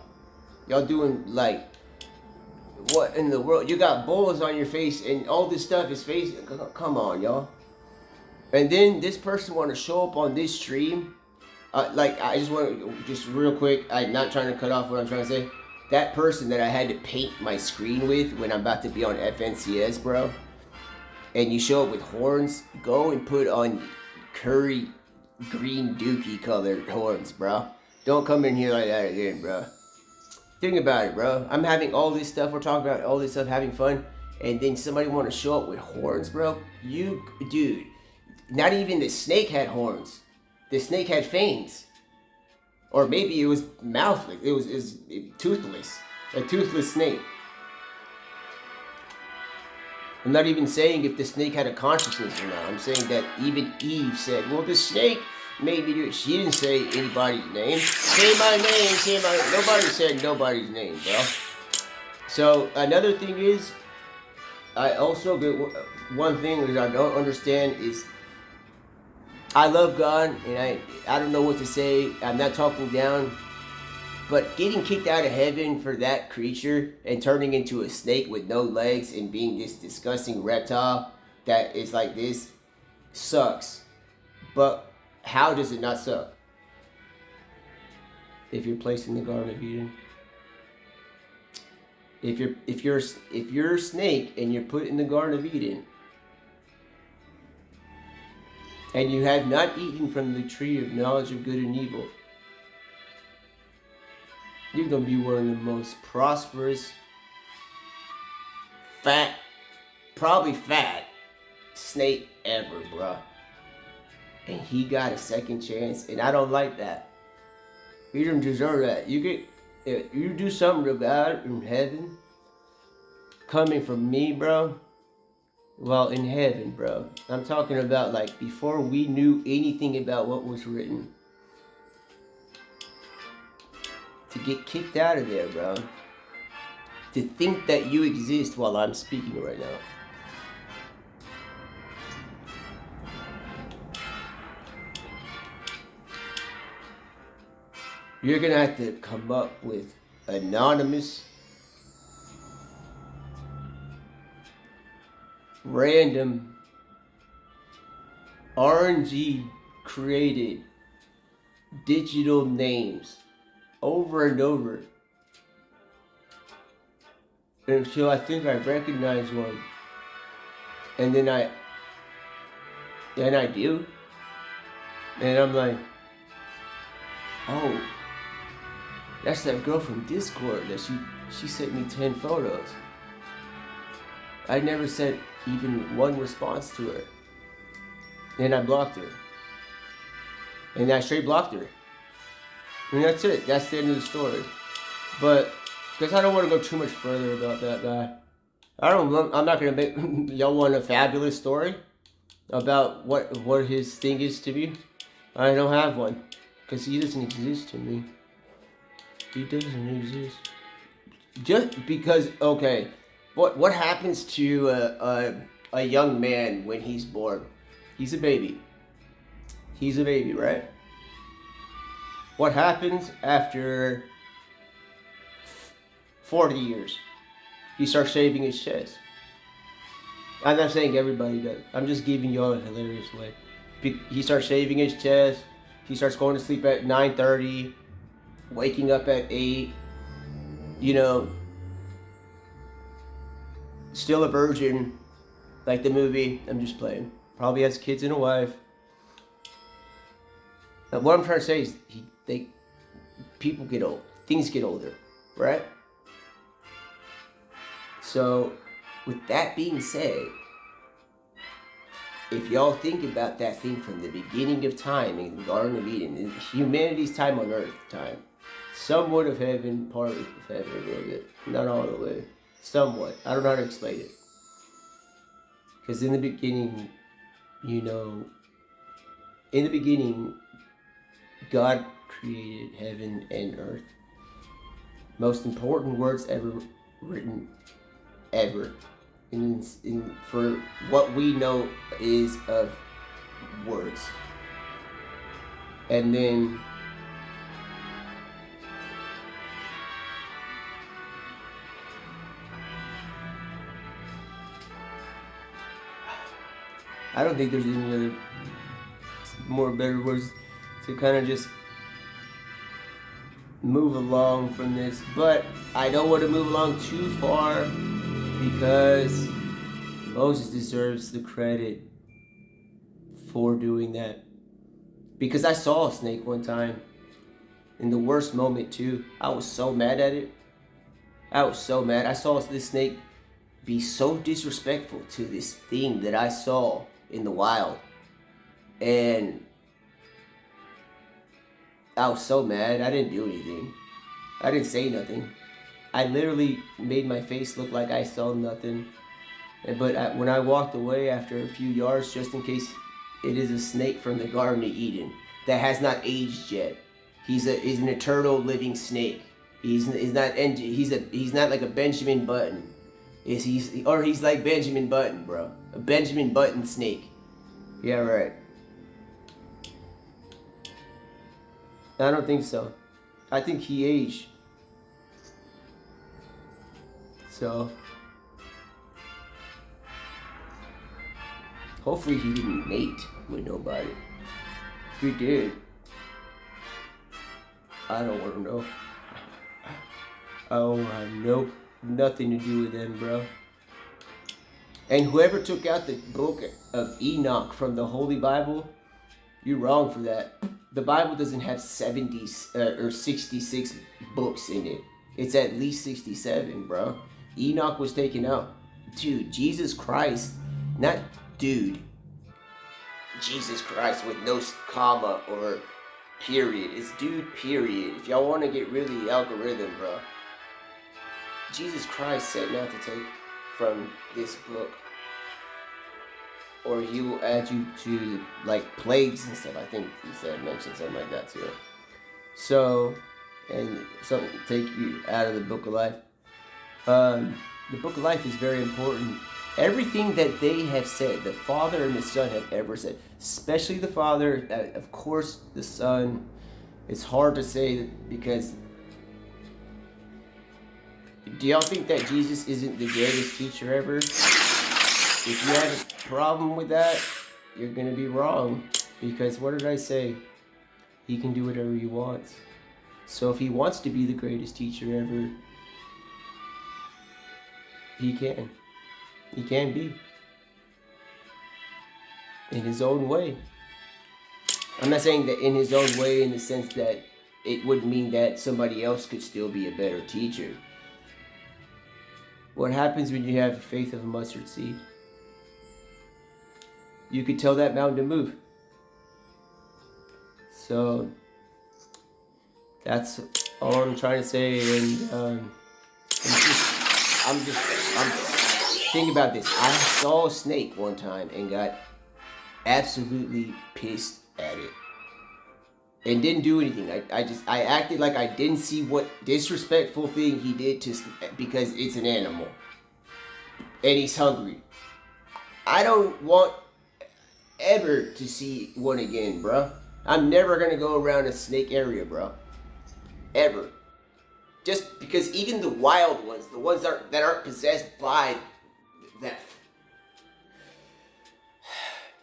A: Y'all doing like, what in the world? You got boils on your face and all this stuff is face. Come on, y'all. And then this person want to show up on this stream. I just want to, just real quick, I'm not trying to cut off what I'm trying to say. That person that I had to paint my screen with when I'm about to be on FNCS, bro. And you show up with horns, go and put on curry green dookie colored horns, bro. Don't come in here like that again, bro. Think about it, bro. I'm having all this stuff, we're talking about all this stuff, having fun, and then somebody want to show up with horns, bro. Dude, not even the snake had horns. The snake had fangs. Or maybe it was mouthless. It was toothless. A toothless snake. I'm not even saying if the snake had a consciousness or not. I'm saying that even Eve said, well, the snake made me do it. She didn't say anybody's name. Say my name, nobody said nobody's name, bro. So another thing is, I also get one thing that I don't understand is, I love God and I don't know what to say. I'm not talking down, but getting kicked out of heaven for that creature and turning into a snake with no legs and being this disgusting reptile that is like this sucks. But how does it not suck? If you're placed in the Garden of Eden. If you're a snake and you're put in the Garden of Eden, and you have not eaten from the tree of knowledge of good and evil, you're gonna be one of the most prosperous, probably fat snake ever, bruh. And he got a second chance, and I don't like that. You don't deserve that. You do something to God in heaven, coming from me, bro. Well, in heaven, bro. I'm talking about like before we knew anything about what was written. To get kicked out of there, bro. To think that you exist while I'm speaking right now. You're gonna have to come up with anonymous, random, RNG created digital names over and over until I think I recognize one, and then I do, and I'm like, oh, that's that girl from Discord that she sent me 10 photos. I never sent even one response to her. Then I blocked her. And I straight blocked her. And that's it. That's the end of the story. But, because I don't want to go too much further about that guy. I'm not going to make, y'all want a fabulous story about what his thing is to me? I don't have one. Because he doesn't exist to me. He doesn't exist. Just because, okay, what happens to a young man when he's born? He's a baby. He's a baby, right? What happens after 40 years? He starts shaving his chest. I'm not saying everybody does. I'm just giving y'all a hilarious way. He starts shaving his chest. He starts going to sleep at 9:30, waking up at 8. You know, still a virgin, like the movie. I'm just playing. Probably has kids and a wife. Now, what I'm trying to say is, people get old. Things get older, right? So, with that being said, if y'all think about that thing from the beginning of time in the Garden of Eden, in humanity's time on Earth time, somewhat of heaven, part of heaven a little bit, not all the way, somewhat. I don't know how to explain it. Because in the beginning, you know, in the beginning, God created heaven and earth. Most important words ever written, ever. For what we know is of words. And then I don't think there's any other more better words to kind of just move along from this, but I don't want to move along too far because Moses deserves the credit for doing that. Because I saw a snake one time, in the worst moment too. I was so mad at it. I was so mad. I saw this snake be so disrespectful to this thing that I saw in the wild. And I was so mad. I didn't do anything. I didn't say nothing. I literally made my face look like I saw nothing. But when I walked away after a few yards, just in case it is a snake from the Garden of Eden that has not aged yet. He's an eternal living snake. He's not like a Benjamin Button. He's like Benjamin Button, bro. A Benjamin Button snake. Yeah, right. I don't think so. I think he aged. So hopefully he didn't mate with nobody. If he did, I don't want to know. I don't have nothing to do with them, bro. And whoever took out the book of Enoch from the Holy Bible, you're wrong for that. The Bible doesn't have 70 or 66 books in it. It's at least 67, bro. Enoch was taken out. Dude, Jesus Christ, not dude. Jesus Christ with no comma or period. It's dude, period. If y'all want to get really algorithm, bro. Jesus Christ said not to take from this book, or he will add you to like plagues and stuff. I think he said mentioned something like that too. So, and something to take you out of the book of life. The book of life is very important. Everything that they have said, the Father and the Son have ever said, especially the Father, of course the Son. It's hard to say because. Do y'all think that Jesus isn't the greatest teacher ever? If you have a problem with that, you're going to be wrong. Because what did I say? He can do whatever he wants. So if he wants to be the greatest teacher ever, he can. He can be. In his own way. I'm not saying that in his own way in the sense that it would mean that somebody else could still be a better teacher. What happens when you have the faith of a mustard seed? You could tell that mountain to move. So that's all I'm trying to say. And I'm thinking about this. I saw a snake one time and got absolutely pissed at it and didn't do anything. I acted like I didn't see what disrespectful thing he did to, because it's an animal and he's hungry. I don't want ever to see one again, bro. I'm never gonna go around a snake area, bro. Ever. Just because even the wild ones, the ones that aren't possessed by that.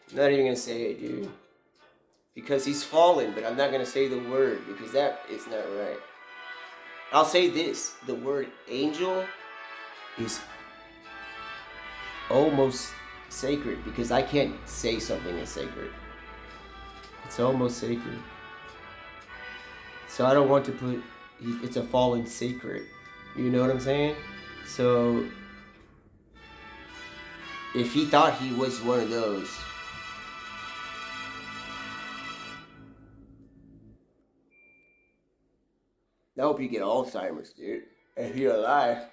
A: I'm not even gonna say it, dude. Because he's fallen, but I'm not going to say the word because that is not right. I'll say this. The word angel is almost sacred because I can't say something is sacred. It's almost sacred. So I don't want to put, it's a fallen sacred. You know what I'm saying? So if he thought he was one of those, I hope you get Alzheimer's, dude. If you're alive.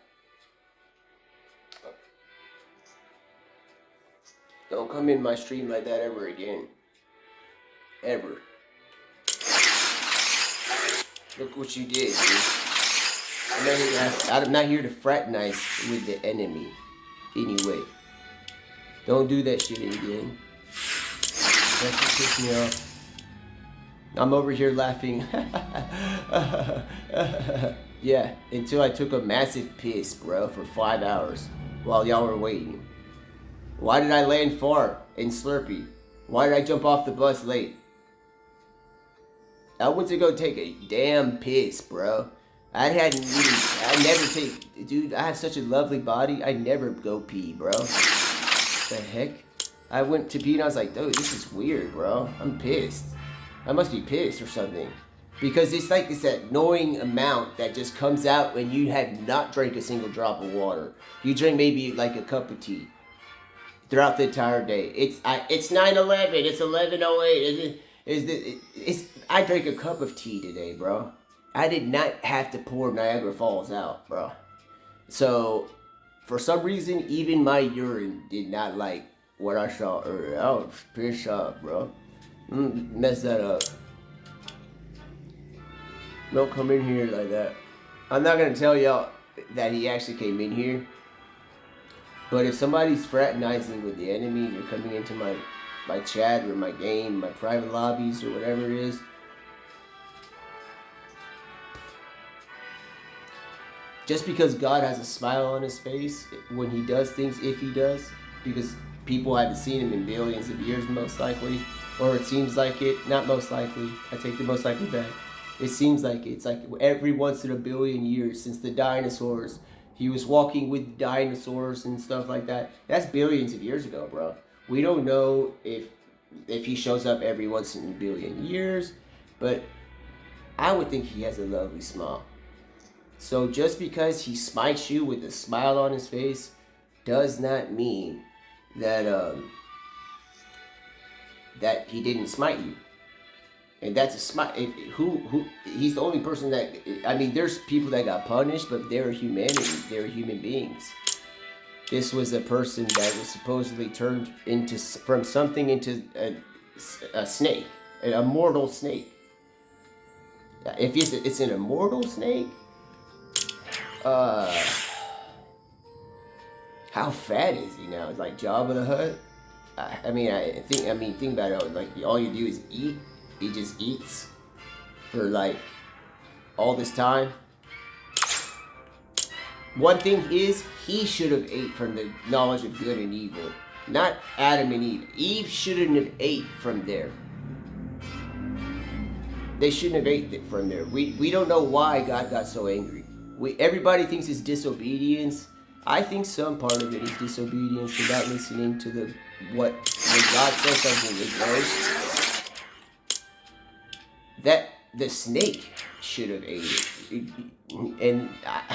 A: Don't come in my stream like that ever again. Ever. Look what you did, dude. I'm not here to fraternize with the enemy. Anyway. Don't do that shit again. That's what pissed me off. I'm over here laughing. Yeah, until I took a massive piss, bro, for 5 hours while y'all were waiting. Why did I land far in Slurpee? Why did I jump off the bus late? I went to go take a damn piss, bro. I never take, dude, I have such a lovely body. I never go pee, bro. The heck? I went to pee and I was like, dude, this is weird, bro. I'm pissed. I must be pissed or something. Because it's like this annoying amount that just comes out when you have not drank a single drop of water. You drink maybe like a cup of tea throughout the entire day. It's 9/11. It's 11:08. I drank a cup of tea today, bro. I did not have to pour Niagara Falls out, bro. So, for some reason, even my urine did not like what I saw earlier. I was pissed off, bro. Mess that up. Don't come in here like that. I'm not gonna tell y'all that he actually came in here. But if somebody's fraternizing with the enemy and you're coming into my chat or my game, my private lobbies or whatever it is, just because God has a smile on his face when he does things, if he does, because people haven't seen him in billions of years most likely, or it seems like it. Not most likely. I take the most likely back. It seems like it's like every once in a billion years since the dinosaurs. He was walking with dinosaurs and stuff like that. That's billions of years ago, bro. We don't know if he shows up every once in a billion years, but I would think he has a lovely smile. So just because he smites you with a smile on his face does not mean that that he didn't smite you. And that's a smite. Who? He's the only person that. I mean, there's people that got punished, but they're humanity. They're human beings. This was a person that was supposedly turned into from something into a snake, a mortal snake. If it's an immortal snake, how fat is he now? It's like Jabba the Hutt. I mean, think about it. Like all you do is eat. He just eats for like all this time. One thing is, he should have ate from the knowledge of good and evil, not Adam and Eve. Eve shouldn't have ate from there. They shouldn't have ate from there. We don't know why God got so angry. Everybody thinks it's disobedience. I think some part of it is disobedience and not listening to when God says something is gross. That the snake should have ate it. And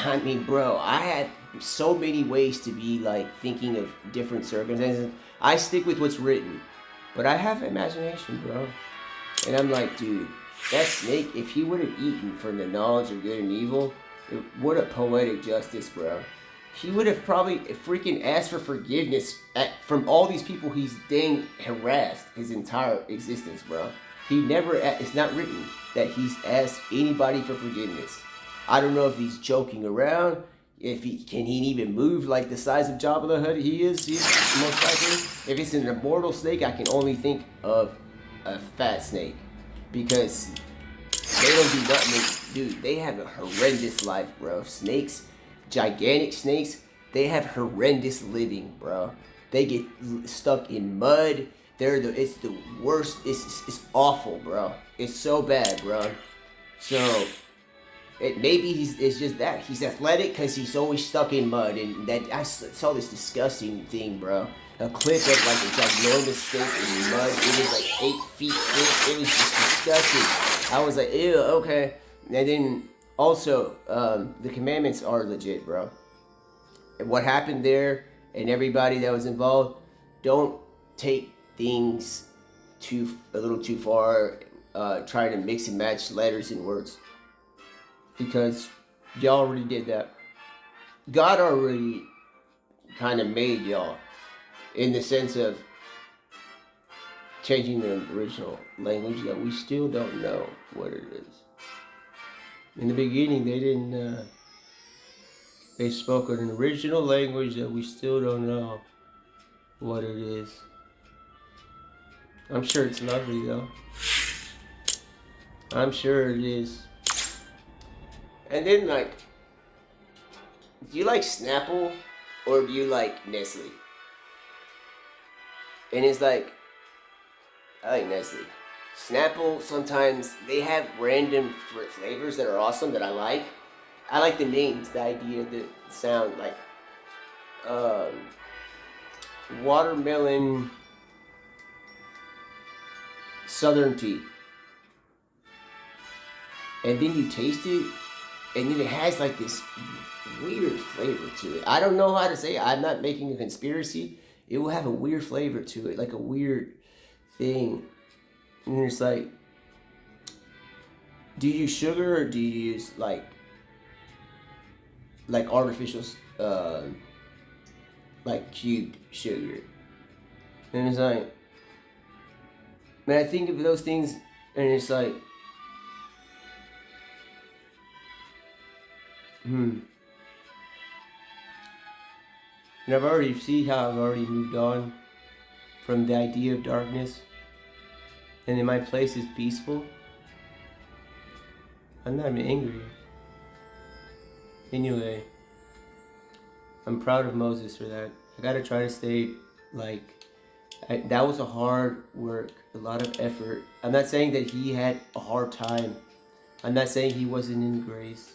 A: I mean, bro, I had so many ways to be like thinking of different circumstances. I stick with what's written, but I have imagination, bro. And I'm like, dude, that snake, if he would have eaten from the knowledge of good and evil, what a poetic justice, bro. He would have probably freaking asked for forgiveness from all these people he's dang harassed his entire existence, bro. He never, it's not written that he's asked anybody for forgiveness. I don't know if he's joking around, if he even move like the size of Jabba the Hutt he's most likely. If it's an immortal snake, I can only think of a fat snake. Because they don't do nothing, dude, they have a horrendous life, bro. Snakes, gigantic snakes, they have horrendous living, bro. They get stuck in mud. It's the worst. It's awful, bro. It's so bad, bro. So maybe it's just that he's athletic because he's always stuck in mud. And that I saw this disgusting thing, bro. A clip of like a ginormous snake in mud. It was like 8 feet thick. It was just disgusting. I was like, ew, okay. And then also, the commandments are legit, bro. And what happened there and everybody that was involved, don't take things a little too far, trying to mix and match letters and words, because y'all already did that. God already kind of made y'all in the sense of changing the original language that we still don't know what it is. In the beginning, they didn't. They spoke an original language that we still don't know what it is. I'm sure it's lovely though. I'm sure it is. And then like, do you like Snapple or do you like Nestle? And it's like, I like Nestle. Snapple, sometimes they have random flavors that are awesome that I like. I like the names, the idea, the sound, like watermelon Southern tea. And then you taste it, and then it has like this weird flavor to it. I don't know how to say it. I'm not making a conspiracy. It will have a weird flavor to it, like a weird thing. And it's like, do you use sugar or do you use like artificial, like cubed sugar? And it's like, man, I think of those things, and it's like, And I've already seen how I've already moved on from the idea of darkness, and then my place is peaceful. I'm not angry. Anyway, I'm proud of Moses for that. I gotta try to stay like That was a hard work, a lot of effort. I'm not saying that he had a hard time. I'm not saying he wasn't in grace.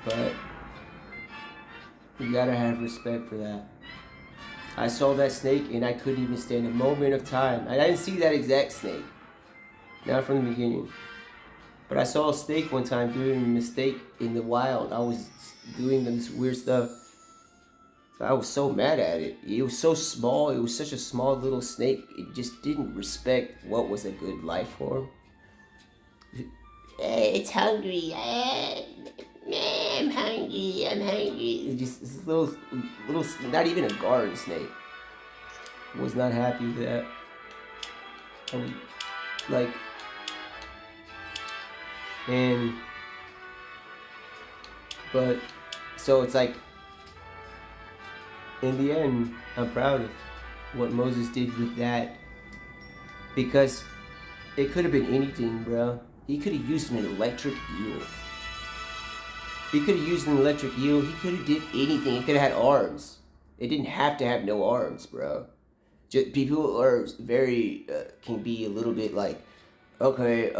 A: But you gotta have respect for that. I saw that snake and I couldn't even stand a moment of time. I didn't see that exact snake. Not from the beginning. But I saw a snake one time doing a mistake in the wild. I was doing this weird stuff. I was so mad at it. It was so small. It was such a small little snake. It just didn't respect what was a good life form. It's hungry. I'm hungry. I'm hungry. It's just this little, not even a garden snake. Was not happy with that. I was like, but so it's like, in the end, I'm proud of what Moses did with that, because it could have been anything, bro. He could have used an electric eel. He could have used an electric eel. He could have did anything. He could have had arms. It didn't have to have no arms, bro. Just, people are very can be a little bit like, okay,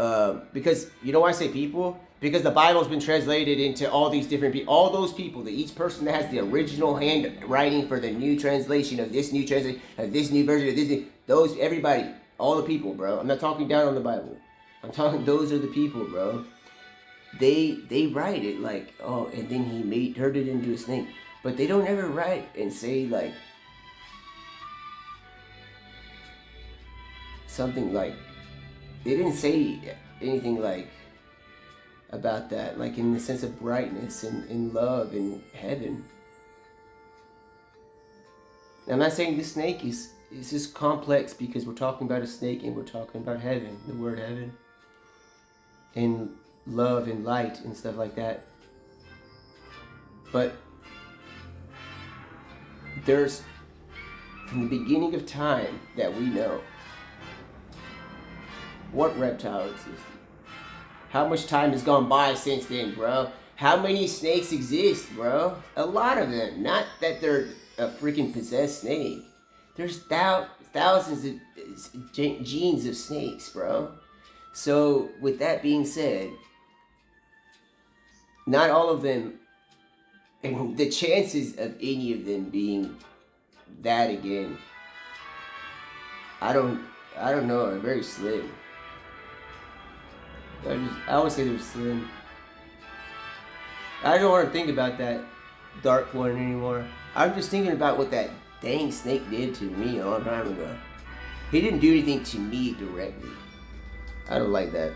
A: because you know why I say people? Because the Bible's been translated into all these different people, all those people, that each person that has the original handwriting for the new translation of this new translation, of this new version of this new, those, everybody, all the people, bro. I'm not talking down on the Bible. I'm talking, those are the people, bro. They write it like, oh, and then he turned it into a snake. But they don't ever write and say like, something like, they didn't say anything like about that, like in the sense of brightness and in love and heaven. I'm not saying this snake is just complex because we're talking about a snake and we're talking about heaven, the word heaven, and love and light and stuff like that. But there's, from the beginning of time that we know, what reptile existed? How much time has gone by since then, bro? How many snakes exist, bro? A lot of them. Not that they're a freaking possessed snake. There's thousands of genes of snakes, bro. So, with that being said, not all of them, and the chances of any of them being that again, I don't know, are very slim. I always say they're slim. I don't want to think about that dark one anymore. I'm just thinking about what that dang snake did to me a long time ago. He didn't do anything to me directly. I don't like that.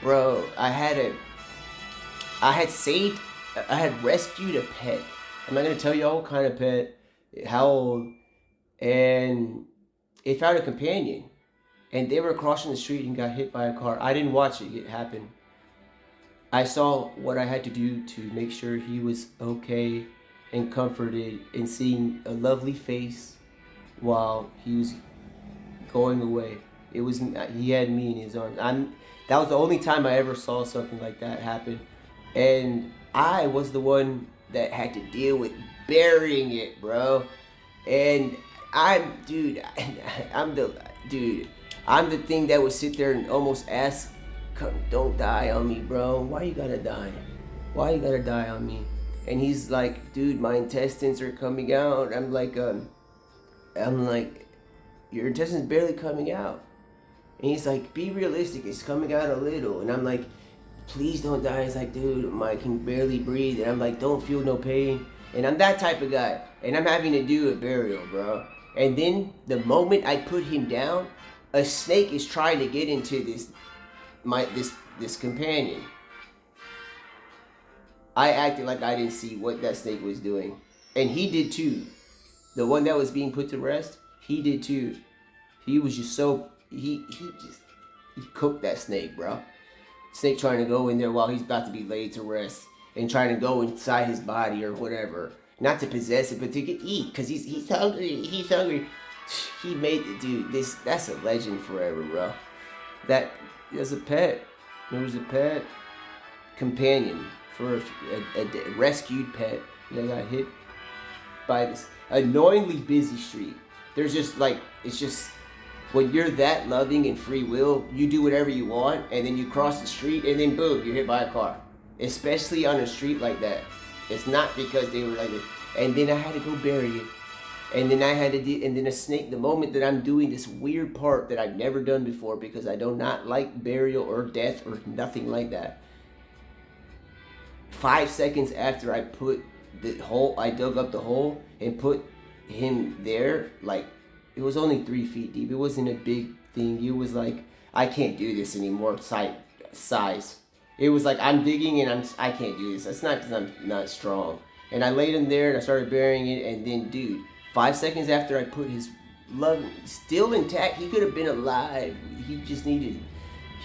A: Bro, I had rescued a pet. I'm not gonna tell you what kind of pet, how old, and it found a companion. And they were crossing the street and got hit by a car. I didn't watch it happen. I saw what I had to do to make sure he was okay and comforted, and seeing a lovely face while he was going away. He had me in his arms. That was the only time I ever saw something like that happen. And I was the one that had to deal with burying it, bro. And I'm the thing that would sit there and almost ask, don't die on me, bro. Why you gotta die? Why you gotta die on me? And he's like, dude, my intestines are coming out. I'm like, your intestines barely coming out. And he's like, be realistic, it's coming out a little. And I'm like, please don't die. He's like, dude, I can barely breathe. And I'm like, don't feel no pain. And I'm that type of guy. And I'm having to do a burial, bro. And then the moment I put him down, a snake is trying to get into this companion. I acted like I didn't see what that snake was doing. And he did too. The one that was being put to rest, he did too. He was just so, he cooked that snake, bro. Snake trying to go in there while he's about to be laid to rest, and trying to go inside his body or whatever. Not to possess it, but to eat, because he's hungry. He's hungry. He made it, dude. That's a legend forever, bro. There's a pet. There was a pet companion for a rescued pet and I got hit by this annoyingly busy street. There's just like, it's just, when you're that loving and free will, you do whatever you want, and then you cross the street, and then boom, you're hit by a car. Especially on a street like that. It's not because they were like, and then I had to go bury it. And then I had to do, and then a snake, the moment that I'm doing this weird part that I've never done before, because I do not like burial or death or nothing like that. 5 seconds after I put the hole, I dug up the hole and put him there, like, it was only 3 feet deep. It wasn't a big thing. It was like, I can't do this anymore, size. It was like, I'm digging and I can't do this. That's not because I'm not strong. And I laid him there and I started burying it, and then, dude, 5 seconds after I put his love still intact, he could have been alive. He just needed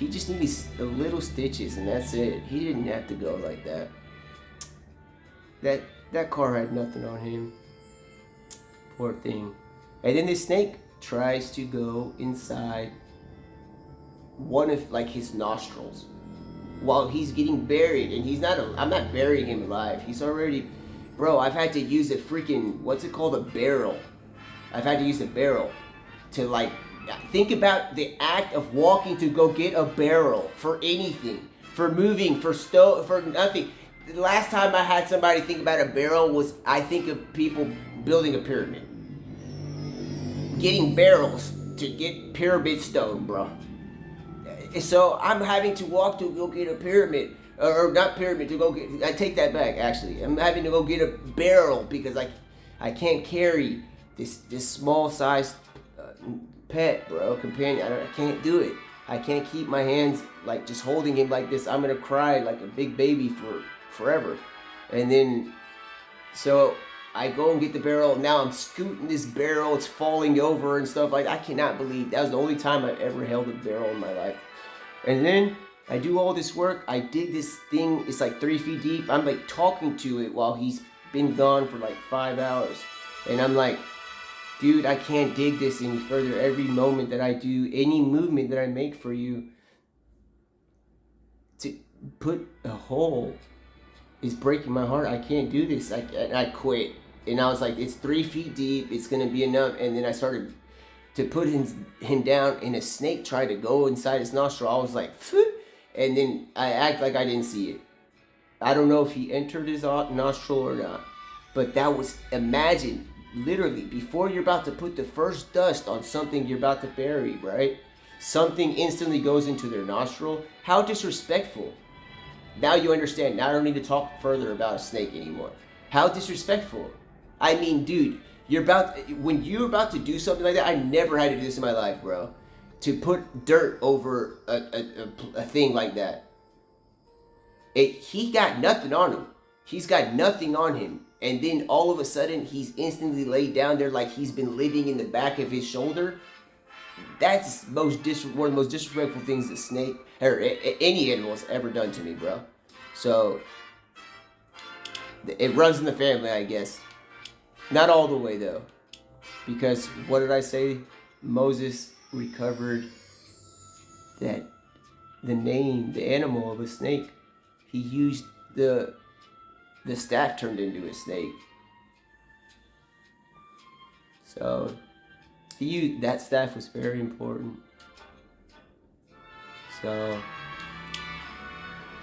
A: a little stitches, and that's it. He didn't have to go like that. That car had nothing on him. Poor thing. And then the snake tries to go inside one of like his nostrils while he's getting buried, and I'm not burying him alive. He's already, bro, I've had to use a freaking, what's it called, a barrel. I've had to use a barrel to, like, think about the act of walking to go get a barrel for anything, for moving, for nothing. The last time I had somebody think about a barrel was, I think of people building a pyramid. Getting barrels to get pyramid stone, bro. So I'm having to walk to go get a pyramid, or not pyramid, to go get, I take that back, actually. I'm having to go get a barrel because I can't carry this small sized pet, bro, companion. I can't do it. I can't keep my hands like just holding him like this. I'm gonna cry like a big baby for forever. And then, so I go and get the barrel. Now I'm scooting this barrel. It's falling over and stuff. Like, I cannot believe that was the only time I've ever held a barrel in my life. And then I do all this work. I dig this thing. It's like 3 feet deep. I'm like talking to it while he's been gone for like 5 hours. And I'm like, dude, I can't dig this any further. Every moment that I do, any movement that I make for you to put a hole is breaking my heart. I can't do this. I quit. And I was like, it's 3 feet deep. It's going to be enough. And then I started to put him down, and a snake tried to go inside his nostril. I was like, phew, and then I act like I didn't see it. I don't know if he entered his nostril or not. But that was, imagine, literally, before you're about to put the first dust on something you're about to bury, right? Something instantly goes into their nostril. How disrespectful. Now you understand. Now I don't need to talk further about a snake anymore. How disrespectful. I mean, dude, when you're about to do something like that, I never had to do this in my life, bro. To put dirt over a thing like that. He got nothing on him. He's got nothing on him. And then all of a sudden, he's instantly laid down there like he's been living in the back of his shoulder. That's one of the most disrespectful things a snake or any animal has ever done to me, bro. So it runs in the family, I guess. Not all the way though, because what did I say? Moses recovered the name, the animal of a snake. He used the staff turned into a snake. So that staff was very important. So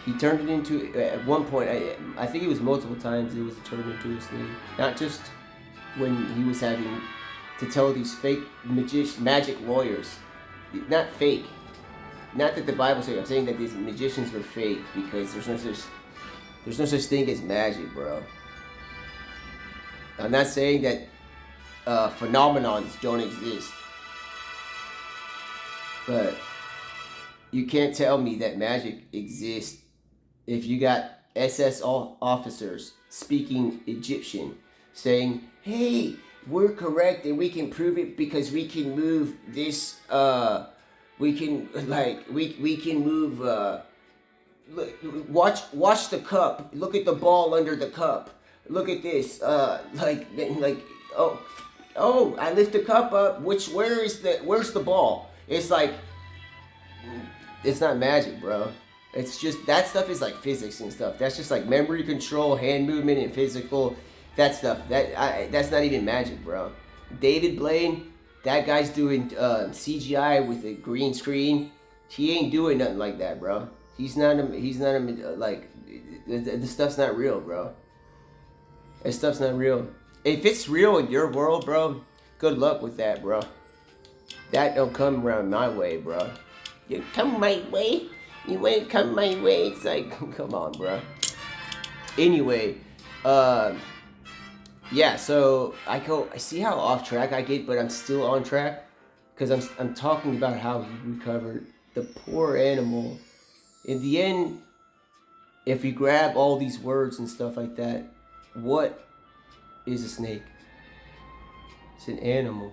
A: he turned it into, at one point, I think it was multiple times, it was turned into a snake. Not just when he was having to tell these fake magic lawyers. Not fake. Not that the Bible says, I'm saying that these magicians were fake, because there's no such thing as magic, bro. I'm not saying that phenomenons don't exist, but you can't tell me that magic exists if you got SS officers speaking Egyptian saying, hey, we're correct and we can prove it because we can move this, we can move, watch the cup, look at the ball under the cup, look at this, oh, I lift the cup up, where's the ball? It's like, it's not magic, bro. It's just, that stuff is like physics and stuff. That's just like memory control, hand movement, and physical. That stuff. That's not even magic, bro. David Blaine, that guy's doing CGI with a green screen. He ain't doing nothing like that, bro. He's not like the stuff's not real, bro. That stuff's not real. If it's real in your world, bro, good luck with that, bro. That don't come around my way, bro. You come my way? You ain't come my way. It's like, come on, bro. Anyway, yeah, so I see how off track I get, but I'm still on track because I'm talking about how he recovered the poor animal. In the end, if you grab all these words and stuff like that, what is a snake? It's an animal.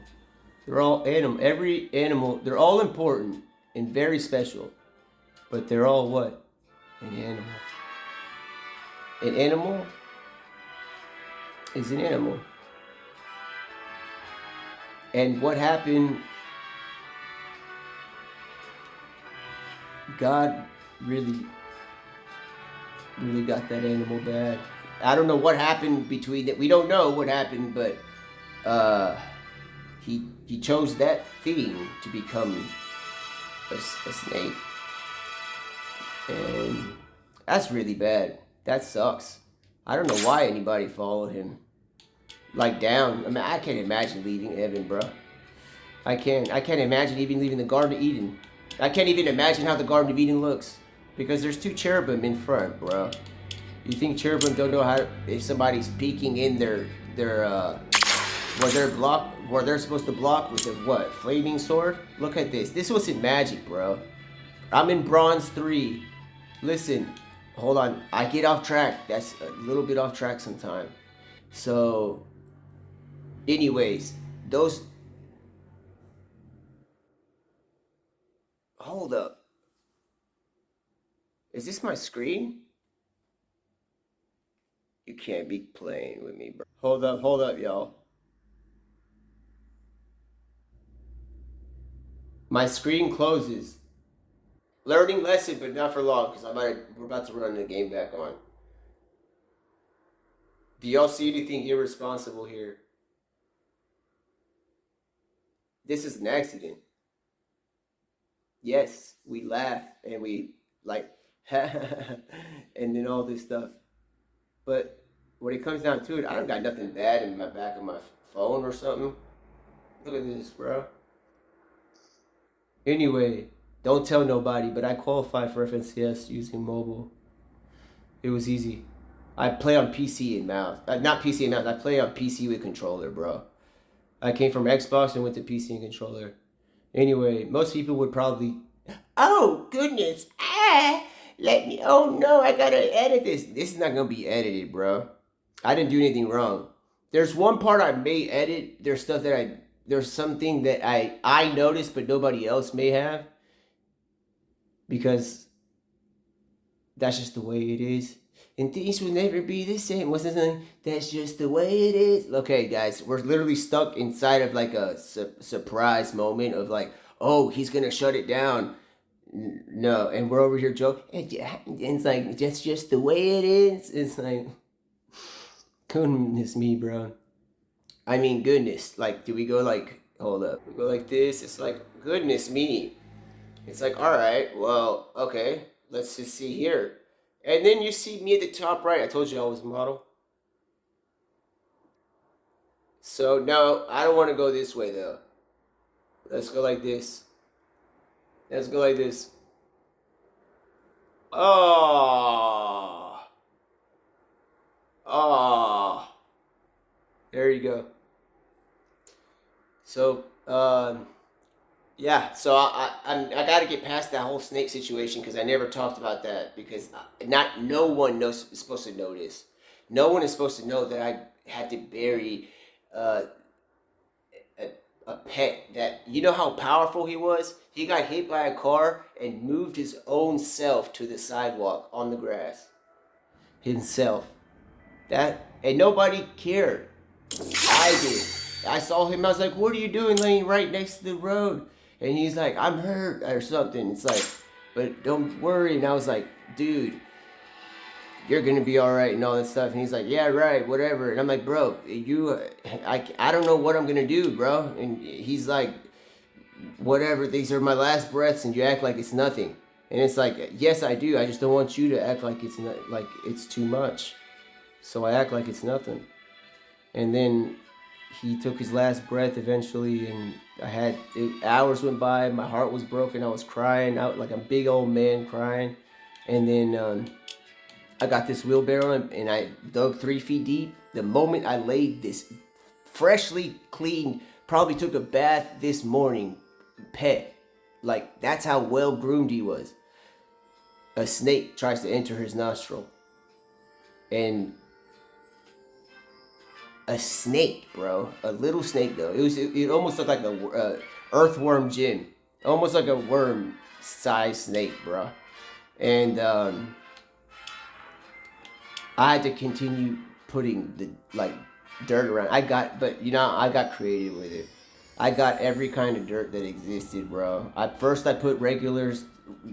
A: They're all animal. Every animal, they're all important and very special, but they're all what? An animal. An animal is an animal. And what happened? God really got that animal bad. I don't know what happened between that. We don't know what happened, but he chose that thing to become a snake, and that's really bad. That sucks. I don't know why anybody followed him. Like down. I mean, I can't imagine leaving heaven, bro. I can't imagine even leaving the Garden of Eden. I can't even imagine how the Garden of Eden looks. Because there's two cherubim in front, bro. You think cherubim don't know how if somebody's peeking in their where they're supposed to block with a what? Flaming sword? Look at this. This wasn't magic, bro. I'm in bronze 3. Listen, hold on. I get off track. That's a little bit off track sometime. So, anyways, those... Hold up. Is this my screen? You can't be playing with me, bro. Hold up, y'all. My screen closes. Learning lesson, but not for long, because we're about to run the game back on. Do y'all see anything irresponsible here? This is an accident. Yes, we laugh and we like, and then all this stuff. But when it comes down to it, I don't got nothing bad in my back of my phone or something. Look at this, bro. Anyway, don't tell nobody, but I qualified for FNCS using mobile. It was easy. I play on PC and mouse. Not PC and mouse. I play on PC with controller, bro. I came from Xbox and went to PC and controller. Anyway, most people would probably... Oh, goodness. Oh, no, I gotta edit this. This is not gonna be edited, bro. I didn't do anything wrong. There's one part I may edit. There's stuff that there's something that I noticed, but nobody else may have. Because that's just the way it is. And things will never be the same. What's this? That's just the way it is. Okay, guys, we're literally stuck inside of like a surprise moment of like, oh, he's gonna shut it down. No, and we're over here joking. And it's like, that's just the way it is. It's like, goodness me, bro. I mean, goodness. Like, do we go like, hold up. We go like this. It's like, goodness me. It's like, all right, well, okay. Let's just see here. And then you see me at the top right. I told you I was a model. So, no, I don't want to go this way, though. Let's go like this. Let's go like this. Oh. Oh. There you go. So, yeah, so I got to get past that whole snake situation because I never talked about that because no one is supposed to know this. No one is supposed to know that I had to bury a pet that, you know how powerful he was? He got hit by a car and moved his own self to the sidewalk on the grass. Himself. And nobody cared. I did. I saw him, I was like, what are you doing laying right next to the road? And he's like, I'm hurt or something. It's like, but don't worry. And I was like, dude, you're gonna be all right and all that stuff. And he's like, yeah, right, whatever. And I'm like, bro, I don't know what I'm gonna do, bro. And he's like, whatever, these are my last breaths, and you act like it's nothing. And it's like, yes, I do. I just don't want you to act like it's not, like it's too much. So I act like it's nothing. And then he took his last breath eventually, and hours went by. My heart was broken. I was crying out like a big old man crying. And then I got this wheelbarrow and I dug 3 feet deep. The moment I laid this freshly clean, probably took a bath this morning, pet, like that's how well groomed he was. A snake tries to enter his nostril. And a snake, bro. A little snake, though. It almost looked like a earthworm Jim. Almost like a worm-sized snake, bro. And I had to continue putting the dirt around. I got creative with it. I got every kind of dirt that existed, bro. First I put regular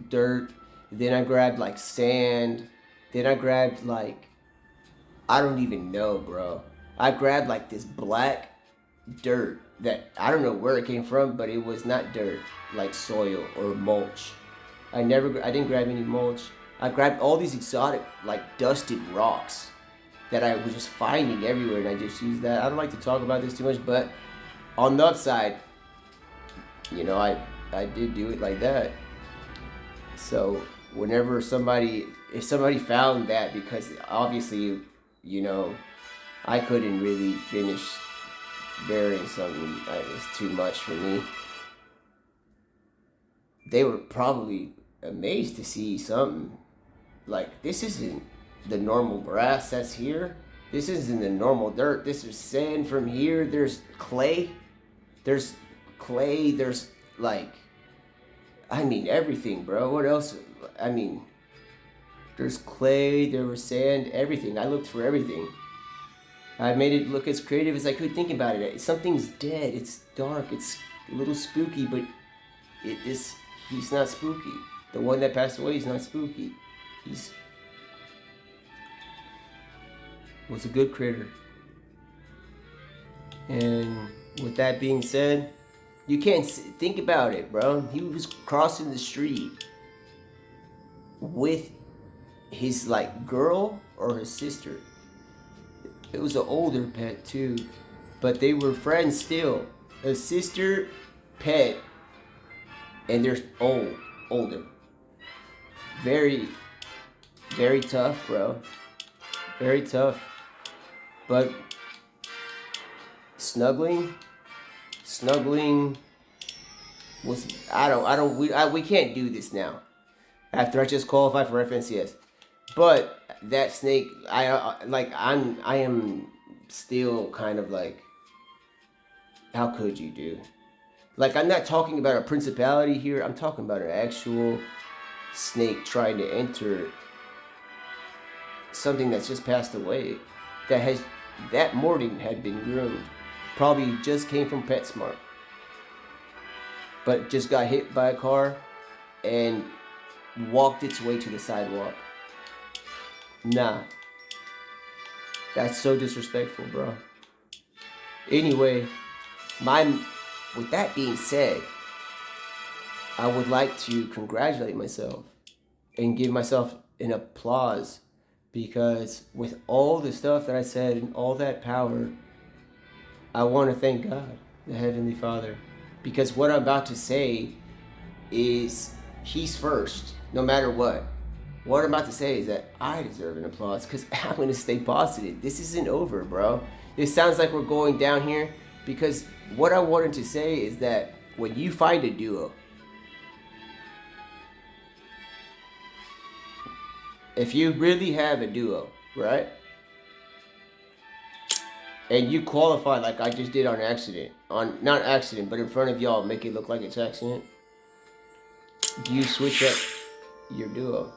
A: dirt. Then I grabbed like sand. Then I grabbed like, I don't even know, bro. I grabbed like this black dirt that I don't know where it came from, but it was not dirt, like soil or mulch. I didn't grab any mulch. I grabbed all these exotic, like dusted rocks that I was just finding everywhere, and I just used that. I don't like to talk about this too much, but on the upside, you know, I did do it like that. So whenever if somebody found that, because obviously, you know, I couldn't really finish burying something. It's too much for me. They were probably amazed to see something. Like, this isn't the normal grass that's here. This isn't the normal dirt. This is sand from here. There's clay. There's like, I mean, everything, bro. What else? I mean, there's clay, there was sand, everything. I looked for everything. I made it look as creative as I could. Think about it. Something's dead. It's dark. It's a little spooky, but he's not spooky. The one that passed away is not spooky. Was a good critter. And with that being said, you can't think about it, bro. He was crossing the street with his like girl or his sister. It was an older pet too, but they were friends still. A sister, pet, and they're older. Very, very tough, bro. Very tough. But snuggling was, we can't do this now. After I just qualified for FNCS. But that snake, I am still kind of like, how could you do? Like, I'm not talking about a principality here. I'm talking about an actual snake trying to enter something that's just passed away. That morning had been groomed. Probably just came from PetSmart. But just got hit by a car and walked its way to the sidewalk. Nah. That's so disrespectful, bro. Anyway, with that being said, I would like to congratulate myself and give myself an applause, because with all the stuff that I said and all that power, I want to thank God, the Heavenly Father, because what I'm about to say is He's first, no matter what. What I'm about to say is that I deserve an applause, because I'm going to stay positive. This isn't over, bro. It sounds like we're going down here, because what I wanted to say is that when you find a duo, if you really have a duo, right? And you qualify like I just did on accident, not accident, but in front of y'all, make it look like it's accident, you switch up your duo.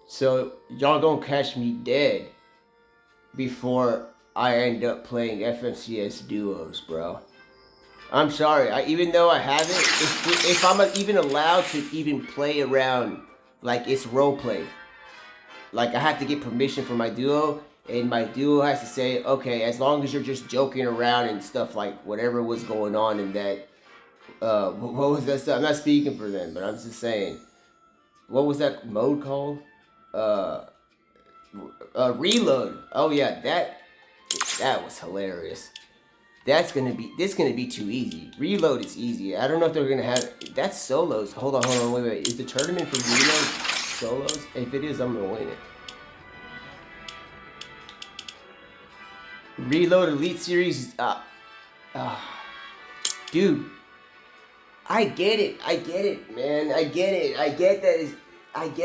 A: So y'all gonna catch me dead before I end up playing FMCS duos, bro. I'm sorry. Even though I haven't, if I'm even allowed to even play around like it's role play, like I have to get permission from my duo, and my duo has to say, okay, as long as you're just joking around and stuff, like whatever was going on in that, what was that stuff? I'm not speaking for them, but I'm just saying, what was that mode called? Reload. Oh yeah, that was hilarious. This gonna be too easy. Reload is easy. I don't know if they're gonna have that's solos. Hold on, wait. Is the tournament for reload solos? If it is, I'm gonna win it. Reload Elite Series. Dude, I get it, man. I get it. I get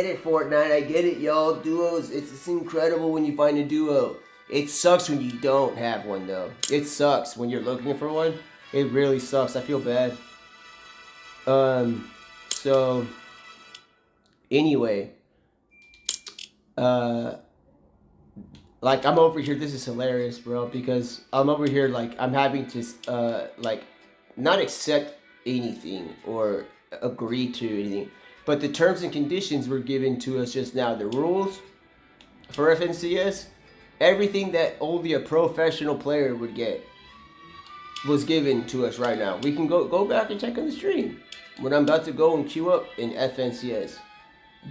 A: it, Fortnite. I get it, y'all. Duos. It's incredible when you find a duo. It sucks when you don't have one, though. It sucks when you're looking for one. It really sucks. I feel bad. So, anyway. Like, I'm over here. This is hilarious, bro. Because I'm over here, like, I'm having to, like, not accept anything or agree to anything. But the terms and conditions were given to us just now. The rules for FNCS. Everything that only a professional player would get was given to us right now. We can go back and check on the stream when I'm about to go and queue up in FNCS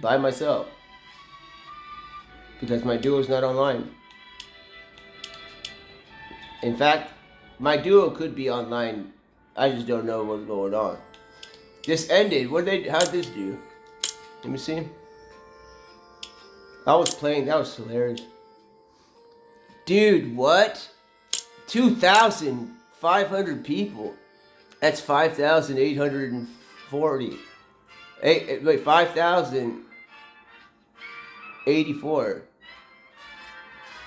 A: by myself because my duo is not online. In fact, my duo could be online. I just don't know what's going on. This ended. How'd this do? Let me see. I was playing. That was hilarious. Dude, what? 2,500 people. That's 5,840. Wait, 5,084.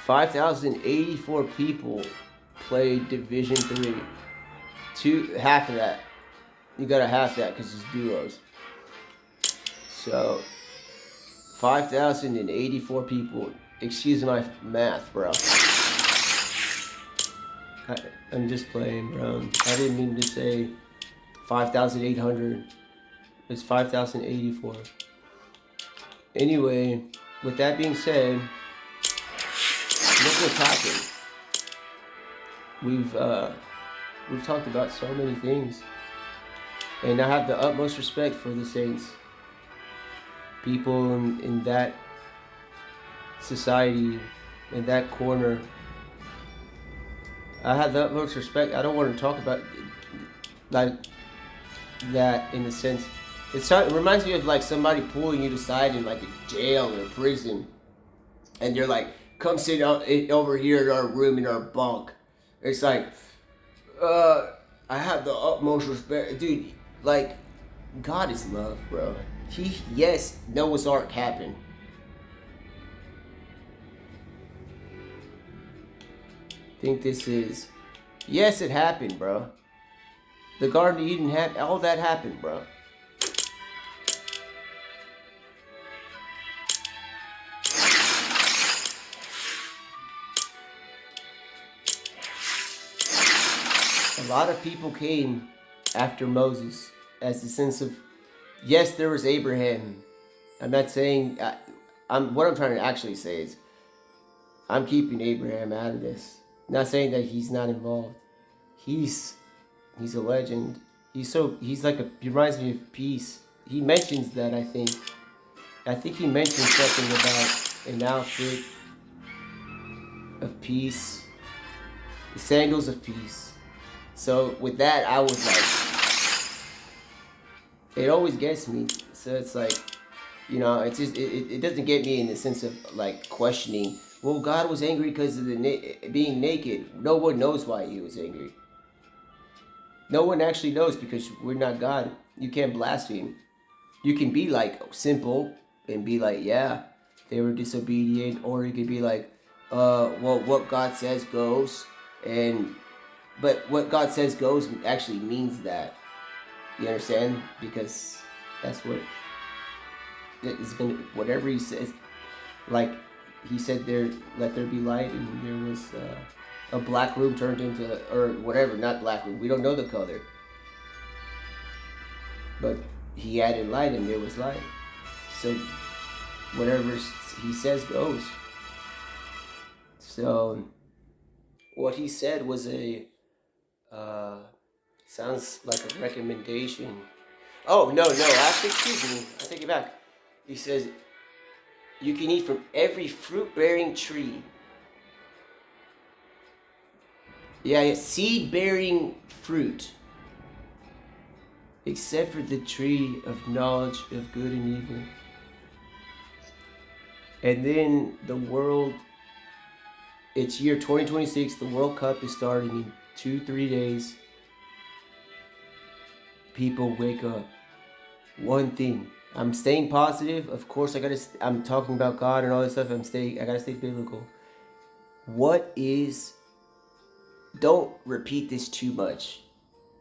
A: 5,084 people played Division 3. Half of that. You gotta half that because it's duos. So, 5,084 people. Excuse my math, bro. I'm just playing, bro. I didn't mean to say 5,800. It's 5,084. Anyway, with that being said, look what's happened. We've talked about so many things, and I have the utmost respect for the Saints. People in that society, in that corner. I have the utmost respect. I don't want to talk about like that in a sense. It reminds me of like somebody pulling you aside in like a jail or a prison, and you're like, "Come sit over here in our room in our bunk." It's like, I have the utmost respect, dude. Like, God is love, bro. Yes, Noah's Ark happened. Think this is, yes, it happened, bro. The Garden of Eden happened. All that happened, bro. A lot of people came after Moses as the sense of, yes, there was Abraham. I'm not saying, what I'm trying to actually say is, I'm keeping Abraham out of this. Not saying that he's not involved. He's a legend. He reminds me of peace. He mentions that, I think. I think he mentioned something about an outfit of peace. The sandals of peace. So with that, I was like, it always gets me. So it's like, you know, it's just, it doesn't get me in the sense of like questioning, well, God was angry because of the being naked. No one knows why he was angry. No one actually knows because we're not God. You can't blaspheme. You can be like simple and be like, yeah, they were disobedient. Or you could be like, well, what God says goes. But what God says goes actually means that. You understand? Because that's what is going to, whatever he says, like he said let there be light, and there was a black room turned into, or whatever, not black room, we don't know the color. But he added light and there was light. So whatever he says goes. So what he said was a sounds like a recommendation. Oh no, actually, excuse me, I take it back. He says you can eat from every fruit-bearing tree. Yeah, seed-bearing fruit, except for the tree of knowledge of good and evil. And then the world, it's year 2026, the World Cup is starting in 2-3 days. People wake up. One thing, I'm staying positive. Of course, I'm talking about God and all this stuff. I gotta stay biblical. Don't repeat this too much,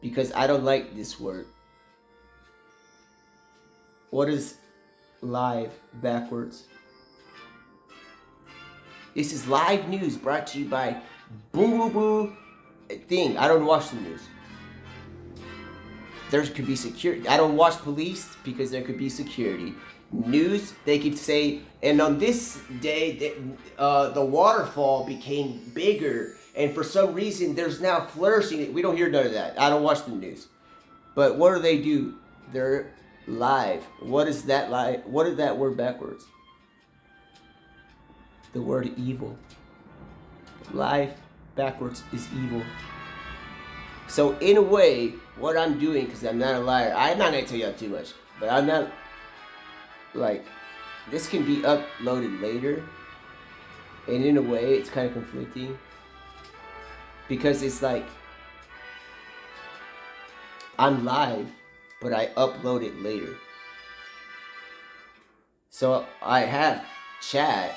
A: because I don't like this word. What is live backwards? This is live news brought to you by Boo Boo Boo thing. I don't watch the news. There could be security. I don't watch police because there could be security. News, they could say, and on this day, the waterfall became bigger, and for some reason, there's now flourishing. We don't hear none of that. I don't watch the news. But what do? They're live. What is that live? What is that word backwards? The word evil. Live backwards is evil. So in a way, what I'm doing, because I'm not a liar, I'm not going to tell you too much, but I'm not, like, this can be uploaded later, and in a way, it's kind of conflicting, because it's like, I'm live, but I upload it later. So I have chat,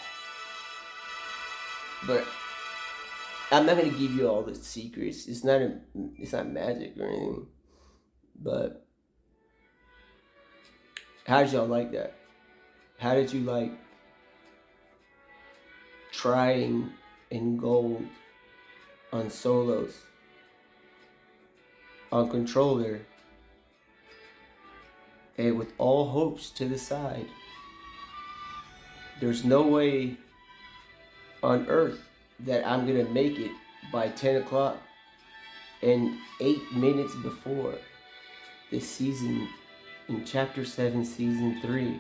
A: but I'm not gonna give you all the secrets. It's not magic or anything. But how did y'all like that? How did you like trying in gold on solos, on controller, and with all hopes to the side? There's no way on earth that I'm gonna make it by 10 o'clock and 8 minutes before this season, in chapter 7, season 3.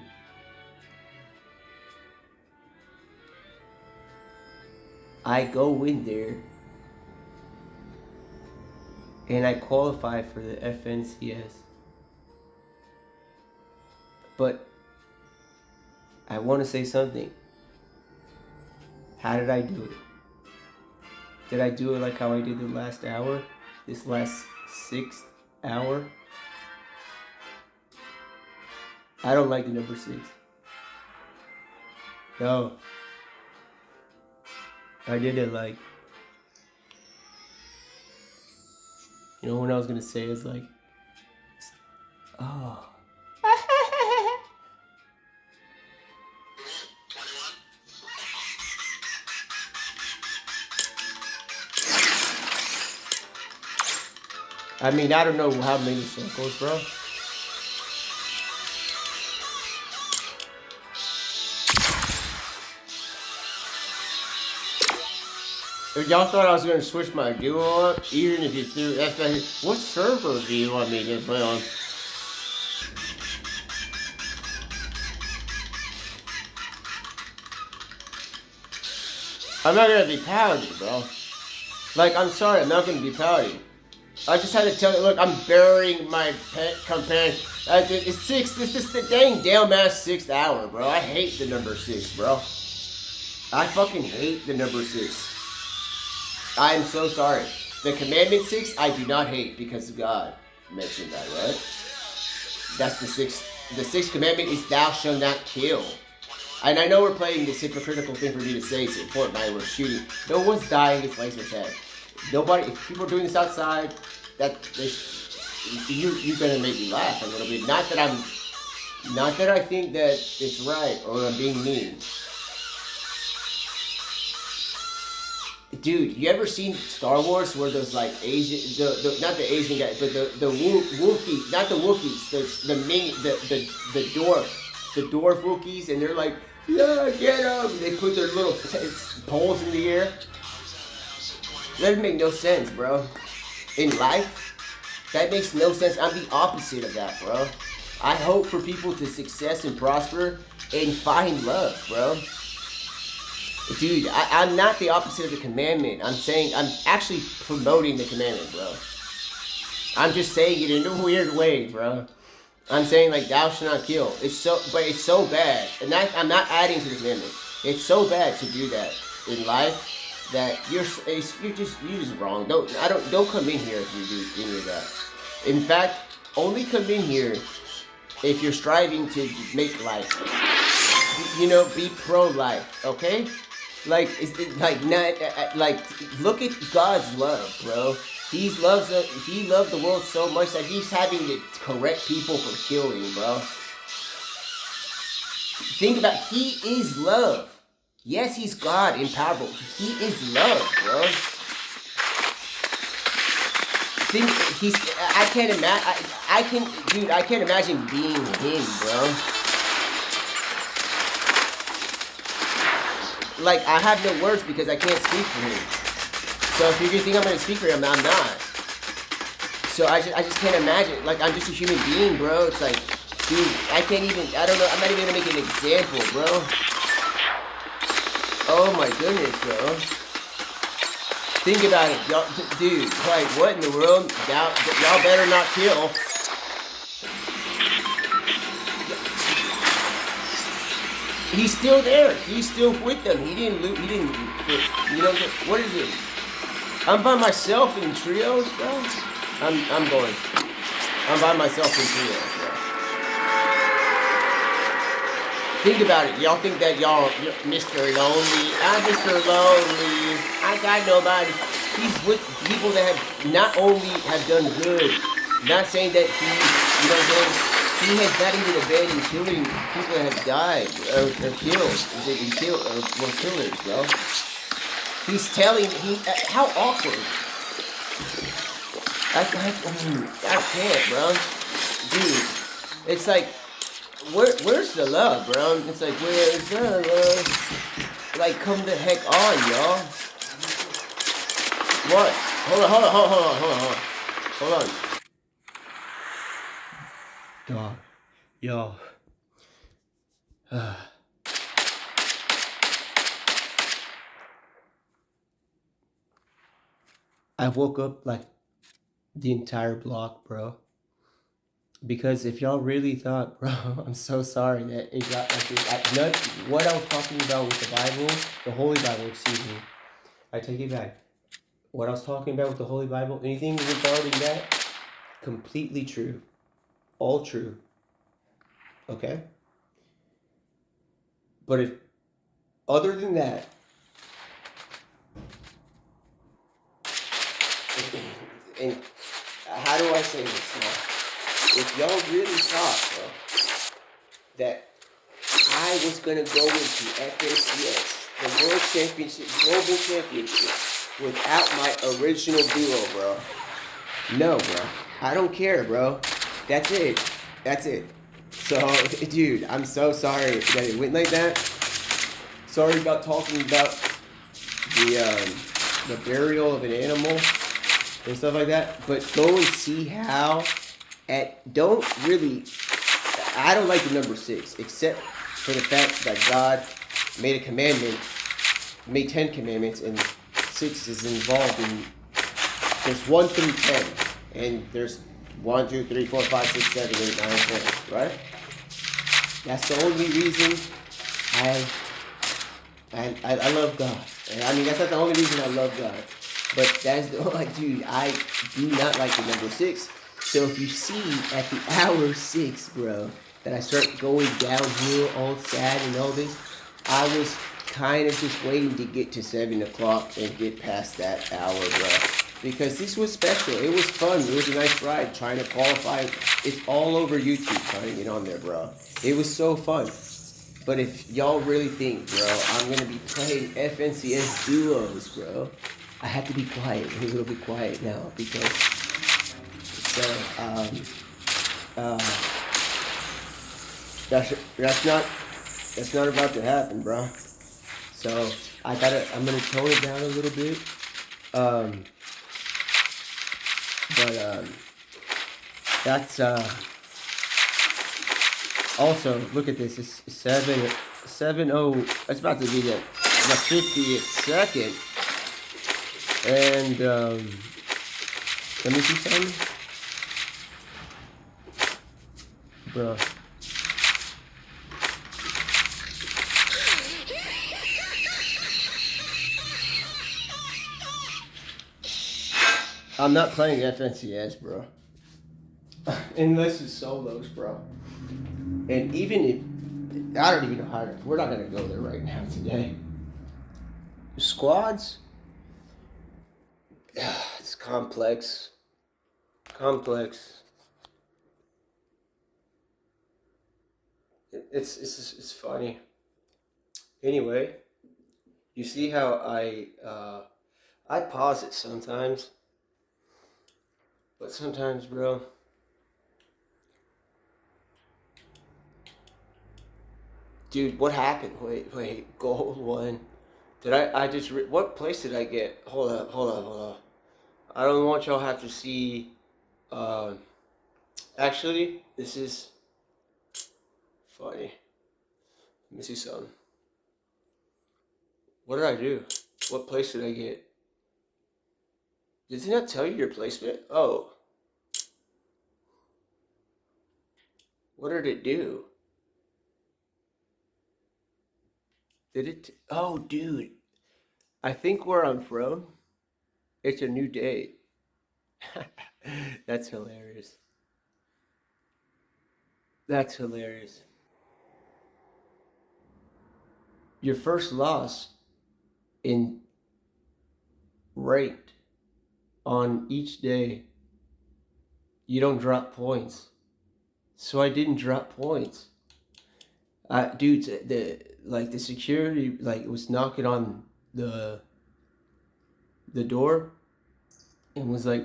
A: I go in there and I qualify for the FNCS. But I want to say something. How did I do it? Did I do it like how I did the last hour? This last 6th hour? I don't like the number 6. No. I did it like, you know, when I was gonna say it's like, oh. I mean, I don't know how many circles, bro. If y'all thought I was gonna switch my duo up, even if you threw FN, what server do you want me to play on? I'm not gonna be pouty, bro. Like, I'm sorry, I'm not gonna be pouty. I just had to tell you, look, I'm burying my pet companion. It's 6, this is the dang damn ass 6th hour, bro. I hate the number 6, bro. I fucking hate the number 6. I am so sorry. The commandment 6, I do not hate because God mentioned that, right? That's the 6th. The 6th commandment is thou shalt not kill. And I know we're playing this hypocritical thing for me to say, so in Fortnite we're shooting. No one's dying, it's laser tag. Nobody, if people are doing this outside, you're gonna make me laugh a little bit. Not that I think that it's right or I'm being mean. Dude, you ever seen Star Wars where there's like Asian, not the Asian guy, but the Wookiee, not the Wookiees, the dwarf Wookiees, and they're like Yeah, get them. They put their little poles in the air. That make no sense, bro. In life, that makes no sense. I'm the opposite of that, bro. I hope for people to success and prosper and find love, bro. Dude, I'm not the opposite of the commandment. I'm saying, I'm actually promoting the commandment, bro. I'm just saying it in a weird way, bro. I'm saying like thou shalt not kill. It's so bad. And I'm not adding to the commandment. It's so bad to do that in life that you're just wrong. Don't come in here if you do any of that. In fact, only come in here if you're striving to make life. You know, be pro-life, okay? Like look at God's love, bro. He loved the world so much that he's having to correct people for killing, bro. Think about, he is love. Yes, he's God and powerful. He is love, bro. I can't imagine being him, bro. Like, I have no words because I can't speak for him. So if you think I'm gonna speak for him, I'm not. So I just can't imagine. Like, I'm just a human being, bro. It's like, dude, I don't know, I'm not even gonna make an example, bro. Oh my goodness, bro. Think about it, y'all, dude, like, what in the world? Y'all better not kill. He's still there. He's still with them. He didn't, you know, what is it? I'm by myself in trios, bro. I'm by myself in trios, bro. Think about it. Y'all think that you're Mr. Lonely. I'm Mr. Lonely. I got nobody. He's with people that have not only have done good, not saying that he's, you know what I'm saying? He has not even abandoned killing people that have died or killed. Were killers, bro. He's telling how awkward. I can't, bro. Dude, it's like, where's the love, bro? It's like, where's the love? Like, come the heck on, y'all. What? Hold on. Dog, yo. I woke up like the entire block, bro. Because if y'all really thought, bro, I'm so sorry that it got like this. What I was talking about with the Bible, the Holy Bible, excuse me. I take it back. What I was talking about with the Holy Bible, anything regarding that, completely true. All true. Okay? But if, other than that, and how do I say this now? If y'all really thought, bro, that I was gonna go into FSCS, the World Championship, Global Championship, without my original duo, bro. No, bro. I don't care, bro. That's it. So, dude, I'm so sorry that it went like that. Sorry about talking about the burial of an animal and stuff like that. But go and see how. I don't like the number 6, except for the fact that God made a commandment, made 10 commandments, and 6 is involved in. There's 1 through 10, and there's 1, 2, 3, 4, 5, 6, 7, 8, 9, 10, right? That's the only reason I love God. I mean, that's not the only reason I love God. But that's the, like, dude, I do not like the number 6. So if you see at the hour 6, bro, that I start going downhill all sad and all this, I was kind of just waiting to get to 7 o'clock and get past that hour, bro. Because this was special. It was fun. It was a nice ride trying to qualify. It's all over YouTube trying to get on there, bro. It was so fun. But if y'all really think, bro, I'm going to be playing FNCS duos, bro, I have to be quiet. I'm a little bit quiet now because that's not That's not about to happen, bro. So I'm gonna tone it down a little bit. But that's also look at this. It's 7-0. It's about to be the 50th second. And let me see something, bro. I'm not playing FNCS, bro. Unless it's solos, bro. And even if I don't even know how to. We're not gonna go there right now today. Squads. It's complex. Complex. It's funny. Anyway, you see how I pause it sometimes, but sometimes, bro. Dude, what happened? Wait, gold one. Did I just, what place did I get? Hold up. I don't want y'all have to see, actually, this is funny. Let me see something. What did I do? What place did I get? Did it not tell you your placement? Oh. What did it do? Did it? Oh, dude. I think where I'm from, it's a new day. That's hilarious. That's hilarious. Your first loss in ranked on each day, you don't drop points. So I didn't drop points. Dude, the security was knocking on the door and was like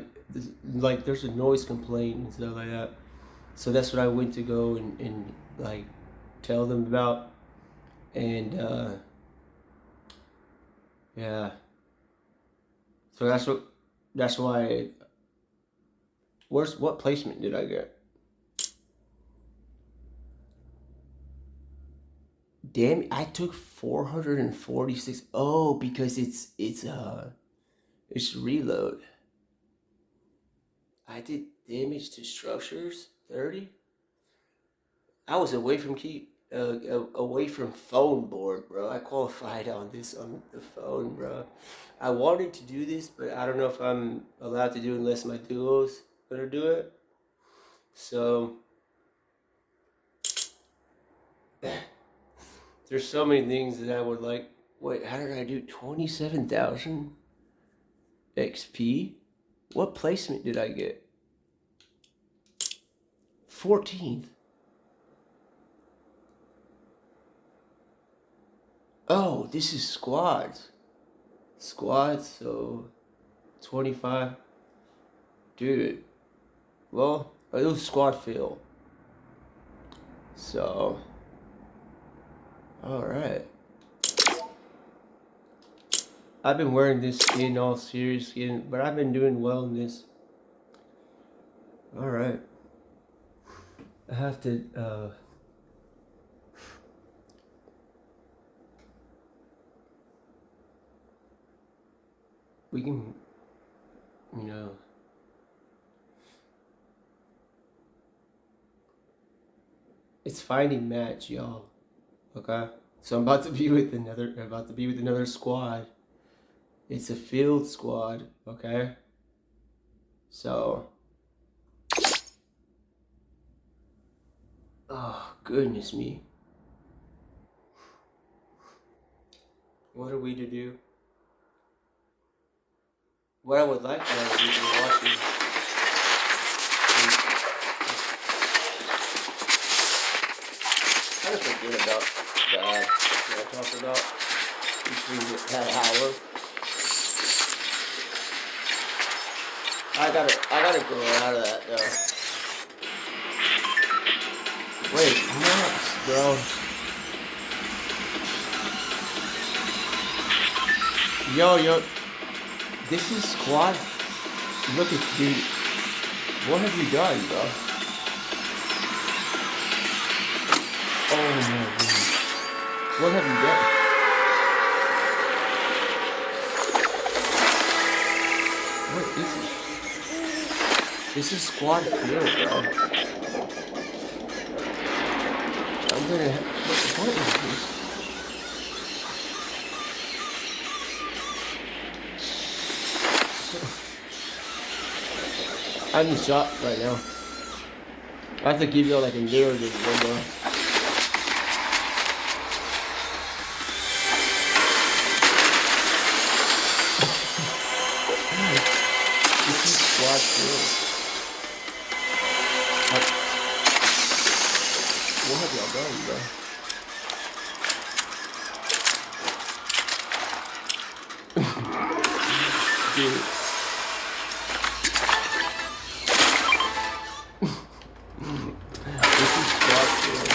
A: there's a noise complaint and stuff like that. So that's what I went to go and like tell them about. And yeah. So that's why what placement did I get? Damn, I took 446. Oh, because it's reload. I did damage to structures 30. I was away from away from phone board, bro. I qualified on the phone, bro. I wanted to do this, but I don't know if I'm allowed to do it unless my duo's gonna do it. So there's so many things that I would like. Wait, how did I do 27,000 XP? What placement did I get? 14th. Oh, this is squads. Squads, so 25. Dude. Well, it was squad fill. So, alright. I've been wearing this skin, all serious skin, but I've been doing well in this. Alright. I have to, we can, you know, it's finding match, y'all. Okay? So I'm about to be with another squad. It's a field squad, okay? So, oh, goodness me. What are we to do? What I would like to have is watching. I just forget about that I talked about between that hour. I gotta go out of that though. Wait, nuts, bro. Yo. This is squad. Look at dude. What have you done, bro? Oh my goodness. What have you done? What is this? This is squad field, bro. I'm gonna. What is this? I'm in shock right now. I have to give you like a narrative window. This is squad field. What have y'all done, bro? Dude. This is squad field.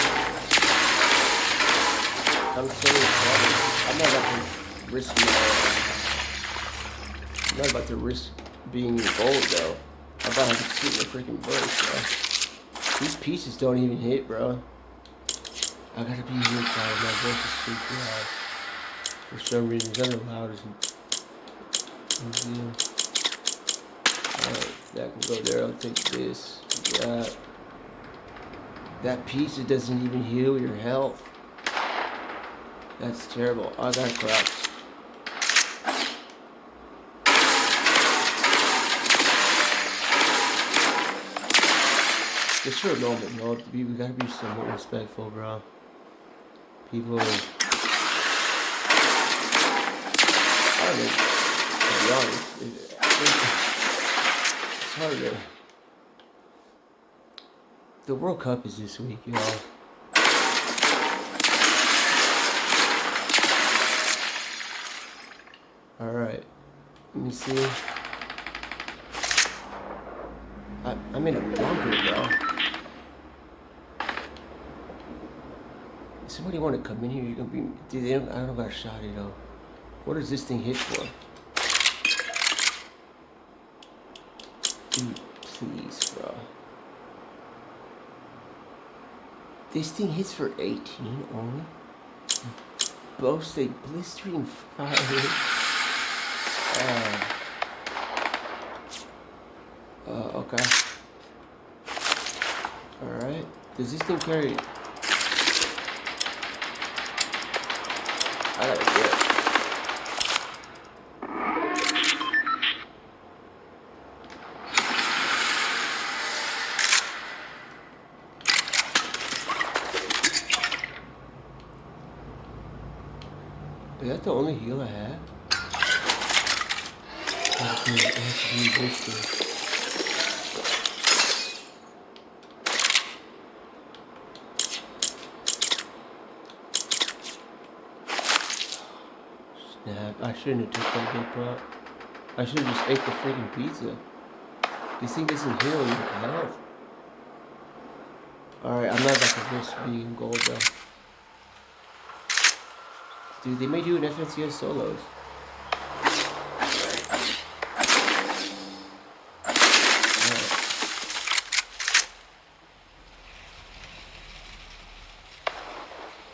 A: I'm so excited. I'm not about to risk I'm not about to risk being in gold though. I'm about to have to shoot my freaking burst, bro. These pieces don't even hit, bro. I gotta be real quiet. My voice is super loud. For some reason, it's not as loud as alright, that can go there. I'll take this. That. That piece, it doesn't even heal your health. That's terrible. I got crap. Just for a moment, no, we gotta be somewhat respectful, bro. People, I don't know, to be honest, it's hard to. The World Cup is this week, you know. Alright, let me see. I'm in a bunker, bro. Somebody want to come in here? You're gonna be. Dude, I don't got a shot at all. What does this thing hit for? Dude, please, bro. This thing hits for 18 only. Boast a blistering fire. Okay. Alright. Does this thing carry? I gotta get it. Is that the only heal I have? Oh, dude, it has to be this thing. Snap, I shouldn't have took that big pot. I should have just ate the freaking pizza. This thing doesn't heal your health. Alright, I'm not about to risk being gold though. Dude, they may do an FNCS solos.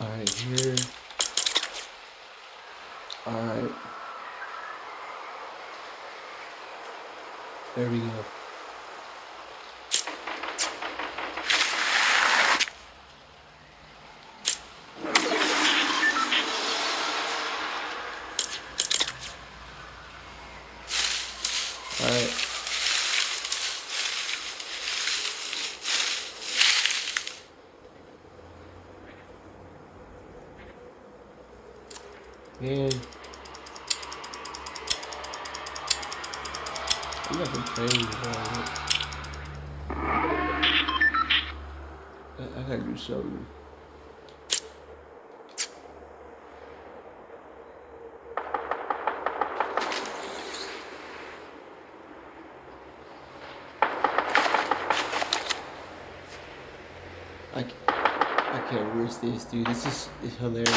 A: Alright, here. Alright. There we go. Alright. Man. I'm not complaining about it. I gotta do something. I can't risk this, dude. This is hilarious.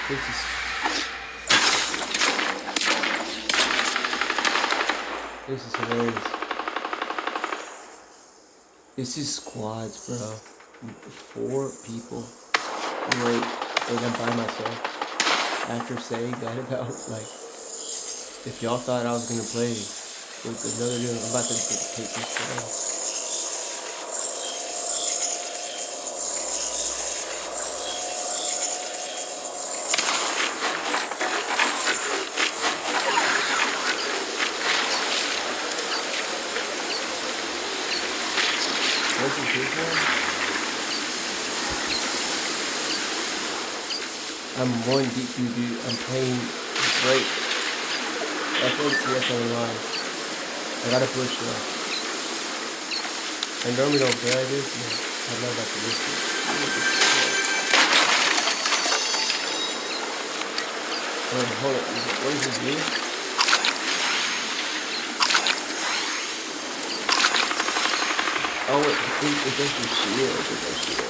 A: This is. This is hilarious. This is squads, bro. 4 people. Wait, and I'm by myself. After saying that about, like, if y'all thought I was gonna play with another dude, I'm about to take this down. This is his one? I'm 1D2, dude. I'm playing great. FNCS online. I gotta push though. I normally don't play like this, but I'm not about to risk it. Hold up. What is this dude? Oh, it does the shield. It does shield.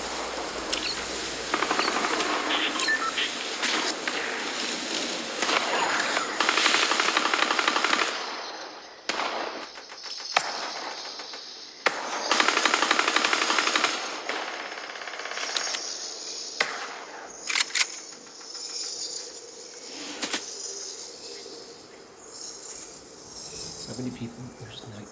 A: How many people? There's 19.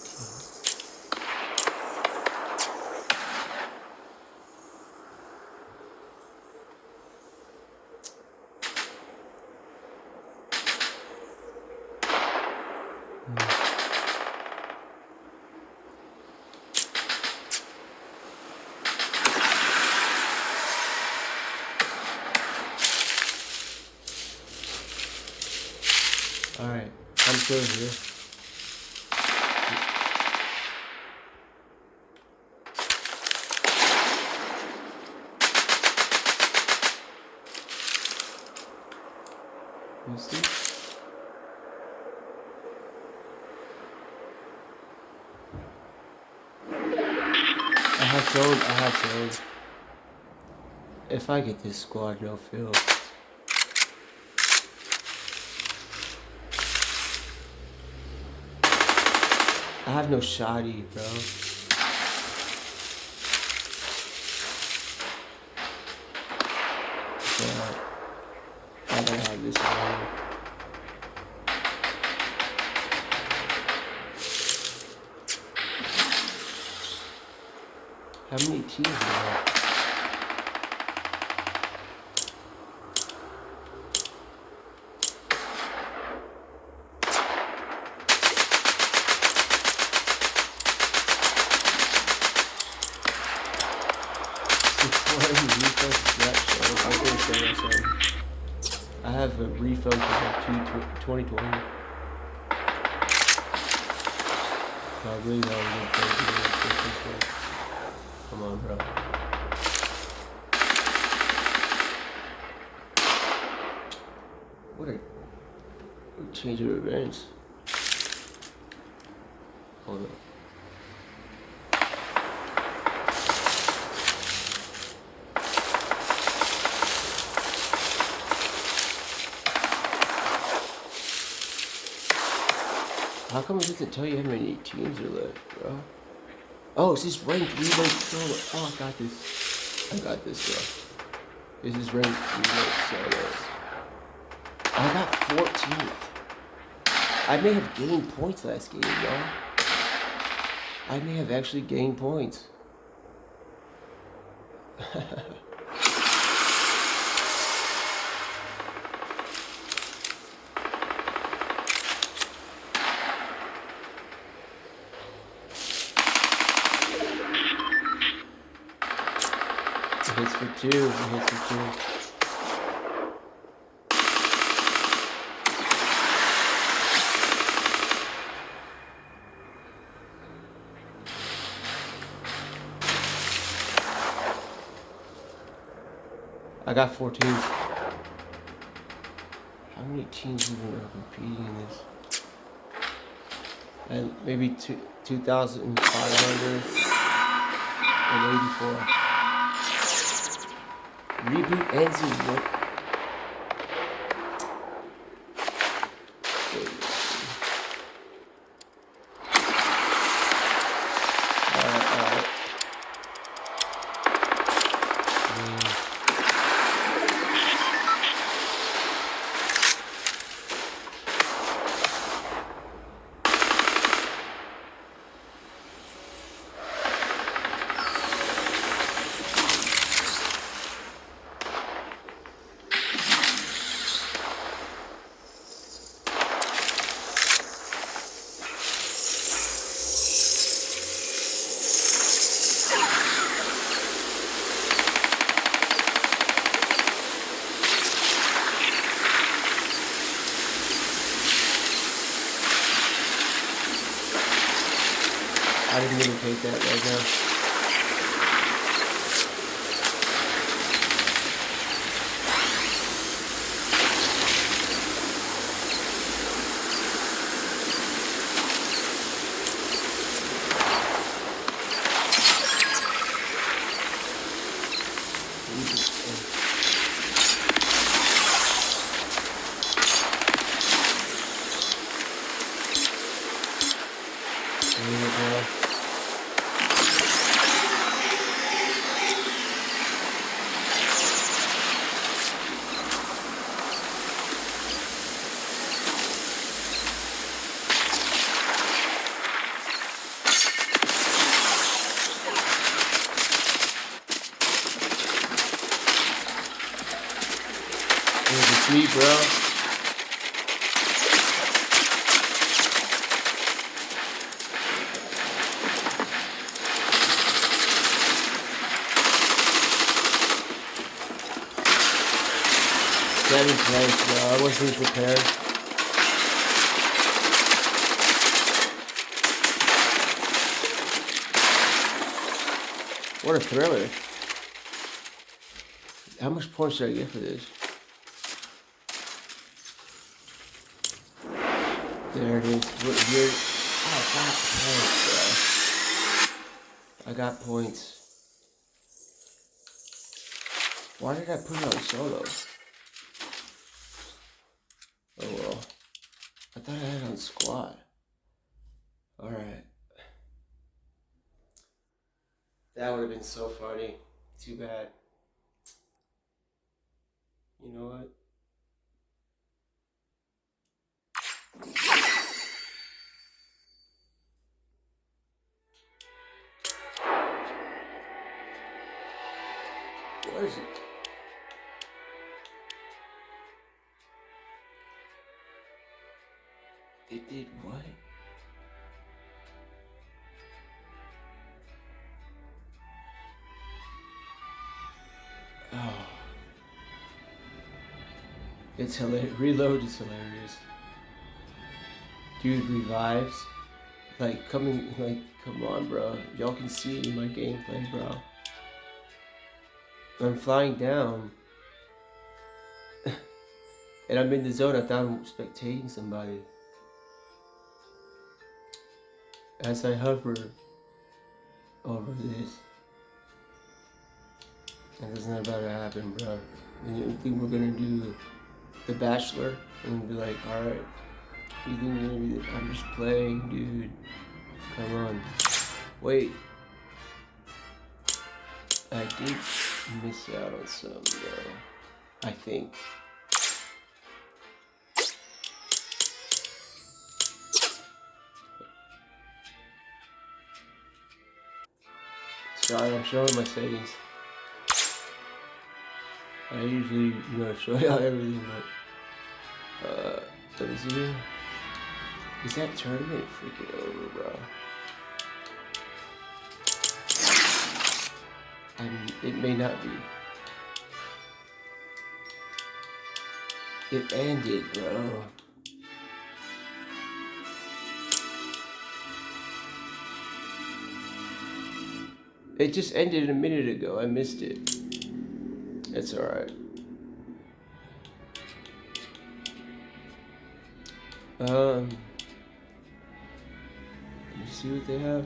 A: Alright, I'm still here. You see? I have sold. If I get this squad, no field. I have no shoddy, bro. So, I don't have this one. How many teams do I have? I have a refund for like 2020. So I really know I'm gonna play this one. Come on, bro. What a change of events. Hold up. How come it doesn't tell you how many teams are left, bro? Oh, it's just ranked reload solo. Oh, I got this. I got this, bro. This is ranked reload solos. I got 14th. I may have gained points last game, y'all. I may have actually gained points. Hits for 2. Hits for 2. I got 4 teams. How many teams even are competing in this? And maybe 2,584. Reboot ends in what? I didn't mean to take that right now. Sweet, bro. Seventh place, bro. I wasn't prepared. What a thriller. How much points should I get for this? There it is. Here. Oh, I got points, bro. I got points. Why did I put it on solo? Oh well. I thought I had it on squad. Alright. That would have been so funny. Too bad. You know what? Where is it? It did what? Oh. It's hilarious. Reload is hilarious. Dude revives. Like, come on, bro. Y'all can see it in my gameplay, bro. I'm flying down. And I'm in the zone. I thought I'm spectating somebody. As I hover over this. And it's not about to happen, bro. And you think we're gonna do The Bachelor? And be like, alright. You think we're gonna be I'm just playing, dude. Come on. Wait. I did miss out on some, though. I think. Sorry, I'm showing my settings. I usually, show y'all everything, but, what is it? Is that tournament freaking over, bro? It may not be. It ended, bro. It just ended a minute ago. I missed it. It's alright. Let me see what they have.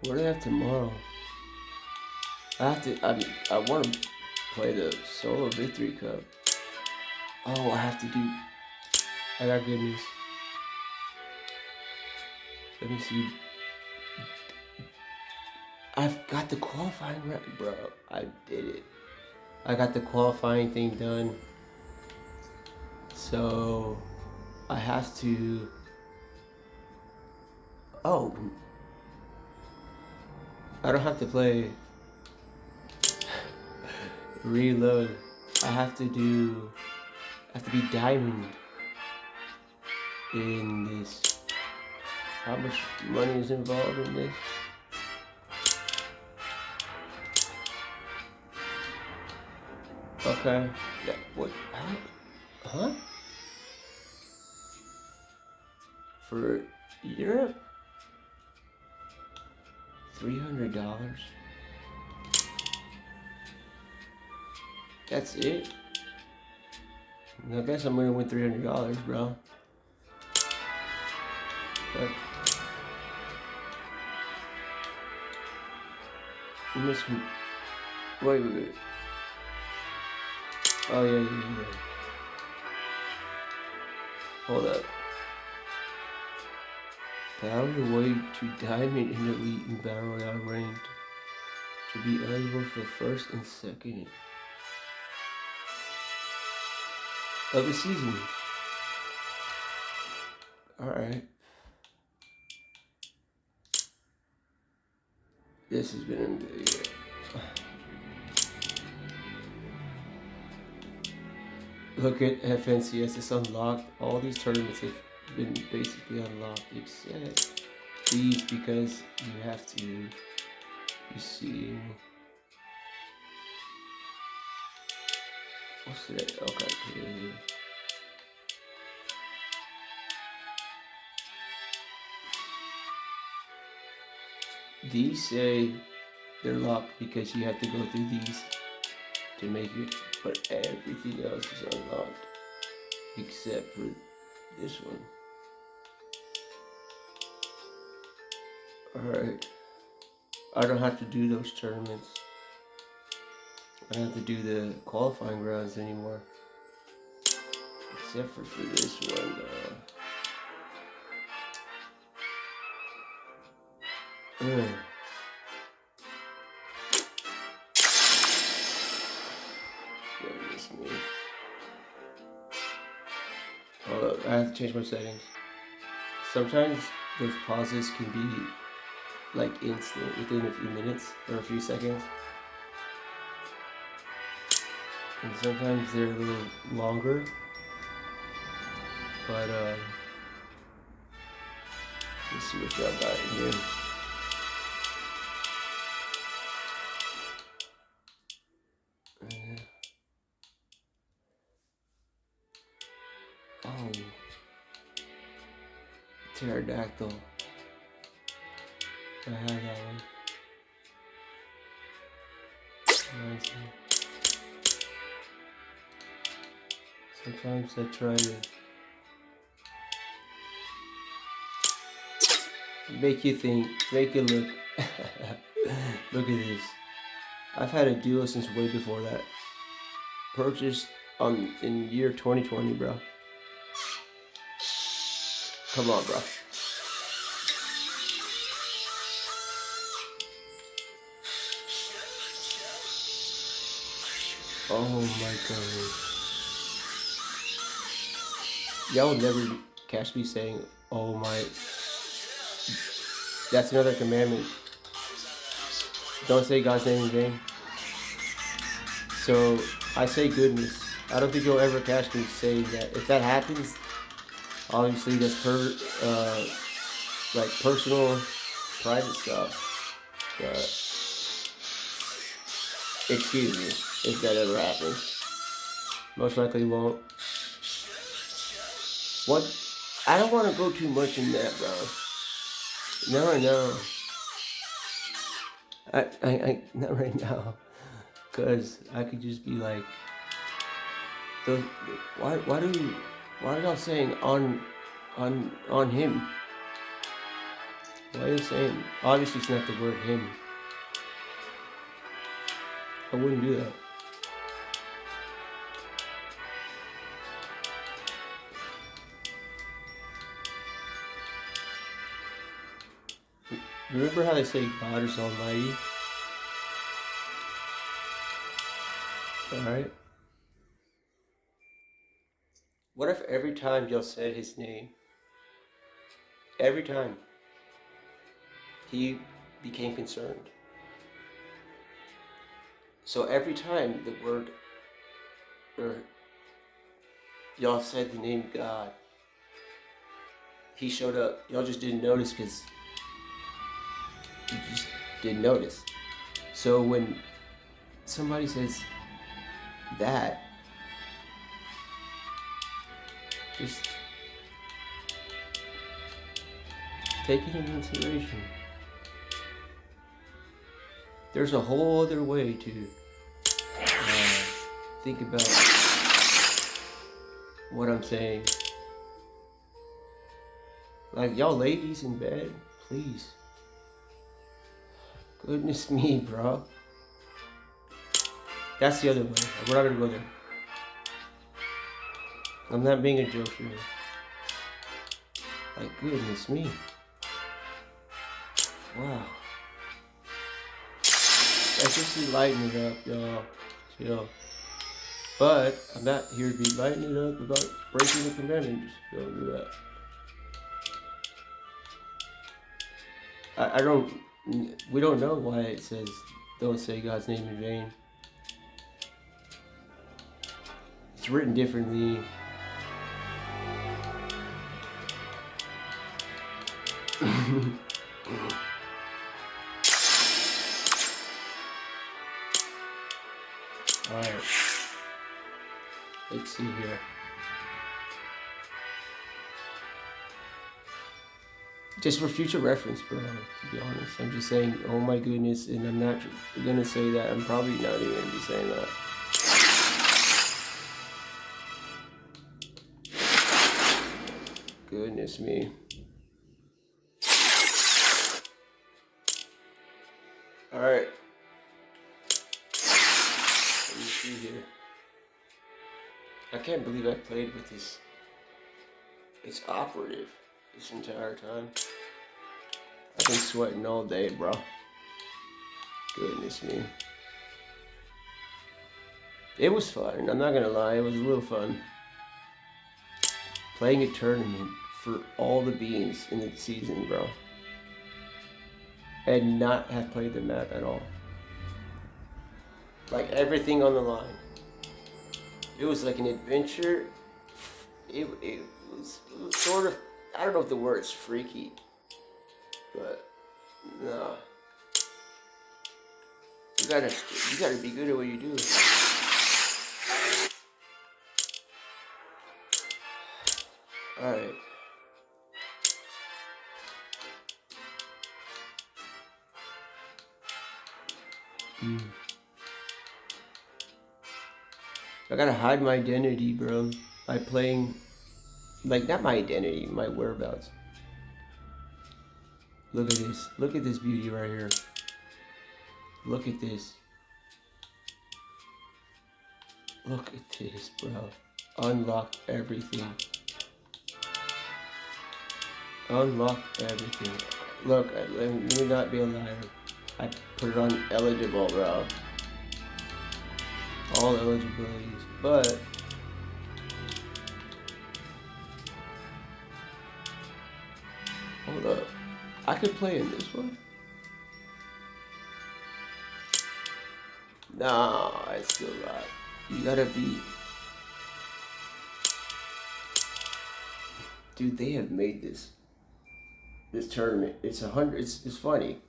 A: What do they have tomorrow? I want to play the solo victory cup. Oh, I got good news. Let me see. I've got the qualifying bro. I did it. I got the qualifying thing done. So I have to. Oh. I don't have to play reload. I have to be diamond in this. How much money is involved in this? Okay. Yeah, what? Huh? For Europe? $300? That's it? I guess I'm gonna win $300, bro. But you must. Wait. Oh yeah. Hold up. Battle your way to Diamond in Elite and Battle Royale ranked to be eligible for the first and second of the season. Alright. This has been a video. Look at FNCS, it's unlocked. All these tournaments have been basically unlocked except these because you have to, you see. What's that? Okay, here. These say they're locked because you have to go through these to make it, but everything else is unlocked except for this one. Alright. I don't have to do those tournaments. I don't have to do the qualifying rounds anymore. Except for this one. Goodness me. Hold up, I have to change my settings. Sometimes those pauses can be like instant within a few minutes or a few seconds. And sometimes they're a little longer. But let's see what y'all got in here. Oh, pterodactyl. I have that one. Reminds me. Sometimes I try to make you think, make you look. Look at this. I've had a duo since way before that. Purchased in year 2020, bro. Come on, bro. Oh my god. Y'all would never catch me saying, oh my. That's another commandment. Don't say God's name in vain. So I say goodness. I don't think you'll ever catch me saying that. If that happens, obviously that's like personal, private stuff. But excuse me if that ever happens. Most likely won't. What? I don't want to go too much in that, bro. No. I not right now, cause I could just be like, why are y'all saying on him? Why are you saying? Obviously, it's not the word him. I wouldn't do that. Remember how they say God is almighty? Alright? What if every time y'all said his name, every time, he became concerned? So every time the word, or y'all said the name God, he showed up. Y'all just didn't notice because you just didn't notice. So when somebody says, that. Just take it into consideration. There's a whole other way to think about what I'm saying. Like, y'all ladies in bed, please. Goodness me, bro. That's the other way. We're not gonna go there. I'm not being a joke here. Like, goodness me. Wow. Let's just lighten it up, y'all. Chill. But I'm not here to be lightening it up about breaking the commandments. Don't do that. We don't know why it says don't say God's name in vain. It's written differently. Alright. Let's see here. Just for future reference, bro, to be honest. I'm just saying, oh my goodness, and I'm not gonna say that. I'm probably not even gonna be saying that. Goodness me. Alright. Let me see here. I can't believe I played with this. It's operative this entire time. I've been sweating all day, bro. Goodness me. It was fun. I'm not gonna lie. It was a little fun. Playing a tournament for all the beans in the season, bro. And not have played the map at all. Like, everything on the line. It was like an adventure. It was sort of, I don't know if the word's freaky, but no. You gotta be good at what you do. Alright. I gotta hide my identity, bro, by playing, like, not my identity, my whereabouts. Look at this. Look at this beauty right here. Look at this. Look at this, bro. Unlock everything. Unlock everything. Look, let me not be a liar. I put it on eligible, bro. All eligibilities, but hold up. I could play in this one. Nah, I still got. You gotta be. Dude, they have made this tournament. It's It's funny.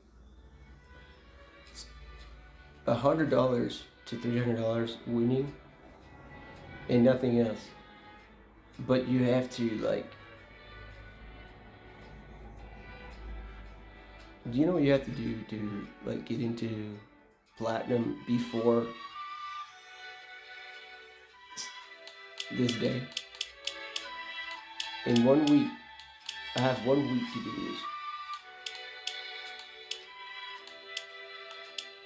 A: It's $100 to $300 winning, and nothing else. But you have to, like. Do you know what you have to do to, like, get into platinum before this day? In 1 week, I have 1 week to do this.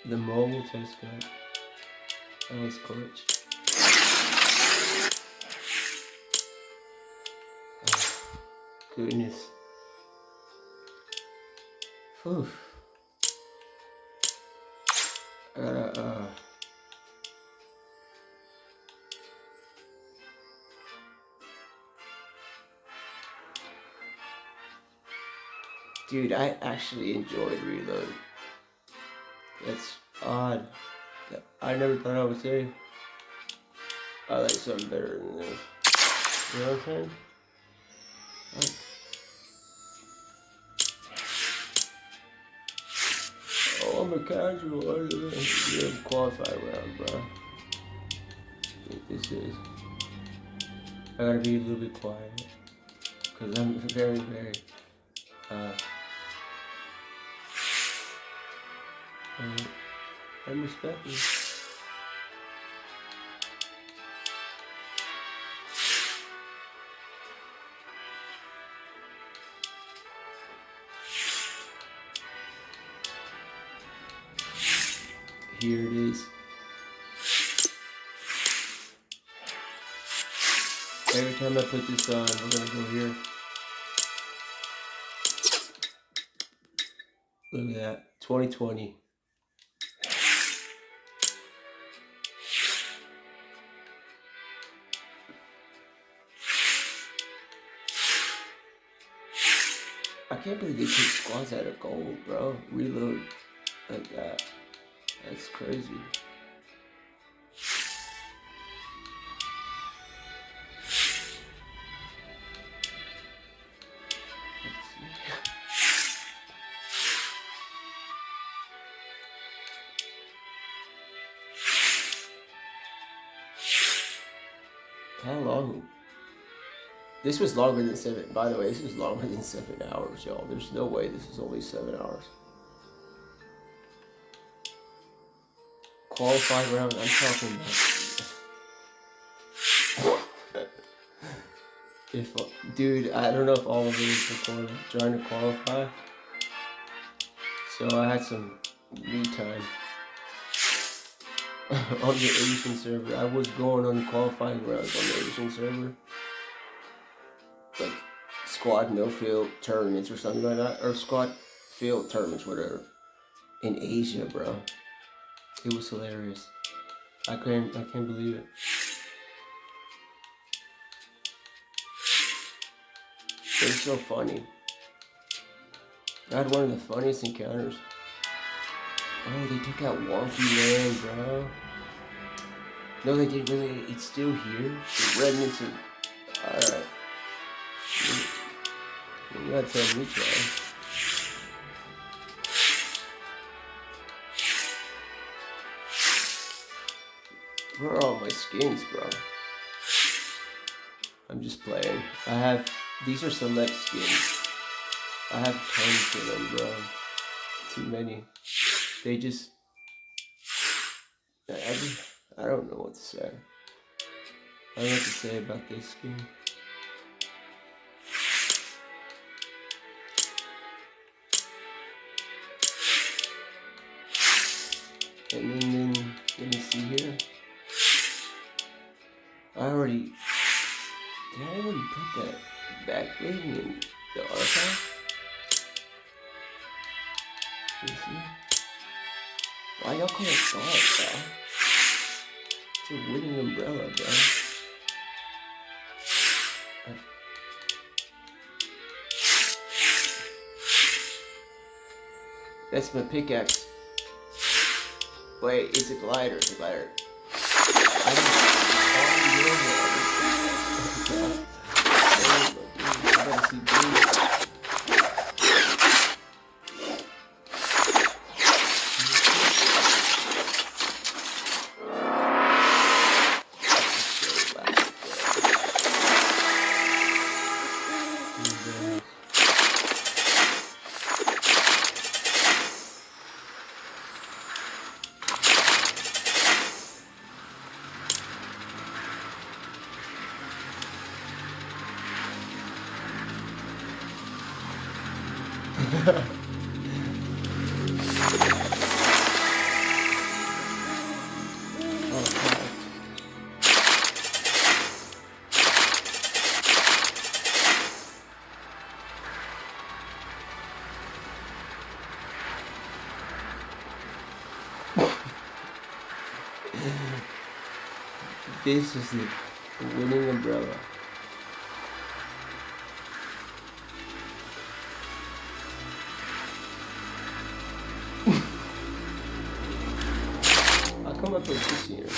A: The mobile test guide. That was clutch. Oh, goodness. Whew. I gotta, Dude, I actually enjoyed Reload. That's odd. I never thought I would say I like something better than this. You know what I'm saying? Like, oh, I'm a casual. You didn't qualify round, bro. This is. I gotta be a little bit quiet because I'm very, very. I'm respecting. Here it is. Every time I put this on, we're gonna go here. Look at that, 2020. I can't believe they took squads out of gold, bro. Reload like that. That's crazy. Let's see. How long? This was longer than 7. By the way, this was longer than 7 hours, y'all. There's no way this is only 7 hours. Qualified round, I'm talking about. If, dude, I don't know if all of it is recorded. Trying to qualify. So I had some me time on the Asian server. I was going on qualifying rounds on the Asian server. Like squad no field tournaments or something like that, or squad field tournaments, whatever, in Asia, bro. It was hilarious. I can't believe it. It was so funny. I had one of the funniest encounters. Oh, they took out Wonky Land, bro. No, they didn't really. It's still here. The remnants of. Alright. You gotta tell me twice. Where are all my skins, bro? I'm just playing. These are select skins. I have tons of them, bro. Too many. They just, I don't know what to say. I don't know what to say about this skin. And then let me see here. Did I already put that back bling in the archive? Let me see. Why y'all can't saw it, bro? It's a winning umbrella, bro. That's my pickaxe. Wait, it's a glider, it's a glider. This is the winning umbrella. How come I put this here?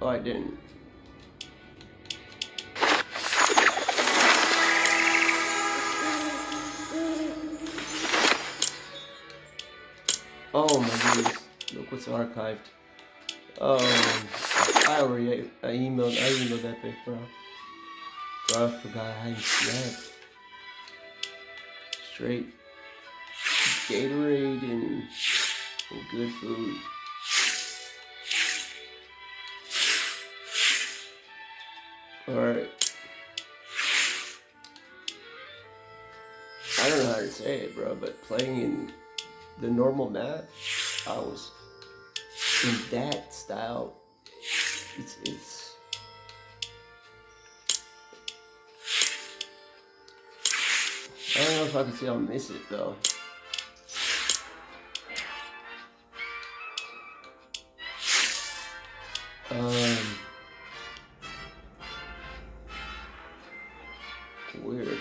A: Oh, I didn't. Oh my goodness. Look what's archived. I emailed that pic, bro. Bro, I forgot I hadn't slept. Straight Gatorade and good food. Alright. I don't know how to say it, bro, but playing in the normal map, I was in that style. It's I don't know if I can say I'll miss it though. Weird.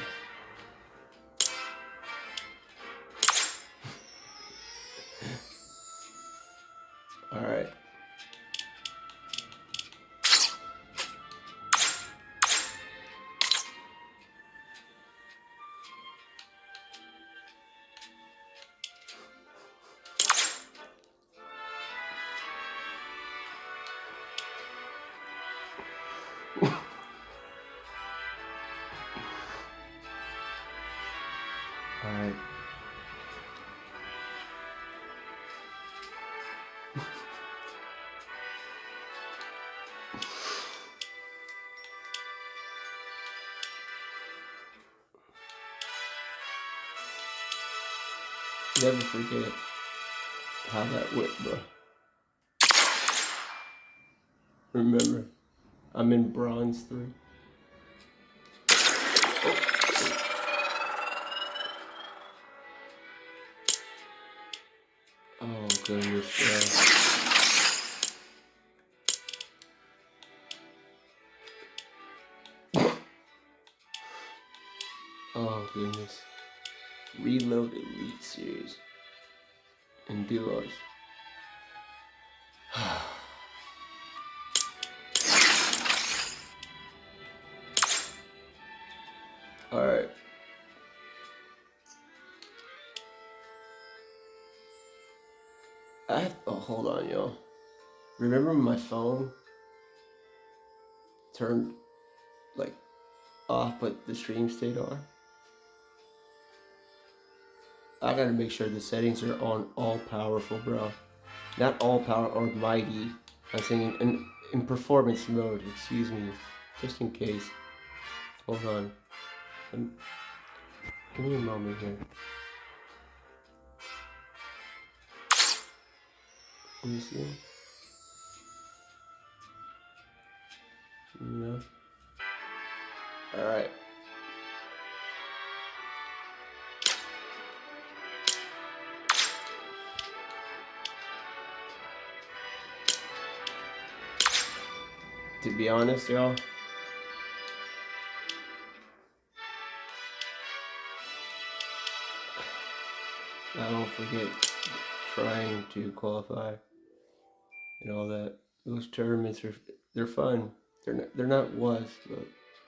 A: All right. All right. Never forget how that went, bro. Remember, I'm in bronze 3. Oh goodness, bro. Oh goodness. Reload Elite Series and duos. Alright. Hold on, y'all. Remember my phone turned like off, but the stream stayed on? I gotta make sure the settings are on all powerful, bro. Not all power or mighty. I'm saying in performance mode, excuse me. Just in case. Hold on. Give me a moment here. Let me see. No. Alright. To be honest, y'all, I don't forget trying to qualify and all that. Those tournaments they're fun. They're not but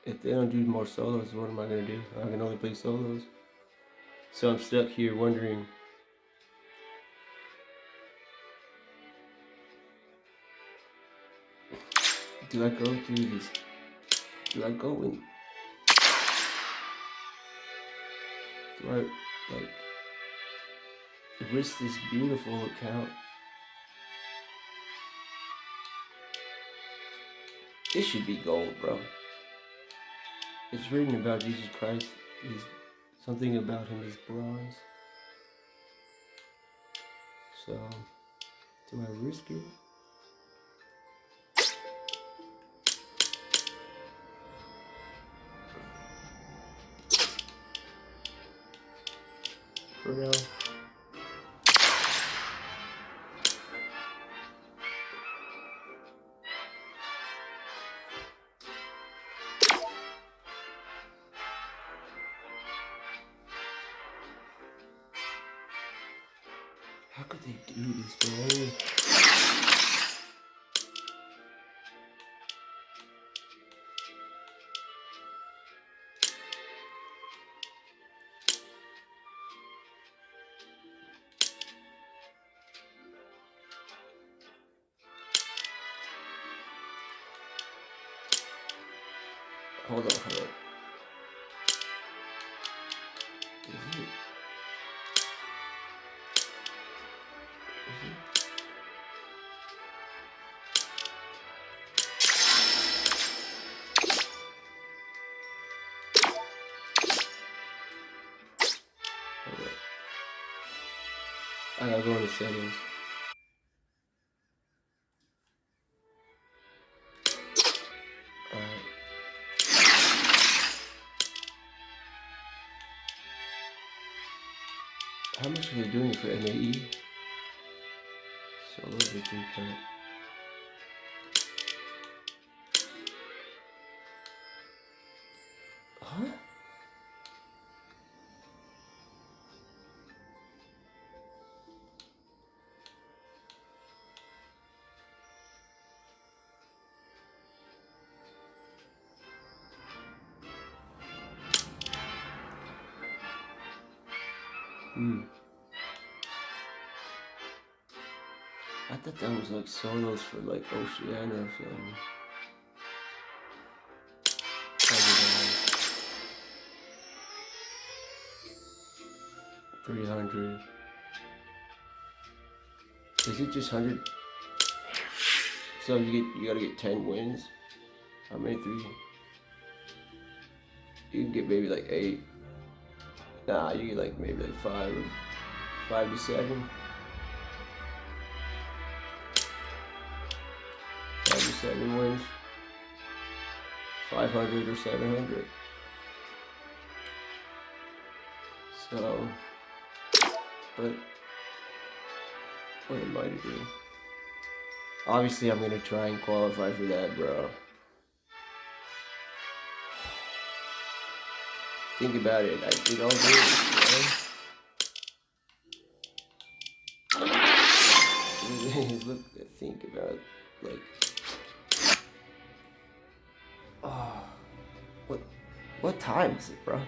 A: if they don't do more solos, what am I gonna do? I can only play solos. So I'm stuck here wondering, do I go through this? Do I go in? Do I like risk this beautiful account? This should be gold, bro. It's written about Jesus Christ. Something about him is bronze. So, do I risk it? For now. How could they do this, bro? Hold on. Is it? Hold up. I gotta go into settings. Alright. How much are they doing for MAE? Solo victory count. Huh? I thought that was like solos for like Oceania or something. 300. Is it just 100? So you gotta get 10 wins. How many? 3? You can get maybe like 8. Nah, you get like maybe like 5 to 7. 5 to 7 wins. 500 or 700. So, but what am I to do? Obviously, I'm gonna try and qualify for that, bro. Think about it. I did all this, bro. Look, think about like, oh, what time is it, bro?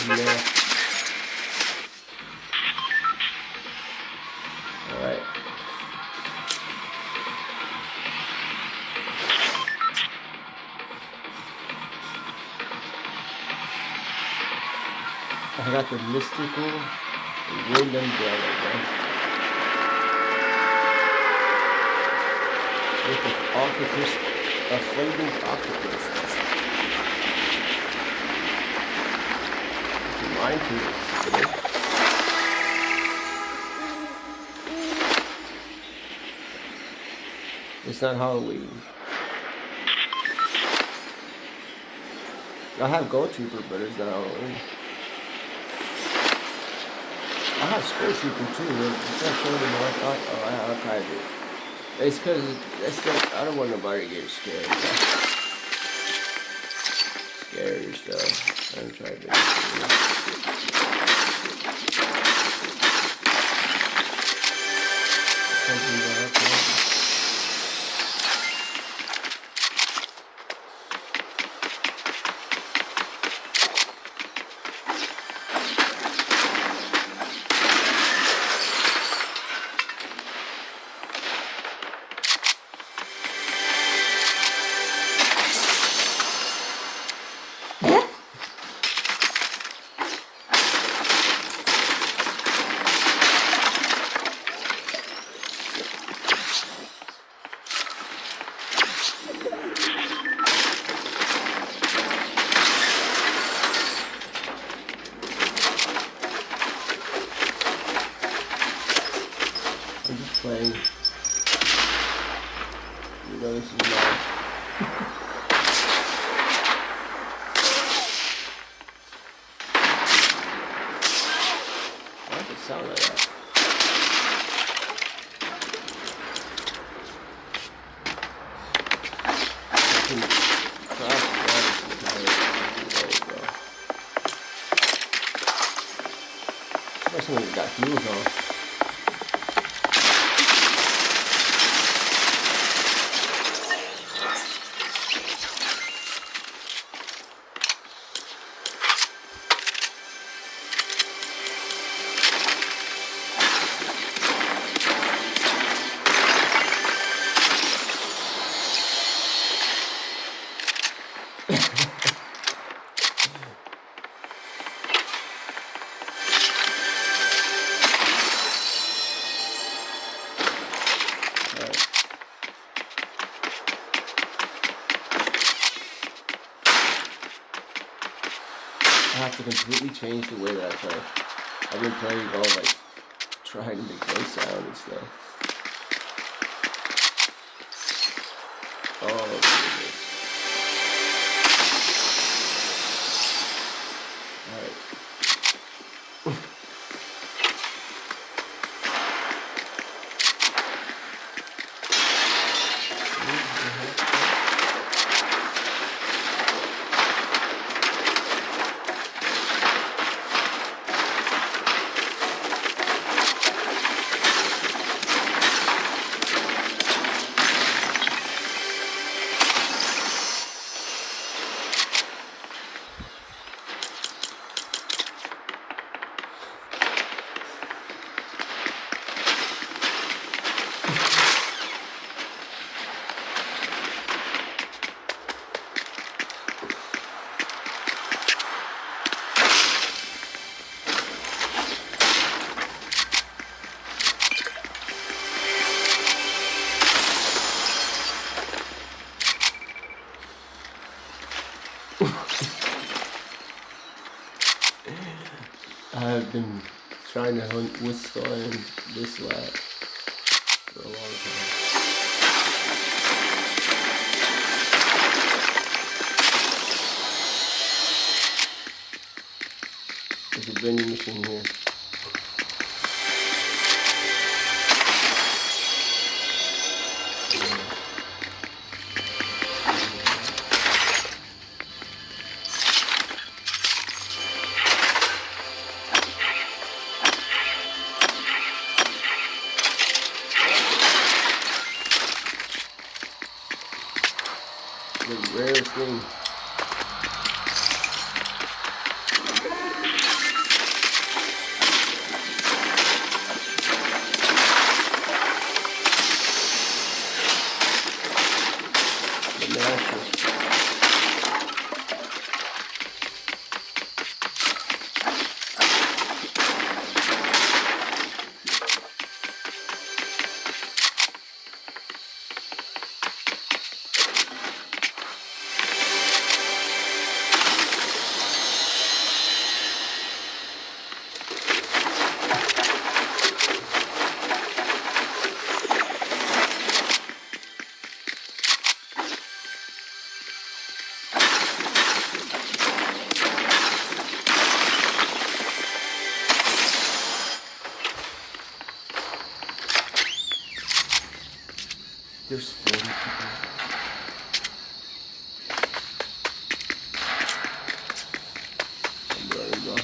A: Yeah. Alright. I got the mystical wind umbrella, bro. With the octopus, a flaming octopus. Mine too. It's not Halloween. I have Gold Trooper, but it's not Halloween. I have Skull Trooper too. It's not showing me like, oh, I archived it. It's because I don't want nobody to get scared. Scary stuff. I'm trying to. can cross balance the entire way, bro. Especially when you got heels on. I have to completely change the way that I play. I've been playing all like trying to make no sound and stuff. Oh goodness. Alright. I've been trying to withstand this lap for a long time. There's a vending machine here. The rarest thing. The master. There's 40 people. I'm running, bro.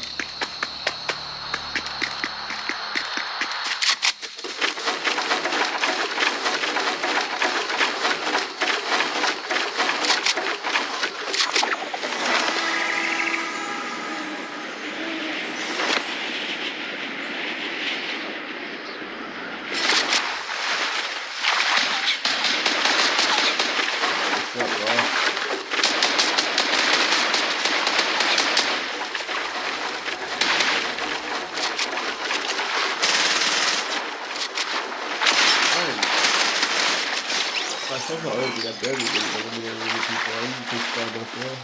A: What's up, bro? I said already that barely did it. People. I usually just grab that floor.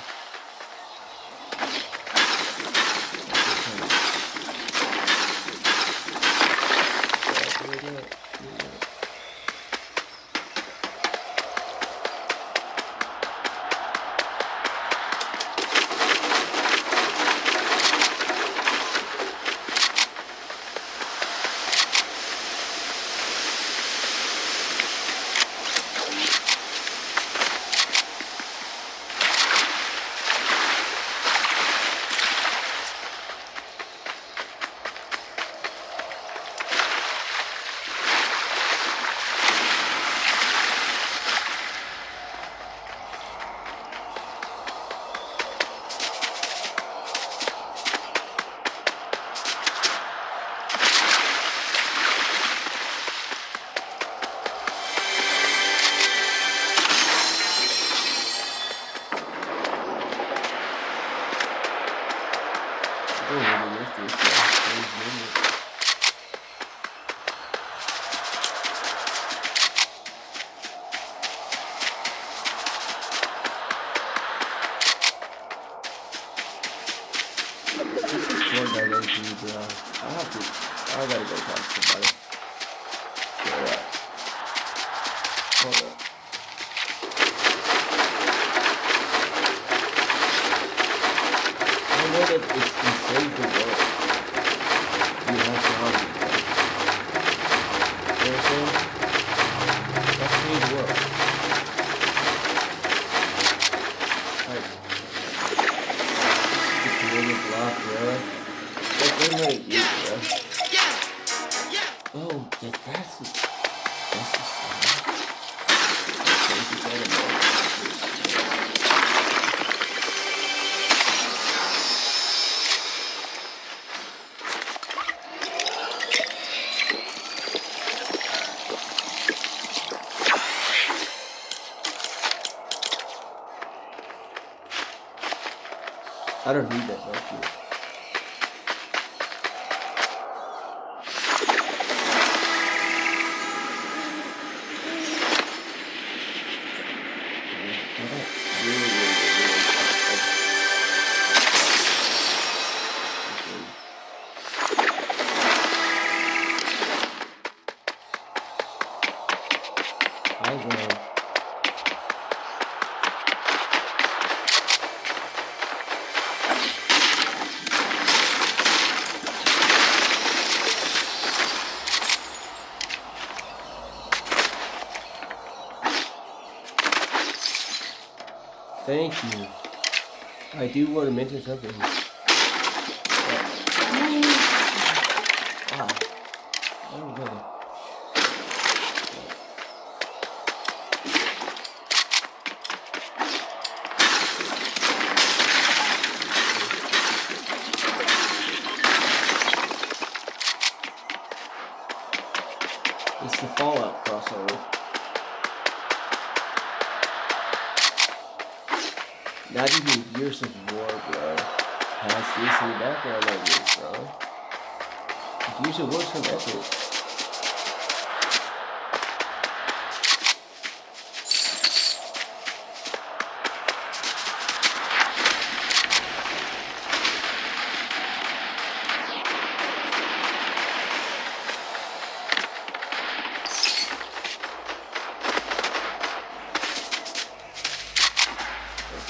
A: this guy. Fortnite OG, bro. I gotta go talk to somebody. Yeah. Hold up. I know that it's insane to work. You have to have it. You know what I'm saying? That's free work. Like, it's a little block, bro. Like, they might eat, bro. Oh, yeah, that's the I don't need that much. Thank you. I do want to mention something. Wow. Oh, brother. It's the Fallout crossover. Not even Gears of War, bro. Has this in the background like this, bro. Gears of War's from Epic.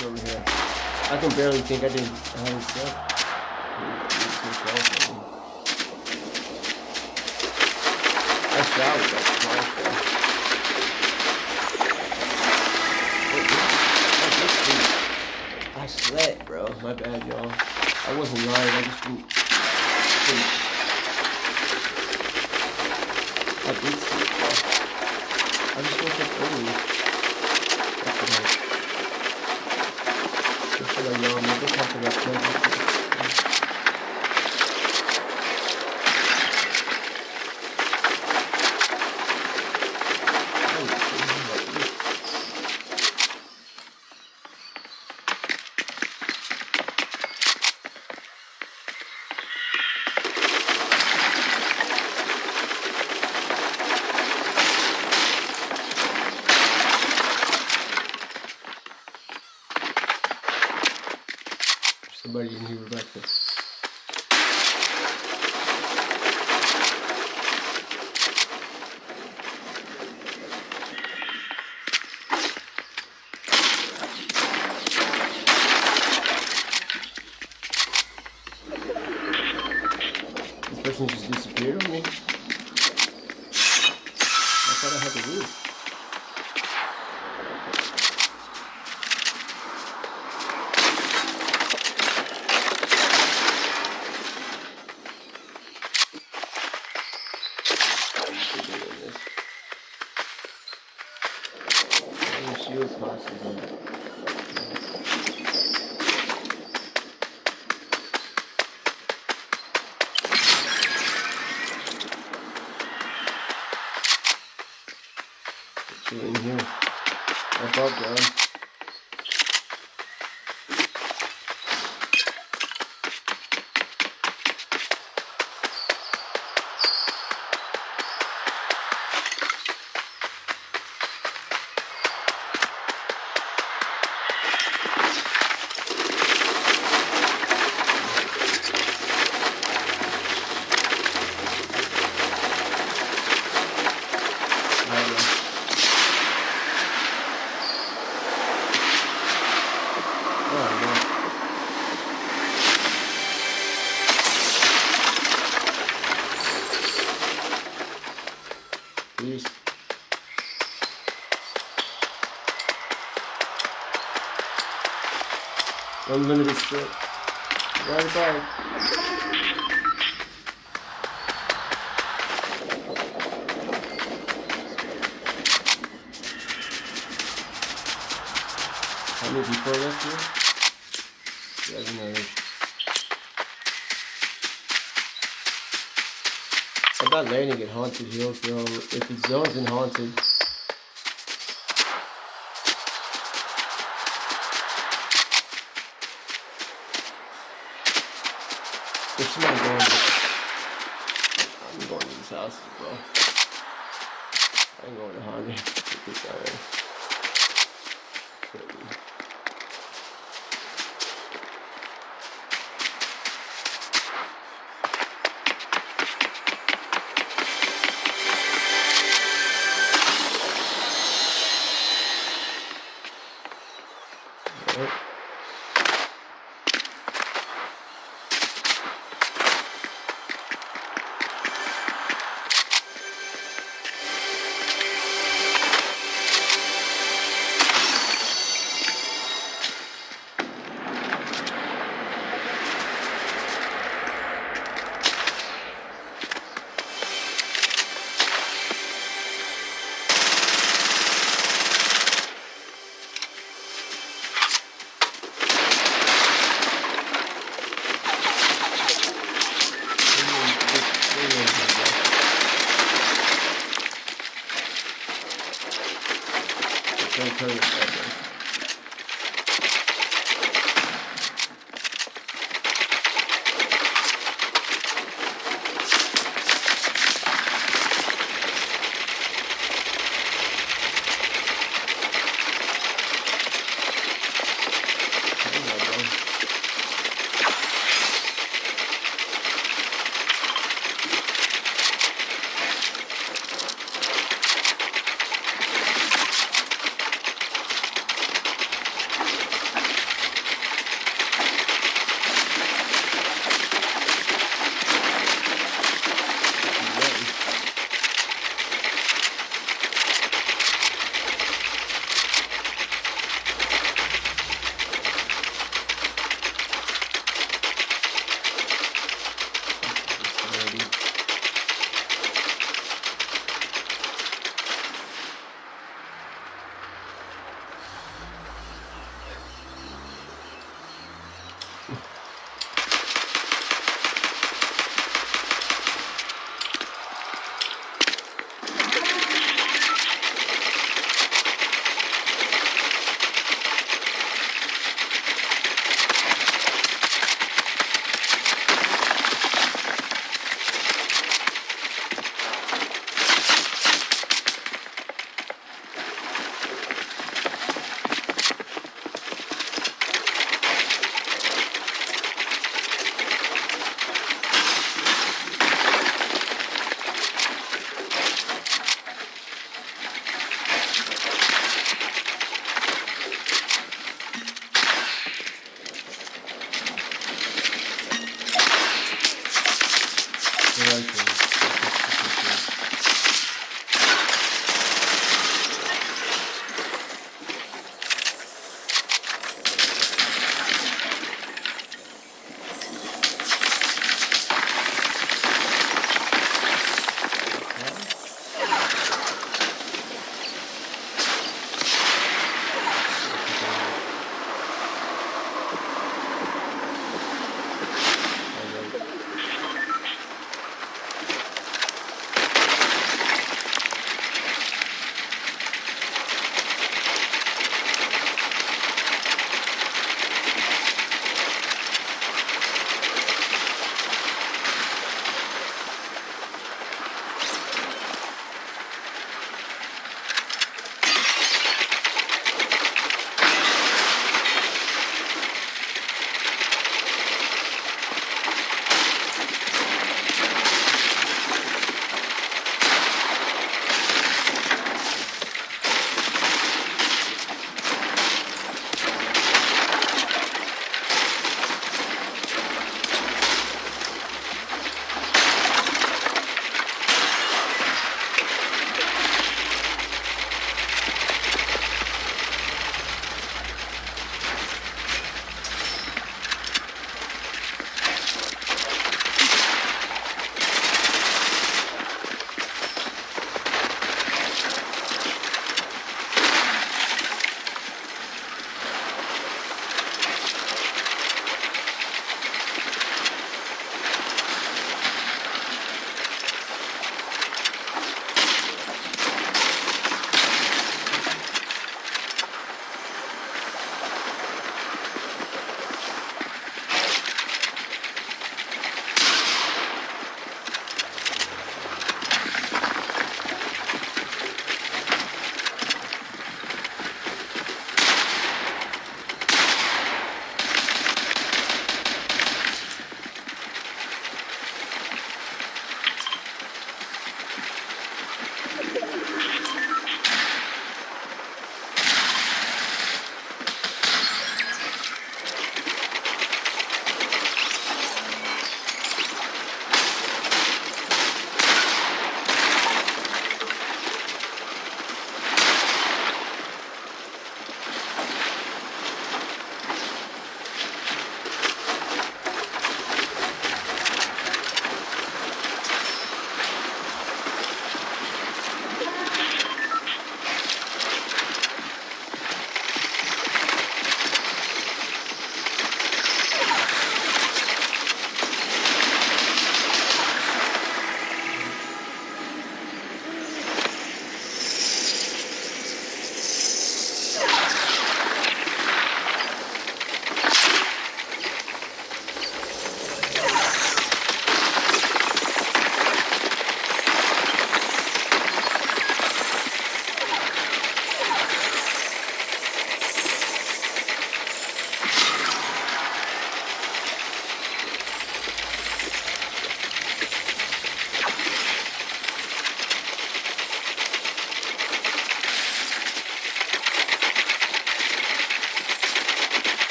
A: Over here. I can barely think I didn't have it set. I showered like twice, bro. I slept, bro. My bad, y'all. I wasn't lying. I just didn't. I did sleep, bro. I just woke up early. That's what I maybe talk about championship. Somebody in here, Rebecca. This person just disappeared on me. I thought I had the roof. Shield boxes in it. Put you in here. Above ground. Unlimited sprint. Ride a bike. How many people are left here? 7 others. I'm not landing at Haunted Hills though. If it's zones in Haunted. There's somebody going to... I'm going to this house, bro. I ain't going to Haunted. Get this out of there.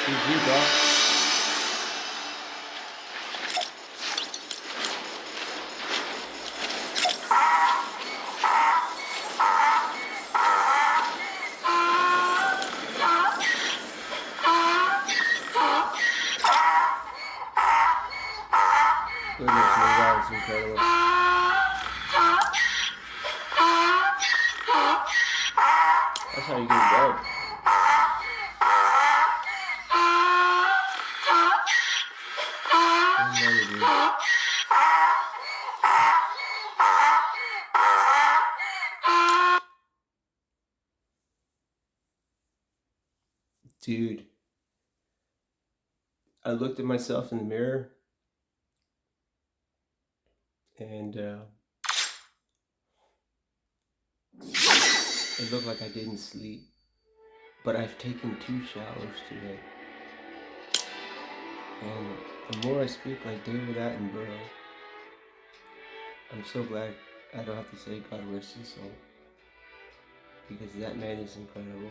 A: GG, bro. Look at this, that was incredible. That's how you get it done. Dude, I looked at myself in the mirror and it looked like I didn't sleep, but I've taken 2 showers today. And the more I speak like David Attenborough, I'm so glad I don't have to say God rest his soul, because that man is incredible.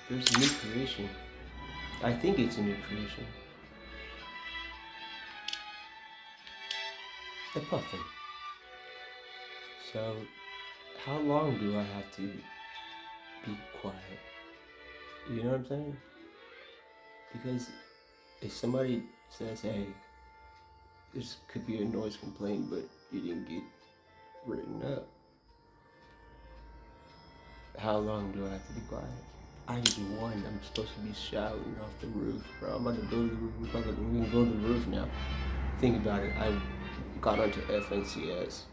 A: There's a new creation. I think it's a new creation. A puffin. So, how long do I have to be quiet? You know what I'm saying? Because if somebody says, hey, this could be a noise complaint, but you didn't get written up, how long do I have to be quiet? I just won. I'm supposed to be shouting off the roof, bro. I'm about to go to the roof. I'm gonna go to the roof now. Think about it. I got onto FNCS.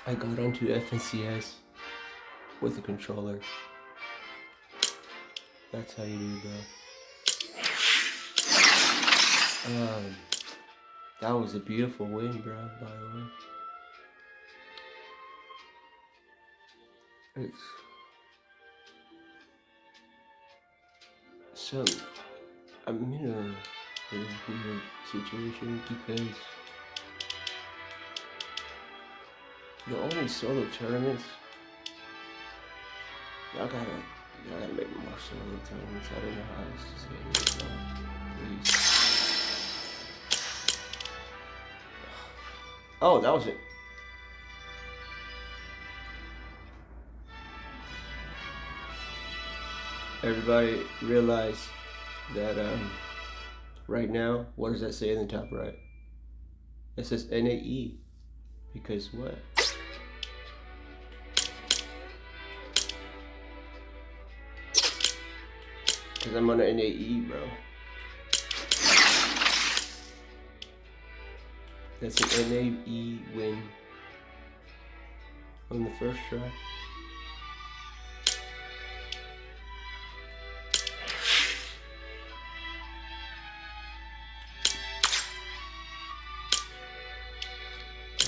A: I got onto FNCS with a controller. That's how you do, bro. That was a beautiful win, bro, by the way. So, I'm in a weird situation because the only solo tournaments, y'all gotta make more solo tournaments. I don't know how else to say it, please. Oh, that was it. Everybody realize that right now, what does that say in the top right? It says NAE. Because what? Because I'm on an NAE, bro. That's an NAE win on the first try.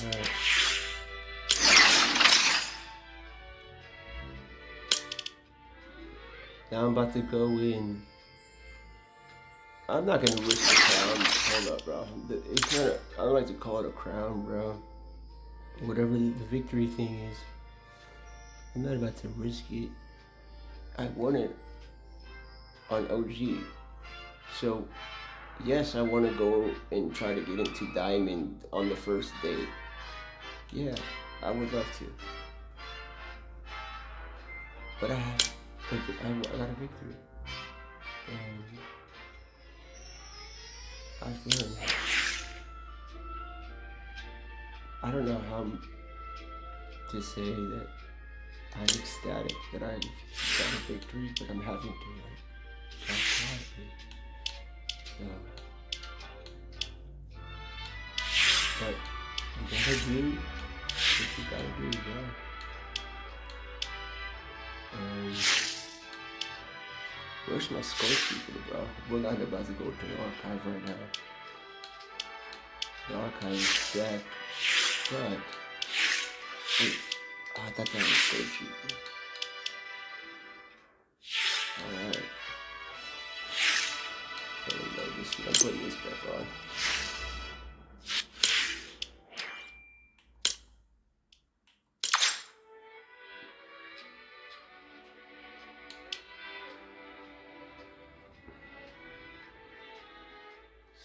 A: Alright. Now I'm about to go in. I'm not gonna risk the crown. Hold up, bro. It's not. I don't like to call it a crown, bro. Whatever the victory thing is, I'm not about to risk it. I won it on OG, so yes, I want to go and try to get into Diamond on the first day. Yeah, I would love to. But I got a victory. And I've learned. I don't know how to say that I'm ecstatic that I got a victory, but I'm having to like talk quietly. So, but you gotta do what you gotta do, bro. Where's my scorekeeper, bro? We're not about to go to the archive right now. The archive is stacked, but wait, I thought that was scorekeeper. Alright. I'm putting this back on.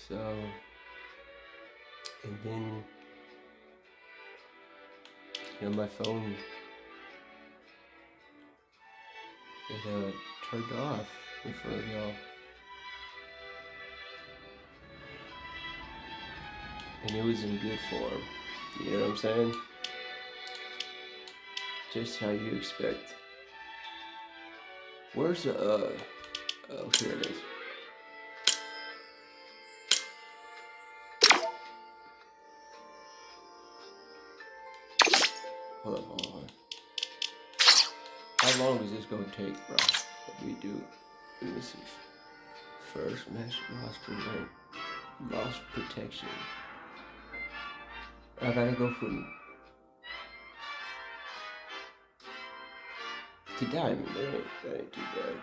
A: So, and then, you know, my phone, it turned off in front of y'all. And it was in good form. You know what I'm saying? Just how you expect. Where's the, oh, here it is. Hold on. How long is this gonna take, bro? What we do? Let me see. First match loss protection. I gotta go from to diamond. That ain't too bad.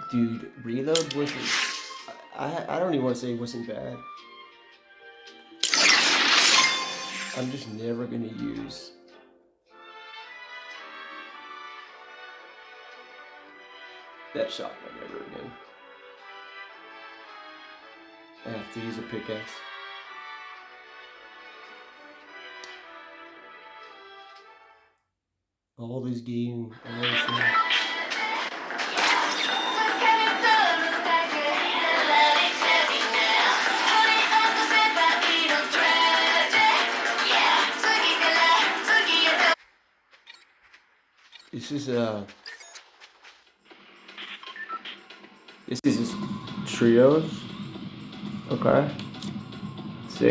A: Dude, reload wasn't. I don't even want to say it wasn't bad. I'm just never gonna use that shotgun ever again. I have to use a pickaxe. All this game, everything. This is just trios. Okay. This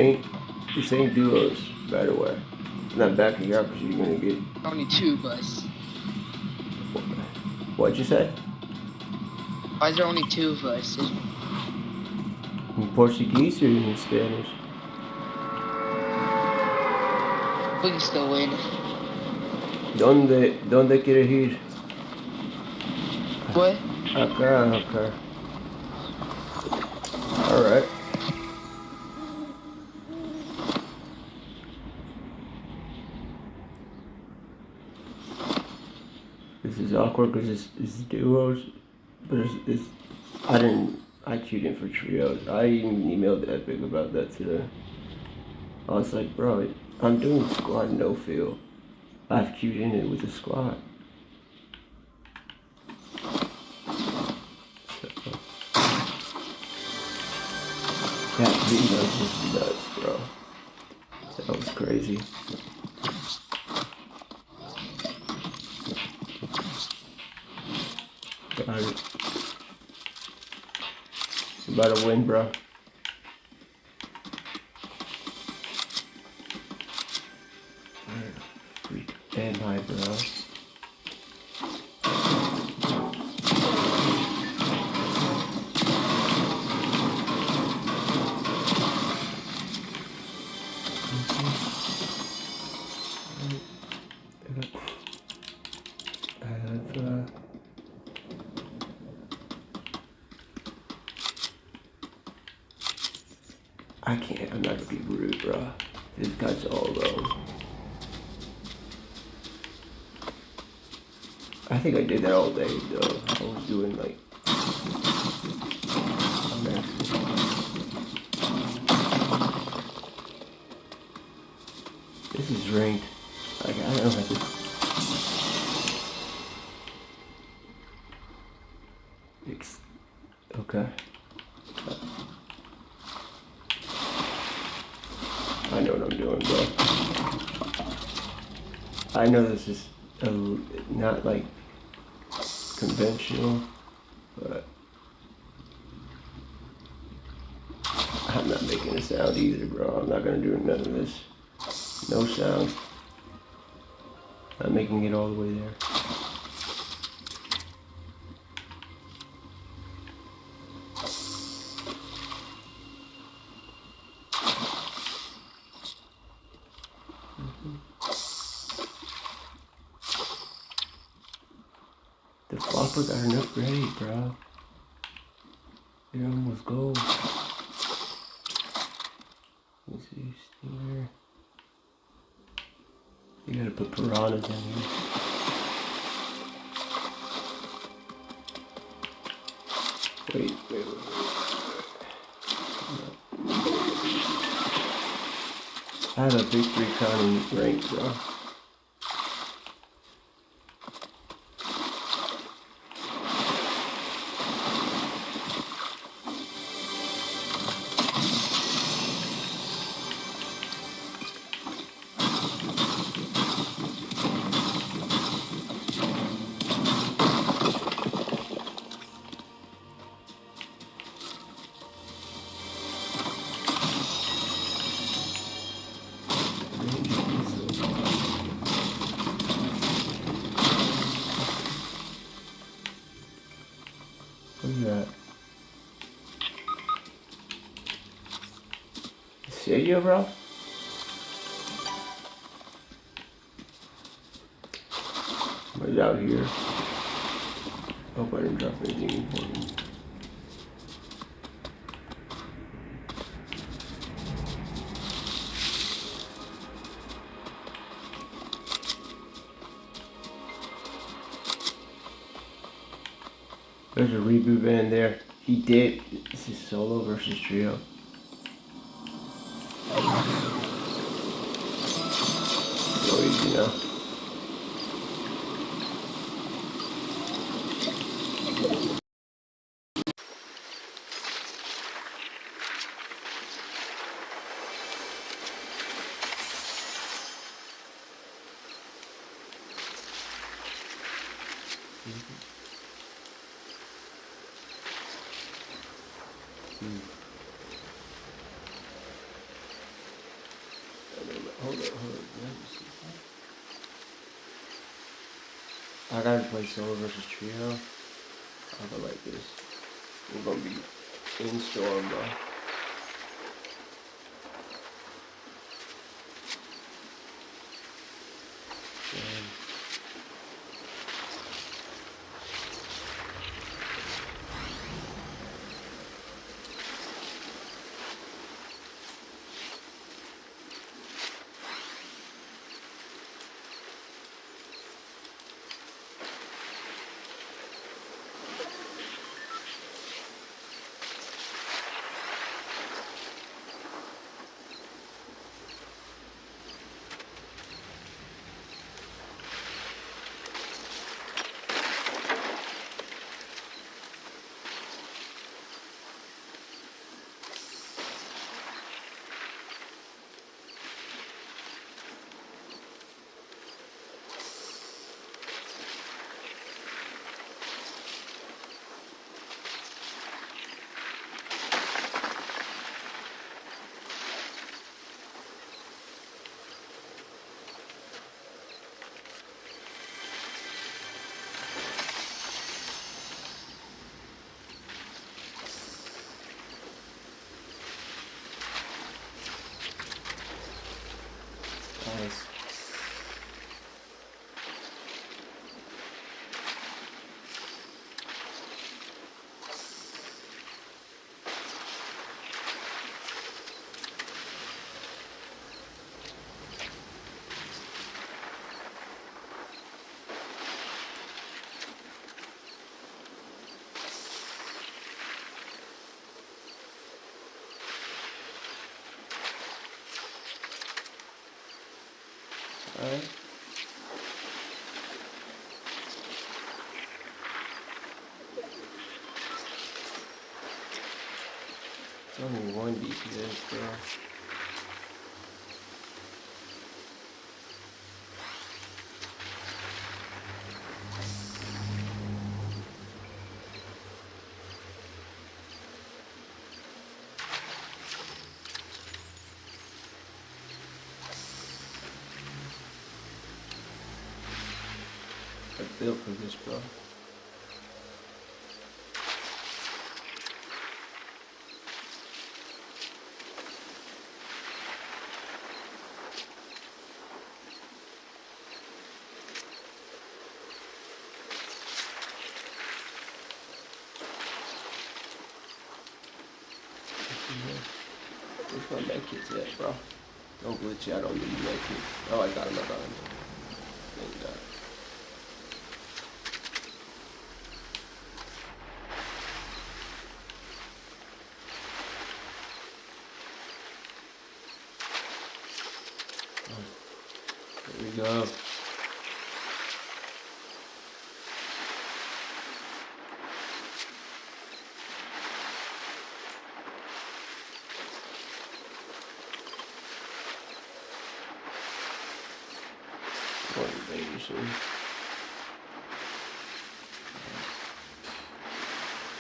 A: ain't duos, by the way. I'm not backing out because you're gonna get.
G: Only two of us.
A: What'd you say?
G: Why is there only two of us?
A: In Portuguese or in Spanish?
G: We can still win.
A: ¿Dónde quieres ir?
G: What?
A: Okay. Alright. This is awkward because it's duos, but I queued in for trios. I even emailed Epic about that today. I was like, bro, I'm doing squad no field. I've queued in it with a squad. That reload was nuts, bro. That was crazy. Got it. About to win, bro. Where the freak am I, bro? I can't, I'm not gonna be rude, bro. This guy's all low. I think I did that all day, though. I was doing, like, this is ranked. Like, I don't have to. Okay. I know what I'm doing, bro. I know this is not like conventional, but I'm not making a sound either, bro. I'm not gonna do none of this. No sound. Not making it all the way there. The flopper got an upgrade, bro. It almost gold. Let's see, stinger. You gotta put piranhas in here. Wait. I have a victory crown in rank, bro. What's that? Celia, bro? Somebody's out here. Hope I didn't drop anything important. There's a reboot band there. He did. This is solo versus trio. So easy now. Hold up. I gotta play solo versus trio. I'll go like this. We're gonna be in storm, bro. Damn. Nice. Alright. It's only one DPS, bro. I built for this, bro. This Where's my med kits at, bro? Don't glitch out on me, med kits. Oh, I got him. Thank God. There we go.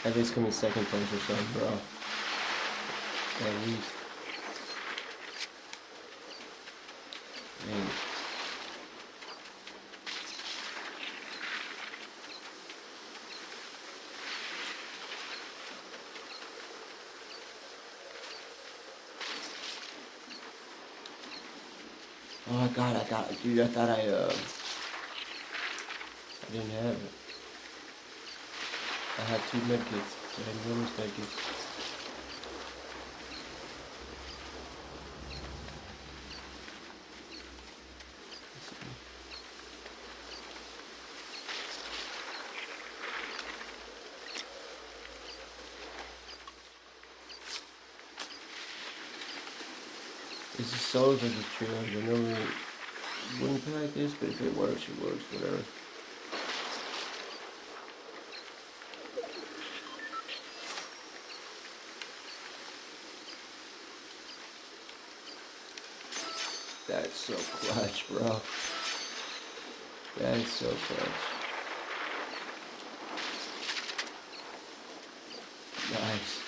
A: At least come in second place or something, bro. At least. Man. Oh my God, dude, I thought I didn't have it. I have 2 medkits. I had 1 medkits. This is solo versus trios. I know we wouldn't play like this, but if it works, whatever. That's so clutch, bro. That is so clutch. Nice.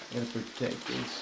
A: I gotta protect this.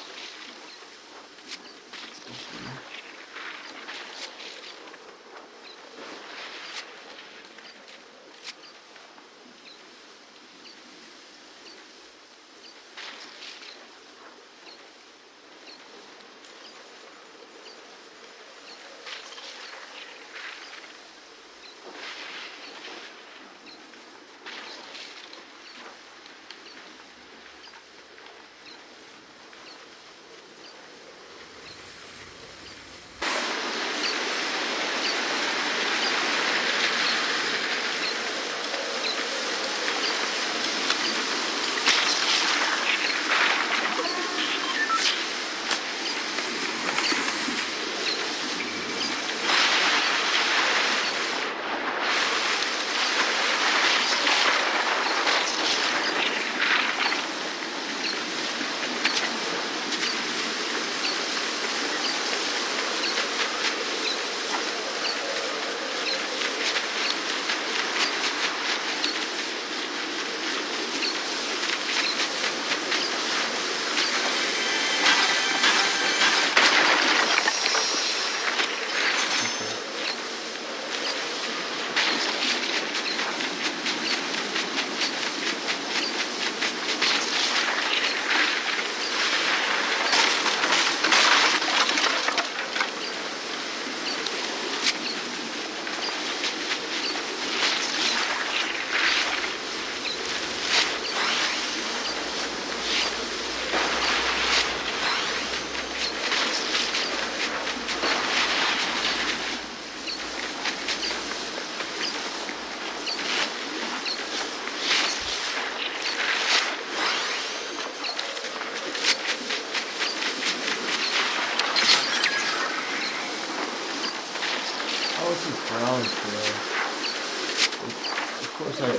A: Of course I had a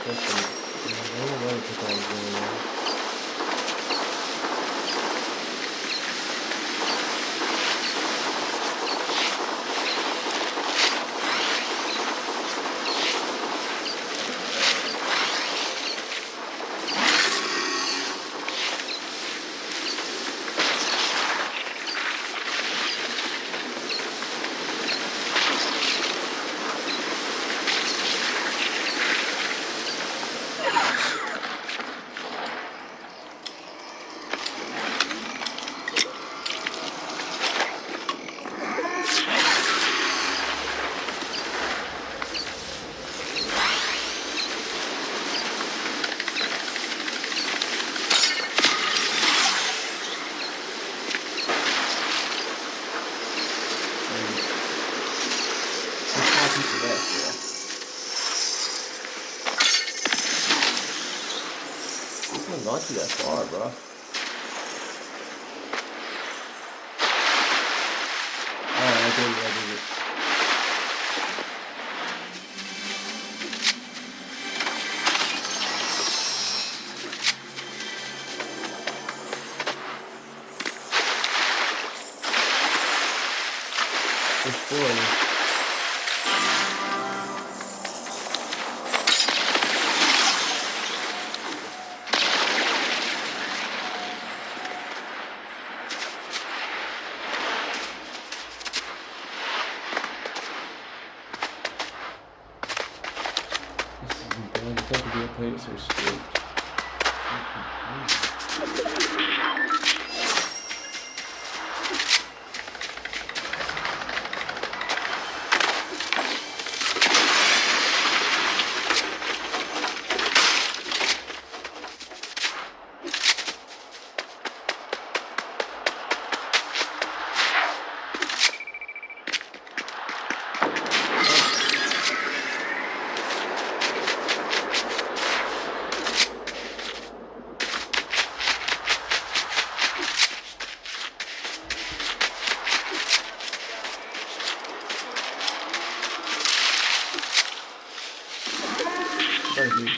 A: question. I don't know what I was going on. didn't launch you that far, bro. Alright, I did it. There's 4 of them. Play so straight.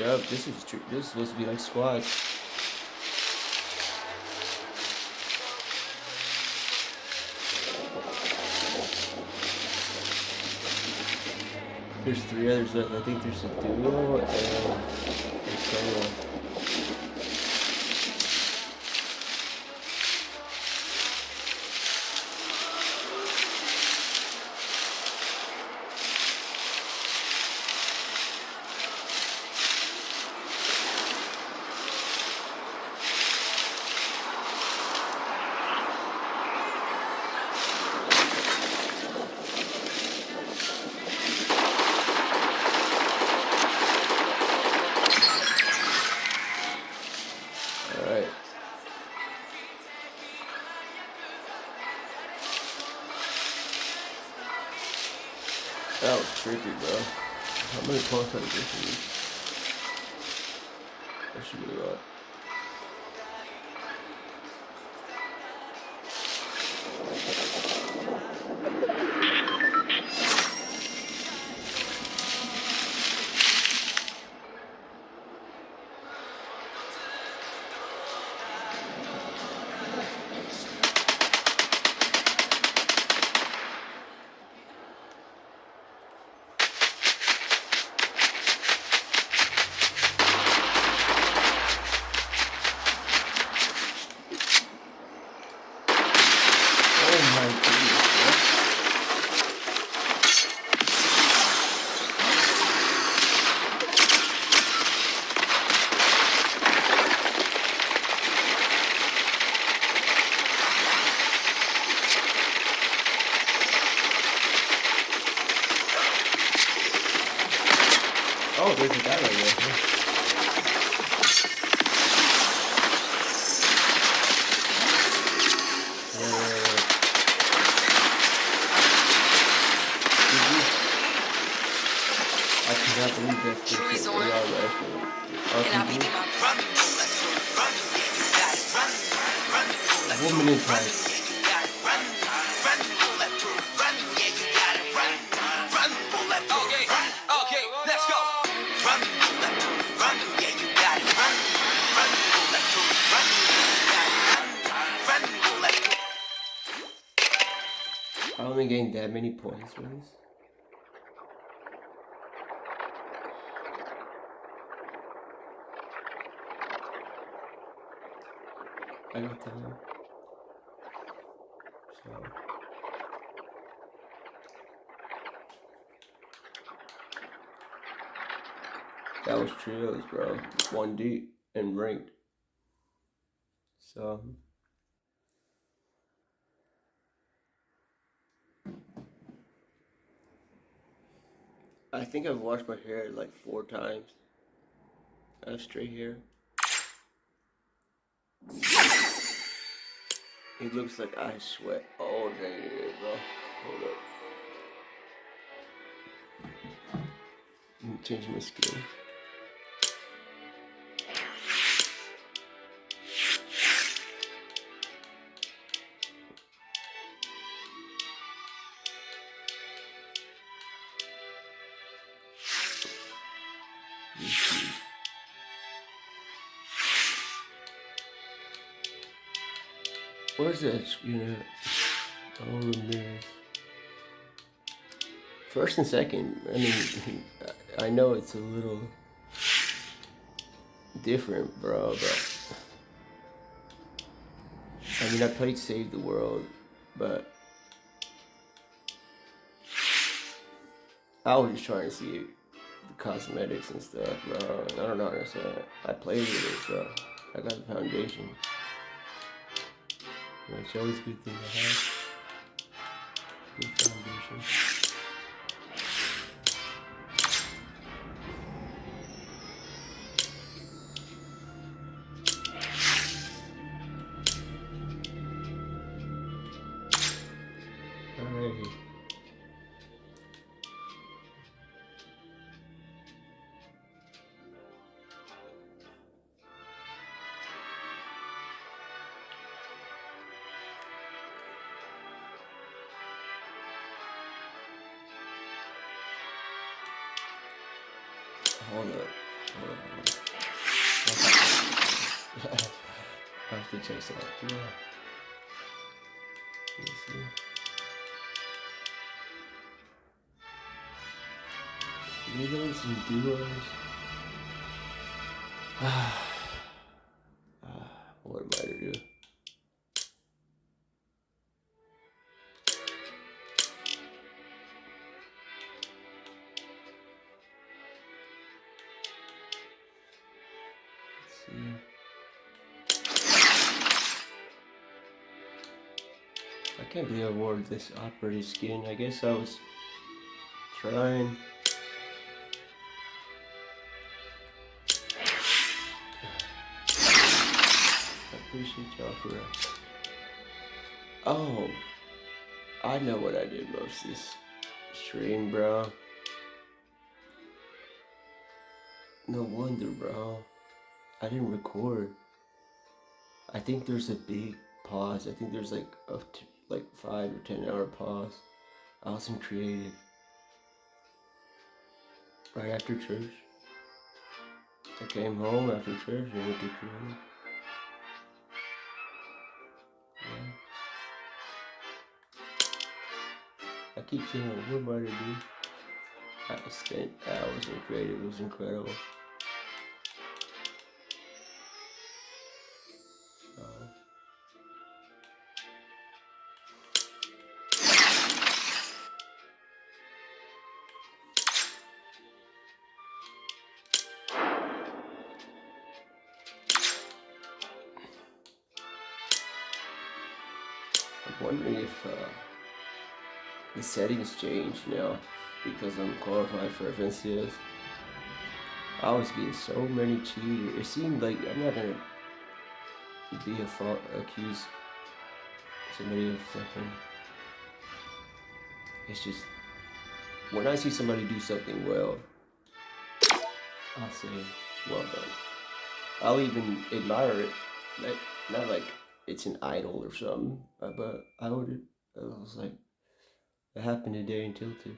A: Up. This is true. This is supposed to be like squads. There's 3 others left. I think there's a duo and a solo. That was trippy, bro. How many points had I get for this? That should be a lot. Oh, there's a guy right there. I cannot believe that's the shit. They are rifle. RPG. 1 minute price. I only gained that many points for this. I got time. So that was trios, bro. 1D and ranked. So I think I've washed my hair like 4 times. I have straight hair. It looks like I sweat all day today, bro. Hold up. Let me change my skin. Where's that screen at? Oh, Ramirez. First and second, I mean, I know it's a little different, bro, but I mean, I played Save the World, but I was just trying to see the cosmetics and stuff, bro. I don't know how to say it. I played with it, so I got the foundation. It's always a good thing to have. Good foundation. Alrighty. Hold up. I have to check that. Yeah. Let's see. Reloads and duos. What am I to do? Let's see. I can't believe I wore this operative skin. I guess I was trying. I appreciate y'all for that. Oh, I know what I did most this stream, bro. No wonder, bro. I didn't record. I think there's a big pause. I think there's like a 5 or 10 hour pause. I wasn't creative. Right after church. I came home after church and went to creative. Yeah. I keep saying, what am I to do? I spent hours in creative. It was incredible. I'm wondering if the settings change now because I'm qualified for FNCS. I was getting so many cheaters. It seemed like I'm not gonna accuse somebody of something. It's just when I see somebody do something well, I'll say, well done. I'll even admire it. Like, not like it's an idol or something, but I was like, it happened today in Tilted.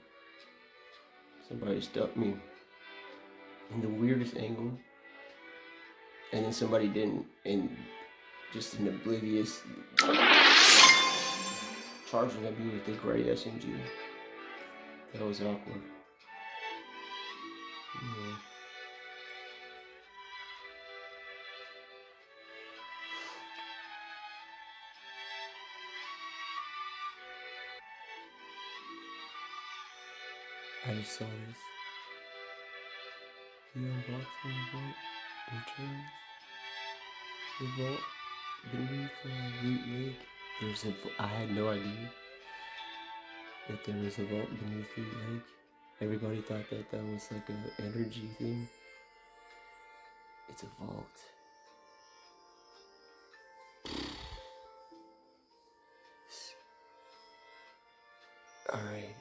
A: Somebody stuck me in the weirdest angle, and then somebody didn't, and just an oblivious charging at me with the gray SMG. That was awkward. Yeah. I just saw this. The unboxing vault returns. The vault beneath Root Lake. I had no idea that there was a vault beneath Root Lake. Everybody thought that was like an energy thing. It's a vault. Alright.